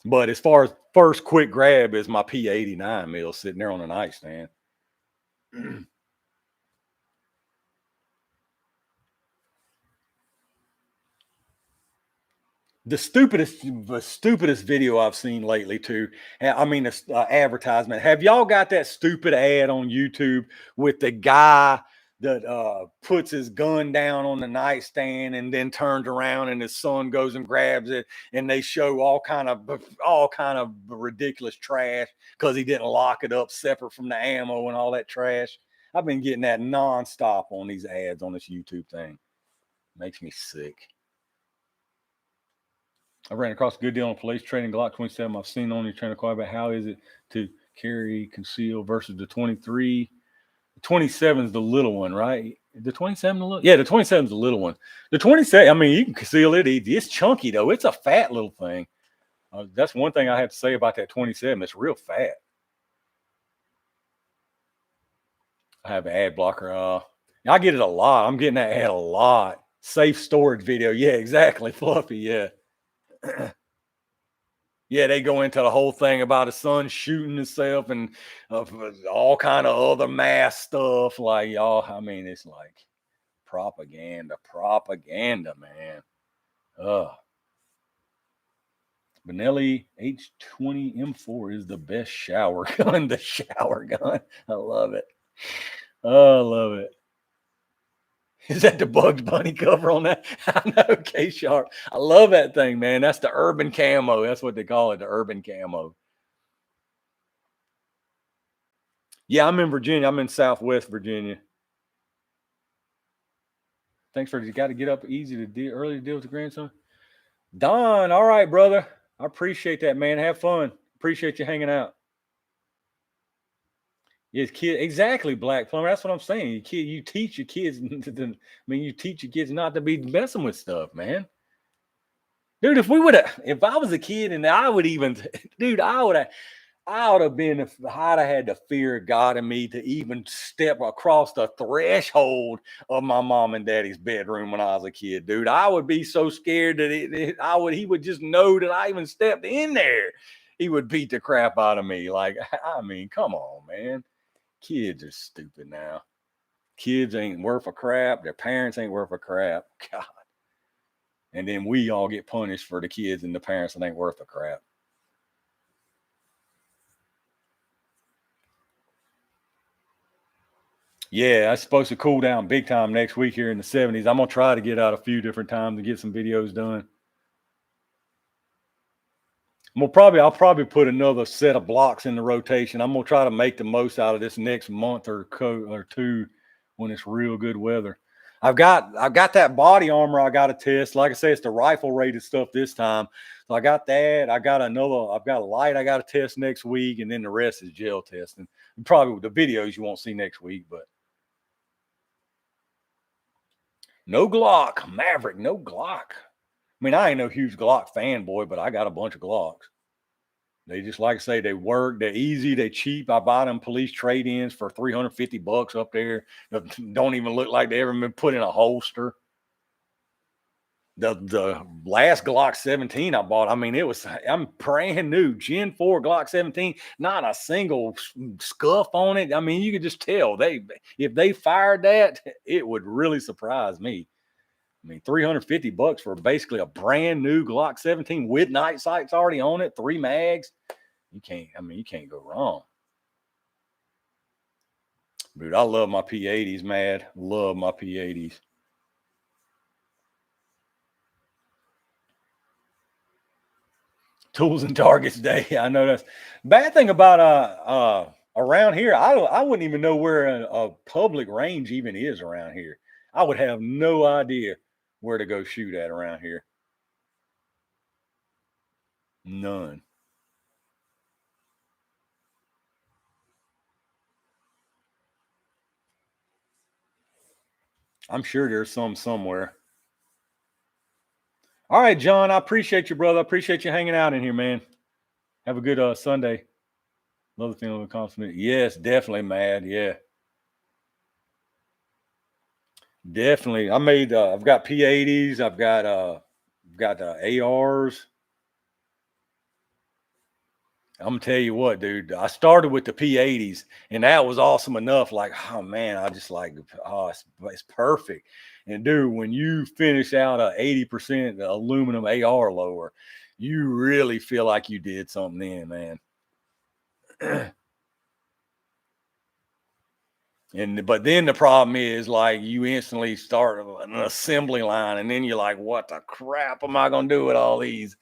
Speaker 1: But as far as first quick grab is my P89 mil sitting there on the nightstand. The stupidest video I've seen lately too. I mean, it's advertisement. Have y'all got that stupid ad on YouTube with the guy that puts his gun down on the nightstand and then turns around and his son goes and grabs it, and they show all kind of ridiculous trash because he didn't lock it up separate from the ammo and all that trash. I've been getting that nonstop on these ads on this YouTube thing. Makes me sick. I ran across a good deal on police trading Glock 27. I've seen on your channel quite about how is it to carry conceal versus the 23. The 27 is the little one, right? The 27 the little? Yeah, the 27 is the little one. The 27, I mean, you can conceal it. It's chunky though. It's a fat little thing. That's one thing I have to say about that 27. It's real fat. I have an ad blocker. I get it a lot. I'm getting that ad a lot. Safe storage video. Yeah, exactly. Fluffy. Yeah. Yeah, they go into the whole thing about his son shooting himself and all kind of other mass stuff. Like, y'all, I mean, it's like propaganda, man. Benelli H20 M4 is the best shower gun. The shower gun. I love it. Oh, I love it. Is that the Bugs Bunny cover on that? I know, K Sharp. I love that thing, man. That's the urban camo. That's what they call it, the urban camo. Yeah, I'm in Virginia. I'm in Southwest Virginia. Thanks for you got to get up easy to deal early to deal with the grandson. Don, all right, brother. I appreciate that, man. Have fun. Appreciate you hanging out. Yes, kid, exactly, Black Plumber. That's what I'm saying. You teach your kids. You teach your kids not to be messing with stuff, man. Dude, if I was a kid and I would even, dude, I would have been, if I'd have had the fear of God in me to even step across the threshold of my mom and daddy's bedroom when I was a kid, dude. I would be so scared that he would just know that I even stepped in there. He would beat the crap out of me. Like, I mean, come on, man. Kids are stupid now. Kids ain't worth a crap. Their parents ain't worth a crap. God. And then we all get punished for the kids and the parents that ain't worth a crap. Yeah, it's supposed to cool down big time next week here in the 70s. I'm gonna try to get out a few different times to get some videos done. I'll probably put another set of blocks in the rotation. I'm gonna try to make the most out of this next month or two when it's real good weather. I've got that body armor I got to test. Like I say, it's the rifle rated stuff this time. So I got that. I've got a light I got to test next week, and then the rest is gel testing. Probably the videos you won't see next week, but no Glock, Maverick, no Glock. I mean, I ain't no huge Glock fanboy, but I got a bunch of Glocks. They just, like I say, they work, they're easy, they're cheap. I buy them police trade-ins for $350 up there. Don't even look like they ever been put in a holster. The last Glock 17 I bought, I mean, I'm brand new, Gen 4 Glock 17, not a single scuff on it. I mean, you could just tell if they fired that, it would really surprise me. I mean, $350 for basically a brand new Glock 17 with night sights already on it, 3 mags. You can't go wrong. Dude, I love my P80s, man. Love my P80s. Tools and Targets Day. I know that's bad thing about around here. I wouldn't even know where a public range even is around here. I would have no idea where to go shoot at around here. None. I'm sure there's some somewhere. All right, John. I appreciate you, brother. I appreciate you hanging out in here, man. Have a good Sunday. Love the feeling of accomplishment. Yes, definitely, man. Yeah, definitely. I've got P80s. I've got ARs. I'm gonna tell you what, dude. I started with the P80s, and that was awesome enough. Like, oh man, I just like, oh, it's perfect. And dude, when you finish out a 80% aluminum AR lower, you really feel like you did something then, man. But then the problem is like you instantly start an assembly line, and then you're like, what the crap am I gonna do with all these?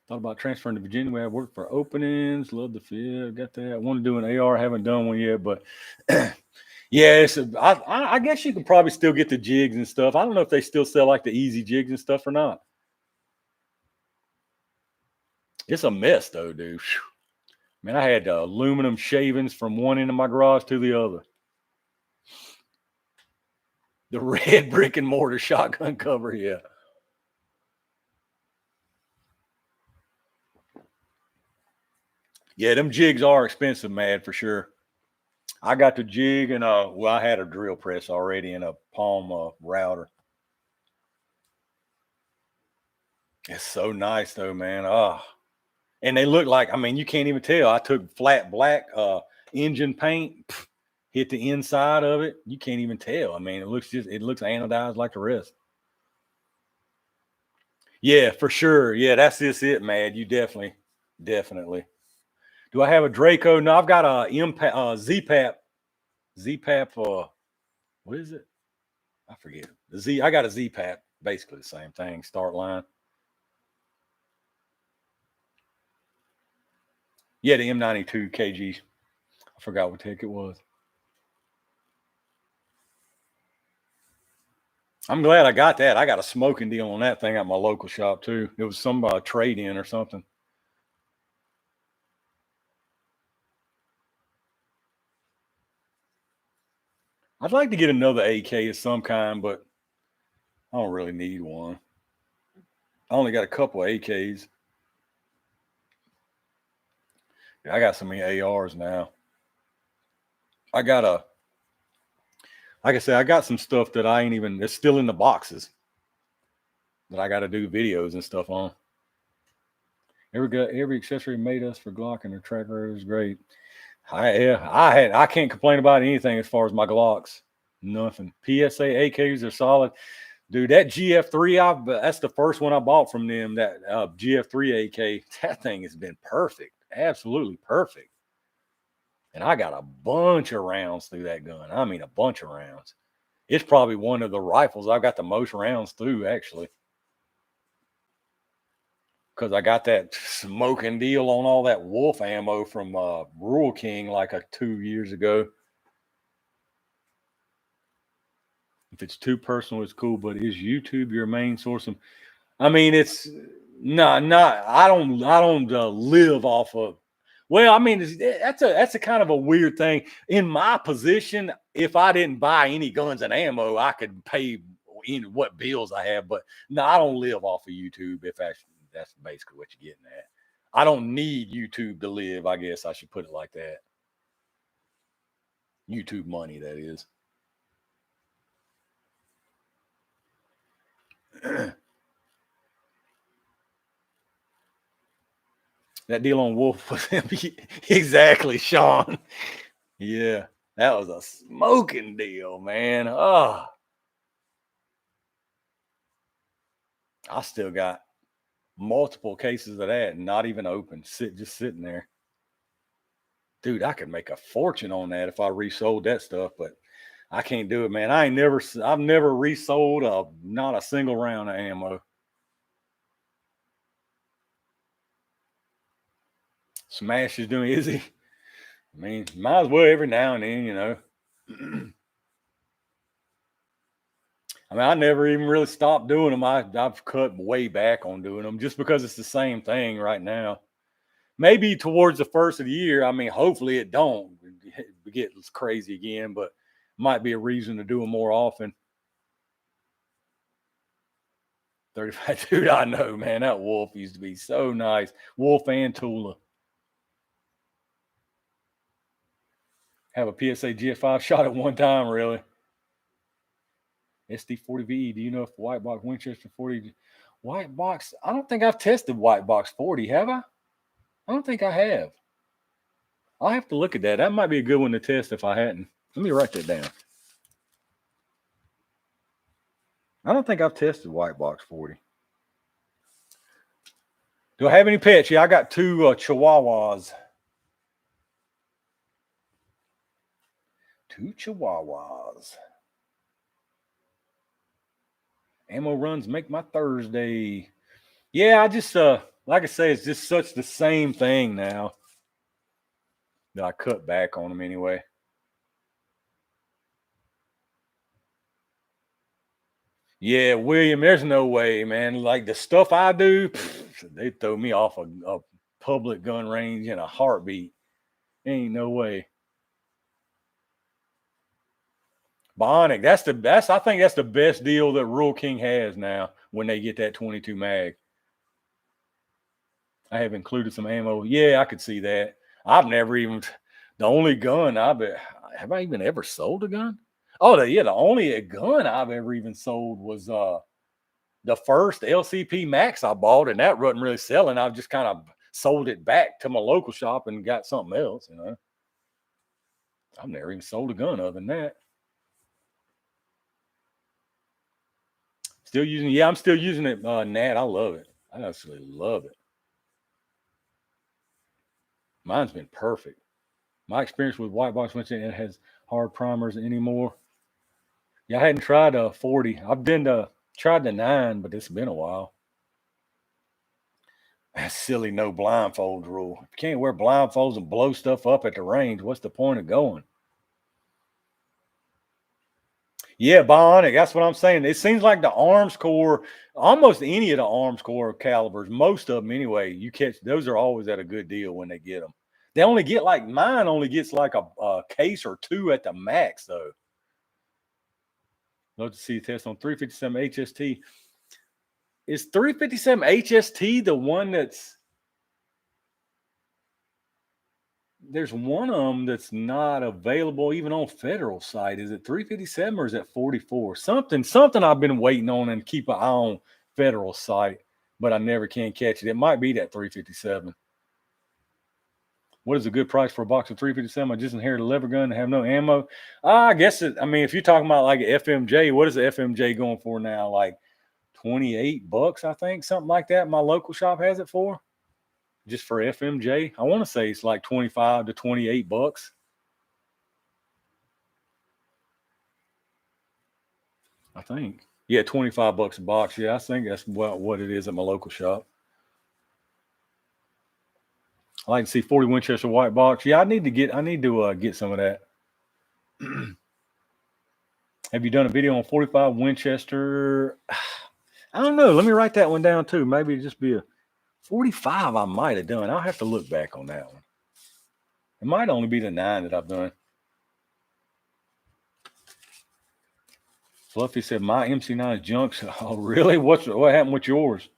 Speaker 1: Thought about transferring to Virginia where I worked for openings. Love the feel. Got that. I want to do an AR. Haven't done one yet, but yeah, I guess you can probably still get the jigs and stuff. I don't know if they still sell like the easy jigs and stuff or not. It's a mess though, dude. Whew. Man, I had aluminum shavings from one end of my garage to the other. The red brick and mortar shotgun cover, yeah. Yeah, them jigs are expensive, man, for sure. I got the jig and I had a drill press already and a palm router. It's so nice though, man. Oh, and they look like, I mean, you can't even tell. I took flat black engine paint, hit the inside of it. You can't even tell. I mean, it looks anodized like the rest. Yeah, for sure. Yeah, that's just it, man. You definitely. Do I have a Draco? No, I've got a ZPAP. What is it? I forget. I got a ZPAP. Basically the same thing. Start line. Yeah, the M92 KG. I forgot what the heck it was. I'm glad I got that. I got a smoking deal on that thing at my local shop too. It was some trade in or something. I'd like to get another AK of some kind, but I don't really need one. I only got a couple of AKs. I got so many ARs now. I got like I said, I got some stuff that I ain't even, it's still in the boxes that I got to do videos and stuff on. Every accessory made us for Glock and the tracker is great. I can't complain about anything as far as my Glocks. Nothing. PSA AKs are solid. Dude, that GF3, that's the first one I bought from them. That GF3 AK, that thing has been perfect. absolutely perfect. And I got a bunch of rounds through that gun. I mean, a bunch of rounds. It's probably one of the rifles I've got the most rounds through, actually. Because I got that smoking deal on all that wolf ammo from Rural King like 2 years ago. If it's too personal, it's cool. But is YouTube your main source of? I mean, it's not. I don't live off of. Well, I mean, that's a kind of a weird thing. In my position, if I didn't buy any guns and ammo, I could pay in what bills I have. But no, I don't live off of YouTube. If that's basically what you're getting at. I don't need YouTube to live. I guess I should put it like that. YouTube money, that is. That deal on Wolf was exactly, Sean. Yeah, that was a smoking deal, man. Oh, I still got multiple cases of that, not even open, just sitting there. Dude, I could make a fortune on that if I resold that stuff, but I can't do it, man. I've never resold not a single round of ammo. Smash is doing, is he? I mean, might as well every now and then, you know. I mean, I never even really stopped doing them. I've cut way back on doing them just because it's the same thing right now. Maybe towards the first of the year, I mean, hopefully it don't get crazy again, but might be a reason to do them more often. 35, dude, I know, man. That Wolf used to be so nice. Wolf and Tula. Have a PSA GF5 shot at one time, really. SD40V, do you know if white box Winchester 40 white box? I don't think I've tested white box 40, have I? I don't think I have. I'll have to look at that. That might be a good one to test if I hadn't. Let me write that down. I don't think I've tested white box 40. Do I have any pets? Yeah, I got 2 Chihuahuas. 2 Chihuahuas. Ammo runs make my Thursday. Yeah, I just like I say, it's just such the same thing now that I cut back on them anyway. Yeah, William, there's no way, man. Like the stuff I do, they throw me off a public gun range in a heartbeat. Ain't no way. Bionic, I think that's the best deal that Rural King has now when they get that 22 mag. I have included some ammo. Yeah, I could see that. I've never even the only gun have I even ever sold a gun? Oh, the only gun I've ever even sold was the first LCP Max I bought, and that wasn't really selling. I've just kind of sold it back to my local shop and got something else, you know. I've never even sold a gun other than that. Still using, yeah, I'm still using it, Nat. I love it. I absolutely love it. Mine's been perfect. My experience with white box Winston, it has hard primers anymore. Yeah, I hadn't tried a 40. I've tried the 9, but it's been a while. That silly no blindfolds rule. If you can't wear blindfolds and blow stuff up at the range, what's the point of going? Yeah, bionic. That's what I'm saying. It seems like the arms core, almost any of the arms core calibers, most of them anyway, you catch those are always at a good deal when they get them. They only get like mine only gets like a case or 2 at the max though. Love to see a test on 357 HST. Is 357 HST the one there's one of them that's not available even on federal site. Is it 357 or is it 44? Something I've been waiting on and keep an eye on federal site, but I never can catch it. It might be that 357. What is a good price for a box of 357? I just inherited a lever gun and have no ammo. I guess if you're talking about like an FMJ, what is the FMJ going for now? Like $28, I think, something like that. My local shop has it for. just for FMJ. I want to say it's like $25 to $28. I think. Yeah, $25 a box. Yeah, I think that's what it is at my local shop. I like to see 40 Winchester white box. Yeah, I need to get some of that. Have you done a video on 45 Winchester? I don't know. Let me write that one down too. Maybe it'd just be a 45 I might have done. I'll have to look back on that one. It might only be the 9 that I've done. Fluffy said my MC9 is junk. Oh, really? What happened with yours?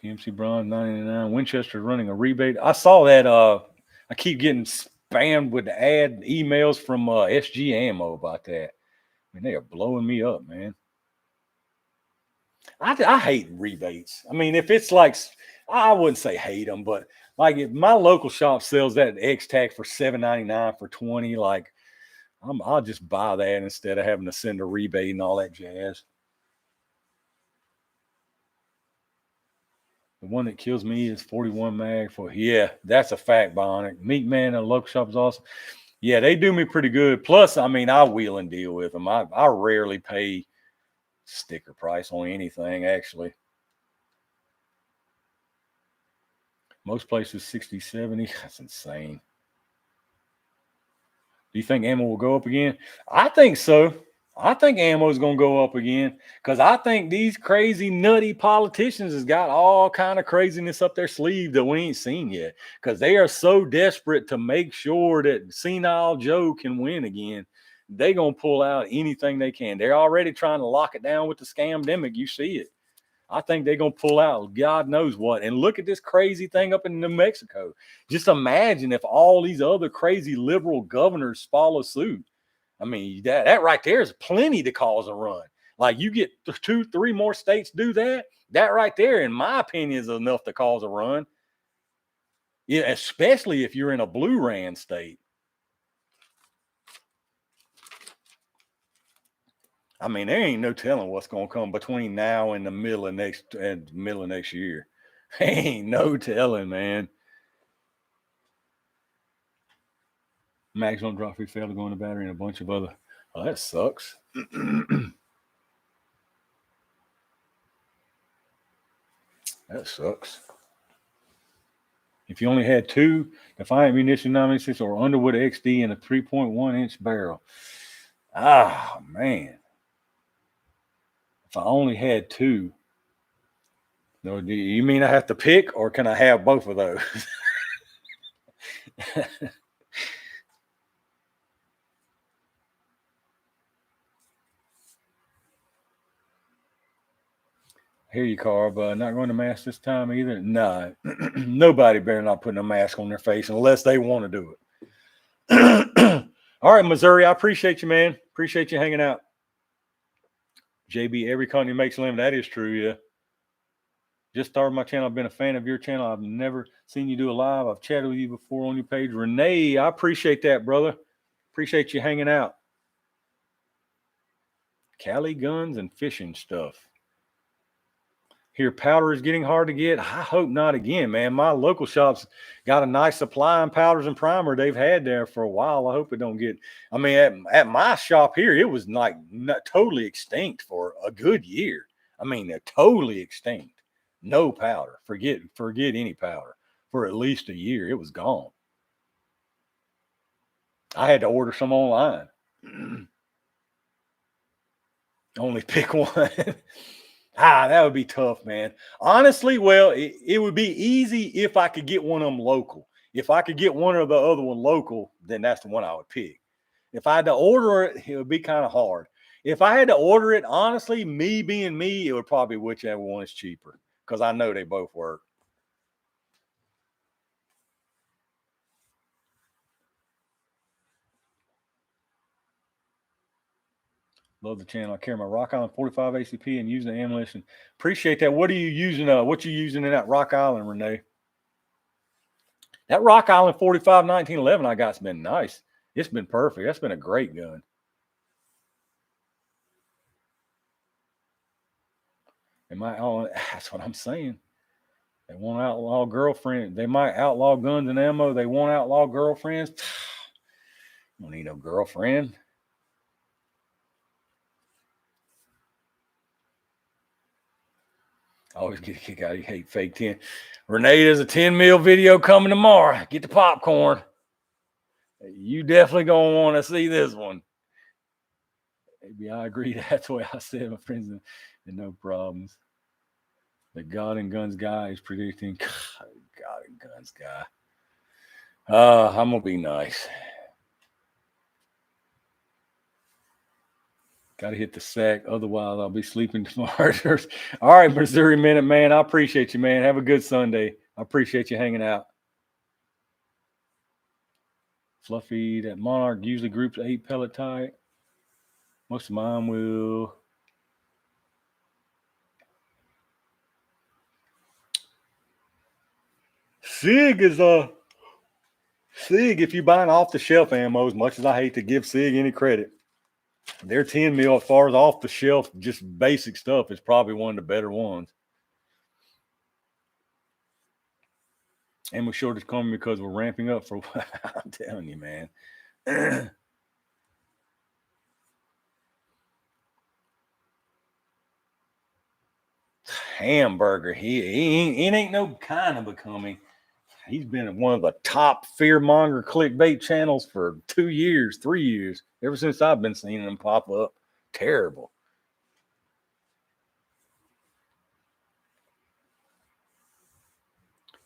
Speaker 1: PMC Bronze 99. Winchester running a rebate. I saw that. I keep getting spammed with ad emails from SG Ammo about that. I mean, they are blowing me up, man. I hate rebates. I mean, if it's like, I wouldn't say hate them, but like if my local shop sells that X Tac for $7.99 for 20, like I'll just buy that instead of having to send a rebate and all that jazz. The one that kills me is 41 mag for, yeah, that's a fact, Bionic. Meat Man at a local shop is awesome. Yeah, they do me pretty good. Plus, I mean, I wheel and deal with them. I rarely pay sticker price on anything, actually. Most places 60, 70. That's insane. Do you think ammo will go up again? I think so. I think ammo is going to go up again because I think these crazy, nutty politicians has got all kind of craziness up their sleeve that we ain't seen yet because they are so desperate to make sure that senile Joe can win again. They going to pull out anything they can. They're already trying to lock it down with the scamdemic. You see it. I think they're going to pull out God knows what. And look at this crazy thing up in New Mexico. Just imagine if all these other crazy liberal governors follow suit. I mean, that right there is plenty to cause a run. Like you get 2, 3 more states do that. That right there, in my opinion, is enough to cause a run. Yeah, especially if you're in a blue ran state. I mean, there ain't no telling what's going to come between now and the middle of next year. Ain't no telling, man. Maximum drop free failed to go in the battery and a bunch of other. Oh, that sucks. That sucks. If you only had 2 Defiant Munition 986 or Underwood XD and a 3.1 inch barrel. Ah, man. If I only had 2. No, do you mean I have to pick or can I have both of those? I hear you, Carl, but not going to mask this time either. No, nobody better not putting a mask on their face unless they want to do it. All right, Missouri, I appreciate you, man. Appreciate you hanging out. JB, every company makes limb. That is true, yeah. Just started my channel. I've been a fan of your channel. I've never seen you do a live. I've chatted with you before on your page. Renee, I appreciate that, brother. Appreciate you hanging out. Cali guns and fishing stuff. Here, powder is getting hard to get. I hope not again, man. My local shops got a nice supply of powders and primer they've had there for a while. I hope it don't get. I mean, at my shop here, it was like totally extinct for a good year. I mean, they're totally extinct. No powder. Forget any powder for at least a year. It was gone. I had to order some online. Only pick one. That would be tough, man. Honestly, well, it would be easy if I could get one of them local. If I could get one or the other one local, then that's the one I would pick. If I had to order it, it would be kind of hard. If I had to order it, honestly, me being me, it would probably be whichever one is cheaper because I know they both work. Love the channel. I carry my Rock Island 45 ACP and use the ammunition. Appreciate that. What are you using? What you using in that Rock Island, Renee? That Rock Island 45 1911 I got's been nice. It's been perfect. That's been a great gun. They might that's what I'm saying. They won't outlaw girlfriends. They might outlaw guns and ammo. They won't outlaw girlfriends. Don't need no girlfriend. I always get a kick out of you hate fake 10. Renee, there's a 10 mil video coming tomorrow. Get the popcorn. You definitely gonna want to see this one. Maybe I agree. That's the way I said, my friends, and no problems. The God and Guns guy is predicting God and Guns guy. I'm gonna be nice. Got to hit the sack, otherwise I'll be sleeping tomorrow. All right, Missouri Minute Man, I appreciate you, man. Have a good Sunday. I appreciate you hanging out. Fluffy, that Monarch usually groups 8 pellet type. Most of mine will. SIG is SIG, if you buying off the shelf ammo, as much as I hate to give SIG any credit, their 10 mil as far as off the shelf, just basic stuff, is probably one of the better ones. Ammo shortage coming because we're ramping up for I'm telling you, man. Hamburger, he ain't no kind of becoming. He's been one of the top fearmonger clickbait channels for 2 years, 3 years, ever since I've been seeing them pop up. Terrible.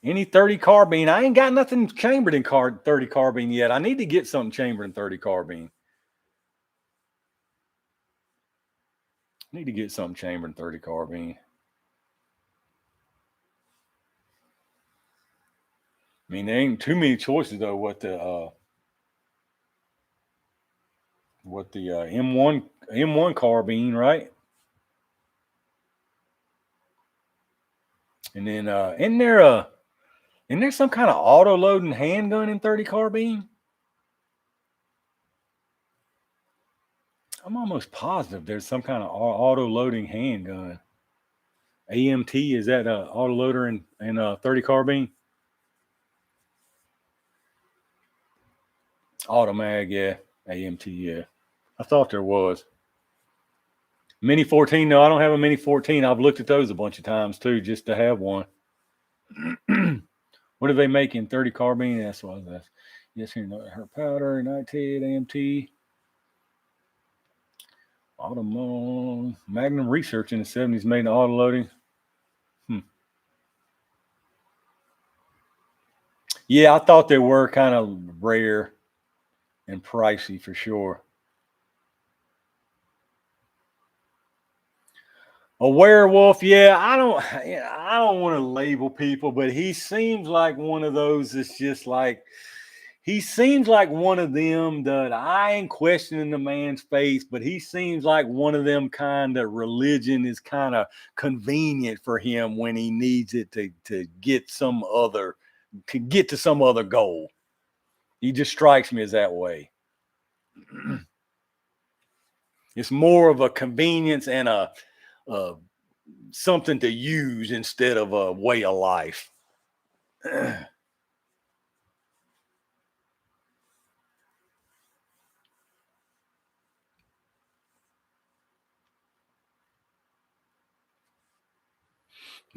Speaker 1: Any 30 carbine. I ain't got nothing chambered in 30 carbine yet. I need to get something chambered in 30 carbine. I need to get something chambered in 30 carbine. I mean, there ain't too many choices though. What the M1 carbine, right? And then isn't there some kind of auto loading handgun in 30 carbine? I'm almost positive there's some kind of auto loading handgun. AMT, is that auto loader in 30 carbine? Automag, yeah. AMT, yeah. I thought there was. Mini 14, no, I don't have a Mini 14. I've looked at those a bunch of times too, just to have one. What do they make in 30 carbine? That's what I was asking. Yes, here, her powder, 19 AMT. Magnum Research in the 70s made auto loading. Yeah, I thought they were kind of rare and pricey for sure. A werewolf, yeah. I don't want to label people, but he seems like one of those that's just like, he seems like one of them that I ain't questioning the man's faith, but he seems like one of them kind of religion is kind of convenient for him when he needs it to get some other, to get to some other goal. He just strikes me as that way. It's more of a convenience and a something to use instead of a way of life.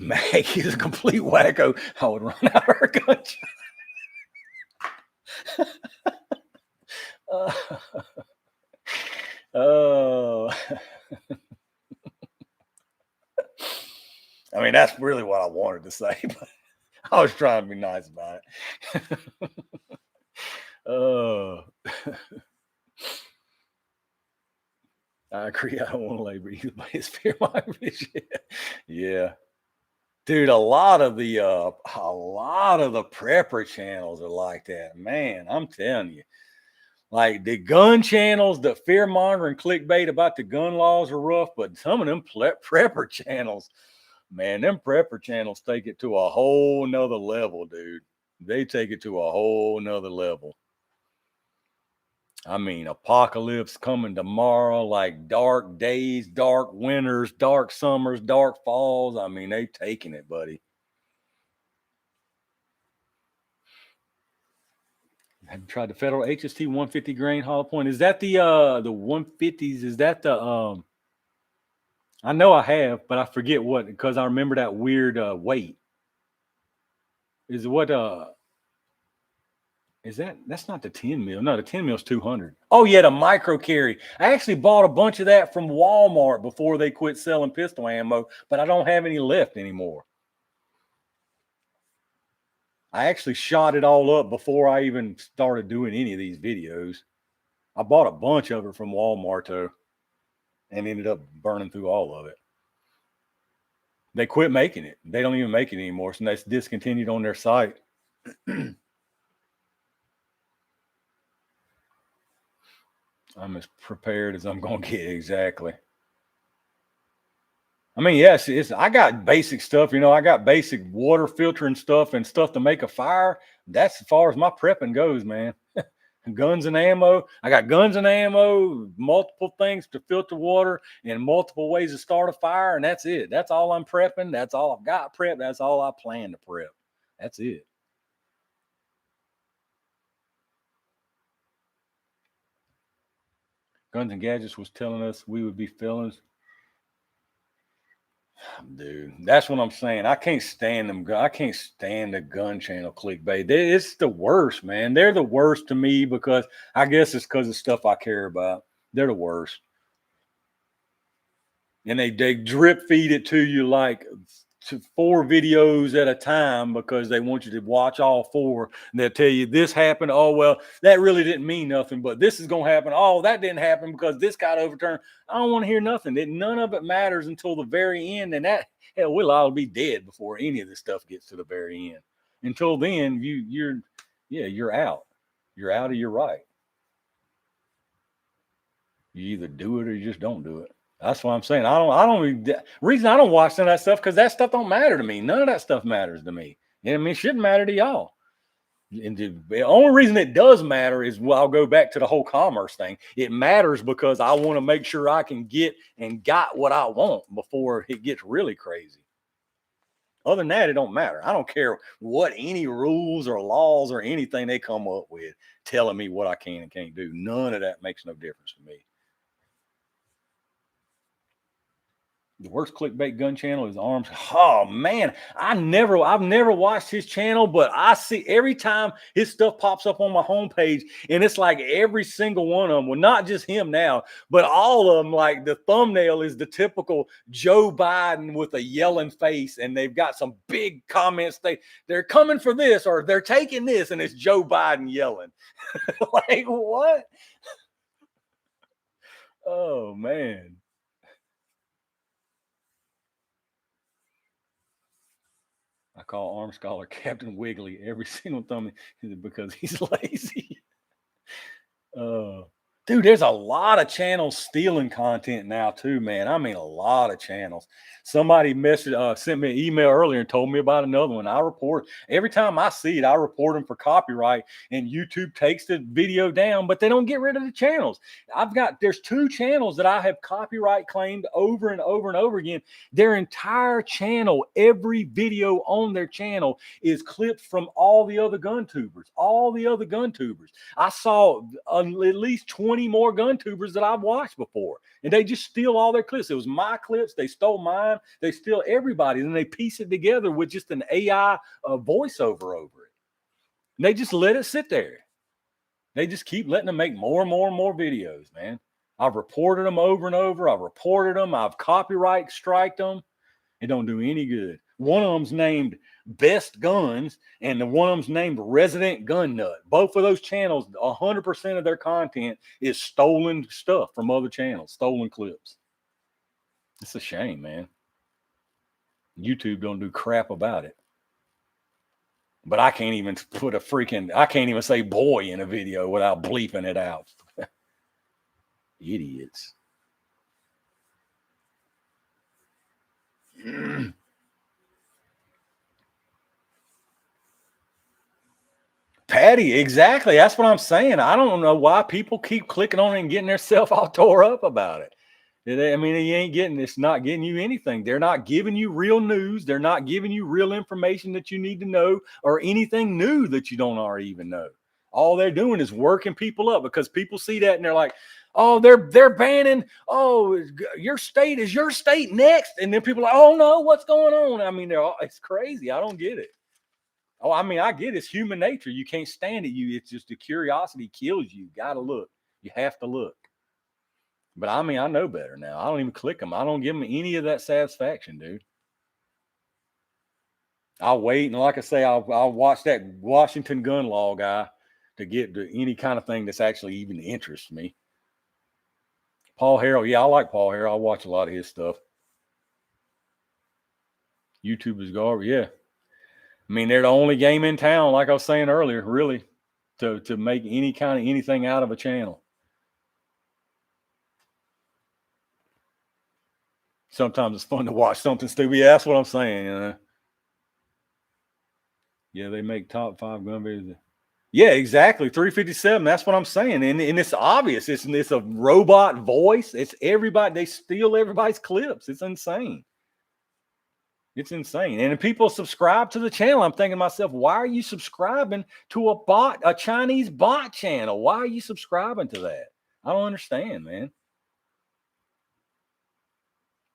Speaker 1: Maggie is a complete wacko. I would run out of her gun. Oh. I mean, that's really what I wanted to say, but I was trying to be nice about it. Oh. I agree. I don't want to label you, but it's fear my vision. Yeah. Dude, a lot of the prepper channels are like that. Man, I'm telling you. Like the gun channels, the fear mongering clickbait about the gun laws are rough, but some of them prepper channels, man, them prepper channels take it to a whole nother level, dude. They take it to a whole nother level. I mean, apocalypse coming tomorrow, like dark days, dark winters, dark summers, dark falls. I mean, they taking it, buddy. Have you tried the Federal HST 150 grain hollow point? Is that the 150s? Is that the I know I have, but I forget what, because I remember that weird weight. Is what is that's not the 10 mil? No, the 10 mil is 200. Oh yeah, the micro carry. I actually bought a bunch of that from Walmart before they quit selling pistol ammo, but I don't have any left anymore. I actually shot it all up before I even started doing any of these videos. I bought a bunch of it from Walmart though, and ended up burning through all of it. They quit making it. They don't even make it anymore, so that's discontinued on their site. I'm as prepared as I'm gonna get. Exactly. I mean, yes, I got basic stuff, I got basic water filtering stuff and stuff to make a fire. That's as far as my prepping goes, man. Guns and ammo. I got guns and ammo, multiple things to filter water, and multiple ways to start a fire, and that's it. That's all I'm prepping. That's all I've got prepped. That's all I plan to prep. That's it. Guns and Gadgets was telling us we would be felons. Dude, that's what I'm saying. I can't stand them. I can't stand the gun channel clickbait. It's the worst, man. They're the worst to me because I guess it's because of stuff I care about. They're the worst. And they drip feed it to you like 4 videos at a time because they want you to watch all 4. And they'll tell you this happened. Oh, well, that really didn't mean nothing, but this is going to happen. Oh, that didn't happen because this got overturned. I don't want to hear nothing. None of it matters until the very end. And that, hell, we'll all be dead before any of this stuff gets to the very end. Until then, you're out. You're out of your right. You either do it or you just don't do it. That's what I'm saying. Reason I don't watch none of that stuff because that stuff don't matter to me. None of that stuff matters to me. I mean, it shouldn't matter to y'all. And the only reason it does matter is, well, I'll go back to the whole commerce thing. It matters because I want to make sure I can get and got what I want before it gets really crazy. Other than that, it don't matter. I don't care what any rules or laws or anything they come up with telling me what I can and can't do. None of that makes no difference to me. The worst clickbait gun channel is Arms. Oh man, I've never watched his channel, but I see every time his stuff pops up on my homepage, and it's like every single one of them. Well, not just him now, but all of them. Like the thumbnail is the typical Joe Biden with a yelling face, and they've got some big comments. They're coming for this or they're taking this, and it's Joe Biden yelling. Like what? Oh man. I call Arm Scholar Captain Wiggly every single time because he's lazy. Uh, Dude, there's a lot of channels stealing content now too, man. I mean, a lot of channels. Somebody sent me an email earlier and told me about another one. I report every time I see it. I report them for copyright, and YouTube takes the video down, but they don't get rid of the channels. There's 2 channels that I have copyright claimed over and over and over again. Their entire channel, every video on their channel is clipped from all the other gun tubers. All the other gun tubers. I saw at least 20 more gun tubers that I've watched before, and they just steal all their clips. It was my clips. They stole mine. They steal everybody's, and they piece it together with just an AI voiceover over it. And they just let it sit there. They just keep letting them make more and more and more videos, man. I've reported them over and over. I've reported them. I've copyright striked them. It don't do any good. One of them's named Best Guns, and the one of them's named Resident Gun Nut. Both of those channels, 100% of their content is stolen stuff from other channels, stolen clips. It's a shame, man. YouTube don't do crap about it. But I can't even I can't even say boy in a video without bleeping it out. Idiots. Patty, exactly. That's what I'm saying. I don't know why people keep clicking on it and getting themselves all tore up about it. I mean, it's not getting you anything. They're not giving you real news. They're not giving you real information that you need to know or anything new that you don't already even know. All they're doing is working people up because people see that and they're like, oh, they're banning, oh, your state is your state next. And then people are like, oh no, what's going on? I mean, it's crazy. I don't get it. Oh, I mean, I get it's human nature. You can't stand it. It's just the curiosity kills you. Gotta look. You have to look. But I mean, I know better now. I don't even click them. I don't give them any of that satisfaction, dude. I'll wait, and like I say, I'll watch that Washington gun law guy to get to any kind of thing that's actually even interests me. Paul Harrell, yeah, I like Paul Harrell. I watch a lot of his stuff. YouTube is garbage, yeah. I mean, they're the only game in town, like I was saying earlier, really, to make any kind of anything out of a channel. Sometimes it's fun to watch something stupid. Yeah, that's what I'm saying. Yeah, they make top 5 gun videos. Yeah, exactly. 357. That's what I'm saying. And it's obvious. It's a robot voice. It's everybody. They steal everybody's clips. It's insane. It's insane. And if people subscribe to the channel, I'm thinking to myself, why are you subscribing to a Chinese bot channel? Why are you subscribing to that? I don't understand, man.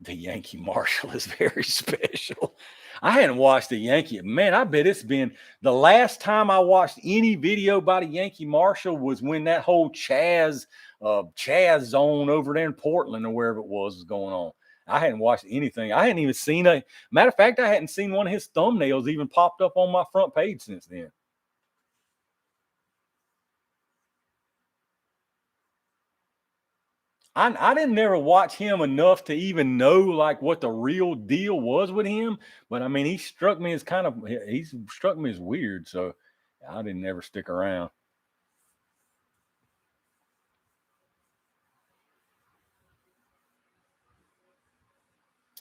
Speaker 1: The Yankee Marshal is very special. I hadn't watched the Yankee. Man, I bet it's been the last time I watched any video by the Yankee Marshal was when that whole Chaz zone over there in Portland or wherever it was going on. I hadn't watched anything. I hadn't even seen matter of fact, I hadn't seen one of his thumbnails even popped up on my front page since then. I didn't never watch him enough to even know like what the real deal was with him. But I mean, he struck me as weird. So I didn't never stick around.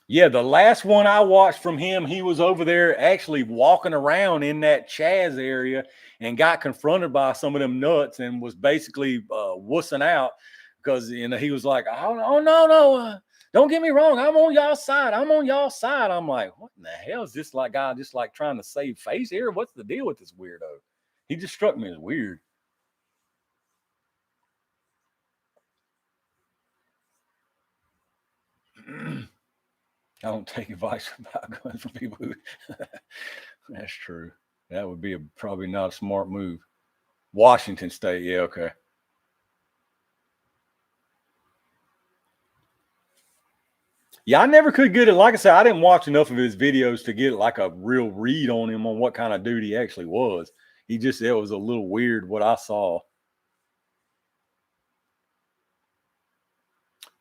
Speaker 1: Yeah, the last one I watched from him, he was over there actually walking around in that Chaz area and got confronted by some of them nuts and was basically wussing out because he was like, oh no, no, don't get me wrong, I'm on y'all's side. I'm on y'all's side. I'm like, what in the hell is this like guy just like trying to save face here? What's the deal with this weirdo? He just struck me as weird. I don't take advice about guns from people who that's true. That would be probably not a smart move. Washington State, yeah, okay. Yeah, I never could get it. Like I said, I didn't watch enough of his videos to get like a real read on him on what kind of dude he actually was. It was a little weird what I saw.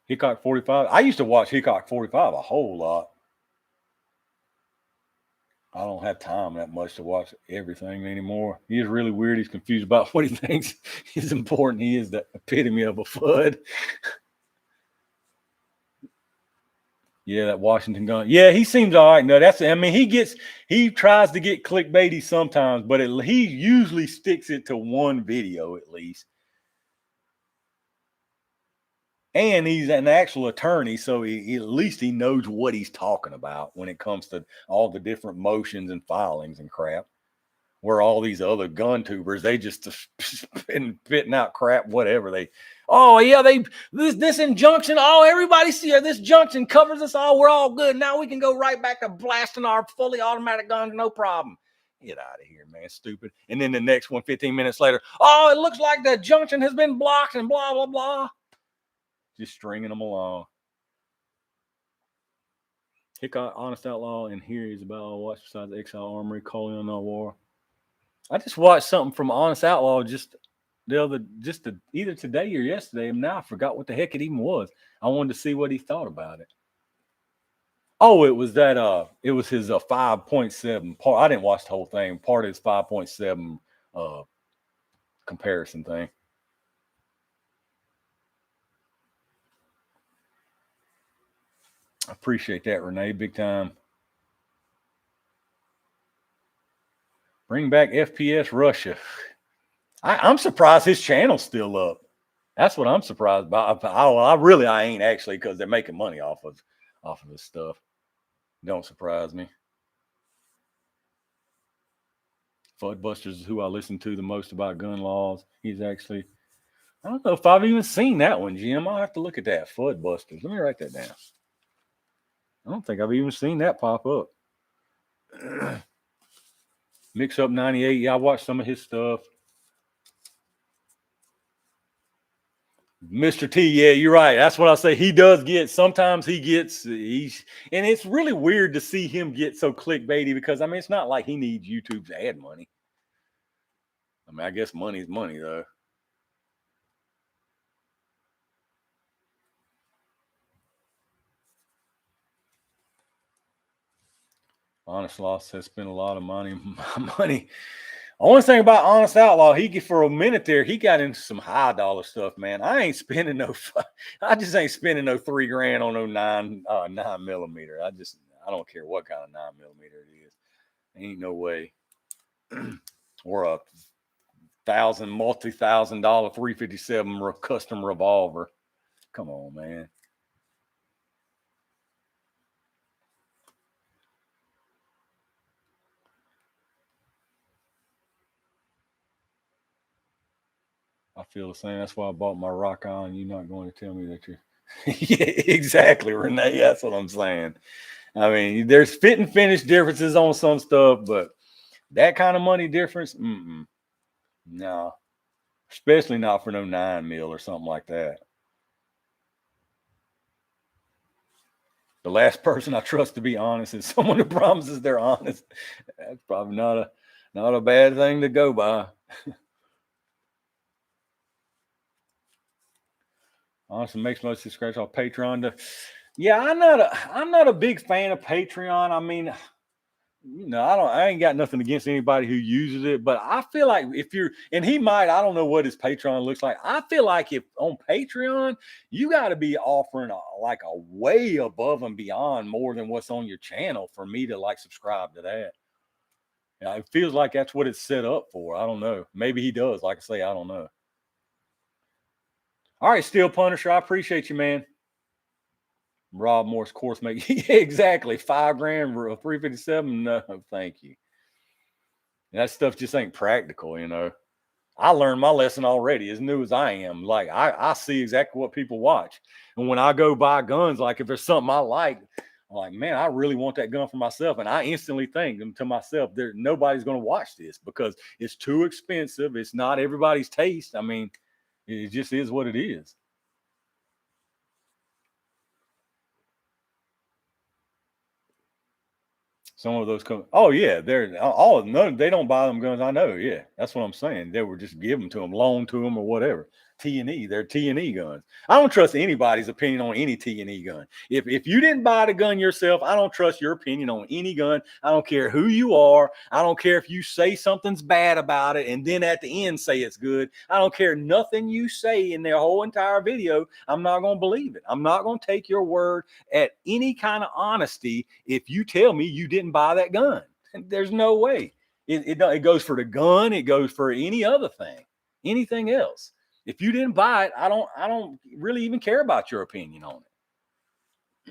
Speaker 1: Hickok 45. I used to watch Hickok 45 a whole lot. I don't have time that much to watch everything anymore. He is really weird. He's confused about what he thinks is important. He is the epitome of a FUD. Yeah, that Washington gun. Yeah, he seems all right. No, he tries to get clickbaity sometimes, but he usually sticks it to one video at least. And he's an actual attorney, so at least he knows what he's talking about when it comes to all the different motions and filings and crap. Where all these other gun tubers, they just been spitting out crap, whatever this injunction, everybody see this junction covers us all. We're all good. Now we can go right back to blasting our fully automatic guns, no problem. Get out of here, man, stupid. And then the next one, 15 minutes later, it looks like the junction has been blocked and blah, blah, blah. Just stringing them along. Hickok, Honest Outlaw, and here is about watch besides the Exile Armory, calling on our war. I just watched something from Honest Outlaw either today or yesterday, and now I forgot what the heck it even was. I wanted to see what he thought about it. Oh, it was it was his 5.7 part. I didn't watch the whole thing. Part of his 5.7 comparison thing. I appreciate that, Renee, big time. Bring back FPS Russia. I'm surprised his channel's still up. That's what I'm surprised about. I ain't actually, because they're making money off of this stuff. Don't surprise me. Fuddbusters is who I listen to the most about gun laws. He's actually, I don't know if I've even seen that one, Jim. I'll have to look at that. Fuddbusters. Let me write that down. I don't think I've even seen that pop up. Mix Up 98. Yeah, I watched some of his stuff. Mr. T, yeah, you're right. That's what I say. He does get, sometimes and it's really weird to see him get so clickbaity, because I mean, it's not like he needs YouTube's ad money. I mean, I guess money's money though. Honest Loss has spent a lot of money. Only thing about Honest Outlaw, for a minute there, he got into some high dollar stuff, man. I just ain't spending no $3,000 on no 9mm. I don't care what kind of 9mm it is. Ain't no way. Or a multi-$1,000 .357 custom revolver. Come on, man. I feel the same. That's why I bought my Rock On. You're not going to tell me that you're. Yeah, exactly, Renee. That's what I'm saying. I mean, there's fit and finish differences on some stuff, but that kind of money difference, no. Especially not for no 9mm or something like that. The last person I trust to be honest is someone who promises they're honest. That's probably not a bad thing to go by. Honestly, makes most of the scratch off Patreon. Yeah, I'm not a big fan of Patreon. I mean, I ain't got nothing against anybody who uses it, but I feel like and I don't know what his Patreon looks like. I feel like if on Patreon, you got to be offering a way above and beyond more than what's on your channel for me to subscribe to that. Yeah, it feels like that's what it's set up for. I don't know. Maybe he does. Like I say, I don't know. All right, Steel Punisher, I appreciate you, man. Rob Morse course make yeah, exactly $5,000 357. No, thank you. That stuff just ain't practical, I learned my lesson already, as new as I am. Like I see exactly what people watch, and when I go buy guns, if there's something I like, I'm like, man, I really want that gun for myself, and I instantly think to myself, nobody's going to watch this because it's too expensive. It's not everybody's taste. I mean, it just is what it is. Some of those come. Oh yeah, they don't buy them guns. I know. Yeah, that's what I'm saying. They were just giving to them, loan to them, or whatever. T&E, they're T&E guns. I don't trust anybody's opinion on any T&E gun. If you didn't buy the gun yourself, I don't trust your opinion on any gun. I don't care who you are. I don't care if you say something's bad about it and then at the end say it's good. I don't care nothing you say in their whole entire video. I'm not going to believe it. I'm not going to take your word at any kind of honesty if you tell me you didn't buy that gun. There's no way. It goes for the gun. It goes for any other thing, anything else. If you didn't buy it, I don't really even care about your opinion on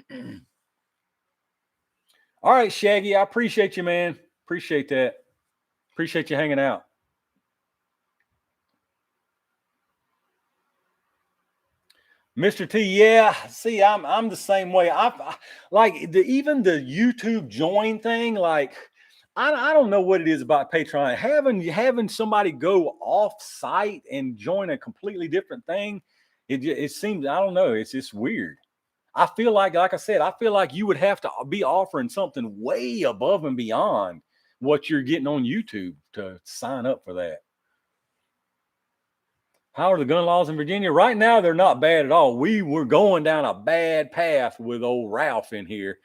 Speaker 1: it. All right, Shaggy, I appreciate you, man. Appreciate that. Appreciate you hanging out. Mr. T, yeah. See, I'm the same way. Even the YouTube join thing. I don't know what it is about Patreon. Having somebody go off site and join a completely different thing. It seems, I don't know. It's just weird. I feel like I said, I feel like you would have to be offering something way above and beyond what you're getting on YouTube to sign up for that. How are the gun laws in Virginia? Right now, they're not bad at all. We were going down a bad path with old Ralph in here.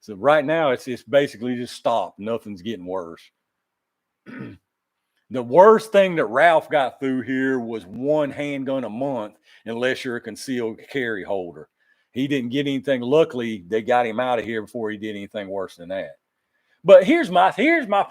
Speaker 1: So right now, it's basically just stopped. Nothing's getting worse. The worst thing that Ralph got through here was one handgun a month, unless you're a concealed carry holder. He didn't get anything. Luckily, they got him out of here before he did anything worse than that. But here's my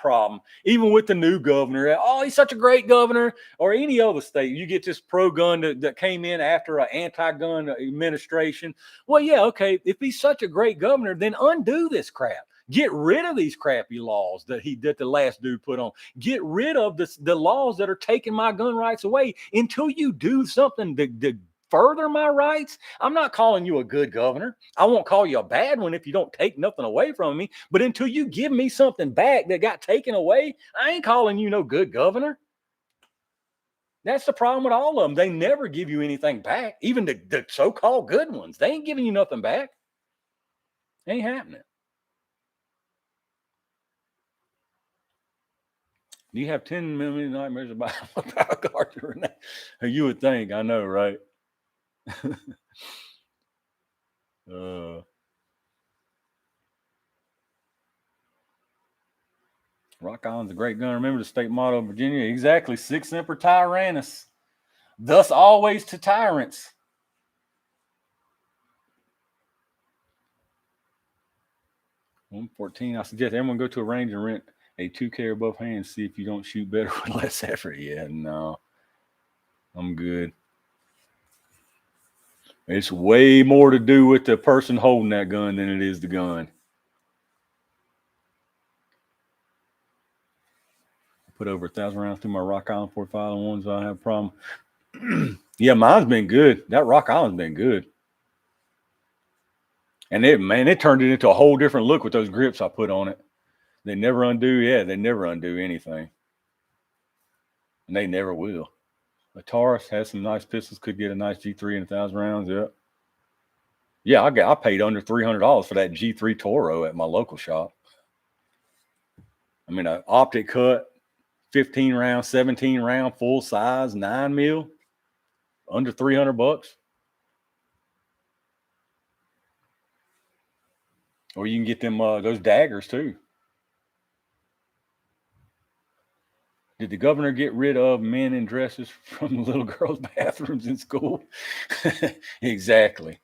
Speaker 1: problem. Even with the new governor, oh, he's such a great governor, or any other state, you get this pro-gun that came in after an anti-gun administration. Well, yeah, okay. If he's such a great governor, then undo this crap. Get rid of these crappy laws that the last dude put on. Get rid of the laws that are taking my gun rights away until you do something to further my rights. I'm not calling you a good governor. I won't call you a bad one if you don't take nothing away from me. But until you give me something back that got taken away, I ain't calling you no good governor. That's the problem with all of them. They never give you anything back. Even the so-called good ones, they ain't giving you nothing back. Ain't happening. Do you have 10 million nightmares about a gardener? You would think. I know, right? Rock Island's a great gun. Remember the state motto of Virginia? Exactly. Sic semper tyrannis. Thus always to tyrants. $114. I suggest everyone go to a range and rent a 2K or above hand. See if you don't shoot better with less effort. Yeah, no. I'm good. It's way more to do with the person holding that gun than it is the gun. I put over 1,000 rounds through my Rock Island 45 and ones. I have a problem. Yeah, mine's been good. That Rock Island's been good. And it turned it into a whole different look with those grips I put on it. They never undo. Yeah, they never undo anything. And they never will. A Taurus has some nice pistols. Could get a nice G3 and 1,000 rounds. Yep. Yeah, I paid under $300 for that G3 Toro at my local shop. I mean, an optic cut, 15 round, 17 round, full size, 9 mil, under $300. Or you can get them those daggers too. Did the governor get rid of men in dresses from the little girls' bathrooms in school? Exactly.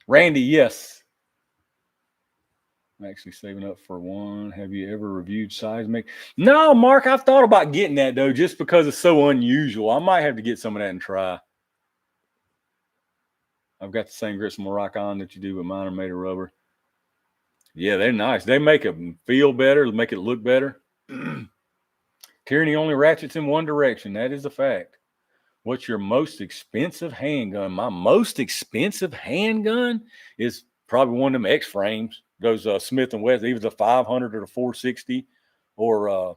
Speaker 1: Randy, yes. I'm actually saving up for one. Have you ever reviewed seismic? No, Mark, I've thought about getting that though, just because it's so unusual. I might have to get some of that and try. I've got the same grips on my Rock On that you do, but mine are made of rubber. Yeah, they're nice. They make it feel better, make it look better. Tyranny only ratchets in one direction. That is a fact. What's your most expensive handgun? My most expensive handgun is probably one of them X frames. Those Smith & Wesson, either the 500 or the 460, or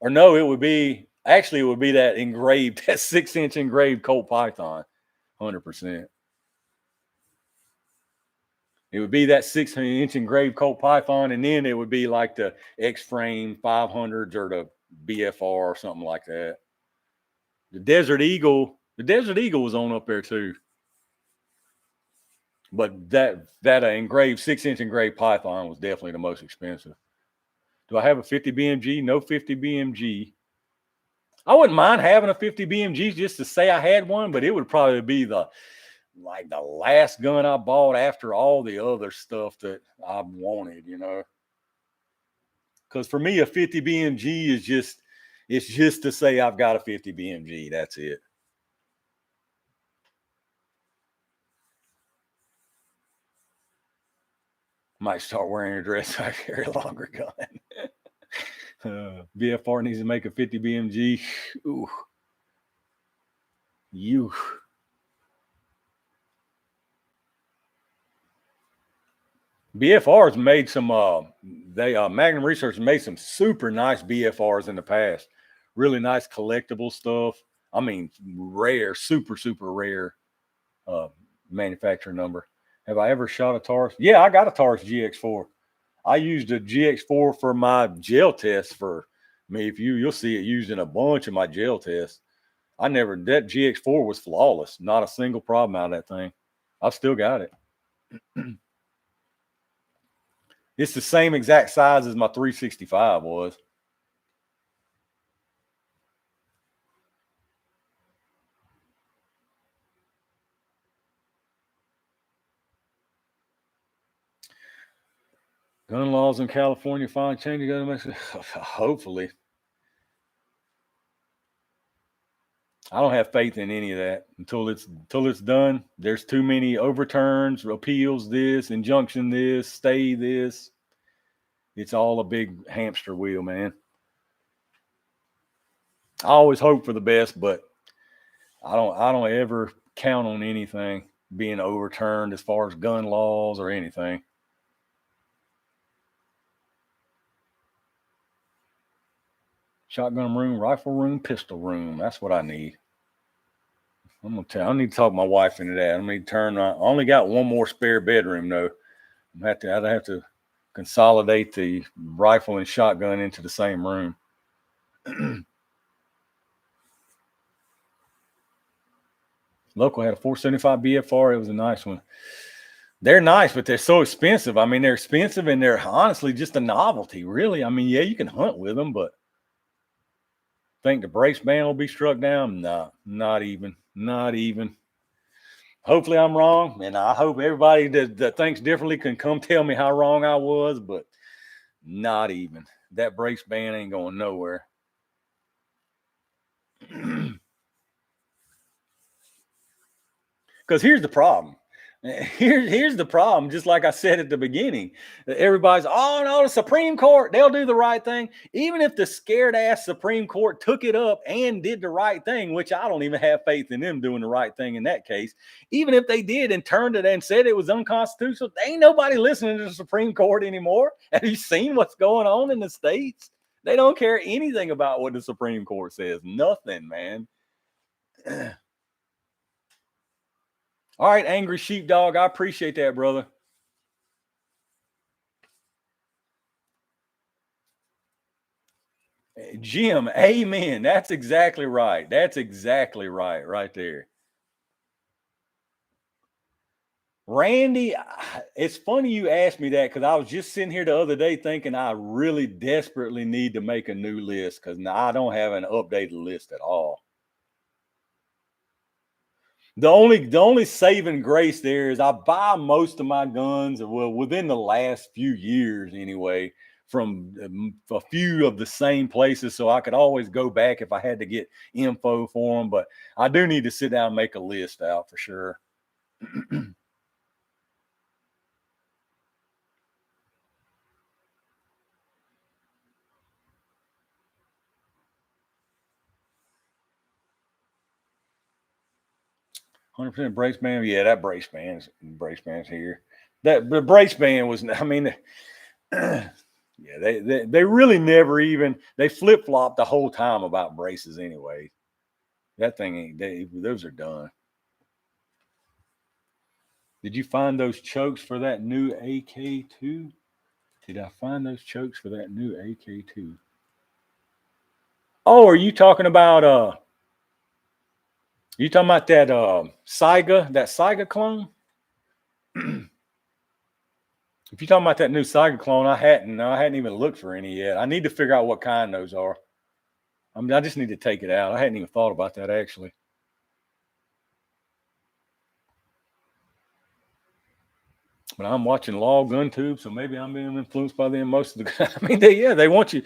Speaker 1: no, it would be that engraved, that 6-inch engraved Colt Python, 100%. It would be that 6-inch engraved Colt Python, and then it would be like the X frame 500s or the BFR or something like that. The Desert Eagle was on up there too. But that engraved 6-inch engraved Python was definitely the most expensive. Do I have a 50 BMG? No 50 BMG. I wouldn't mind having a 50 BMG just to say I had one, but it would probably be the last gun I bought after all the other stuff that I wanted, Because for me, a 50 BMG is just to say I've got a 50 BMG. That's it. Might start wearing a dress so I carry a longer gun. BFR needs to make a 50 BMG. Ooh. You. BFR's made some. Magnum Research made some super nice BFRs in the past. Really nice collectible stuff. I mean, rare, super rare manufacturer number. Have I ever shot a Taurus? Yeah, I got a Taurus GX4. I used a GX4 for my gel test. For me, you'll see it used in a bunch of my gel tests. That GX4 was flawless. Not a single problem out of that thing. I've still got it. It's the same exact size as my 365 was. Gun laws in California finally changing. Hopefully. I don't have faith in any of that until it's done. There's too many overturns, appeals, this, injunction, this, stay, this. It's all a big hamster wheel, man. I always hope for the best, but I don't ever count on anything being overturned as far as gun laws or anything. Shotgun room, rifle room, pistol room. That's what I need. I'm gonna tell you, I need to talk my wife into that. I need to turn. I only got one more spare bedroom though. I'd have to consolidate the rifle and shotgun into the same room. Local had a 475 BFR. It was a nice one. They're nice, but they're so expensive. I mean, they're expensive and they're honestly just a novelty, really. I mean, yeah, you can hunt with them, but think the brace band will be struck down? No, not even. Not even. Hopefully I'm wrong, and I hope everybody that thinks differently can come tell me how wrong I was, but not even. That brace band ain't going nowhere. Because here's the problem. Here's the problem. Just like I said at the beginning, everybody's, oh no, the Supreme Court, they'll do the right thing. Even if the scared ass Supreme Court took it up and did the right thing, which I don't even have faith in them doing the right thing in that case. Even if they did and turned it and said it was unconstitutional, ain't nobody listening to the Supreme Court anymore. Have you seen what's going on in the states? They don't care anything about what the Supreme Court says. Nothing, man. All right, Angry Sheepdog. I appreciate that, brother. Jim, amen. That's exactly right. That's exactly right there. Randy, it's funny you asked me that because I was just sitting here the other day thinking I really desperately need to make a new list because I don't have an updated list at all. The only saving grace there is I buy most of my guns, well, within the last few years anyway, from a few of the same places, so I could always go back if I had to get info for them. But I do need to sit down and make a list out for sure. 100% brace band. Yeah, that brace band's here. That the brace band was. I mean, yeah, they really never even they flip flopped the whole time about braces anyway. That thing ain't. Those are done. Did you find those chokes for that new AK2? Did I find those chokes for that new AK2? Oh, are you talking about you talking about that Saiga clone? If you're talking about that new Saiga clone, I hadn't even looked for any yet. I need to figure out what kind those are. I mean, I just need to take it out. I hadn't even thought about that actually. But I'm watching Law Gun Tube, so maybe I'm being influenced by them most of the. I mean, they want you.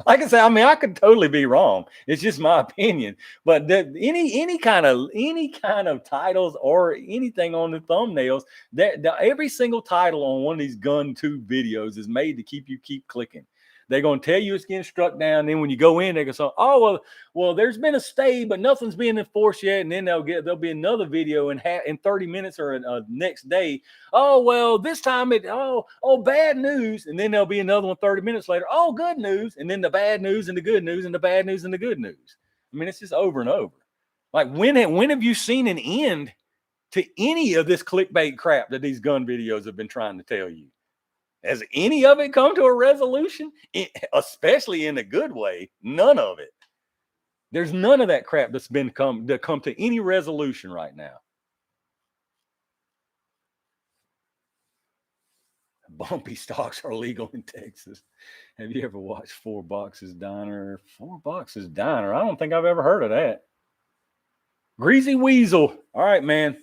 Speaker 1: Like I say, I mean, I could totally be wrong. It's just my opinion. But any kind of titles or anything on the thumbnails, every single title on one of these gun tube videos is made to keep clicking. They're going to tell you it's getting struck down. Then when you go in, they go, so, oh well, there's been a stay, but nothing's being enforced yet. And then there'll be another video in 30 minutes or next day. Oh well, this time bad news, and then there'll be another one 30 minutes later. Oh, good news, and then the bad news and the good news and the bad news and the good news. I mean, it's just over and over. Like when have you seen an end to any of this clickbait crap that these gun videos have been trying to tell you? Has any of it come to a resolution? Especially in a good way? None of it. There's none of that crap that's come to any resolution right now. Bumpy stocks are legal in Texas. Have you ever watched Four Boxes Diner? Four Boxes Diner. I don't think I've ever heard of that. Greasy Weasel. All right, man.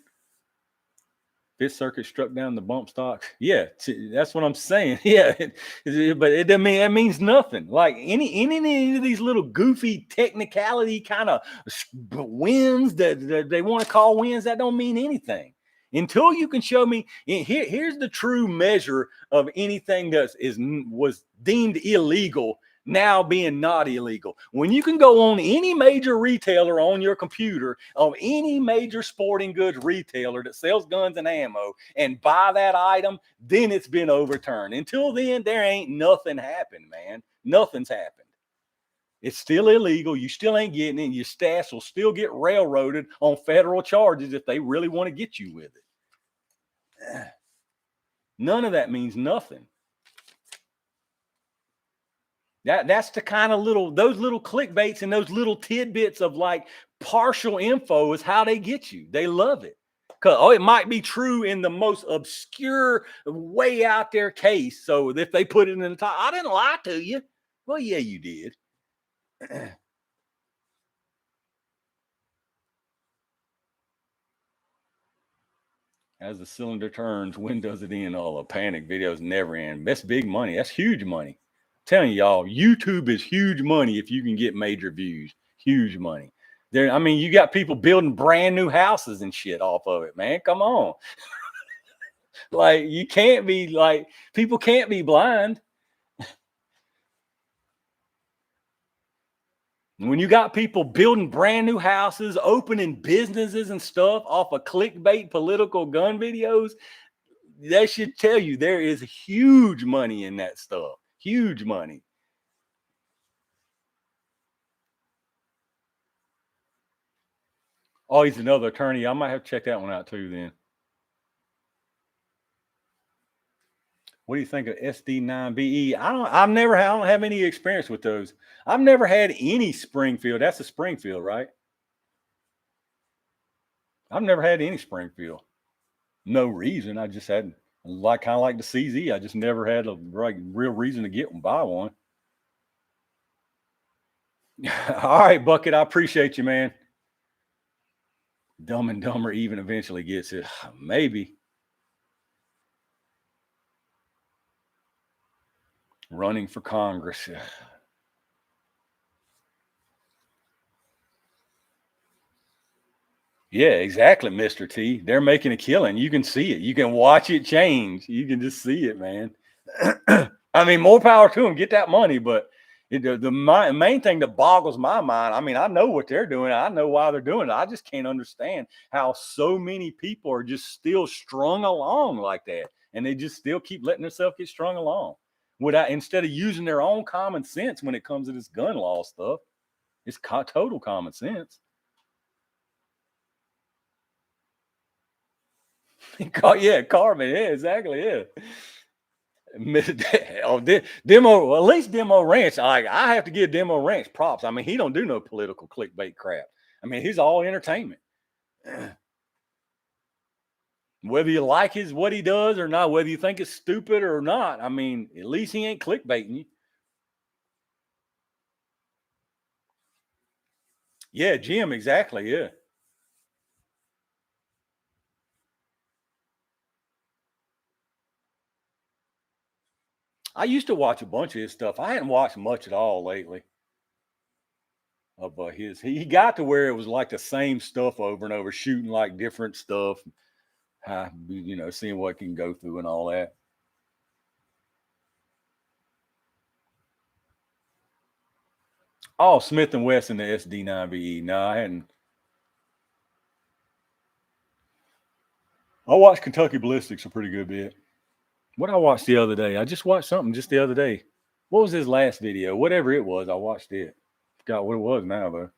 Speaker 1: Fifth Circuit struck down the bump stocks. Yeah, that's what I'm saying. Yeah, but it doesn't mean that means nothing. Like any of these little goofy technicality kind of wins that they want to call wins, that don't mean anything until you can show me. Here's the true measure of anything that was deemed illegal now being not illegal. When you can go on any major retailer on your computer of any major sporting goods retailer that sells guns and ammo and buy that item, then it's been overturned. Until then, there ain't nothing happened, man. Nothing's happened. It's still illegal. You still ain't getting it. Your stash will still get railroaded on federal charges if they really want to get you with it. None of that means nothing. That's the kind of those little clickbaits and those little tidbits of like partial info is how they get you. They love it. Because it might be true in the most obscure, way out there case. So if they put it in the top, I didn't lie to you. Well, yeah, you did. As the cylinder turns, when does it end? All the panic videos never end. That's big money. That's huge money. Telling y'all, YouTube is huge money if you can get major views. Huge money. I mean, you got people building brand new houses and shit off of it, man. Come on. Like, you can't be like, people can't be blind. When you got people building brand new houses, opening businesses and stuff off of clickbait political gun videos, that should tell you there is huge money in that stuff. Huge money. Oh, he's another attorney. I might have to check that one out too then. What do you think of SD9BE? I don't have any experience with those. I've never had any Springfield. That's a Springfield, right? I've never had any Springfield. No reason. I just had kind of like the CZ. I just never had a real reason to buy one. All right, Bucket. I appreciate you, man. Dumb and Dumber even eventually gets it. Maybe. Running for Congress. Yeah, exactly, Mr. T. They're making a killing. You can see it. You can watch it change. You can just see it, man. I mean, more power to them. Get that money. But the main thing that boggles my mind, I mean, I know what they're doing. I know why they're doing it. I just can't understand how so many people are just still strung along like that. And they just still keep letting themselves get strung along instead of using their own common sense when it comes to this gun law stuff. It's total common sense. Yeah, Carmen. Yeah, exactly. Yeah. Demo, at least Demo Ranch. I have to give Demo Ranch props. I mean, he don't do no political clickbait crap. I mean, he's all entertainment. Whether you like what he does or not, whether you think it's stupid or not, I mean, at least he ain't clickbaiting you. Yeah, Jim, exactly. Yeah. I used to watch a bunch of his stuff. I hadn't watched much at all lately of his. He got to where it was like the same stuff over and over, shooting like different stuff, seeing what can go through and all that. Oh, Smith & Wesson, the SD9BE. No, I hadn't. I watched Kentucky Ballistics a pretty good bit. What I watched the other day? I just watched something just the other day. What was his last video? Whatever it was, I watched it. Forgot what it was now, though.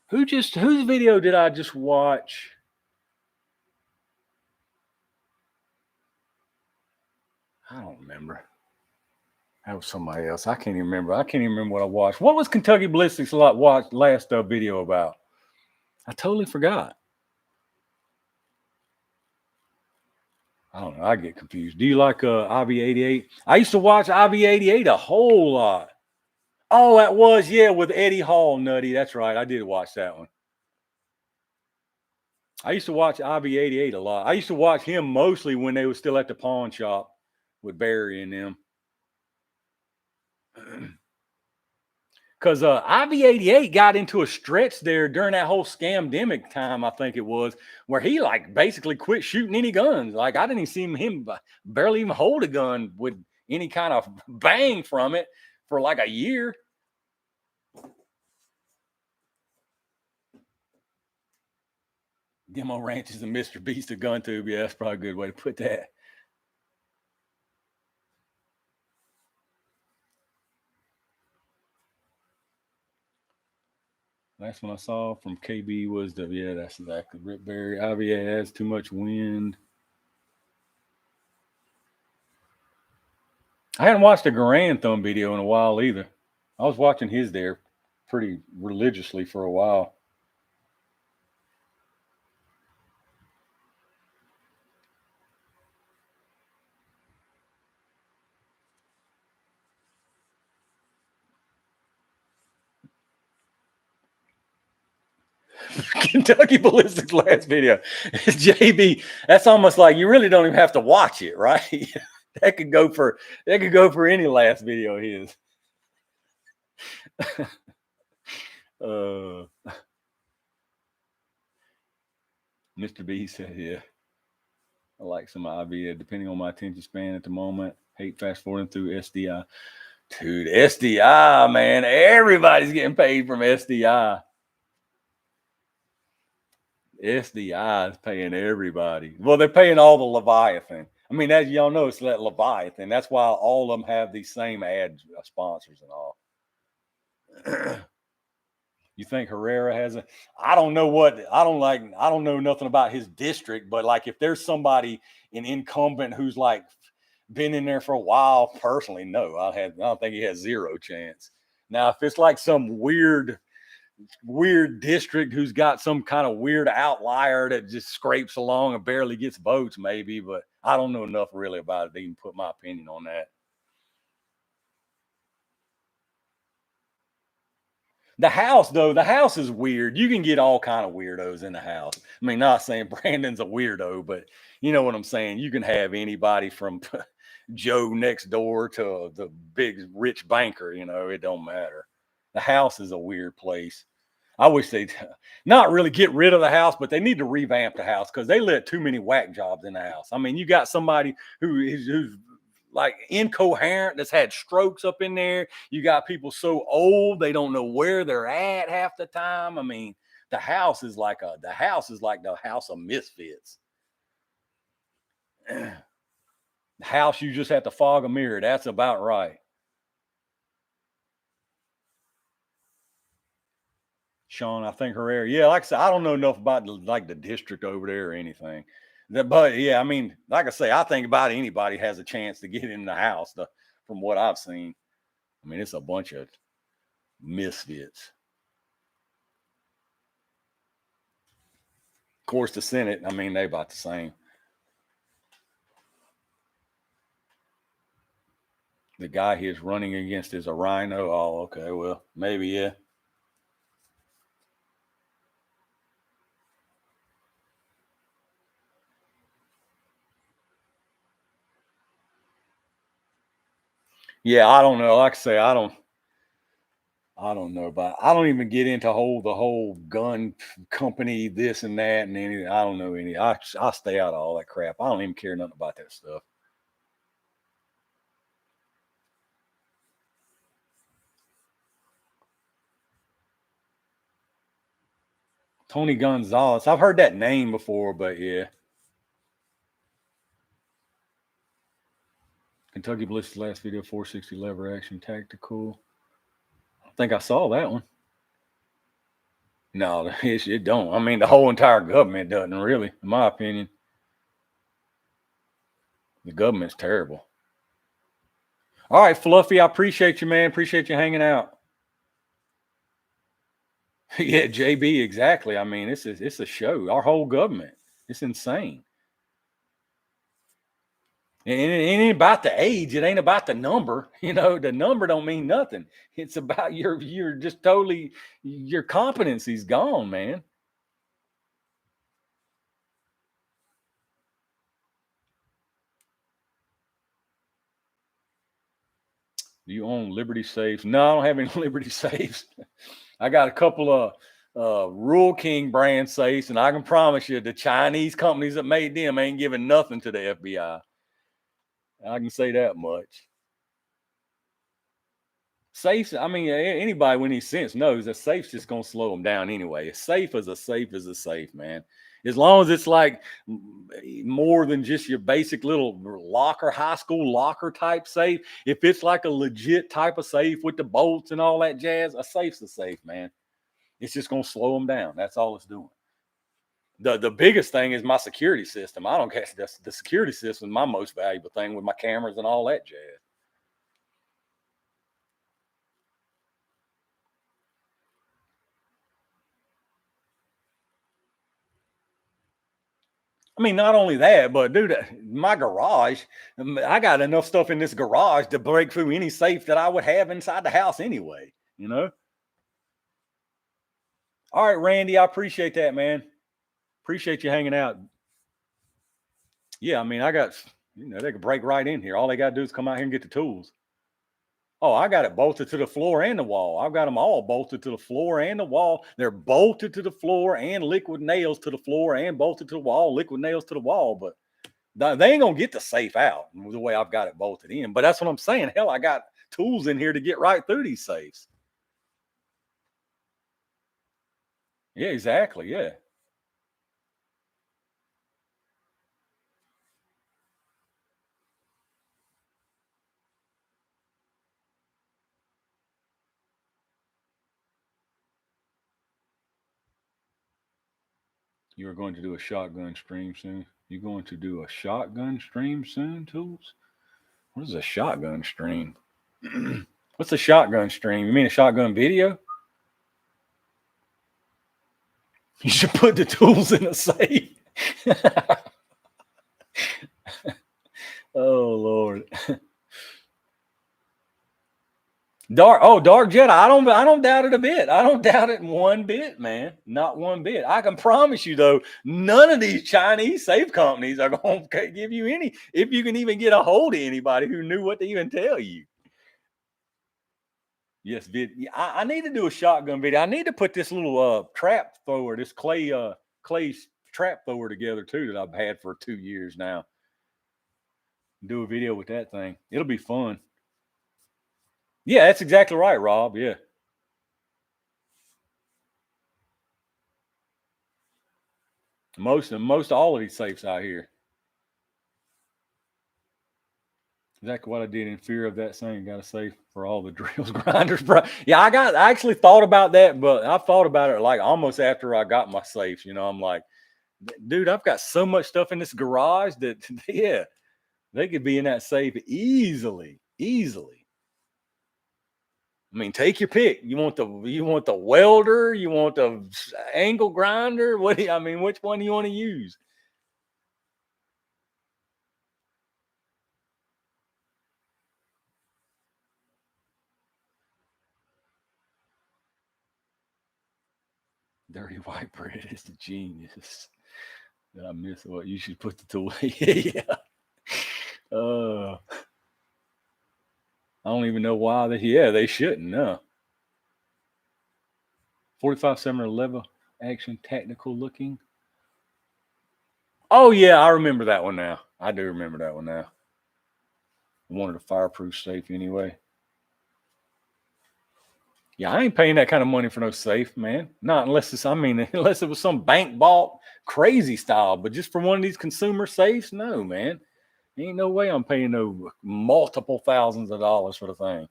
Speaker 1: Whose video did I just watch? I don't remember. That was somebody else. I can't even remember. I can't even remember what I watched. What was Kentucky Ballistics last video about? I totally forgot. I don't know. I get confused. Do you like IV88? I used to watch IV88 a whole lot. Oh, that was, yeah, with Eddie Hall, Nutty. That's right. I did watch that one. I used to watch IV88 a lot. I used to watch him mostly when they were still at the pawn shop with Barry and them. Because IV88 got into a stretch there during that whole scamdemic time, I think it was, where he like basically quit shooting any guns. Like I didn't see him barely even hold a gun with any kind of bang from it for like a year. Demo Ranches and Mr. Beast a gun tube. Yeah, that's probably a good way to put that. Last one I saw from KB was yeah, that's exactly Rip Berry. IVA has too much wind. I hadn't watched a Garand Thumb video in a while either. I was watching his there pretty religiously for a while. Kentucky Ballistics last video. JB, that's almost like you really don't even have to watch it, right? that could go for any last video of his. Mr. B said, yeah. I like some IVA depending on my attention span at the moment. Hate fast forwarding through SDI. Dude, SDI, man. Everybody's getting paid from SDI. SDI is paying everybody. Well, they're paying all the Leviathan. I mean, as y'all know, it's that Leviathan. That's why all of them have these same ad sponsors and all. You think Herrera has a? I don't know what I don't know nothing about his district, but like if there's somebody an incumbent who's like been in there for a while, personally, no, I don't think he has zero chance. Now, if it's like some weird district who's got some kind of weird outlier that just scrapes along and barely gets votes, maybe, but I don't know enough really about it to even put my opinion on that. The house, though, the house is weird. You can get all kind of weirdos in the house. I mean, not saying Brandon's a weirdo, but you know what I'm saying. You can have anybody from Joe next door to the big rich banker. You know, it don't matter. The house is a weird place. I wish they'd not really get rid of the house, but they need to revamp the house because they let too many whack jobs in the house. I mean, you got somebody who's like incoherent that's had strokes up in there. You got people so old they don't know where they're at half the time. I mean, the house is like the house of misfits. The house you just have to fog a mirror. That's about right. Sean, I think Herrera. Yeah, like I said, I don't know enough about the district over there or anything. But yeah, I mean, like I say, I think about anybody has a chance to get in the house. From what I've seen, I mean, it's a bunch of misfits. Of course, the Senate. I mean, they about the same. The guy he's running against is a rhino. Oh, okay. Well, maybe yeah. Yeah, I don't know. Like I say, I don't know about. I don't even get into the whole gun company, this and that, and anything. I don't know any. I stay out of all that crap. I don't even care nothing about that stuff. Tony Gonzalez. I've heard that name before, but yeah. Kentucky Blitz's last video, 460 lever action tactical. I think I saw that one. No, it don't. I mean, the whole entire government doesn't really, in my opinion. The government's terrible. All right, Fluffy, I appreciate you, man. Appreciate you hanging out. Yeah, JB, exactly. I mean, it's a show. Our whole government. It's insane. And it ain't about the age. It ain't about the number. You know, the number don't mean nothing. It's about you're just totally your competency's gone, man. Do you own Liberty safes? No, I don't have any Liberty safes. I got a couple of Rule King brand safes, and I can promise you the Chinese companies that made them ain't giving nothing to the FBI. I can say that much. Safes, I mean, anybody with any sense knows that safe's just gonna slow them down anyway. A safe is a safe is a safe, man. As long as it's like more than just your basic little locker, high school locker type safe. If it's like a legit type of safe with the bolts and all that jazz, a safe's a safe, man. It's just gonna slow them down. That's all it's doing. The biggest thing is my security system. I don't guess the security system is my most valuable thing with my cameras and all that jazz. I mean, not only that, but dude, my garage, I got enough stuff in this garage to break through any safe that I would have inside the house anyway, you know? All right, Randy, I appreciate that, man. Appreciate you hanging out. Yeah, I mean, I got, they could break right in here. All they got to do is come out here and get the tools. Oh, I got it bolted to the floor and the wall. I've got them all bolted to the floor and the wall. They're bolted to the floor and liquid nails to the floor and bolted to the wall, liquid nails to the wall. But they ain't gonna get the safe out the way I've got it bolted in. But that's what I'm saying. Hell, I got tools in here to get right through these safes. Yeah, exactly. Yeah. You're going to do a shotgun stream soon. You're going to do a shotgun stream soon, Tools? What is a shotgun stream? What's a shotgun stream? You mean a shotgun video? You should put the tools in a safe. Oh Lord. Dark Jedi. I don't doubt it a bit. I don't doubt it one bit, man. Not one bit. I can promise you though, none of these Chinese safe companies are going to give you any, if you can even get a hold of anybody who knew what to even tell you. Yes, I need to do a shotgun video. I need to put this little trap thrower, this clay trap thrower together too that I've had for 2 years now. Do a video with that thing. It'll be fun. Yeah, that's exactly right, Rob. Yeah. Most all of these safes out here. Exactly what I did in fear of that saying. Got to safe for all the drills, grinders, bro. Yeah, I actually thought about that, but I thought about it like almost after I got my safes. I'm like, dude, I've got so much stuff in this garage that yeah, they could be in that safe easily, easily. I mean, take your pick. You want the welder, you want the angle grinder. I mean, which one do you want to use? Dirty white bread is the genius. Did I miss what? You should put the tool. Yeah. Uh, I don't even know why they shouldn't. No. 45 7 level action technical looking. Oh yeah, I remember that one now. I do remember that one now. I wanted a fireproof safe anyway. Yeah, I ain't paying that kind of money for no safe, man. Not unless it's, I mean, unless it was some bank bought crazy style, but just for one of these consumer safes, no, man. Ain't no way I'm paying no multiple thousands of dollars for the thing.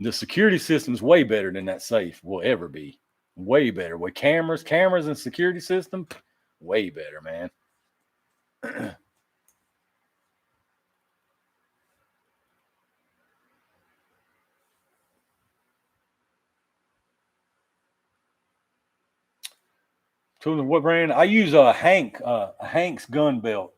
Speaker 1: The security system's way better than that safe will ever be. Way better. With cameras and security system, way better, man. So what brand? I use a Hank's gun belt.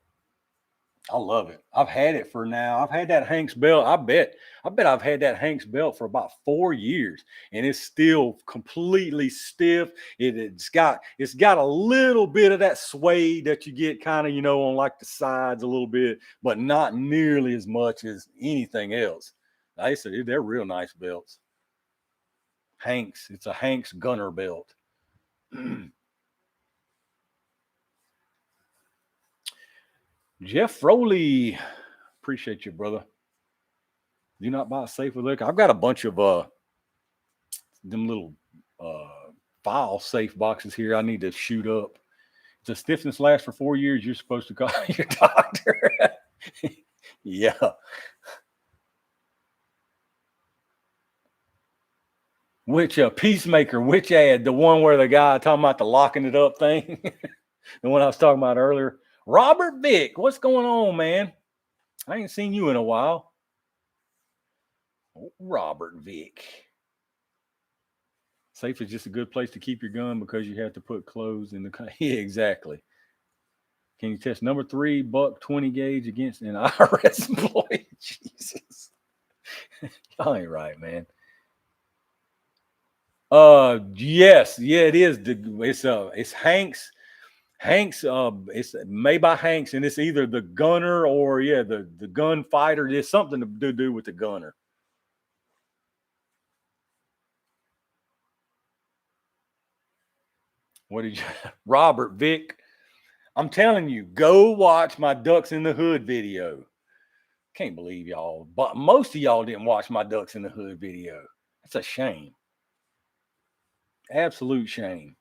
Speaker 1: I love it. I've had it for now. I've had that Hanks belt. I bet I've had that Hanks belt for about 4 years, and it's still completely stiff. It's got a little bit of that sway that you get kind of, on like the sides a little bit, but not nearly as much as anything else. I say they're real nice belts. Hanks. It's a Hanks gunner belt. Jeff Froley, appreciate you, brother. Do not buy a safe with liquor. I've got a bunch of them little file safe boxes here. I need to shoot up. If the stiffness lasts for 4 years, you're supposed to call your doctor. Yeah. Which Peacemaker? Which ad? The one where the guy talking about the locking it up thing? The one I was talking about earlier. Robert Vick, what's going on, man? I ain't seen you in a while. Robert Vick. Safe is just a good place to keep your gun because you have to put clothes in the. Yeah, exactly. Can you test number 3 buck 20 gauge against an IRS employee? Jesus, y'all ain't right, man. Yes, yeah, it is. It's Hanks. Hanks, it's made by Hanks, and it's either the gunner or the gunfighter. There's something to do with the gunner. What did you, Robert Vick? I'm telling you, go watch my Ducks in the Hood video. Can't believe y'all, but most of y'all didn't watch my Ducks in the Hood video. That's a shame. Absolute shame.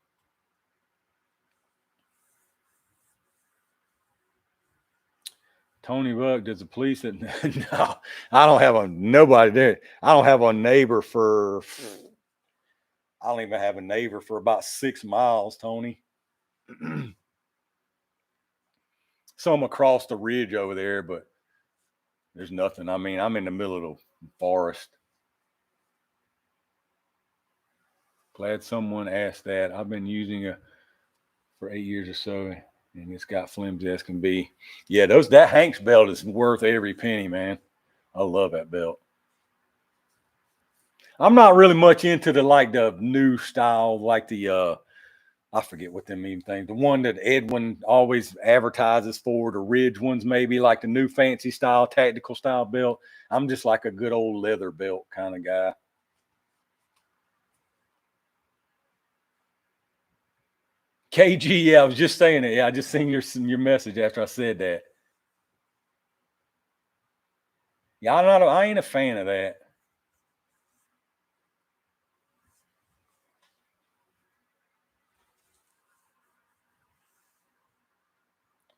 Speaker 1: Tony Buck, does the police? No, I don't have nobody there. I don't have a neighbor for. I don't even have a neighbor for about 6 miles, Tony. Some across the ridge over there, but there's nothing. I mean, I'm in the middle of the forest. Glad someone asked that. I've been using it for 8 years or so, and it's got flimsy as can be. Yeah, that Hanks belt is worth every penny, man. I love that belt. I'm not really much into the new style, like the I forget what them mean things. The one that Edwin always advertises for, the Ridge ones, maybe like the new fancy style, tactical style belt. I'm just like a good old leather belt kind of guy. KG, yeah, I was just saying it. Yeah, I just seen your message after I said that. Yeah, I ain't a fan of that.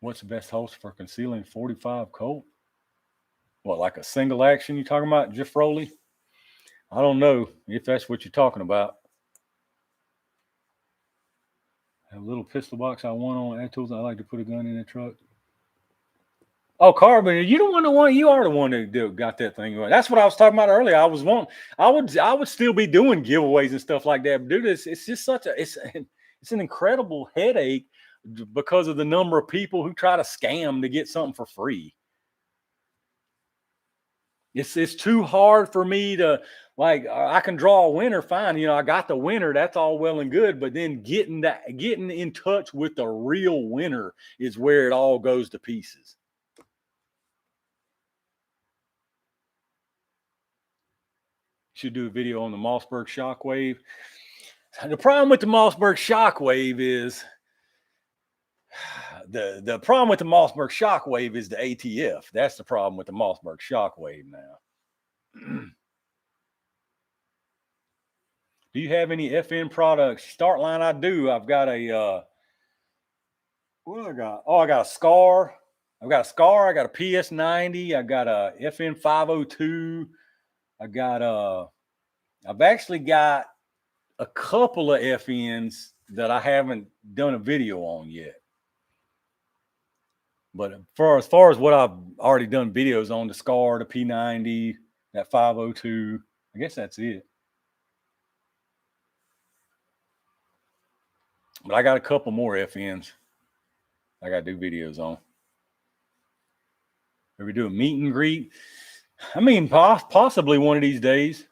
Speaker 1: What's the best holster for concealing 45 Colt? What, like a single action you talking about, Jeff Rowley? I don't know if that's what you're talking about. A little pistol box I want on Tools. I like to put a gun in the truck. Oh, Carbon, you don't want the one. You are the one that got that thing. That's what I was talking about earlier. I would still be doing giveaways and stuff like that. But dude, it's just it's an incredible headache because of the number of people who try to scam to get something for free. It's too hard for me to I can draw a winner fine. I got the winner. That's all well and good. But then getting in touch with the real winner is where it all goes to pieces. Should do a video on the Mossberg Shockwave. The problem with the Mossberg Shockwave is the problem with the Mossberg Shockwave is the ATF. That's the problem with the Mossberg Shockwave now. Do you have any FN products? Start line, I do. I've got a what do I got? Oh, I got a Scar. I've got a Scar. I got a PS90. I got a FN 502. I've actually got a couple of FNs that I haven't done a video on yet. But as far as what I've already done videos on, the Scar, the P90, that 502, I guess that's it. But I got a couple more FNs I got to do videos on. Maybe do a meet and greet. I mean, possibly one of these days.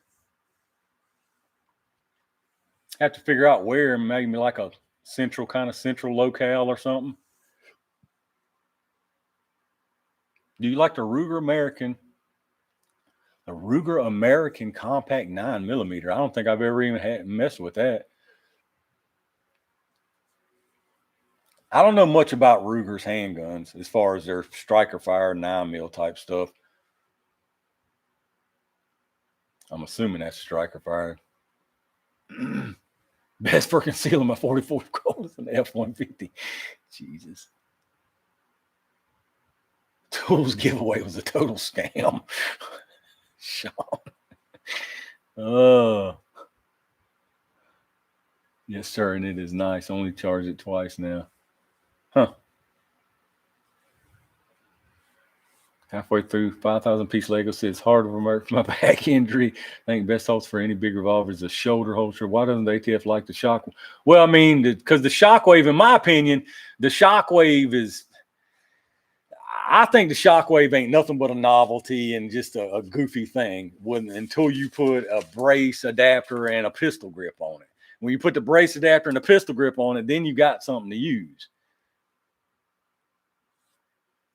Speaker 1: Have to figure out where, maybe like a central locale or something. Do you like the Ruger American? The Ruger American Compact 9mm. I don't think I've ever even had messed with that. I don't know much about Ruger's handguns as far as their striker fire 9mm type stuff. I'm assuming that's striker fire. Best for concealing my 44 Colt is an F-150. Jesus. Tools giveaway was a total scam. Sean. Yes, sir, and it is nice. Only charged it twice now. Huh. Halfway through, 5,000 piece Lego says hard work for my back injury. I think best holster for any big revolver is a shoulder holster. Why doesn't the ATF like the shock? Well, I mean, because the Shockwave, in my opinion, the Shockwave is. I think the Shockwave ain't nothing but a novelty and just a goofy thing until you put a brace adapter and a pistol grip on it. When you put the brace adapter and the pistol grip on it, then you got something to use.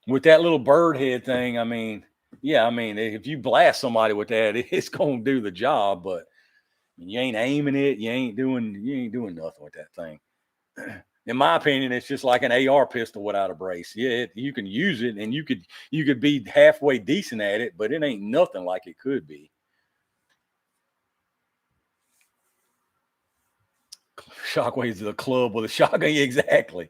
Speaker 1: With that little bird head thing, I mean, yeah, I mean, if you blast somebody with that, it's going to do the job, but you ain't aiming it. You ain't doing nothing with that thing. In my opinion, it's just like an AR pistol without a brace. Yeah, you can use it and you could be halfway decent at it, but it ain't nothing like it could be. Shockwave's a club with a shotgun. Exactly.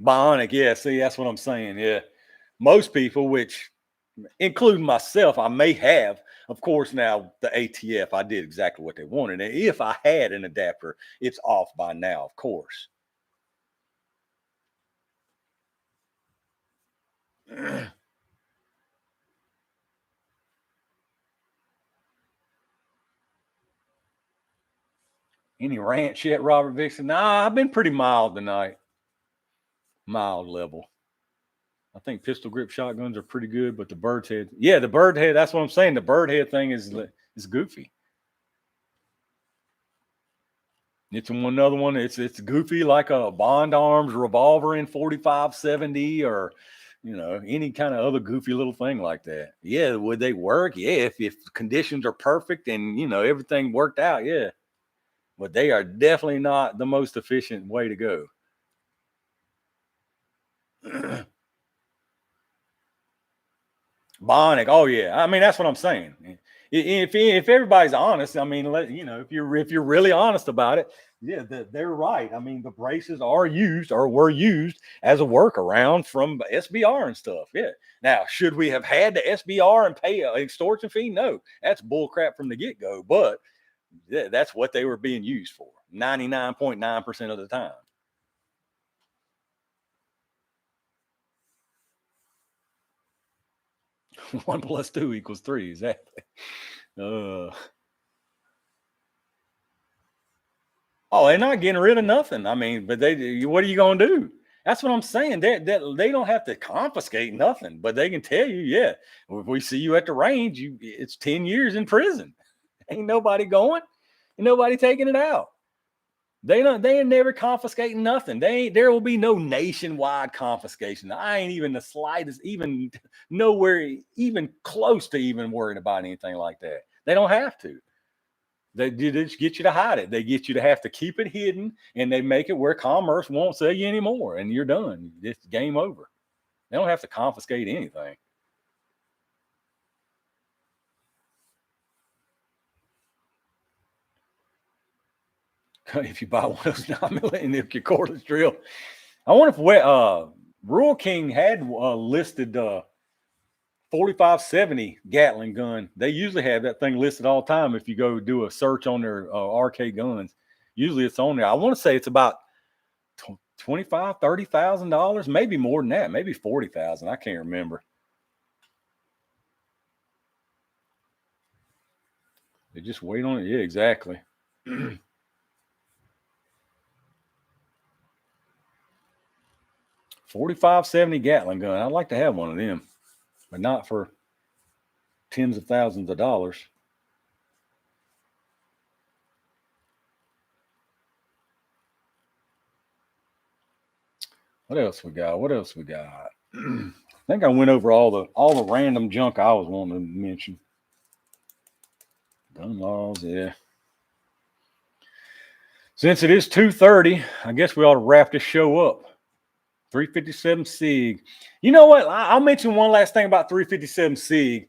Speaker 1: Bionic, yeah. See, that's what I'm saying. Yeah. Most people, which including myself, I may have. Of course, now the ATF, I did exactly what they wanted. And if I had an adapter, it's off by now, of course. Any rants yet, Robert Vixen? Nah, I've been pretty mild tonight. Mild level. I think pistol grip shotguns are pretty good, but the bird's head, yeah, the bird head. That's what I'm saying. The bird head thing is goofy. It's another one. It's goofy like a Bond Arms revolver in 4570 or any kind of other goofy little thing like that. Yeah, would they work? Yeah, if conditions are perfect and everything worked out, yeah. But they are definitely not the most efficient way to go. Bionic. Oh yeah. I mean, that's what I'm saying. If everybody's honest, I mean, if you're really honest about it, yeah, they're right. I mean, the braces are used or were used as a workaround from SBR and stuff. Yeah. Now, should we have had the SBR and pay an extortion fee? No, that's bullcrap from the get go. But yeah, that's what they were being used for 99.9% of the time. 1 + 2 = 3. Exactly. Oh, they're not getting rid of nothing. I mean, but what are you gonna do? That's what I'm saying. They don't have to confiscate nothing, but they can tell you, yeah, if we see you at the range, it's 10 years in prison. Ain't nobody going, ain't nobody taking it out. They ain't never confiscating nothing. There will be no nationwide confiscation. I ain't even the slightest, even nowhere, even close to even worrying about anything like that. They don't have to. They just get you to hide it. They get you to have to keep it hidden, and they make it where commerce won't sell you anymore, and you're done. It's game over. They don't have to confiscate anything. If you buy one of those 9mm and if your cordless drill, I wonder if Rural King had listed 4570 Gatling gun. They usually have that thing listed all the time. If you go do a search on their RK guns, usually it's on there. I want to say it's about $25,000-$30,000, maybe more than that, maybe 40,000. I can't remember. They just wait on it. Yeah, exactly. 45-70 Gatling gun. I'd like to have one of them, but not for tens of thousands of dollars. What else we got? I think I went over all the random junk I was wanting to mention. Gun laws, yeah. Since it is 2:30, I guess we ought to wrap this show up. 357 SIG. You know what? I'll mention one last thing about 357 SIG.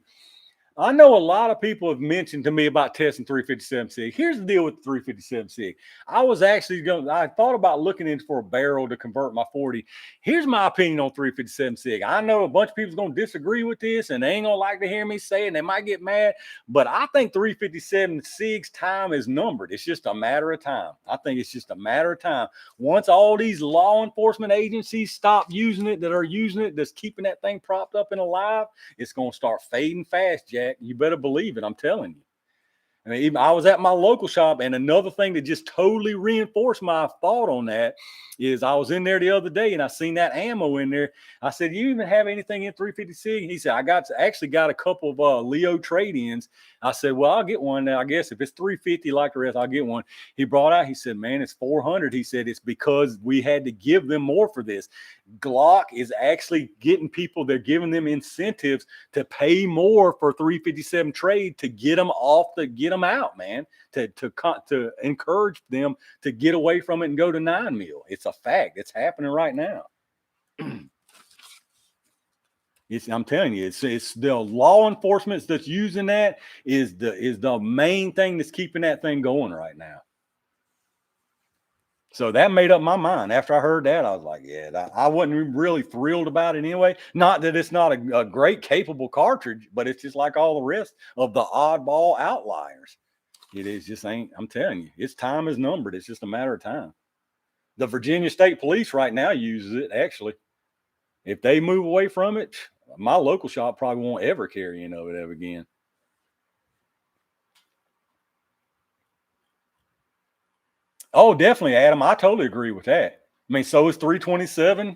Speaker 1: I know a lot of people have mentioned to me about testing 357 SIG. Here's the deal with 357 SIG. I thought about looking in for a barrel to convert my 40. Here's my opinion on 357 SIG. I know a bunch of people's going to disagree with this and they ain't going to like to hear me say it and they might get mad, but I think 357 SIG's time is numbered. It's just a matter of time. I think it's just a matter of time. Once all these law enforcement agencies stop using it, that's keeping that thing propped up and alive, it's going to start fading fast, Jack. You better believe it. I'm telling you. I mean, I was at my local shop, and another thing that just totally reinforced my thought on that is I was in there the other day and I seen that ammo in there. I said, "You even have anything in 356?" He said, "I actually got a couple of Leo trade-ins." I said, "Well, I'll get one now. I guess if it's 350 like the rest, I'll get one." He brought out, he said, "Man, it's 400. He said, "It's because we had to give them more for this." Glock is actually getting people, they're giving them incentives to pay more for 357 trade to get them out, man, to encourage them to get away from it and go to 9mm. It's a fact. It's happening right now. I'm telling you, it's the law enforcement that's using that is the main thing that's keeping that thing going right now. So that made up my mind. After I heard that, I was like, yeah, I wasn't really thrilled about it anyway. Not that it's not a great, capable cartridge, but it's just like all the rest of the oddball outliers. It is just ain't, I'm telling you, its time is numbered. It's just a matter of time. The Virginia State Police right now uses it, actually. If they move away from it, my local shop probably won't ever carry any of it ever again. Oh, definitely, Adam. I totally agree with that. I mean, so is 327,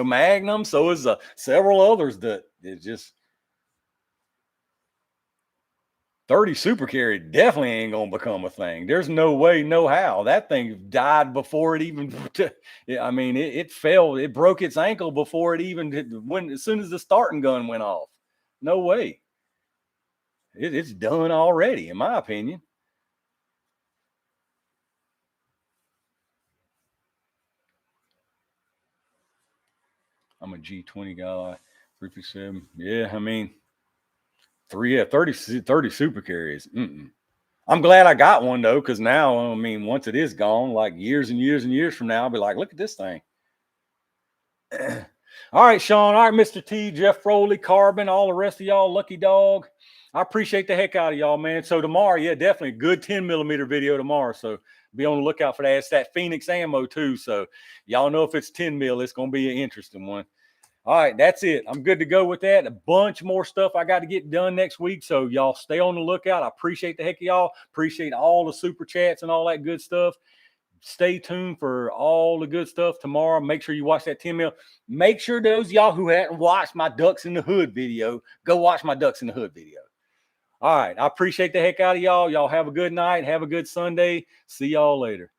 Speaker 1: Magnum. So is several others that is just 30 super carry definitely ain't going to become a thing. There's no way, no how. That thing died before it even, I mean, it fell, it broke its ankle before it even went, as soon as the starting gun went off. No way. It's done already, in my opinion. I'm a G20 guy, 357. Yeah, I mean, 30 super carries. I'm glad I got one though, because now, I mean, once it is gone, like years and years and years from now, I'll be like, look at this thing. All right, Sean. All right, Mr. T, Jeff Foley, Carbon, all the rest of y'all, Lucky Dog. I appreciate the heck out of y'all, man. So tomorrow, yeah, definitely a good 10mm video tomorrow. So be on the lookout for that. It's that Phoenix ammo too. So y'all know if it's 10mm, it's going to be an interesting one. All right, that's it. I'm good to go with that. A bunch more stuff I got to get done next week. So y'all stay on the lookout. I appreciate the heck of y'all. Appreciate all the super chats and all that good stuff. Stay tuned for all the good stuff tomorrow. Make sure you watch that 10mm. Make sure those y'all who hadn't watched my Ducks in the Hood video, go watch my Ducks in the Hood video. All right. I appreciate the heck out of y'all. Y'all have a good night. Have a good Sunday. See y'all later.